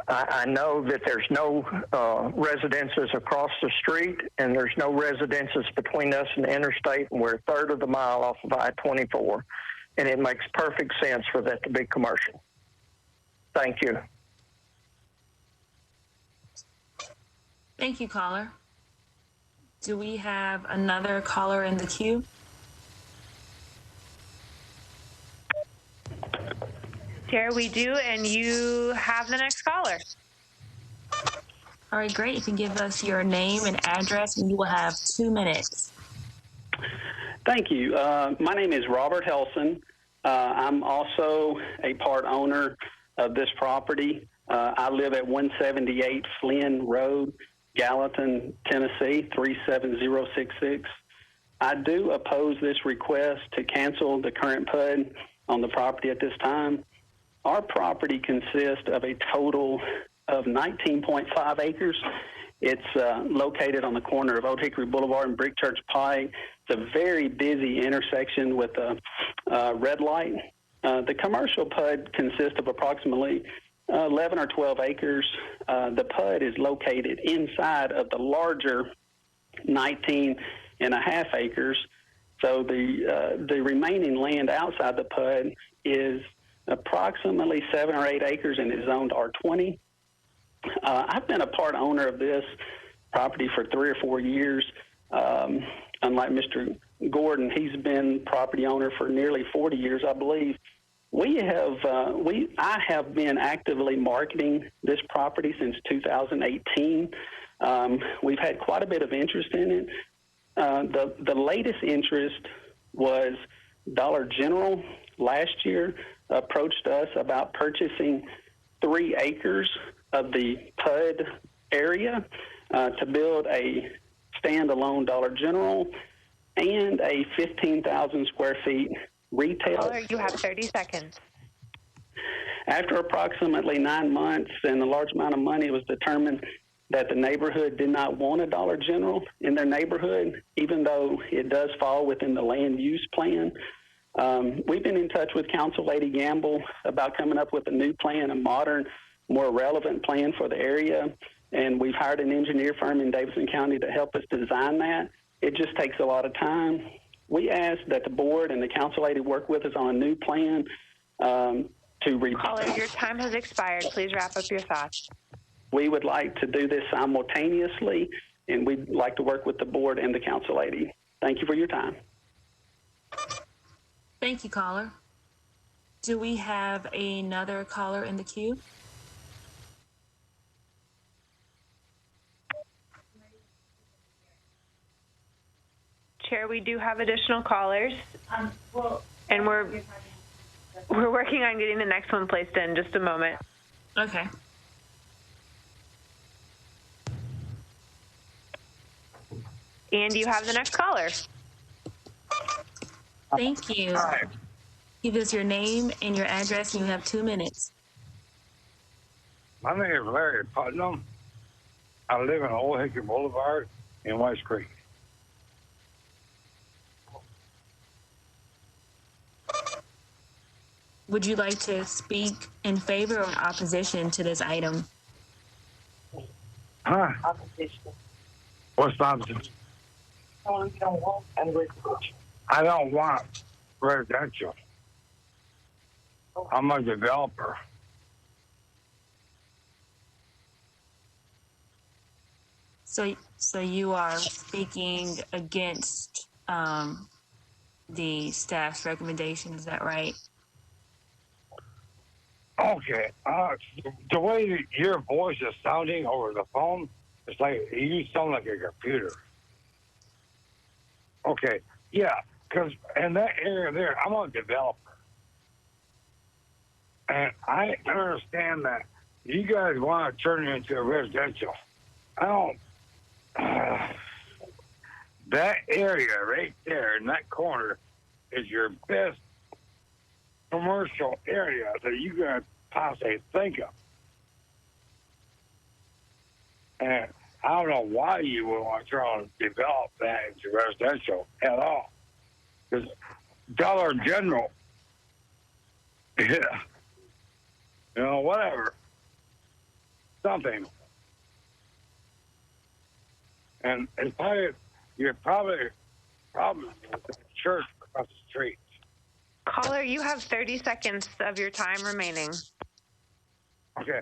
I know that there's no residences across the street, and there's no residences between us and the interstate, and we're a third of the mile off of I-24. And it makes perfect sense for that to be commercial. Thank you. Thank you, caller. Do we have another caller in the queue? Chair, we do, and you have the next caller. All right, great. You can give us your name and address, and you will have 2 minutes. Thank you. My name is Robert Helson. I'm also a part owner of this property. I live at 178 Flynn Road, Gallatin, Tennessee, 37066. I do oppose this request to cancel the current PUD on the property at this time. Our property consists of a total of 19.5 acres. It's located on the corner of Old Hickory Boulevard and Brick Church Pike. It's a very busy intersection with a red light. The commercial PUD consists of approximately 11 or 12 acres. The PUD is located inside of the larger 19.5 acres. So the remaining land outside the PUD is approximately 7 or 8 acres and is zoned R20. I've been a part owner of this property for 3 or 4 years. Unlike Mr. Gordon, he's been property owner for nearly 40 years, I believe. I have been actively marketing this property since 2018. We've had quite a bit of interest in it. The latest interest was Dollar General last year approached us about purchasing 3 acres of the PUD area to build a standalone Dollar General and a 15,000 square feet retail. Caller, you have 30 seconds. After approximately 9 months and a large amount of money was determined that the neighborhood did not want a Dollar General in their neighborhood, even though it does fall within the land use plan. We've been in touch with Council Lady Gamble about coming up with a new plan, a modern, more relevant plan for the area. And we've hired an engineer firm in Davidson County to help us design that. It just takes a lot of time. We ask that the board and the Council Lady work with us on a new plan Caller, your time has expired. Please wrap up your thoughts. We would like to do this simultaneously, and we'd like to work with the board and the Council Lady. Thank you for your time. Thank you, caller. Do we have another caller in the queue? Chair, we do have additional callers, and we're working on getting the next one placed in. Just a moment. Okay. And you have the next caller. Thank you. Hi. Give us your name and your address, and you have 2 minutes. My name is Larry Putnam. I live in Old Hickory Boulevard in West Creek. Would you like to speak in favor or in opposition to this item? Huh? What's my opposition? I don't want residential. I'm a developer. So you are speaking against the staff's recommendation, is that right? Okay. The way your voice is sounding over the phone, it's like you sound like a computer. Okay. Yeah, because in that area there, I'm a developer. And I understand that you guys want to turn it into a residential. I don't. That area right there in that corner is your best commercial area that you could possibly think of. And I don't know why you would want to try to develop that into residential at all. Because Dollar General, yeah, you know, whatever, something. And it's probably, you're probably with the church across the street. Caller, you have 30 seconds of your time remaining. Okay.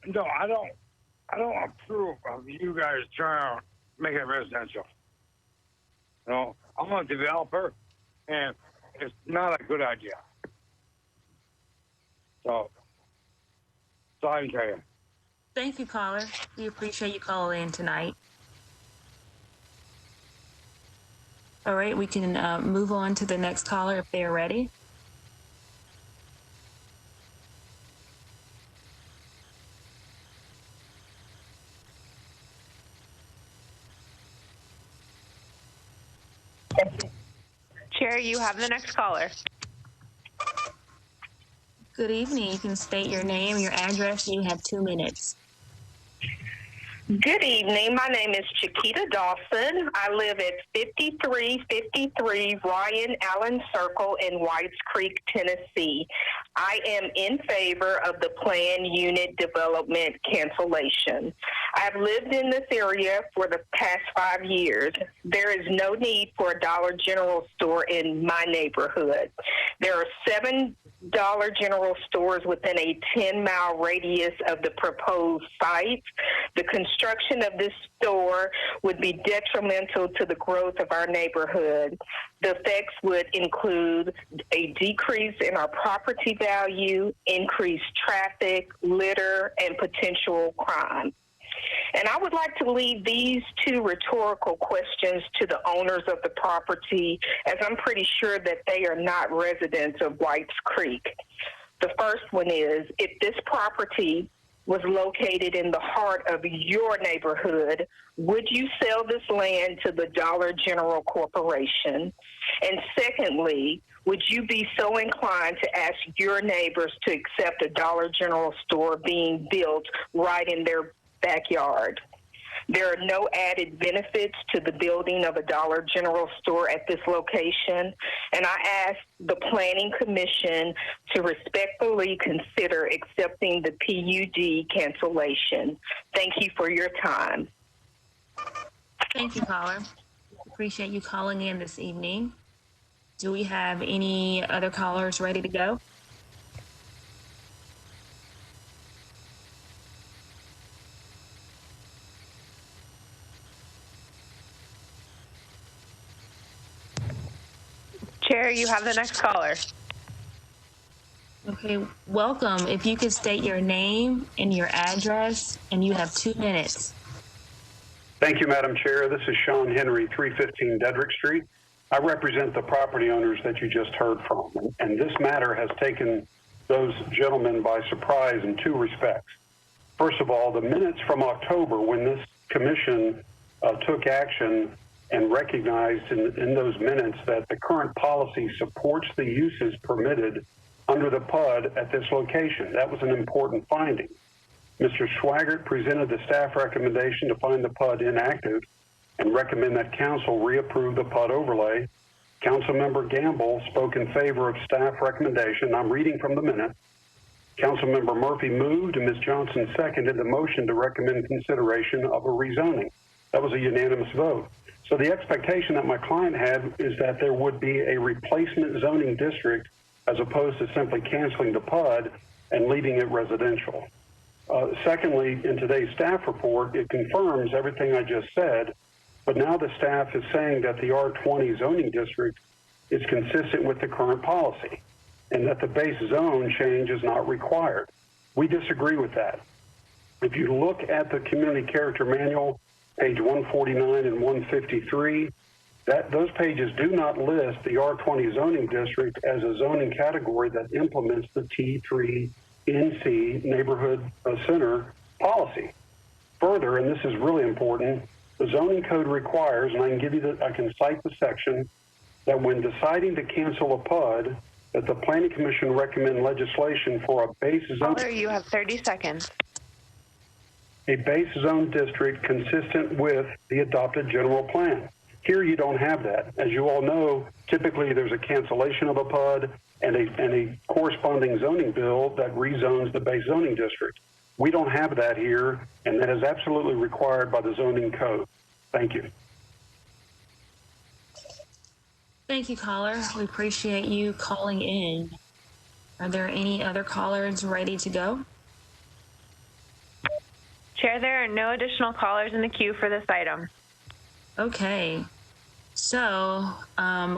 No, I don't approve of you guys trying to make it residential. You know, I'm a developer, and it's not a good idea. So I can tell you. Thank you, caller. We appreciate you calling in tonight. All right, we can move on to the next caller if they are ready. Chair, you have the next caller. Good evening. You can state your name, your address, and you have 2 minutes. Good evening. My name is Chiquita Dawson. I live at 5353 Ryan Allen Circle in Whites Creek, Tennessee. I am in favor of the planned unit development cancellation. I've lived in this area for the past 5 years. There is no need for a Dollar General store in my neighborhood. There are 7 Dollar General stores within a 10-mile radius of the proposed site. The construction of this store would be detrimental to the growth of our neighborhood. The effects would include a decrease in our property value, increased traffic, litter, and potential crime. And I would like to leave these 2 rhetorical questions to the owners of the property, as I'm pretty sure that they are not residents of Whites Creek. The first one is, if this property was located in the heart of your neighborhood, would you sell this land to the Dollar General Corporation? And secondly, would you be so inclined to ask your neighbors to accept a Dollar General store being built right in their backyard. There are no added benefits to the building of a Dollar General store at this location, and I ask the Planning Commission to respectfully consider accepting the PUD cancellation. Thank you for your time. Thank you, caller. Appreciate you calling in this evening. Do we have any other callers ready to go? Chair, you have the next caller. Okay, welcome. If you could state your name and your address, and you have 2 minutes. Thank you, Madam Chair. This is Sean Henry, 315 Dedrick Street. I represent the property owners that you just heard from, and this matter has taken those gentlemen by surprise in 2 respects. First of all, the minutes from October, when this commission took action and recognized in those minutes that the current policy supports the uses permitted under the PUD at this location. That was an important finding. Mr. Swaggart presented the staff recommendation to find the PUD inactive and recommend that council reapprove the PUD overlay. Councilmember Gamble spoke in favor of staff recommendation. I'm reading from the minute. Councilmember Murphy moved and Ms. Johnson seconded the motion to recommend consideration of a rezoning. That was a unanimous vote. So the expectation that my client had is that there would be a replacement zoning district as opposed to simply canceling the PUD and leaving it residential. Secondly, in today's staff report, it confirms everything I just said, but now the staff is saying that the R20 zoning district is consistent with the current policy and that the base zone change is not required. We disagree with that. If you look at the community character manual, page 149 and 153, those pages do not list the R20 zoning district as a zoning category that implements the T3NC neighborhood center policy. Further, and this is really important, the zoning code requires, and I can cite the section, that when deciding to cancel a PUD, that the Planning Commission recommend legislation for a base zone. Caller, you have 30 seconds. A base zone district consistent with the adopted general plan. Here you don't have that. As you all know, typically there's a cancellation of a PUD and a corresponding zoning bill that rezones the base zoning district. We don't have that here, and that is absolutely required by the zoning code. Thank you. Thank you, caller. We appreciate you calling in. Are there any other callers ready to go? Chair, there are no additional callers in the queue for this item. Okay. So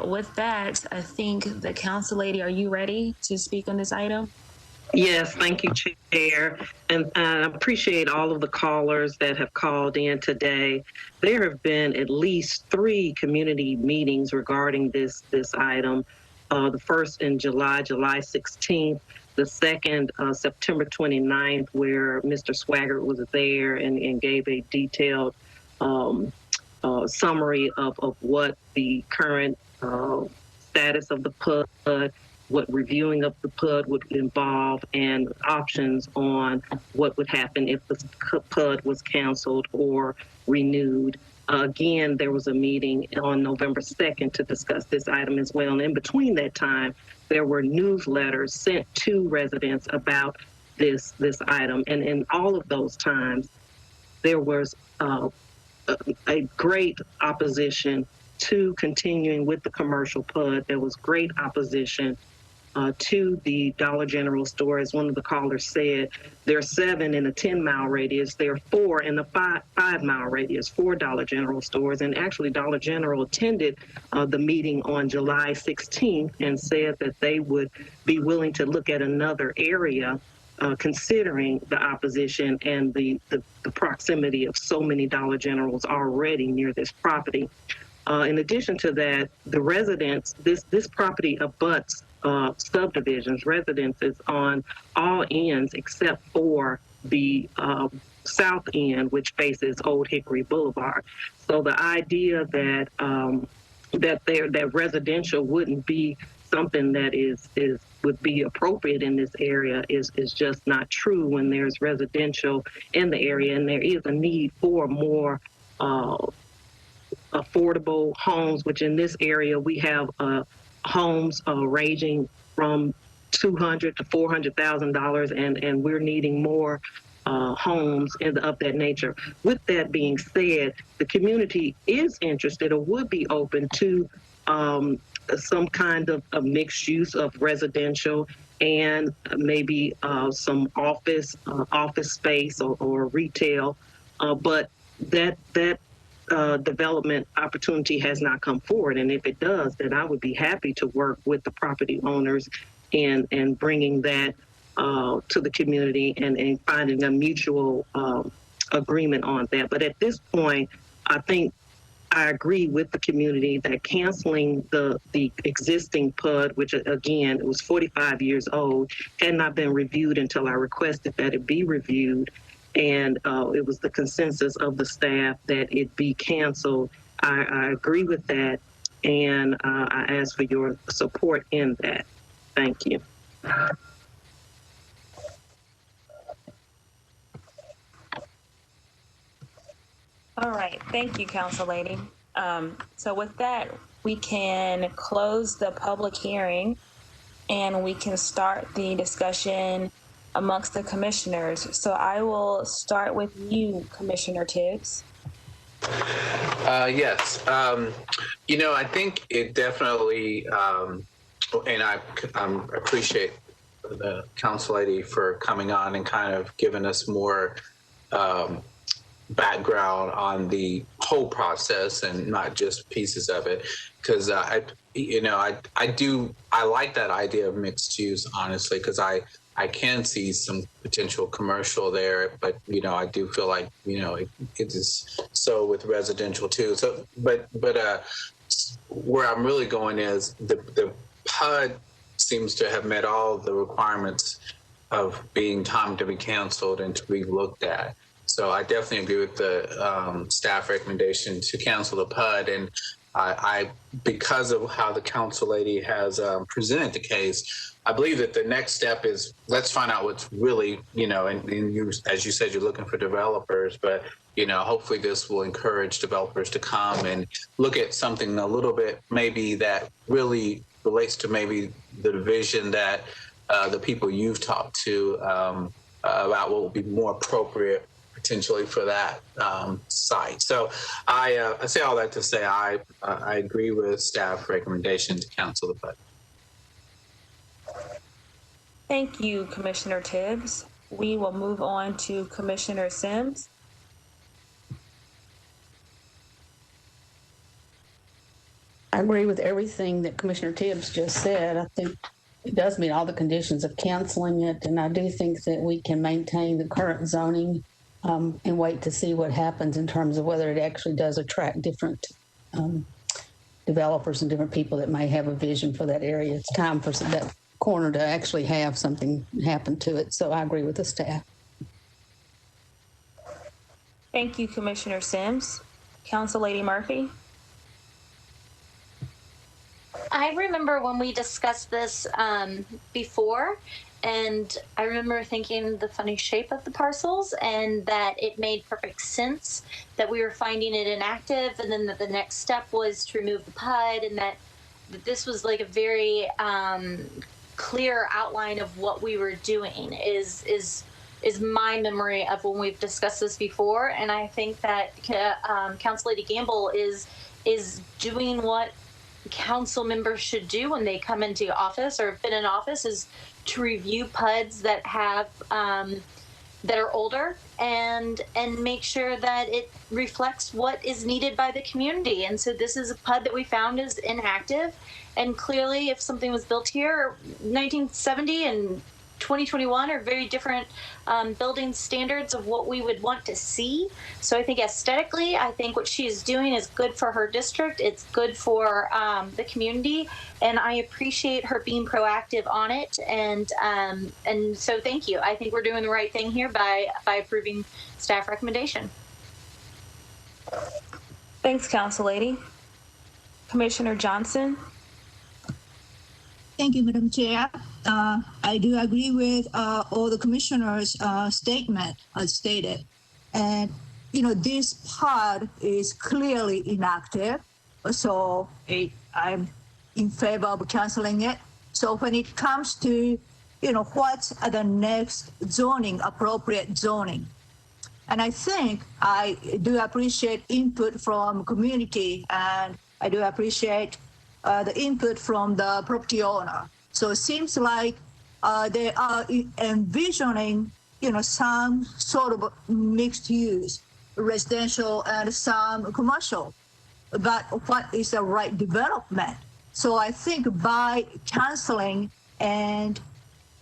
with that, I think the council lady, are you ready to speak on this item? Yes, thank you, Chair. And I appreciate all of the callers that have called in today. There have been at least 3 community meetings regarding this item. The first in July 16th, the second, September 29th, where Mr. Swaggart was there and gave a detailed summary of what the current status of the PUD, what reviewing of the PUD would involve, and options on what would happen if the PUD was canceled or renewed. Again, there was a meeting on November 2nd to discuss this item as well. And in between that time, there were newsletters sent to residents about this item. And in all of those times, there was a great opposition to continuing with the commercial PUD. There was great opposition to the Dollar General store. As one of the callers said, there are 7 in a 10-mile radius. There are 4 in a 5-mile radius, 4 Dollar General stores. And actually, Dollar General attended the meeting on July 16th and said that they would be willing to look at another area considering the opposition and the proximity of so many Dollar Generals already near this property. In addition to that, the residents, this property abuts subdivisions, residences on all ends except for the south end, which faces Old Hickory Boulevard. So the idea that that residential wouldn't be something that would be appropriate in this area is just not true when there's residential in the area, and there is a need for more affordable homes, which in this area we have homes ranging from $200,000 to $400,000, and we're needing more homes of that nature. With that being said, the community is interested or would be open to some kind of a mixed use of residential and maybe some office space or retail, but that development opportunity has not come forward. And if it does, then I would be happy to work with the property owners and bringing that to the community and finding a mutual agreement on that. But at this point, I think I agree with the community that canceling the existing PUD, which again, it was 45 years old, had not been reviewed until I requested that it be reviewed. And it was the consensus of the staff that it be canceled. I agree with that, and I ask for your support in that. Thank you. All right, thank you, Council Lady. So with that, we can close the public hearing and we can start the discussion amongst the commissioners. So I will start with you, Commissioner Tibbs. Yes. I think it definitely, and I appreciate the council lady for coming on and kind of giving us more background on the whole process and not just pieces of it. Because I like that idea of mixed use, honestly, because I can see some potential commercial there, but I do feel like it is so with residential too. So, but where I'm really going is the PUD seems to have met all the requirements of being timed to be canceled and to be looked at. So I definitely agree with the staff recommendation to cancel the PUD, and I because of how the council lady has presented the case, I believe that the next step is let's find out what's really, and you, as you said, you're looking for developers, but, hopefully this will encourage developers to come and look at something a little bit maybe that really relates to maybe the vision that the people you've talked to about what would be more appropriate potentially for that site. So I say all that to say I agree with staff recommendation to cancel the PUD. Thank you, Commissioner Tibbs. We will move on to Commissioner Sims. I agree with everything that Commissioner Tibbs just said. I think it does meet all the conditions of canceling it, and I do think that we can maintain the current zoning and wait to see what happens in terms of whether it actually does attract different developers and different people that may have a vision for that area. It's time for that corner to actually have something happen to it. So I agree with the staff. Thank you, Commissioner Sims. Council Lady Murphy. I remember when we discussed this before, and I remember thinking the funny shape of the parcels and that it made perfect sense that we were finding it inactive, and then that the next step was to remove the PUD, and that this was like a very clear outline of what we were doing is my memory of when we've discussed this before. And I think that Council Lady Gamble is doing what council members should do when they come into office or have been in office, is to review PUDs that have that are older and make sure that it reflects what is needed by the community. And so this is a PUD that we found is inactive, and clearly if something was built here 1970 and 2021 are very different building standards of what we would want to see. So I think aesthetically, I think what she is doing is good for her district. It's good for the community, and I appreciate her being proactive on it. And so thank you. I think we're doing the right thing here by approving staff recommendation. Thanks, Council Lady. Commissioner Johnson. Thank you, Madam Chair. I do agree with all the commissioners' statement as stated. And, this part is clearly inactive. So I'm in favor of canceling it. So when it comes to, what's the next zoning, appropriate zoning? And I think I do appreciate input from community, and I do appreciate the input from the property owner. So it seems like they are envisioning, some sort of mixed use, residential and some commercial. But what is the right development? So I think by canceling and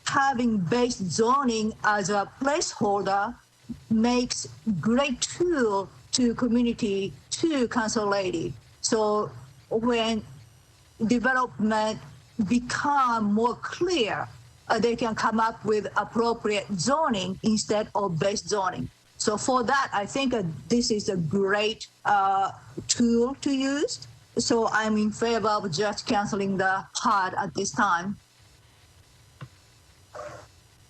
having base zoning as a placeholder makes great tool to community, to council lady. So when development become more clear, they can come up with appropriate zoning instead of base zoning. So for that, I think this is a great tool to use. So I'm in favor of just canceling the part at this time.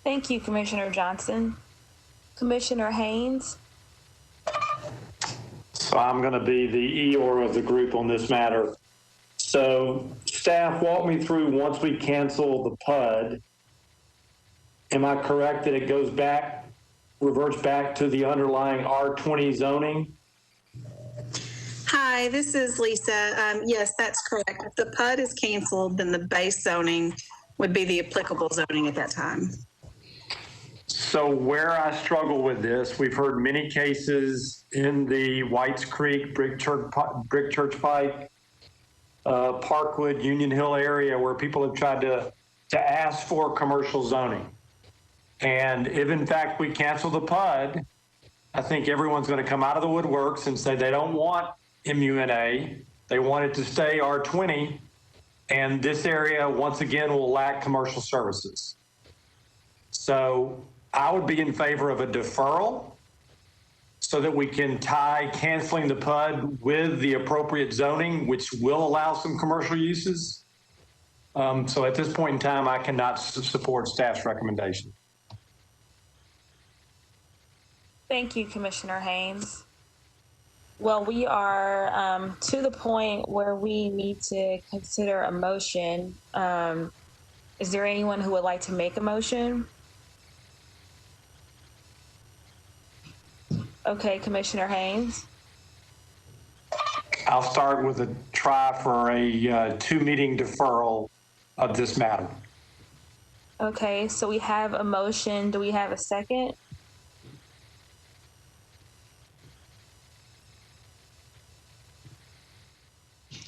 Thank you, Commissioner Johnson. Commissioner Haynes. So I'm going to be the Eeyore of the group on this matter. So staff, walk me through once we cancel the PUD. Am I correct that it goes back, reverts back to the underlying R20 zoning? Hi, this is Lisa. Yes, that's correct. If the PUD is canceled, then the base zoning would be the applicable zoning at that time. So where I struggle with this, we've heard many cases in the Whites Creek, Brick Church Pike, Parkwood, Union Hill area where people have tried to ask for commercial zoning. And if in fact we cancel the PUD, I think everyone's going to come out of the woodworks and say they don't want MUNA, they want it to stay R20, and this area once again will lack commercial services. So I would be in favor of a deferral so that we can tie canceling the PUD with the appropriate zoning, which will allow some commercial uses. So at this point in time, I cannot support staff's recommendation. Thank you, Commissioner Haynes. Well, we are to the point where we need to consider a motion. Is there anyone who would like to make a motion? Okay, Commissioner Haynes. I'll start with a try for a 2-meeting deferral of this matter. Okay, so we have a motion. Do we have a second?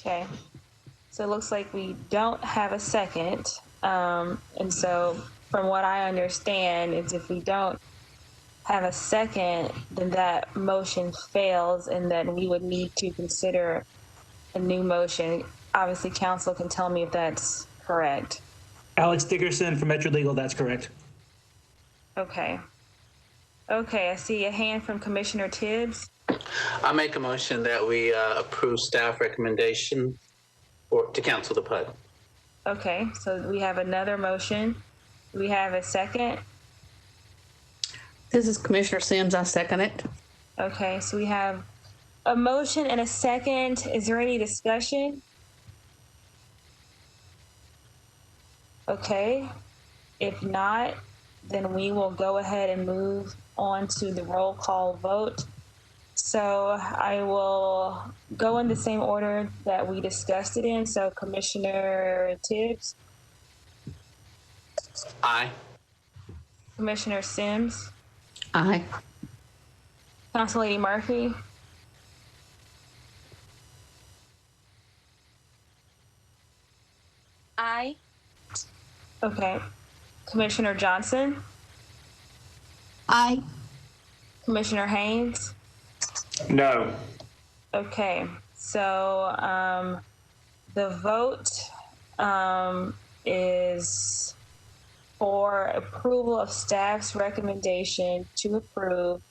Okay, so it looks like we don't have a second. And so from what I understand is if we don't have a second, then that motion fails and then we would need to consider a new motion. Obviously, council can tell me if that's correct. Alex Dickerson from Metro Legal, that's correct. Okay. Okay, I see a hand from Commissioner Tibbs. I make a motion that we approve staff recommendation to cancel the PUD. Okay, so we have another motion. Do we have a second? This is Commissioner Sims. I second it. Okay, so we have a motion and a second. Is there any discussion? Okay, if not, then we will go ahead and move on to the roll call vote. So I will go in the same order that we discussed it in. So Commissioner Tibbs. Aye. Commissioner Sims. Aye. Council Lady Murphy. Aye. Okay. Commissioner Johnson. Aye. Commissioner Haynes. No. Okay, so the vote is for approval of staff's recommendation to approve,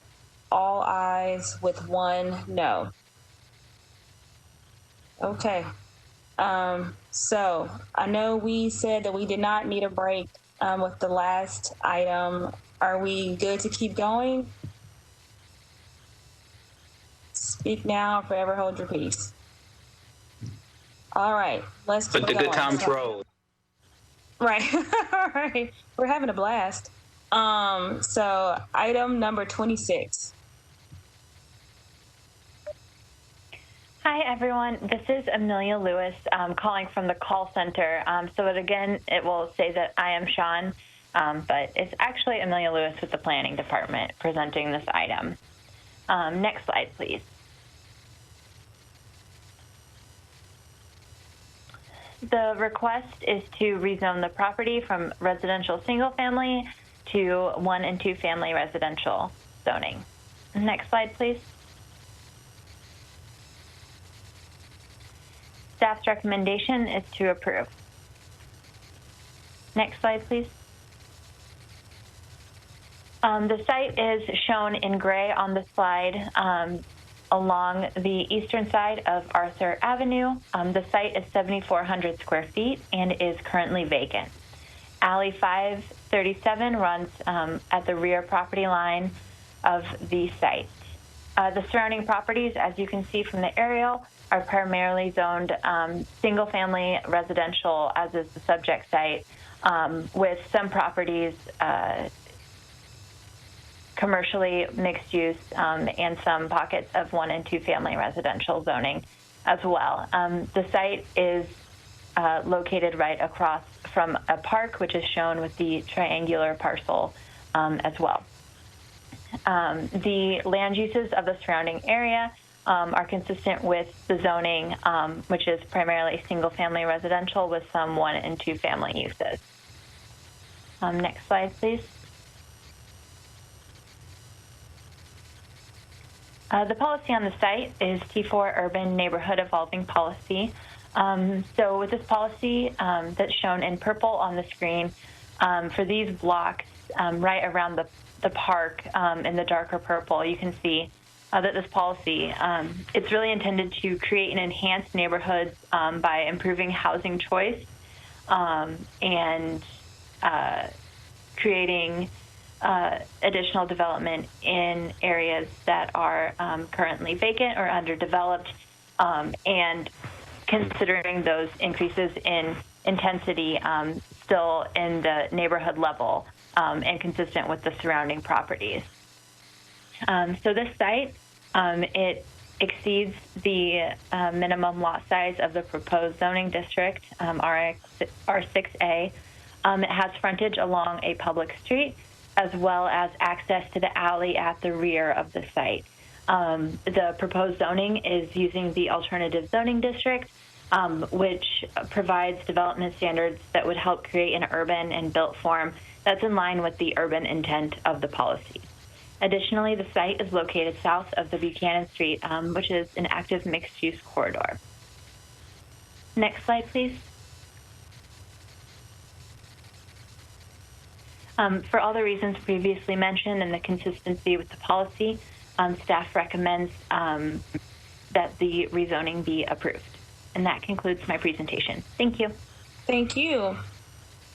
all ayes with 1 no. Okay, So I know we said that we did not need a break with the last item. Are we good to keep going? Speak now or forever hold your peace. All right, let's keep But the going. good times roll. Right. All right. We're having a blast. So item number 26. Hi, everyone. This is Amelia Lewis calling from the call center. So again, it will say that I am Sean, but it's actually Amelia Lewis with the Planning Department presenting this item. Next slide, please. The request is to rezone the property from residential single family to 1 and 2 family residential zoning. Next slide, please. Staff's recommendation is to approve. Next slide, please. The site is shown in gray on the slide along the eastern side of Arthur Avenue. The site is 7,400 square feet and is currently vacant. Alley 537 runs at the rear property line of the site. The surrounding properties, as you can see from the aerial, are primarily zoned single-family residential, as is the subject site, with some properties commercially mixed use and some pockets of 1 and 2 family residential zoning as well. The site is located right across from a park, which is shown with the triangular parcel as well. The land uses of the surrounding area are consistent with the zoning, which is primarily single-family residential with some 1 and 2 family uses. Next slide, please. The policy on the site is T4 Urban Neighborhood Evolving Policy. So with this policy that's shown in purple on the screen, for these blocks right around the park in the darker purple, you can see that this policy, it's really intended to create and enhance neighborhoods by improving housing choice and creating additional development in areas that are currently vacant or underdeveloped, and considering those increases in intensity still in the neighborhood level and consistent with the surrounding properties. So this site, it exceeds the minimum lot size of the proposed zoning district, R6A. It has frontage along a public street, as well as access to the alley at the rear of the site. The proposed zoning is using the alternative zoning district, which provides development standards that would help create an urban and built form that's in line with the urban intent of the policy. Additionally, the site is located south of the Buchanan Street, which is an active mixed-use corridor. Next slide, please. For all the reasons previously mentioned and the consistency with the policy, staff recommends that the rezoning be approved. And that concludes my presentation. Thank you. Thank you.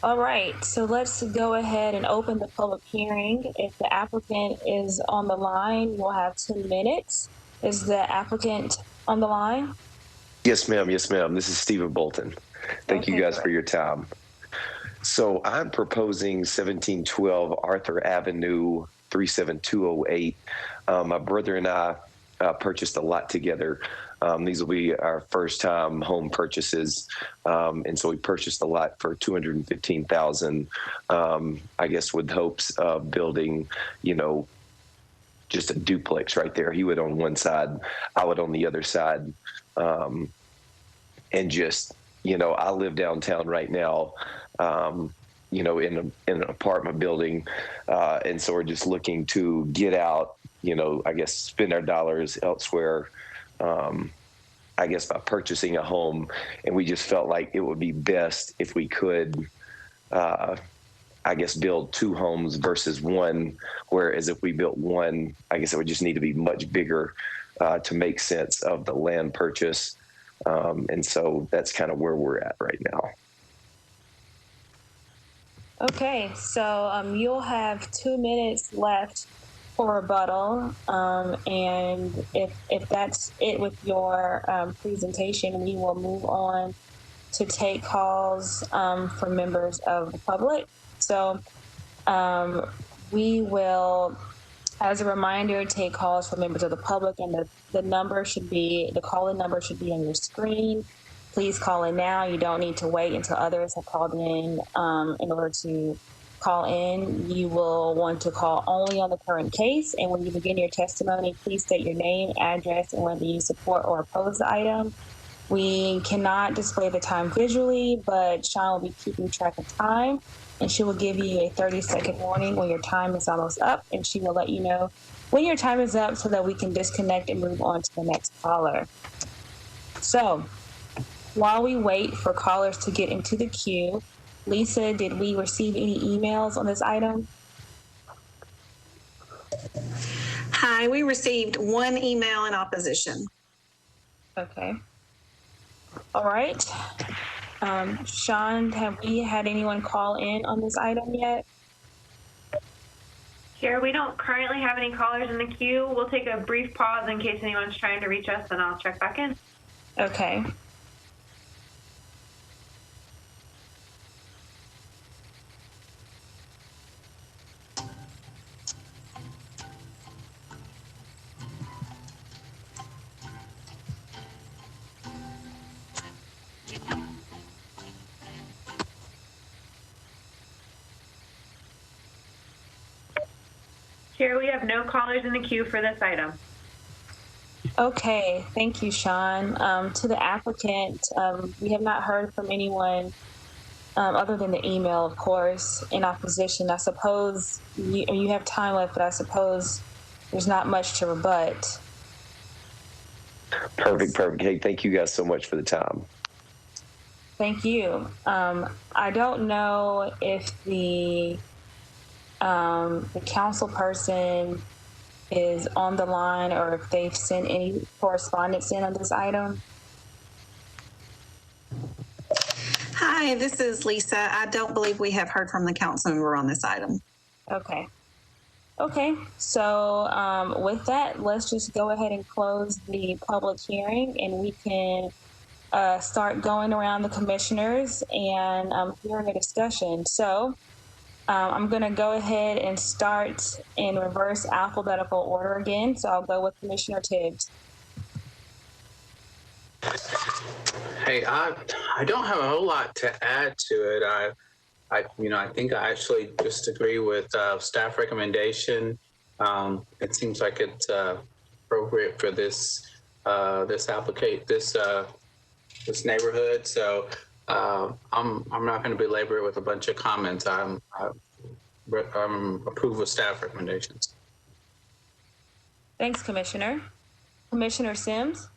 All right, so let's go ahead and open the public hearing. If the applicant is on the line, we'll have 2 minutes. Is the applicant on the line? Yes, ma'am. Yes, ma'am. This is Stephen Bolton. Thank you guys for your time. So I'm proposing 1712 Arthur Avenue, 37208. My brother and I purchased a lot together. These will be our first time home purchases. And so we purchased a lot for $215,000, I guess with hopes of building, you know, just a duplex right there. He would on one side, I would on the other side. And just, you know, I live downtown right now, you know, in an apartment building. And so we're just looking to get out, you know, I guess spend our dollars elsewhere, I guess by purchasing a home. And we just felt like it would be best if we could, I guess, build 2 homes versus 1, whereas if we built 1, I guess it would just need to be much bigger to make sense of the land purchase. And so that's kind of where we're at right now. Okay, so you'll have 2 minutes left for rebuttal, and if that's it with your presentation, we will move on to take calls from members of the public. So we will, as a reminder, take calls from members of the public, and the number should be, the call-in number should be on your screen. Please call in now. You don't need to wait until others have called in order to call in. You will want to call only on the current case, and when you begin your testimony, please state your name, address, and whether you support or oppose the item. We cannot display the time visually, but Sean will be keeping track of time, and she will give you a 30-second warning when your time is almost up, and she will let you know when your time is up so that we can disconnect and move on to the next caller. So while we wait for callers to get into the queue, Lisa, did we receive any emails on this item? Hi, we received one email in opposition. Okay. All right. Sean, have we had anyone call in on this item yet? Here, we don't currently have any callers in the queue. We'll take a brief pause in case anyone's trying to reach us, and I'll check back in. Okay. Here, we have no callers in the queue for this item. Okay, thank you, Sean. To the applicant, we have not heard from anyone other than the email, of course, in opposition. I suppose you have time left, but I suppose there's not much to rebut. Perfect. Hey, thank you guys so much for the time. Thank you. I don't know if the council person is on the line or if they've sent any correspondence in on this item. Hi, this is Lisa. I don't believe we have heard from the council member on this item. Okay. Okay, so with that, let's just go ahead and close the public hearing, and we can start going around the commissioners and hearing a discussion. So I'm going to go ahead and start in reverse alphabetical order again. So I'll go with Commissioner Tibbs. Hey, I don't have a whole lot to add to it. I think I actually just agree with staff recommendation. It seems like it's appropriate for this neighborhood. So I'm not going to belabor it with a bunch of comments. I approve of staff recommendations. Thanks, Commissioner. Commissioner Sims.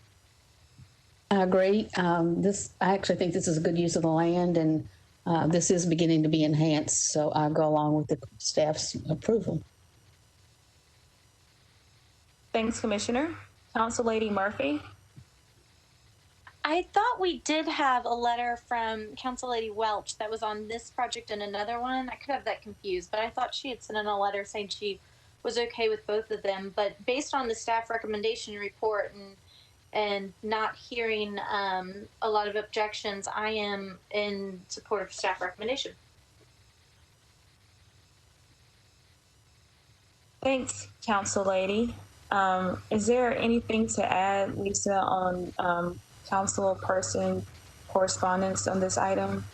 I agree. I actually think this is a good use of the land, and this is beginning to be enhanced. So I go along with the staff's approval. Thanks, Commissioner. Council Lady Murphy. I thought we did have a letter from Council Lady Welch that was on this project and another one. I could have that confused, but I thought she had sent in a letter saying she was okay with both of them. But based on the staff recommendation report and not hearing a lot of objections, I am in support of staff recommendation. Thanks, Council Lady. Is there anything to add, Lisa, on council person correspondence on this item?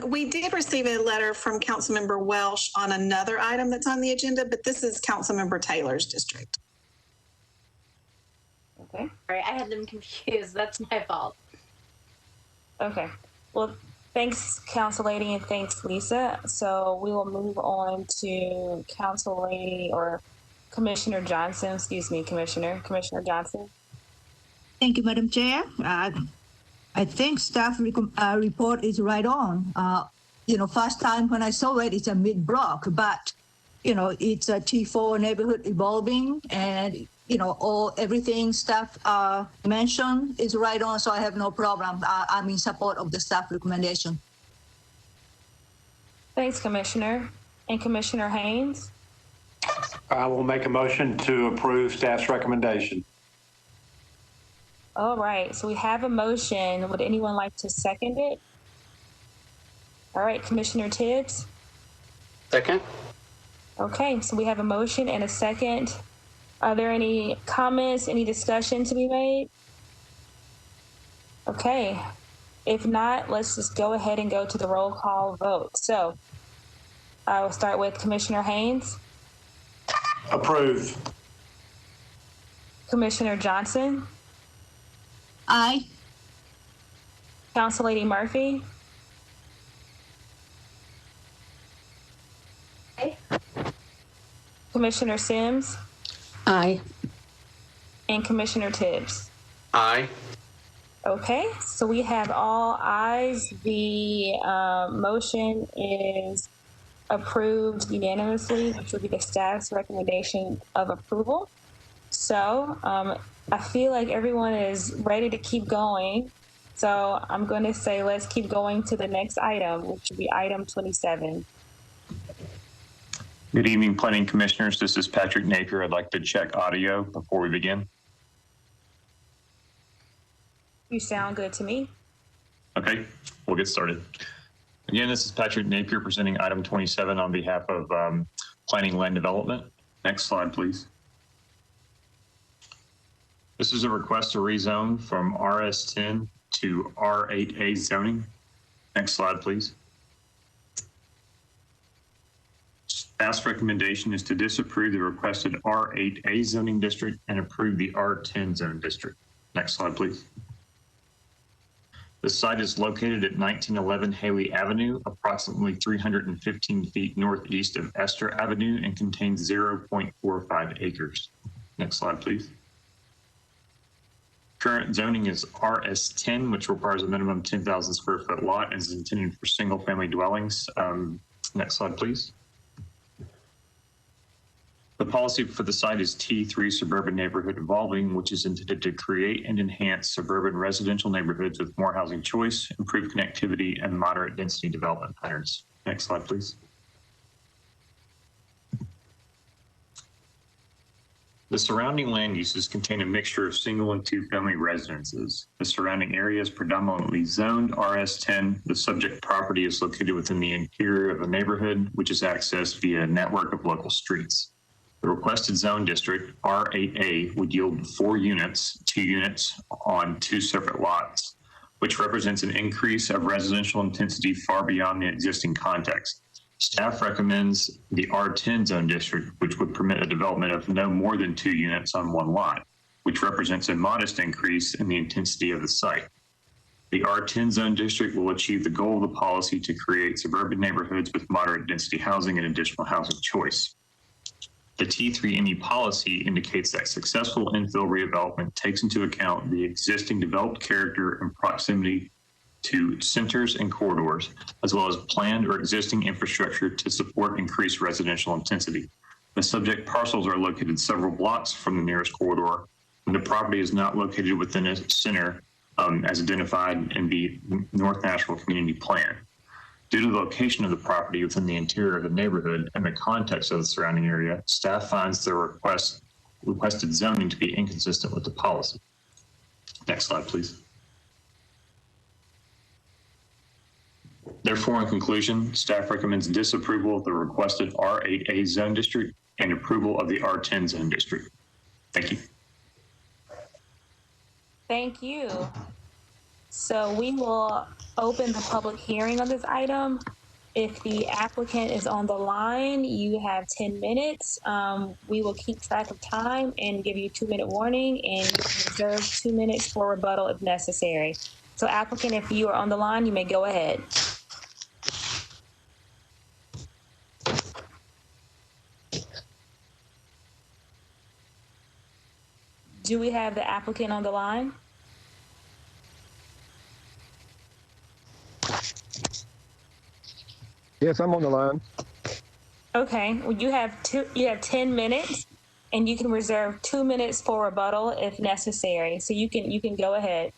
We did receive a letter from Councilmember Welsh on another item that's on the agenda, but this is Councilmember Taylor's district. Okay. All right, I had them confused. That's my fault. Okay. Well, thanks, Council Lady, and thanks, Lisa. So we will move on to Council Lady or Commissioner Johnson. Excuse me, Commissioner Johnson. Thank you, Madam Chair. I think staff report is right on. First time when I saw it, it's a mid-block, but, it's a T4 neighborhood evolving, and, everything staff mentioned is right on, so I have no problem. I'm in support of the staff recommendation. Thanks, Commissioner. And Commissioner Haynes? I will make a motion to approve staff's recommendation. All right, so we have a motion. Would anyone like to second it? All right, Commissioner Tibbs? Second. Okay, so we have a motion and a second. Are there any comments, any discussion to be made? Okay, if not, let's just go ahead and go to the roll call vote. So I will start with Commissioner Haynes. Approve. Commissioner Johnson. Aye. Council Lady Murphy. Aye. Commissioner Sims. Aye. And Commissioner Tibbs. Aye. Okay, so we have all ayes. The motion is approved unanimously, which would be the staff's recommendation of approval. So I feel like everyone is ready to keep going. So I'm going to say let's keep going to the next item, which would be item 27. Good evening, Planning Commissioners. This is Patrick Napier. I'd like to check audio before we begin. You sound good to me. Okay, we'll get started. Again, this is Patrick Napier presenting item 27 on behalf of Planning Land Development. Next slide, please. This is a request to rezone from RS10 to R8A zoning. Next slide, please. Staff's recommendation is to disapprove the requested R8A zoning district and approve the R10 zone district. Next slide, please. The site is located at 1911 Haley Avenue, approximately 315 feet northeast of Esther Avenue, and contains 0.45 acres. Next slide, please. Current zoning is RS10, which requires a minimum 10,000 square foot lot and is intended for single family dwellings. Next slide, please. The policy for the site is T3 Suburban Neighborhood Evolving, which is intended to create and enhance suburban residential neighborhoods with more housing choice, improved connectivity, and moderate density development patterns. Next slide, please. The surrounding land uses contain a mixture of single and two-family residences. The surrounding area is predominantly zoned RS10. The subject property is located within the interior of the neighborhood, which is accessed via a network of local streets. The requested zone district, R8A, would yield 4 units, 2 units on 2 separate lots, which represents an increase of residential intensity far beyond the existing context. Staff recommends the R10 zone district, which would permit a development of no more than 2 units on 1 lot, which represents a modest increase in the intensity of the site. The R10 zone district will achieve the goal of the policy to create suburban neighborhoods with moderate density housing and additional housing choice. The T3ME policy indicates that successful infill redevelopment takes into account the existing developed character and proximity to centers and corridors, as well as planned or existing infrastructure to support increased residential intensity. The subject parcels are located several blocks from the nearest corridor, and the property is not located within a center as identified in the North Nashville Community Plan. Due to the location of the property within the interior of the neighborhood and the context of the surrounding area, staff finds the requested zoning to be inconsistent with the policy. Next slide, please. Therefore, in conclusion, staff recommends disapproval of the requested R8A zone district and approval of the R10 zone district. Thank you. Thank you. So we will open the public hearing on this item. If the applicant is on the line, you have 10 minutes. We will keep track of time and give you a 2-minute warning, and you can reserve 2 minutes for rebuttal if necessary. So applicant, if you are on the line, you may go ahead. Do we have the applicant on the line? Yes, I'm on the line. Okay. Well, you have 10 minutes. and you can reserve 2 minutes for rebuttal if necessary. So you can go ahead.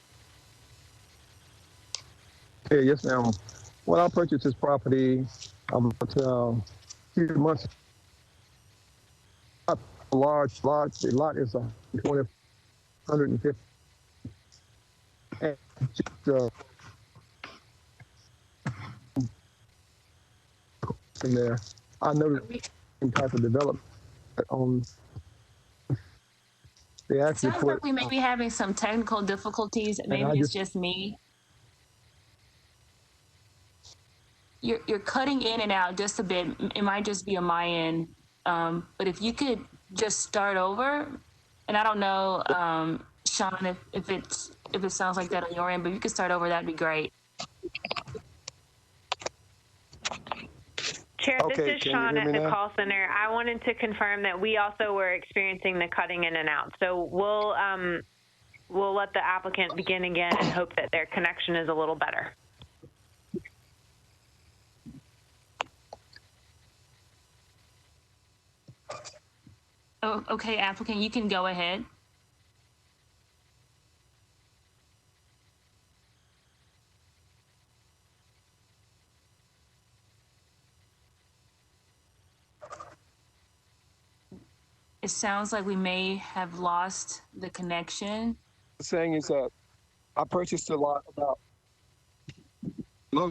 Hey, yes, ma'am. Well, I purchased this property about a few months. Not a large lot. The lot is 150. And just, in there, I noticed some type of development on. They It actually sounds put. like we may be having some technical difficulties. Maybe it's just me. You're cutting in and out just a bit. It might just be on my end. But if you could just start over, and I don't know, Sean, if it sounds like that on your end, but if you could start over, that'd be great. Chair, Okay, this is Sean at the call center. I wanted to confirm that we also were experiencing the cutting in and out. So we'll let the applicant begin again and hope that their connection is a little better. Oh, okay, applicant, you can go ahead. It sounds like we may have lost the connection. The saying is, I purchased a lot about. Hello?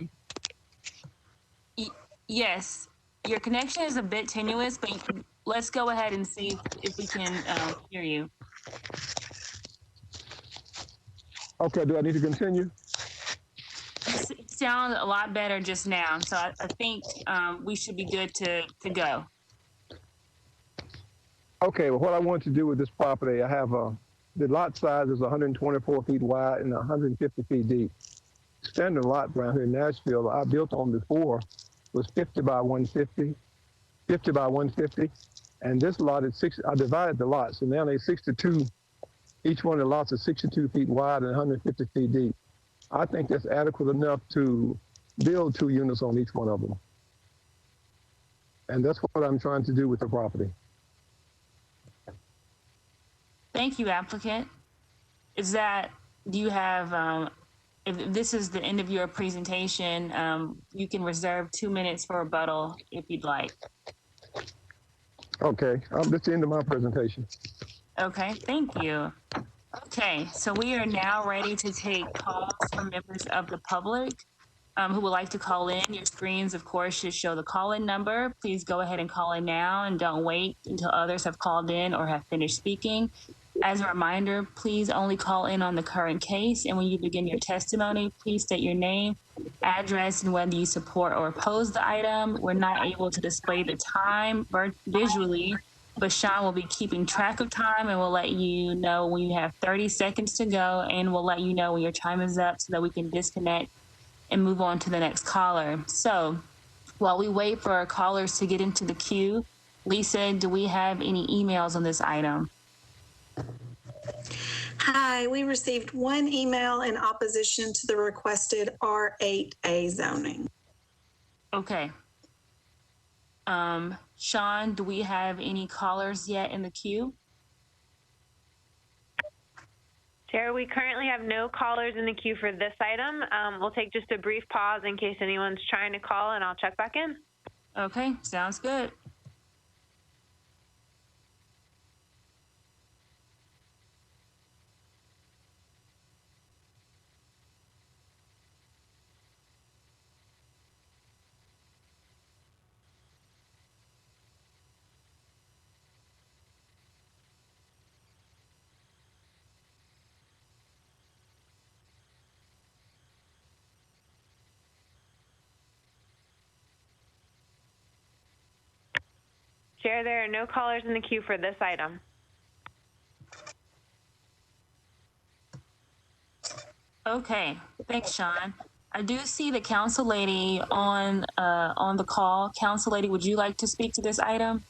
Yes, your connection is a bit tenuous, but let's go ahead and see if we can hear you. Okay, do I need to continue? You sound a lot better just now, so I think we should be good to go. Okay, well, what I want to do with this property, I have the lot size is 124 feet wide and 150 feet deep. Standard lot around here in Nashville, I built on before, was 50 by 150, 50 by 150. And this lot is I divided the lots, so now they're 62. Each one of the lots is 62 feet wide and 150 feet deep. I think that's adequate enough to build 2 units on each one of them. And that's what I'm trying to do with the property. Thank you, applicant. Do you have, if this is the end of your presentation, you can reserve 2 minutes for rebuttal if you'd like. Okay, that's the end of my presentation. Okay, thank you. Okay, so we are now ready to take calls from members of the public who would like to call in. Your screens, of course, should show the call-in number. Please go ahead and call in now and don't wait until others have called in or have finished speaking. As a reminder, please only call in on the current case, and when you begin your testimony, please state your name, address, and whether you support or oppose the item. We're not able to display the time visually, but Sean will be keeping track of time and will let you know when you have 30 seconds to go, and we'll let you know when your time is up so that we can disconnect and move on to the next caller. So while we wait for our callers to get into the queue, Lisa, do we have any emails on this item? Hi, we received one email in opposition to the requested R8A zoning. Okay. Sean, do we have any callers yet in the queue? Chair, we currently have no callers in the queue for this item. We'll take just a brief pause in case anyone's trying to call, and I'll check back in. Okay, sounds good. Chair, there are no callers in the queue for this item. Okay, thanks, Sean. I do see the council lady on the call. Council lady, would you like to speak to this item?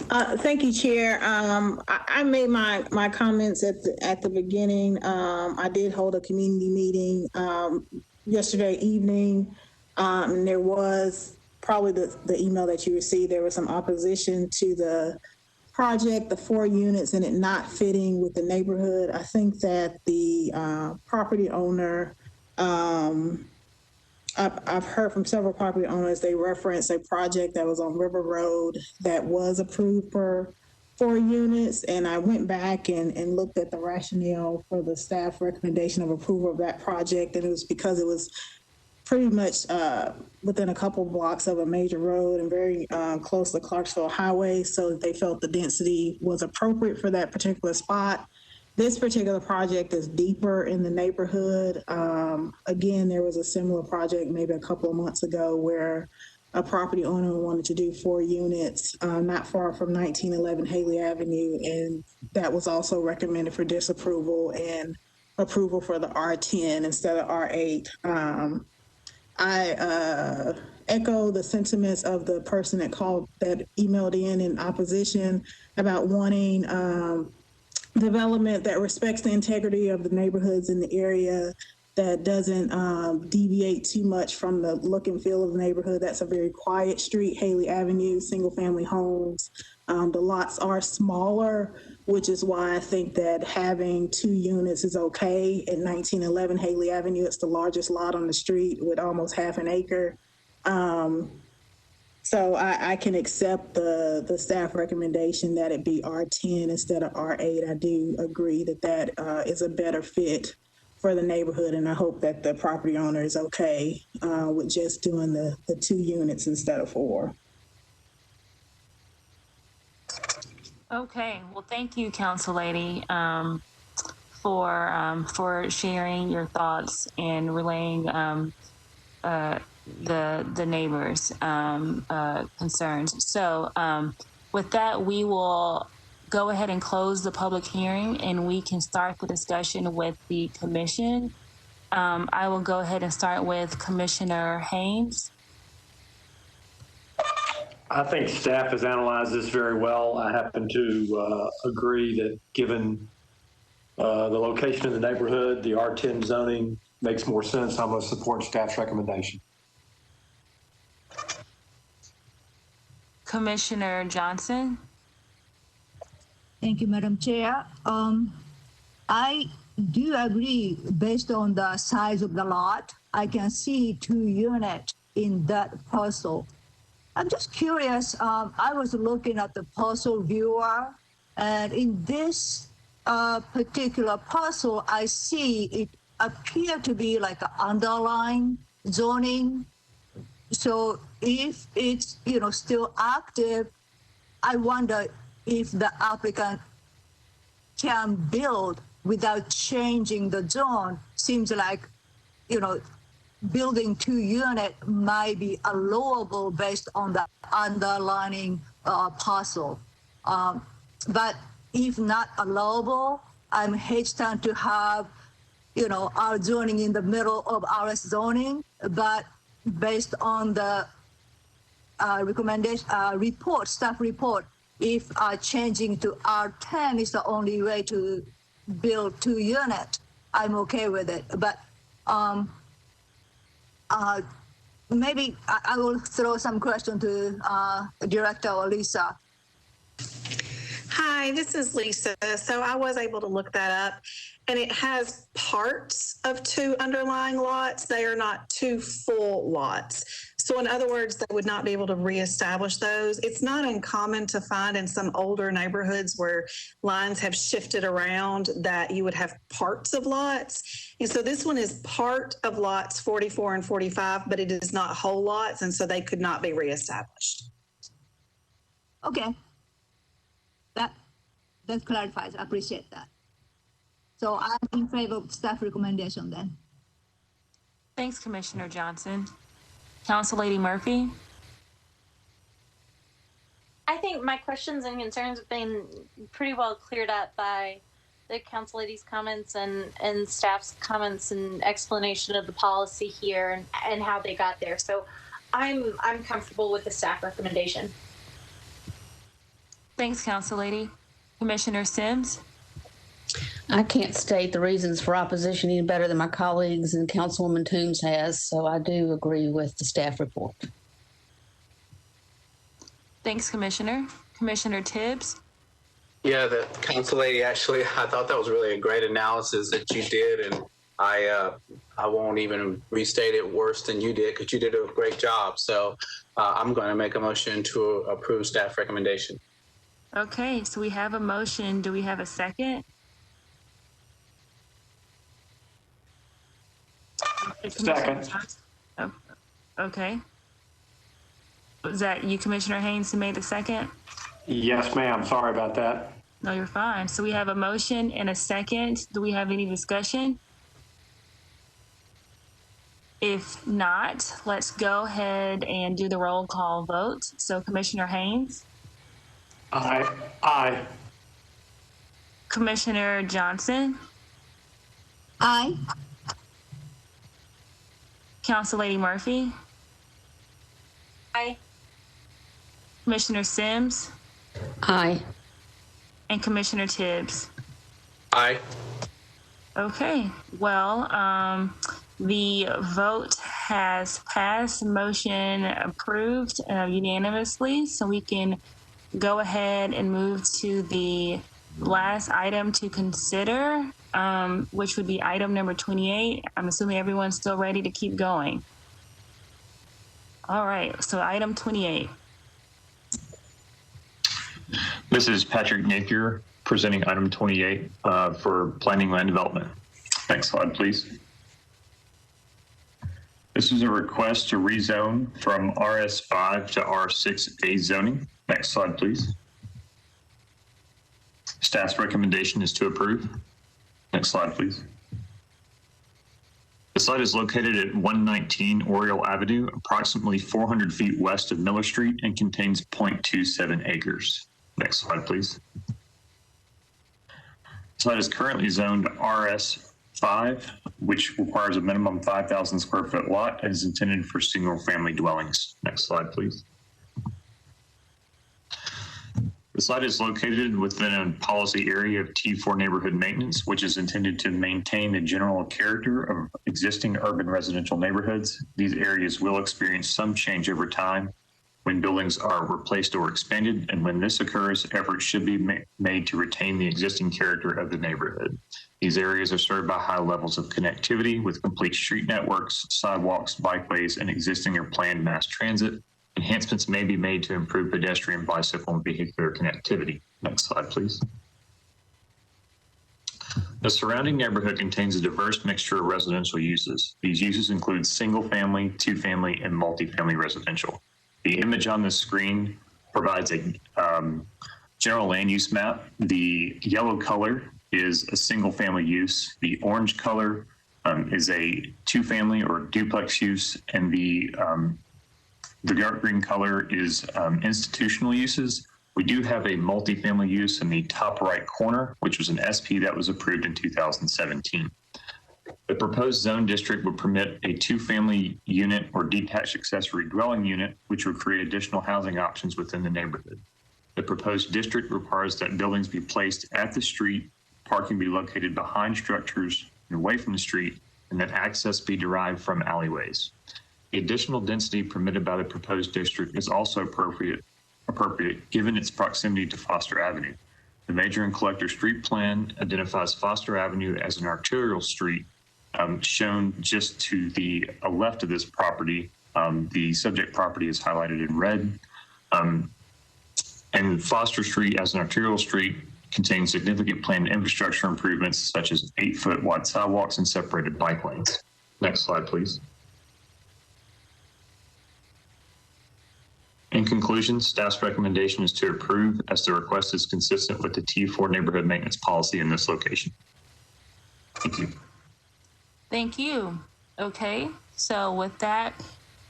Thank you, Chair. I made my comments at the beginning. I did hold a community meeting yesterday evening, and there was probably the email that you received, there was some opposition to the project, the 4 units, and it not fitting with the neighborhood. I think that the property owner, I've heard from several property owners, they referenced a project that was on River Road that was approved for 4 units. And I went back and looked at the rationale for the staff recommendation of approval of that project. And it was because it was pretty much within a couple blocks of a major road and very close to Clarksville Highway. So they felt the density was appropriate for that particular spot. This particular project is deeper in the neighborhood. Again, there was a similar project maybe a couple of months ago where a property owner wanted to do 4 units not far from 1911 Haley Avenue, and that was also recommended for disapproval and approval for the R10 instead of R8. I echo the sentiments of the person that emailed in opposition about wanting development that respects the integrity of the neighborhoods in the area, that doesn't deviate too much from the look and feel of the neighborhood. That's a very quiet street, Haley Avenue, single family homes. The lots are smaller, which is why I think that having 2 units is okay. At 1911 Haley Avenue, it's the largest lot on the street with almost half an acre. So I can accept the staff recommendation that it be R10 instead of R8. I do agree that is a better fit for the neighborhood, and I hope that the property owner is okay with just doing the 2 units instead of 4. Okay, well, thank you, Council Lady, for sharing your thoughts and relaying the neighbors' concerns. So with that, we will go ahead and close the public hearing, and we can start the discussion with the commission. I will go ahead and start with Commissioner Haynes. I think staff has analyzed this very well. I happen to agree that given the location of the neighborhood, the R10 zoning makes more sense. I'm going to support staff's recommendation. Commissioner Johnson. Thank you, Madam Chair. I do agree based on the size of the lot. I can see 2 units in that parcel. I'm just curious. I was looking at the parcel viewer, and in this particular parcel, I see it appear to be like an underlying zoning. So if it's still active, I wonder if the applicant can build without changing the zone. Seems like, building 2 units might be allowable based on the underlying parcel. But if not allowable, I'm hesitant to have, our zoning in the middle of our zoning, but based on the recommendation staff report, if changing to R10 is the only way to build 2 units, I'm okay with it. But maybe I will throw some question to Director or Lisa. Hi, this is Lisa. So I was able to look that up, and it has parts of 2 underlying lots. They are not 2 full lots. So in other words, they would not be able to reestablish those. It's not uncommon to find in some older neighborhoods where lines have shifted around that you would have parts of lots. And so this one is part of lots 44 and 45, but it is not whole lots, and so they could not be reestablished. Okay. That clarifies. I appreciate that. So I'm in favor of staff recommendation then. Thanks, Commissioner Johnson. Council Lady Murphy. I think my questions and concerns have been pretty well cleared up by the council lady's comments and staff's comments and explanation of the policy here and how they got there. So I'm comfortable with the staff recommendation. Thanks, Council Lady. Commissioner Sims. I can't state the reasons for opposition any better than my colleagues and Councilwoman Toombs has, so I do agree with the staff report. Thanks, Commissioner. Commissioner Tibbs? Yeah, the council lady, actually, I thought that was really a great analysis that you did, and I won't even restate it worse than you did because you did a great job. So I'm going to make a motion to approve staff recommendation. Okay, so we have a motion. Do we have a second? Second. Oh, okay. Was that you, Commissioner Haynes, who made the second? Yes, ma'am. Sorry about that. No, you're fine. So we have a motion and a second. Do we have any discussion? If not, let's go ahead and do the roll call vote. So Commissioner Haynes? Aye. Aye. Commissioner Johnson? Aye. Council Lady Murphy? Aye. Commissioner Sims? Aye. And Commissioner Tibbs? Aye. Okay, well, the vote has passed, motion approved unanimously, so we can go ahead and move to the last item to consider, which would be item number 28. I'm assuming everyone's still ready to keep going. All right, so item 28. This is Patrick Napier presenting item 28 for planning land development. Next slide, please. This is a request to rezone from RS5 to R6A zoning. Next slide, please. Staff's recommendation is to approve. Next slide, please. The site is located at 119 Oriole Avenue, approximately 400 feet west of Miller Street, and contains 0.27 acres. Next slide, please. The site is currently zoned RS5, which requires a minimum 5,000 square foot lot and is intended for single family dwellings. Next slide, please. The site is located within a policy area of T4 neighborhood maintenance, which is intended to maintain the general character of existing urban residential neighborhoods. These areas will experience some change over time when buildings are replaced or expanded, and when this occurs, efforts should be made to retain the existing character of the neighborhood. These areas are served by high levels of connectivity with complete street networks, sidewalks, bikeways, and existing or planned mass transit. Enhancements may be made to improve pedestrian, bicycle, and vehicular connectivity. Next slide, please. The surrounding neighborhood contains a diverse mixture of residential uses. These uses include single-family, two-family, and multifamily residential. The image on the screen provides a general land use map. The yellow color is a single-family use. The orange color is a two-family or duplex use, and the dark green color is institutional uses. We do have a multifamily use in the top right corner, which was an SP that was approved in 2017. The proposed zone district would permit a two-family unit or detached accessory dwelling unit, which would create additional housing options within the neighborhood. The proposed district requires that buildings be placed at the street, parking be located behind structures and away from the street, and that access be derived from alleyways. The additional density permitted by the proposed district is also appropriate given its proximity to Foster Avenue. The major and collector street plan identifies Foster Avenue as an arterial street shown just to the left of this property. The subject property is highlighted in red. And Foster Street as an arterial street contains significant planned infrastructure improvements such as 8-foot wide sidewalks and separated bike lanes. Next slide, please. In conclusion, staff's recommendation is to approve as the request is consistent with the T4 neighborhood maintenance policy in this location. Thank you. Thank you. Okay, so with that,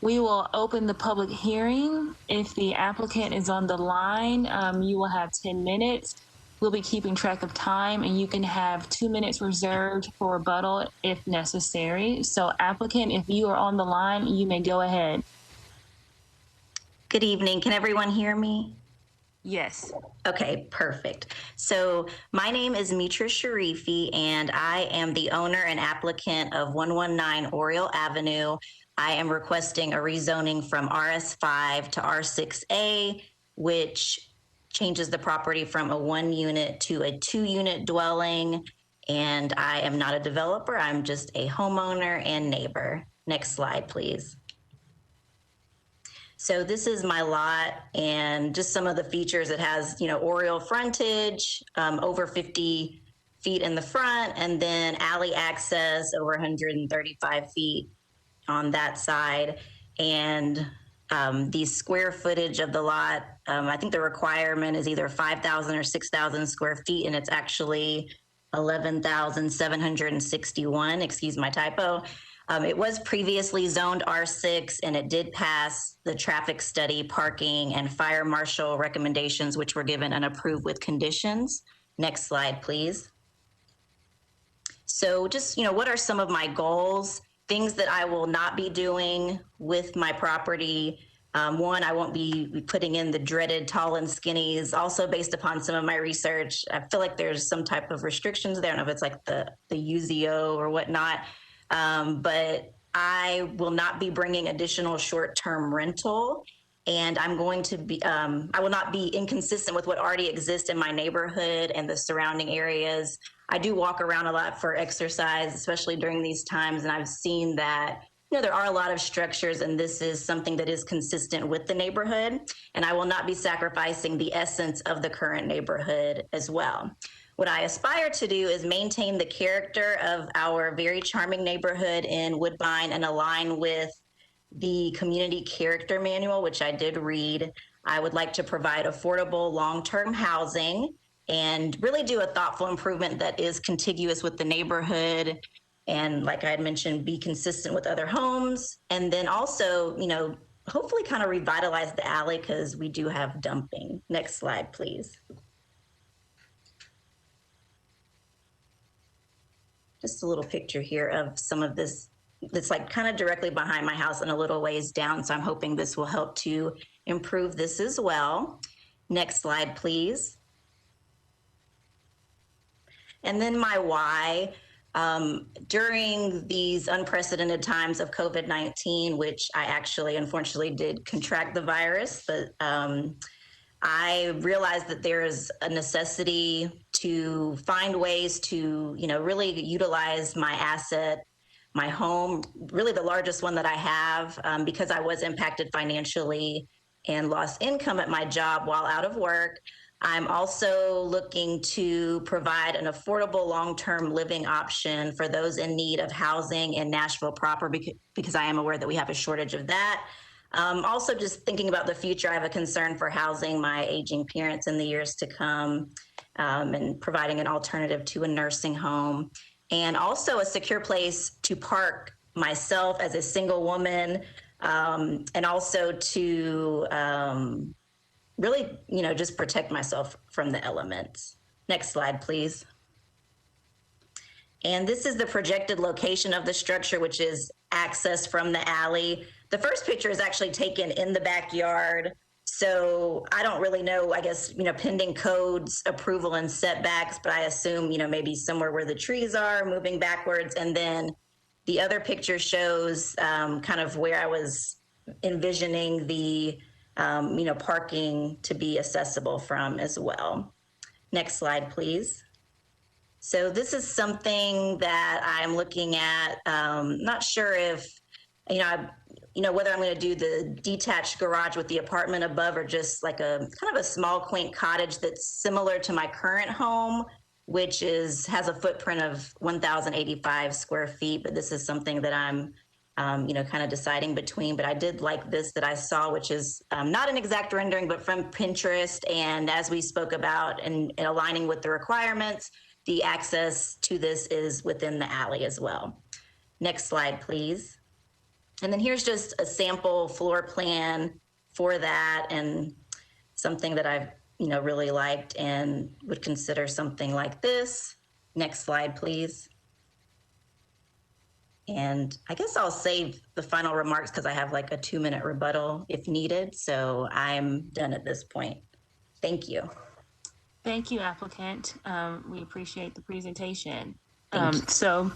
we will open the public hearing. If the applicant is on the line, you will have 10 minutes. We'll be keeping track of time, and you can have 2 minutes reserved for rebuttal if necessary. So applicant, if you are on the line, you may go ahead. Good evening. Can everyone hear me? Yes. Okay, perfect. So my name is Mitra Sharifi, and I am the owner and applicant of 119 Oriole Avenue. I am requesting a rezoning from RS5 to R6A. which changes the property from a 1-unit to a 2-unit dwelling. And I am not a developer. I'm just a homeowner and neighbor. Next slide, please. So this is my lot and just some of the features. It has, oriel frontage, over 50 feet in the front, and then alley access over 135 feet on that side. And the square footage of the lot, I think the requirement is either 5,000 or 6,000 square feet, and it's actually 11,761, excuse my typo. It was previously zoned R6, and it did pass the traffic study, parking, and fire marshal recommendations, which were given and approved with conditions. Next slide, please. So just, what are some of my goals? Things that I will not be doing with my property. One, I won't be putting in the dreaded tall and skinnies. Also, based upon some of my research, I feel like there's some type of restrictions there. I don't know if it's like the UZO or whatnot, but I will not be bringing additional short-term rental. And I'm going to be, I will not be inconsistent with what already exists in my neighborhood and the surrounding areas. I do walk around a lot for exercise, especially during these times, and I've seen that, there are a lot of structures, and this is something that is consistent with the neighborhood, and I will not be sacrificing the essence of the current neighborhood as well. What I aspire to do is maintain the character of our very charming neighborhood in Woodbine and align with the community character manual, which I did read. I would like to provide affordable long-term housing and really do a thoughtful improvement that is contiguous with the neighborhood. And like I had mentioned, be consistent with other homes. And then also, hopefully kind of revitalize the alley because we do have dumping. Next slide, please. Just a little picture here of some of this. It's like kind of directly behind my house and a little ways down. So I'm hoping this will help to improve this as well. Next slide, please. And then my why. During these unprecedented times of COVID-19, which I actually unfortunately did contract the virus, but I realized that there is a necessity to find ways to, really utilize my asset, my home, really the largest one that I have, because I was impacted financially and lost income at my job while out of work. I'm also looking to provide an affordable long-term living option for those in need of housing in Nashville proper, because I am aware that we have a shortage of that. Also, just thinking about the future, I have a concern for housing my aging parents in the years to come, and providing an alternative to a nursing home, and also a secure place to park myself as a single woman, and also to really, just protect myself from the elements. Next slide, please. And this is the projected location of the structure, which is access from the alley. The first picture is actually taken in the backyard. So I don't really know, I guess, pending codes, approval and setbacks, but I assume, maybe somewhere where the trees are moving backwards. And then the other picture shows kind of where I was envisioning the parking to be accessible from as well. Next slide, please. So this is something that I'm looking at. Not sure if, whether I'm going to do the detached garage with the apartment above or just like a kind of a small quaint cottage that's similar to my current home, which has a footprint of 1,085 square feet. But this is something that I'm kind of deciding between, but I did like this that I saw, which is not an exact rendering, but from Pinterest. And as we spoke about and aligning with the requirements, the access to this is within the alley as well. Next slide, please. And then here's just a sample floor plan for that, and something that I've, really liked and would consider something like this. Next slide, please. And I guess I'll save the final remarks because I have like a 2-minute rebuttal if needed. So I'm done at this point. Thank you. Thank you, applicant. We appreciate the presentation. So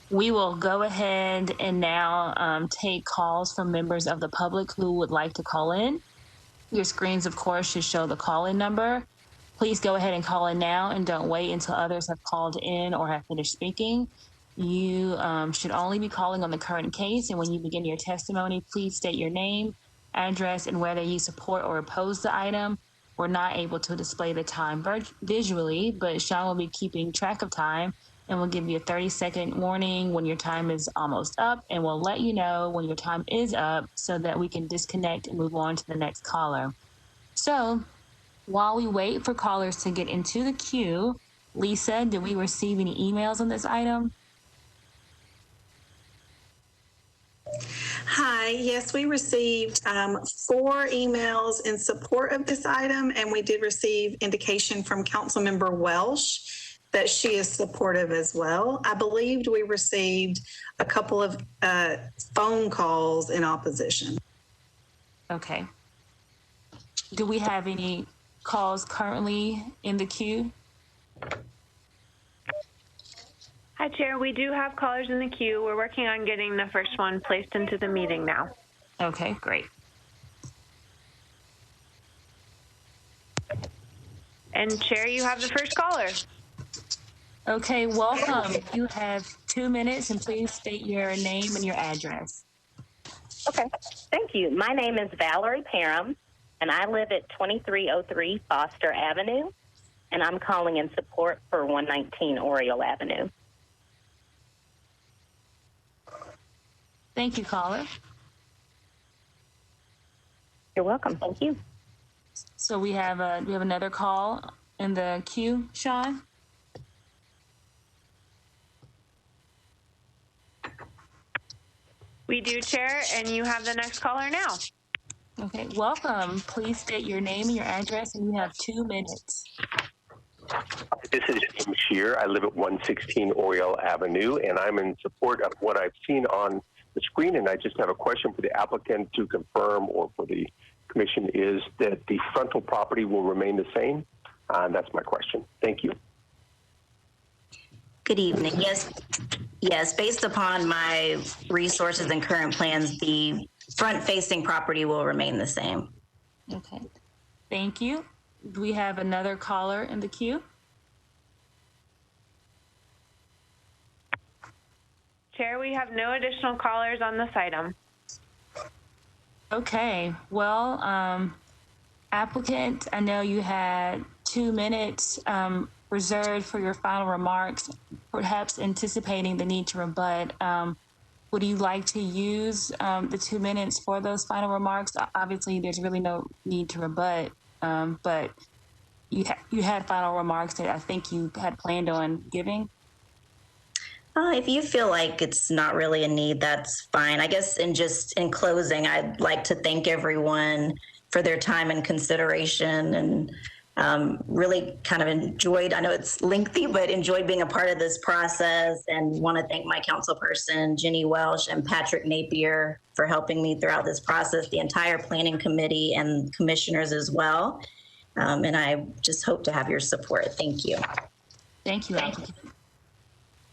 we will go ahead and now take calls from members of the public who would like to call in. Your screens, of course, should show the call-in number. Please go ahead and call in now and don't wait until others have called in or have finished speaking. You should only be calling on the current case, and when you begin your testimony, please state your name, address, and whether you support or oppose the item. We're not able to display the time visually, but Sean will be keeping track of time, and we'll give you a 30-second warning when your time is almost up, and we'll let you know when your time is up so that we can disconnect and move on to the next caller. So while we wait for callers to get into the queue, Lisa, did we receive any emails on this item? Hi, yes, we received 4 emails in support of this item, and we did receive indication from Councilmember Welsh that she is supportive as well. I believed we received a couple of phone calls in opposition. Okay. Do we have any calls currently in the queue? Hi, Chair. We do have callers in the queue. We're working on getting the first one placed into the meeting now. Okay, great. And Chair, you have the first caller. Okay, welcome. You have 2 minutes, and please state your name and your address. Okay, thank you. My name is Valerie Parham, and I live at 2303 Foster Avenue, and I'm calling in support for 119 Oriole Avenue. Thank you, caller. You're welcome. Thank you. So we have another call in the queue, Sean? We do, Chair, and you have the next caller now. Okay, welcome. Please state your name and your address, and you have 2 minutes. This is Jim Shear. I live at 116 Oriole Avenue, and I'm in support of what I've seen on the screen, and I just have a question for the applicant to confirm, or for the commission, is that the frontal property will remain the same? That's my question. Thank you. Good evening. Yes, based upon my resources and current plans, the front-facing property will remain the same. Okay, thank you. Do we have another caller in the queue? Chair, we have no additional callers on this item. Okay, well, applicant, I know you had 2 minutes reserved for your final remarks, perhaps anticipating the need to rebut. Would you like to use the 2 minutes for those final remarks? Obviously, there's really no need to rebut, but you had final remarks that I think you had planned on giving. If you feel like it's not really a need, that's fine. I guess in closing, I'd like to thank everyone for their time and consideration, and really kind of enjoyed, I know it's lengthy, but enjoyed being a part of this process, and want to thank my councilperson, Jenny Welsh, and Patrick Napier for helping me throughout this process, the entire planning committee and commissioners as well. And I just hope to have your support. Thank you. Thank you, applicant.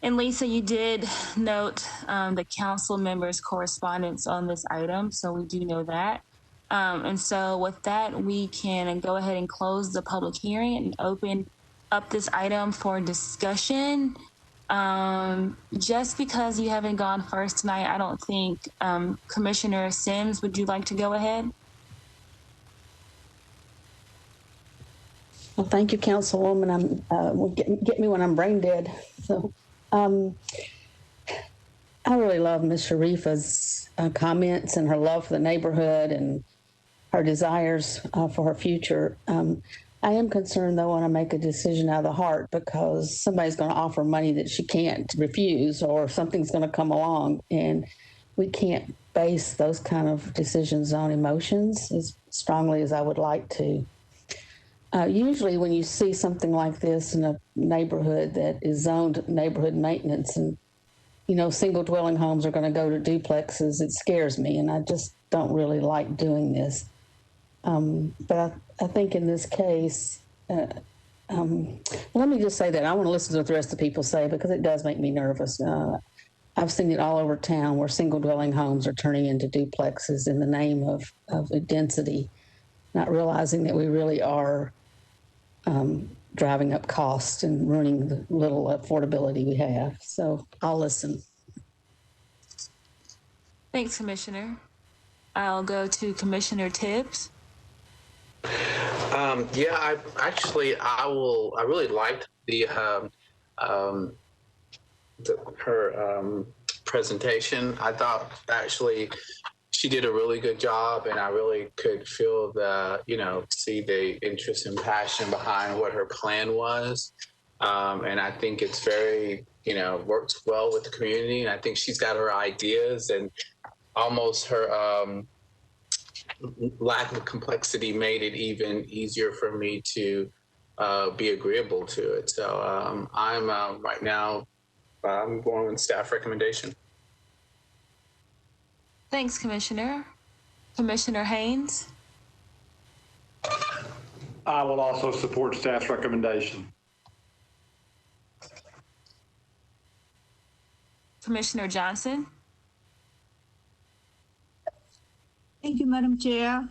And Lisa, you did note the council members' correspondence on this item, so we do know that. And so with that, we can go ahead and close the public hearing and open up this item for discussion. Just because you haven't gone first tonight, I don't think, Commissioner Sims, would you like to go ahead? Well, thank you, Councilwoman. Get me when I'm brain dead. So, I really love Ms. Sharifa's comments and her love for the neighborhood and her desires for her future. I am concerned, though, when I make a decision out of the heart, because somebody's going to offer money that she can't refuse, or something's going to come along, and we can't base those kind of decisions on emotions as strongly as I would like to. Usually when you see something like this in a neighborhood that is zoned neighborhood maintenance, and, you know, single dwelling homes are going to go to duplexes, it scares me, and I just don't really like doing this. But I think in this case, let me just say that I want to listen to what the rest of the people say, because it does make me nervous. I've seen it all over town where single dwelling homes are turning into duplexes in the name of density. not realizing that we really are driving up costs and ruining the little affordability we have. So I'll listen. Thanks, Commissioner. I'll go to Commissioner Tibbs. Yeah, I really liked her presentation. I thought actually she did a really good job, and I really could feel see the interest and passion behind what her plan was. And I think it's very, works well with the community. And I think she's got her ideas, and almost her lack of complexity made it even easier for me to be agreeable to it. So I'm right now, I'm going with staff recommendation. Thanks, Commissioner. Commissioner Haynes. I will also support staff's recommendation. Commissioner Johnson. Thank you, Madam Chair.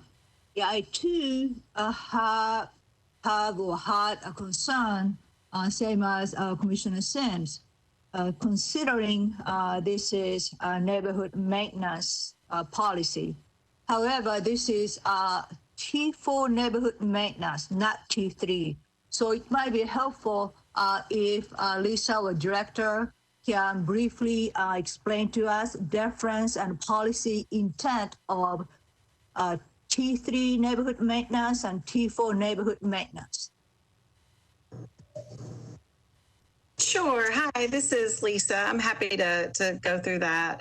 Yeah, I too have or had a concern, same as Commissioner Sims, considering this is a neighborhood maintenance policy. However, this is T4 neighborhood maintenance, not T3. So it might be helpful if Lisa, our director, can briefly explain to us difference and policy intent of T3 neighborhood maintenance and T4 neighborhood maintenance. Sure. Hi, this is Lisa. I'm happy to go through that.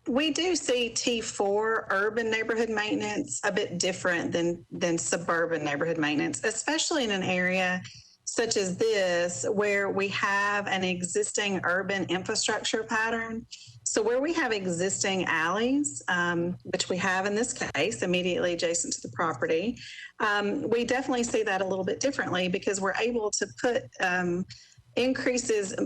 We do see T4 urban neighborhood maintenance a bit different than suburban neighborhood maintenance, especially in an area such as this, where we have an existing urban infrastructure pattern. So where we have existing alleys, which we have in this case, immediately adjacent to the property, we definitely see that a little bit differently because we're able to put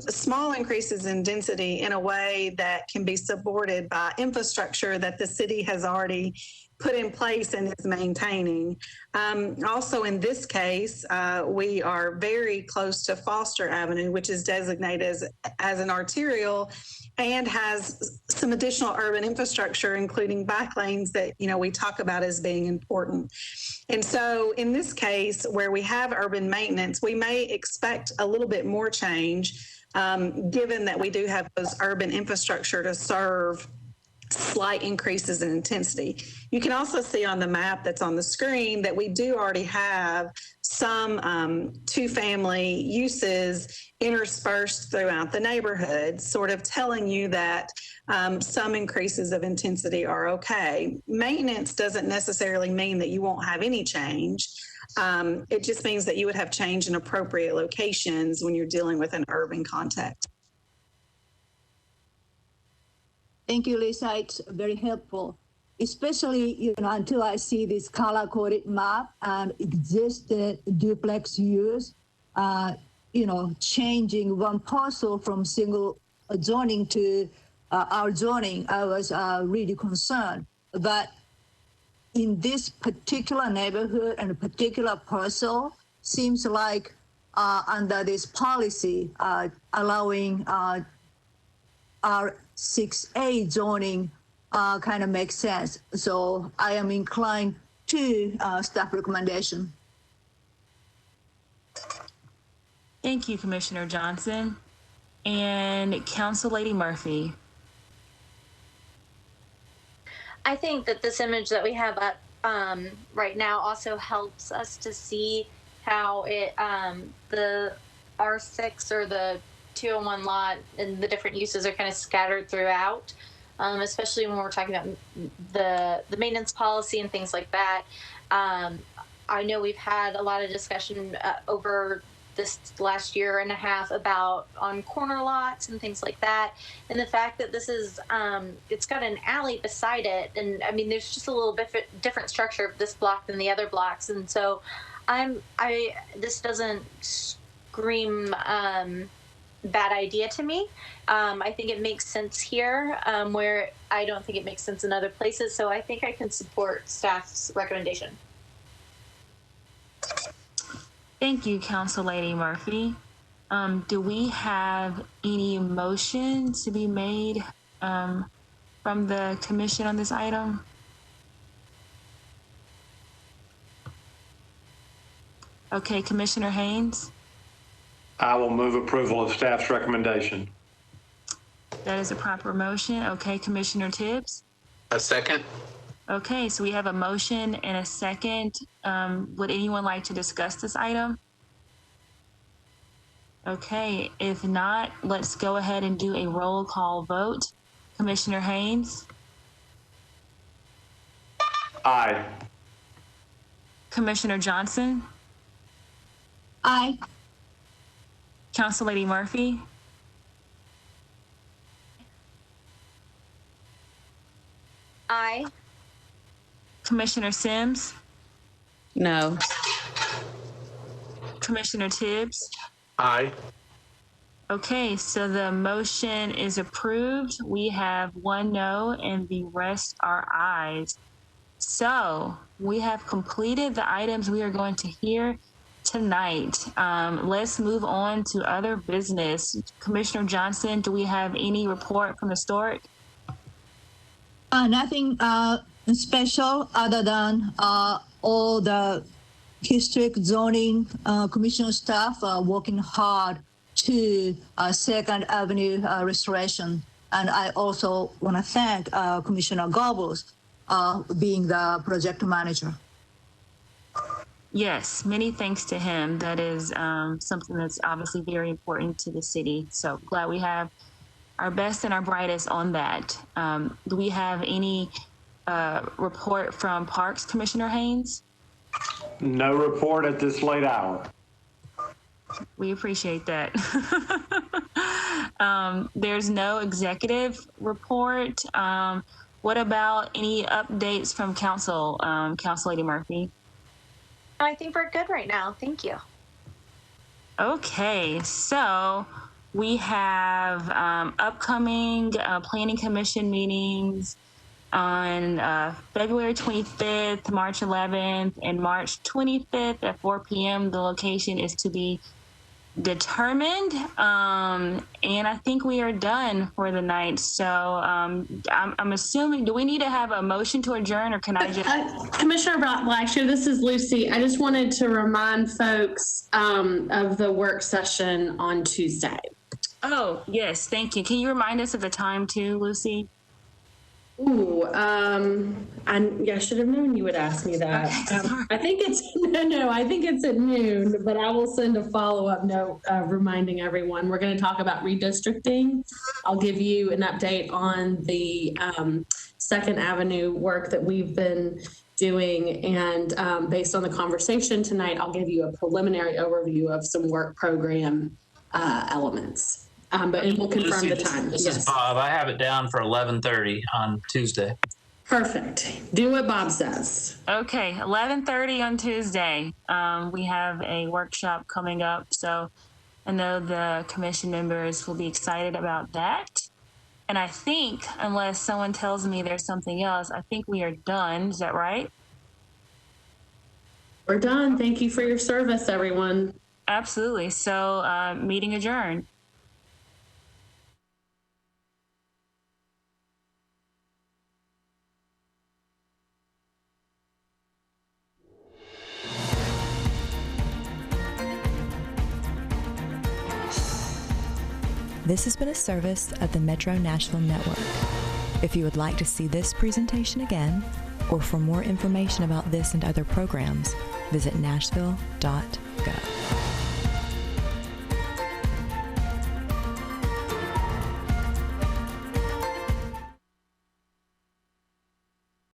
small increases in density in a way that can be supported by infrastructure that the city has already put in place and is maintaining. Also in this case, we are very close to Foster Avenue, which is designated as an arterial and has some additional urban infrastructure, including bike lanes that, we talk about as being important. And so in this case, where we have urban maintenance, we may expect a little bit more change, given that we do have those urban infrastructure to serve slight increases in intensity. You can also see on the map that's on the screen that we do already have some two-family uses interspersed throughout the neighborhood, sort of telling you that some increases of intensity are okay. Maintenance doesn't necessarily mean that you won't have any change. It just means that you would have change in appropriate locations when you're dealing with an urban context. Thank you, Lisa. It's very helpful, especially until I see this color-coded map and existed duplex use. Changing one parcel from single zoning to our zoning, I was really concerned. But in this particular neighborhood and a particular parcel, seems like under this policy allowing our 6A zoning kind of makes sense. So I am inclined to staff recommendation. Thank you, Commissioner Johnson. And Council Lady Murphy. I think that this image that we have up right now also helps us to see how it the R6 or the 201 lot and the different uses are kind of scattered throughout, especially when we're talking about the maintenance policy and things like that. I know we've had a lot of discussion over this last year and a half about on corner lots and things like that, and the fact that this is it's got an alley beside it, and I mean there's just a little bit different structure of this block than the other blocks, and so this doesn't scream bad idea to me. I think it makes sense here where I don't think it makes sense in other places, so I think I can support staff's recommendation. Thank you, Council Lady Murphy. Do we have any motion to be made from the commission on this item? Okay, Commissioner Haynes? I will move approval of staff's recommendation. That is a proper motion. Okay, Commissioner Tibbs? A second. Okay, so we have a motion and a second. Would anyone like to discuss this item? Okay, if not, let's go ahead and do a roll call vote. Commissioner Haynes? Aye. Commissioner Johnson? Aye. Council Lady Murphy? Aye. Commissioner Sims? No. Commissioner Tibbs? Aye. Okay, so the motion is approved. We have 1 no and the rest are ayes. So we have completed the items we are going to hear tonight. Let's move on to other business. Commissioner Johnson, do we have any report from the historic? Nothing special other than all the district zoning commission staff are working hard to Second Avenue restoration. And I also want to thank Commissioner Goebbels being the project manager. Yes, many thanks to him. That is something that's obviously very important to the city. So glad we have our best and our brightest on that. Do we have any report from Parks, Commissioner Haynes? No report at this late hour. We appreciate that. There's no executive report. What about any updates from council, Council Lady Murphy? I think we're good right now. Thank you. Okay, so we have upcoming Planning Commission meetings on February 25th, March 11th, and March 25th at 4 p.m. The location is to be determined, and I think we are done for the night. So I'm assuming, do we need to have a motion to adjourn, or can I just? Commissioner Blackshear, this is Lucy. I just wanted to remind folks of the work session on Tuesday. Oh, yes, thank you. Can you remind us of the time too, Lucy? Ooh, I should have known you would ask me that. Okay, I think it's, I think it's at noon, but I will send a follow-up note reminding everyone. We're going to talk about redistricting. I'll give you an update on the Second Avenue work that we've been doing. And based on the conversation tonight, I'll give you a preliminary overview of some work program elements. But it will confirm the time. This is Bob. I have it down for 11:30 on Tuesday. Perfect. Do what Bob says. Okay, 11:30 on Tuesday. We have a workshop coming up, so I know the commission members will be excited about that. And I think, unless someone tells me there's something else, I think we are done. Is that right? We're done. Thank you for your service, everyone. Absolutely. So meeting adjourned. This has been a service of the Metro Nashville Network. If you would like to see this presentation again, or for more information about this and other programs, visit nashville.gov.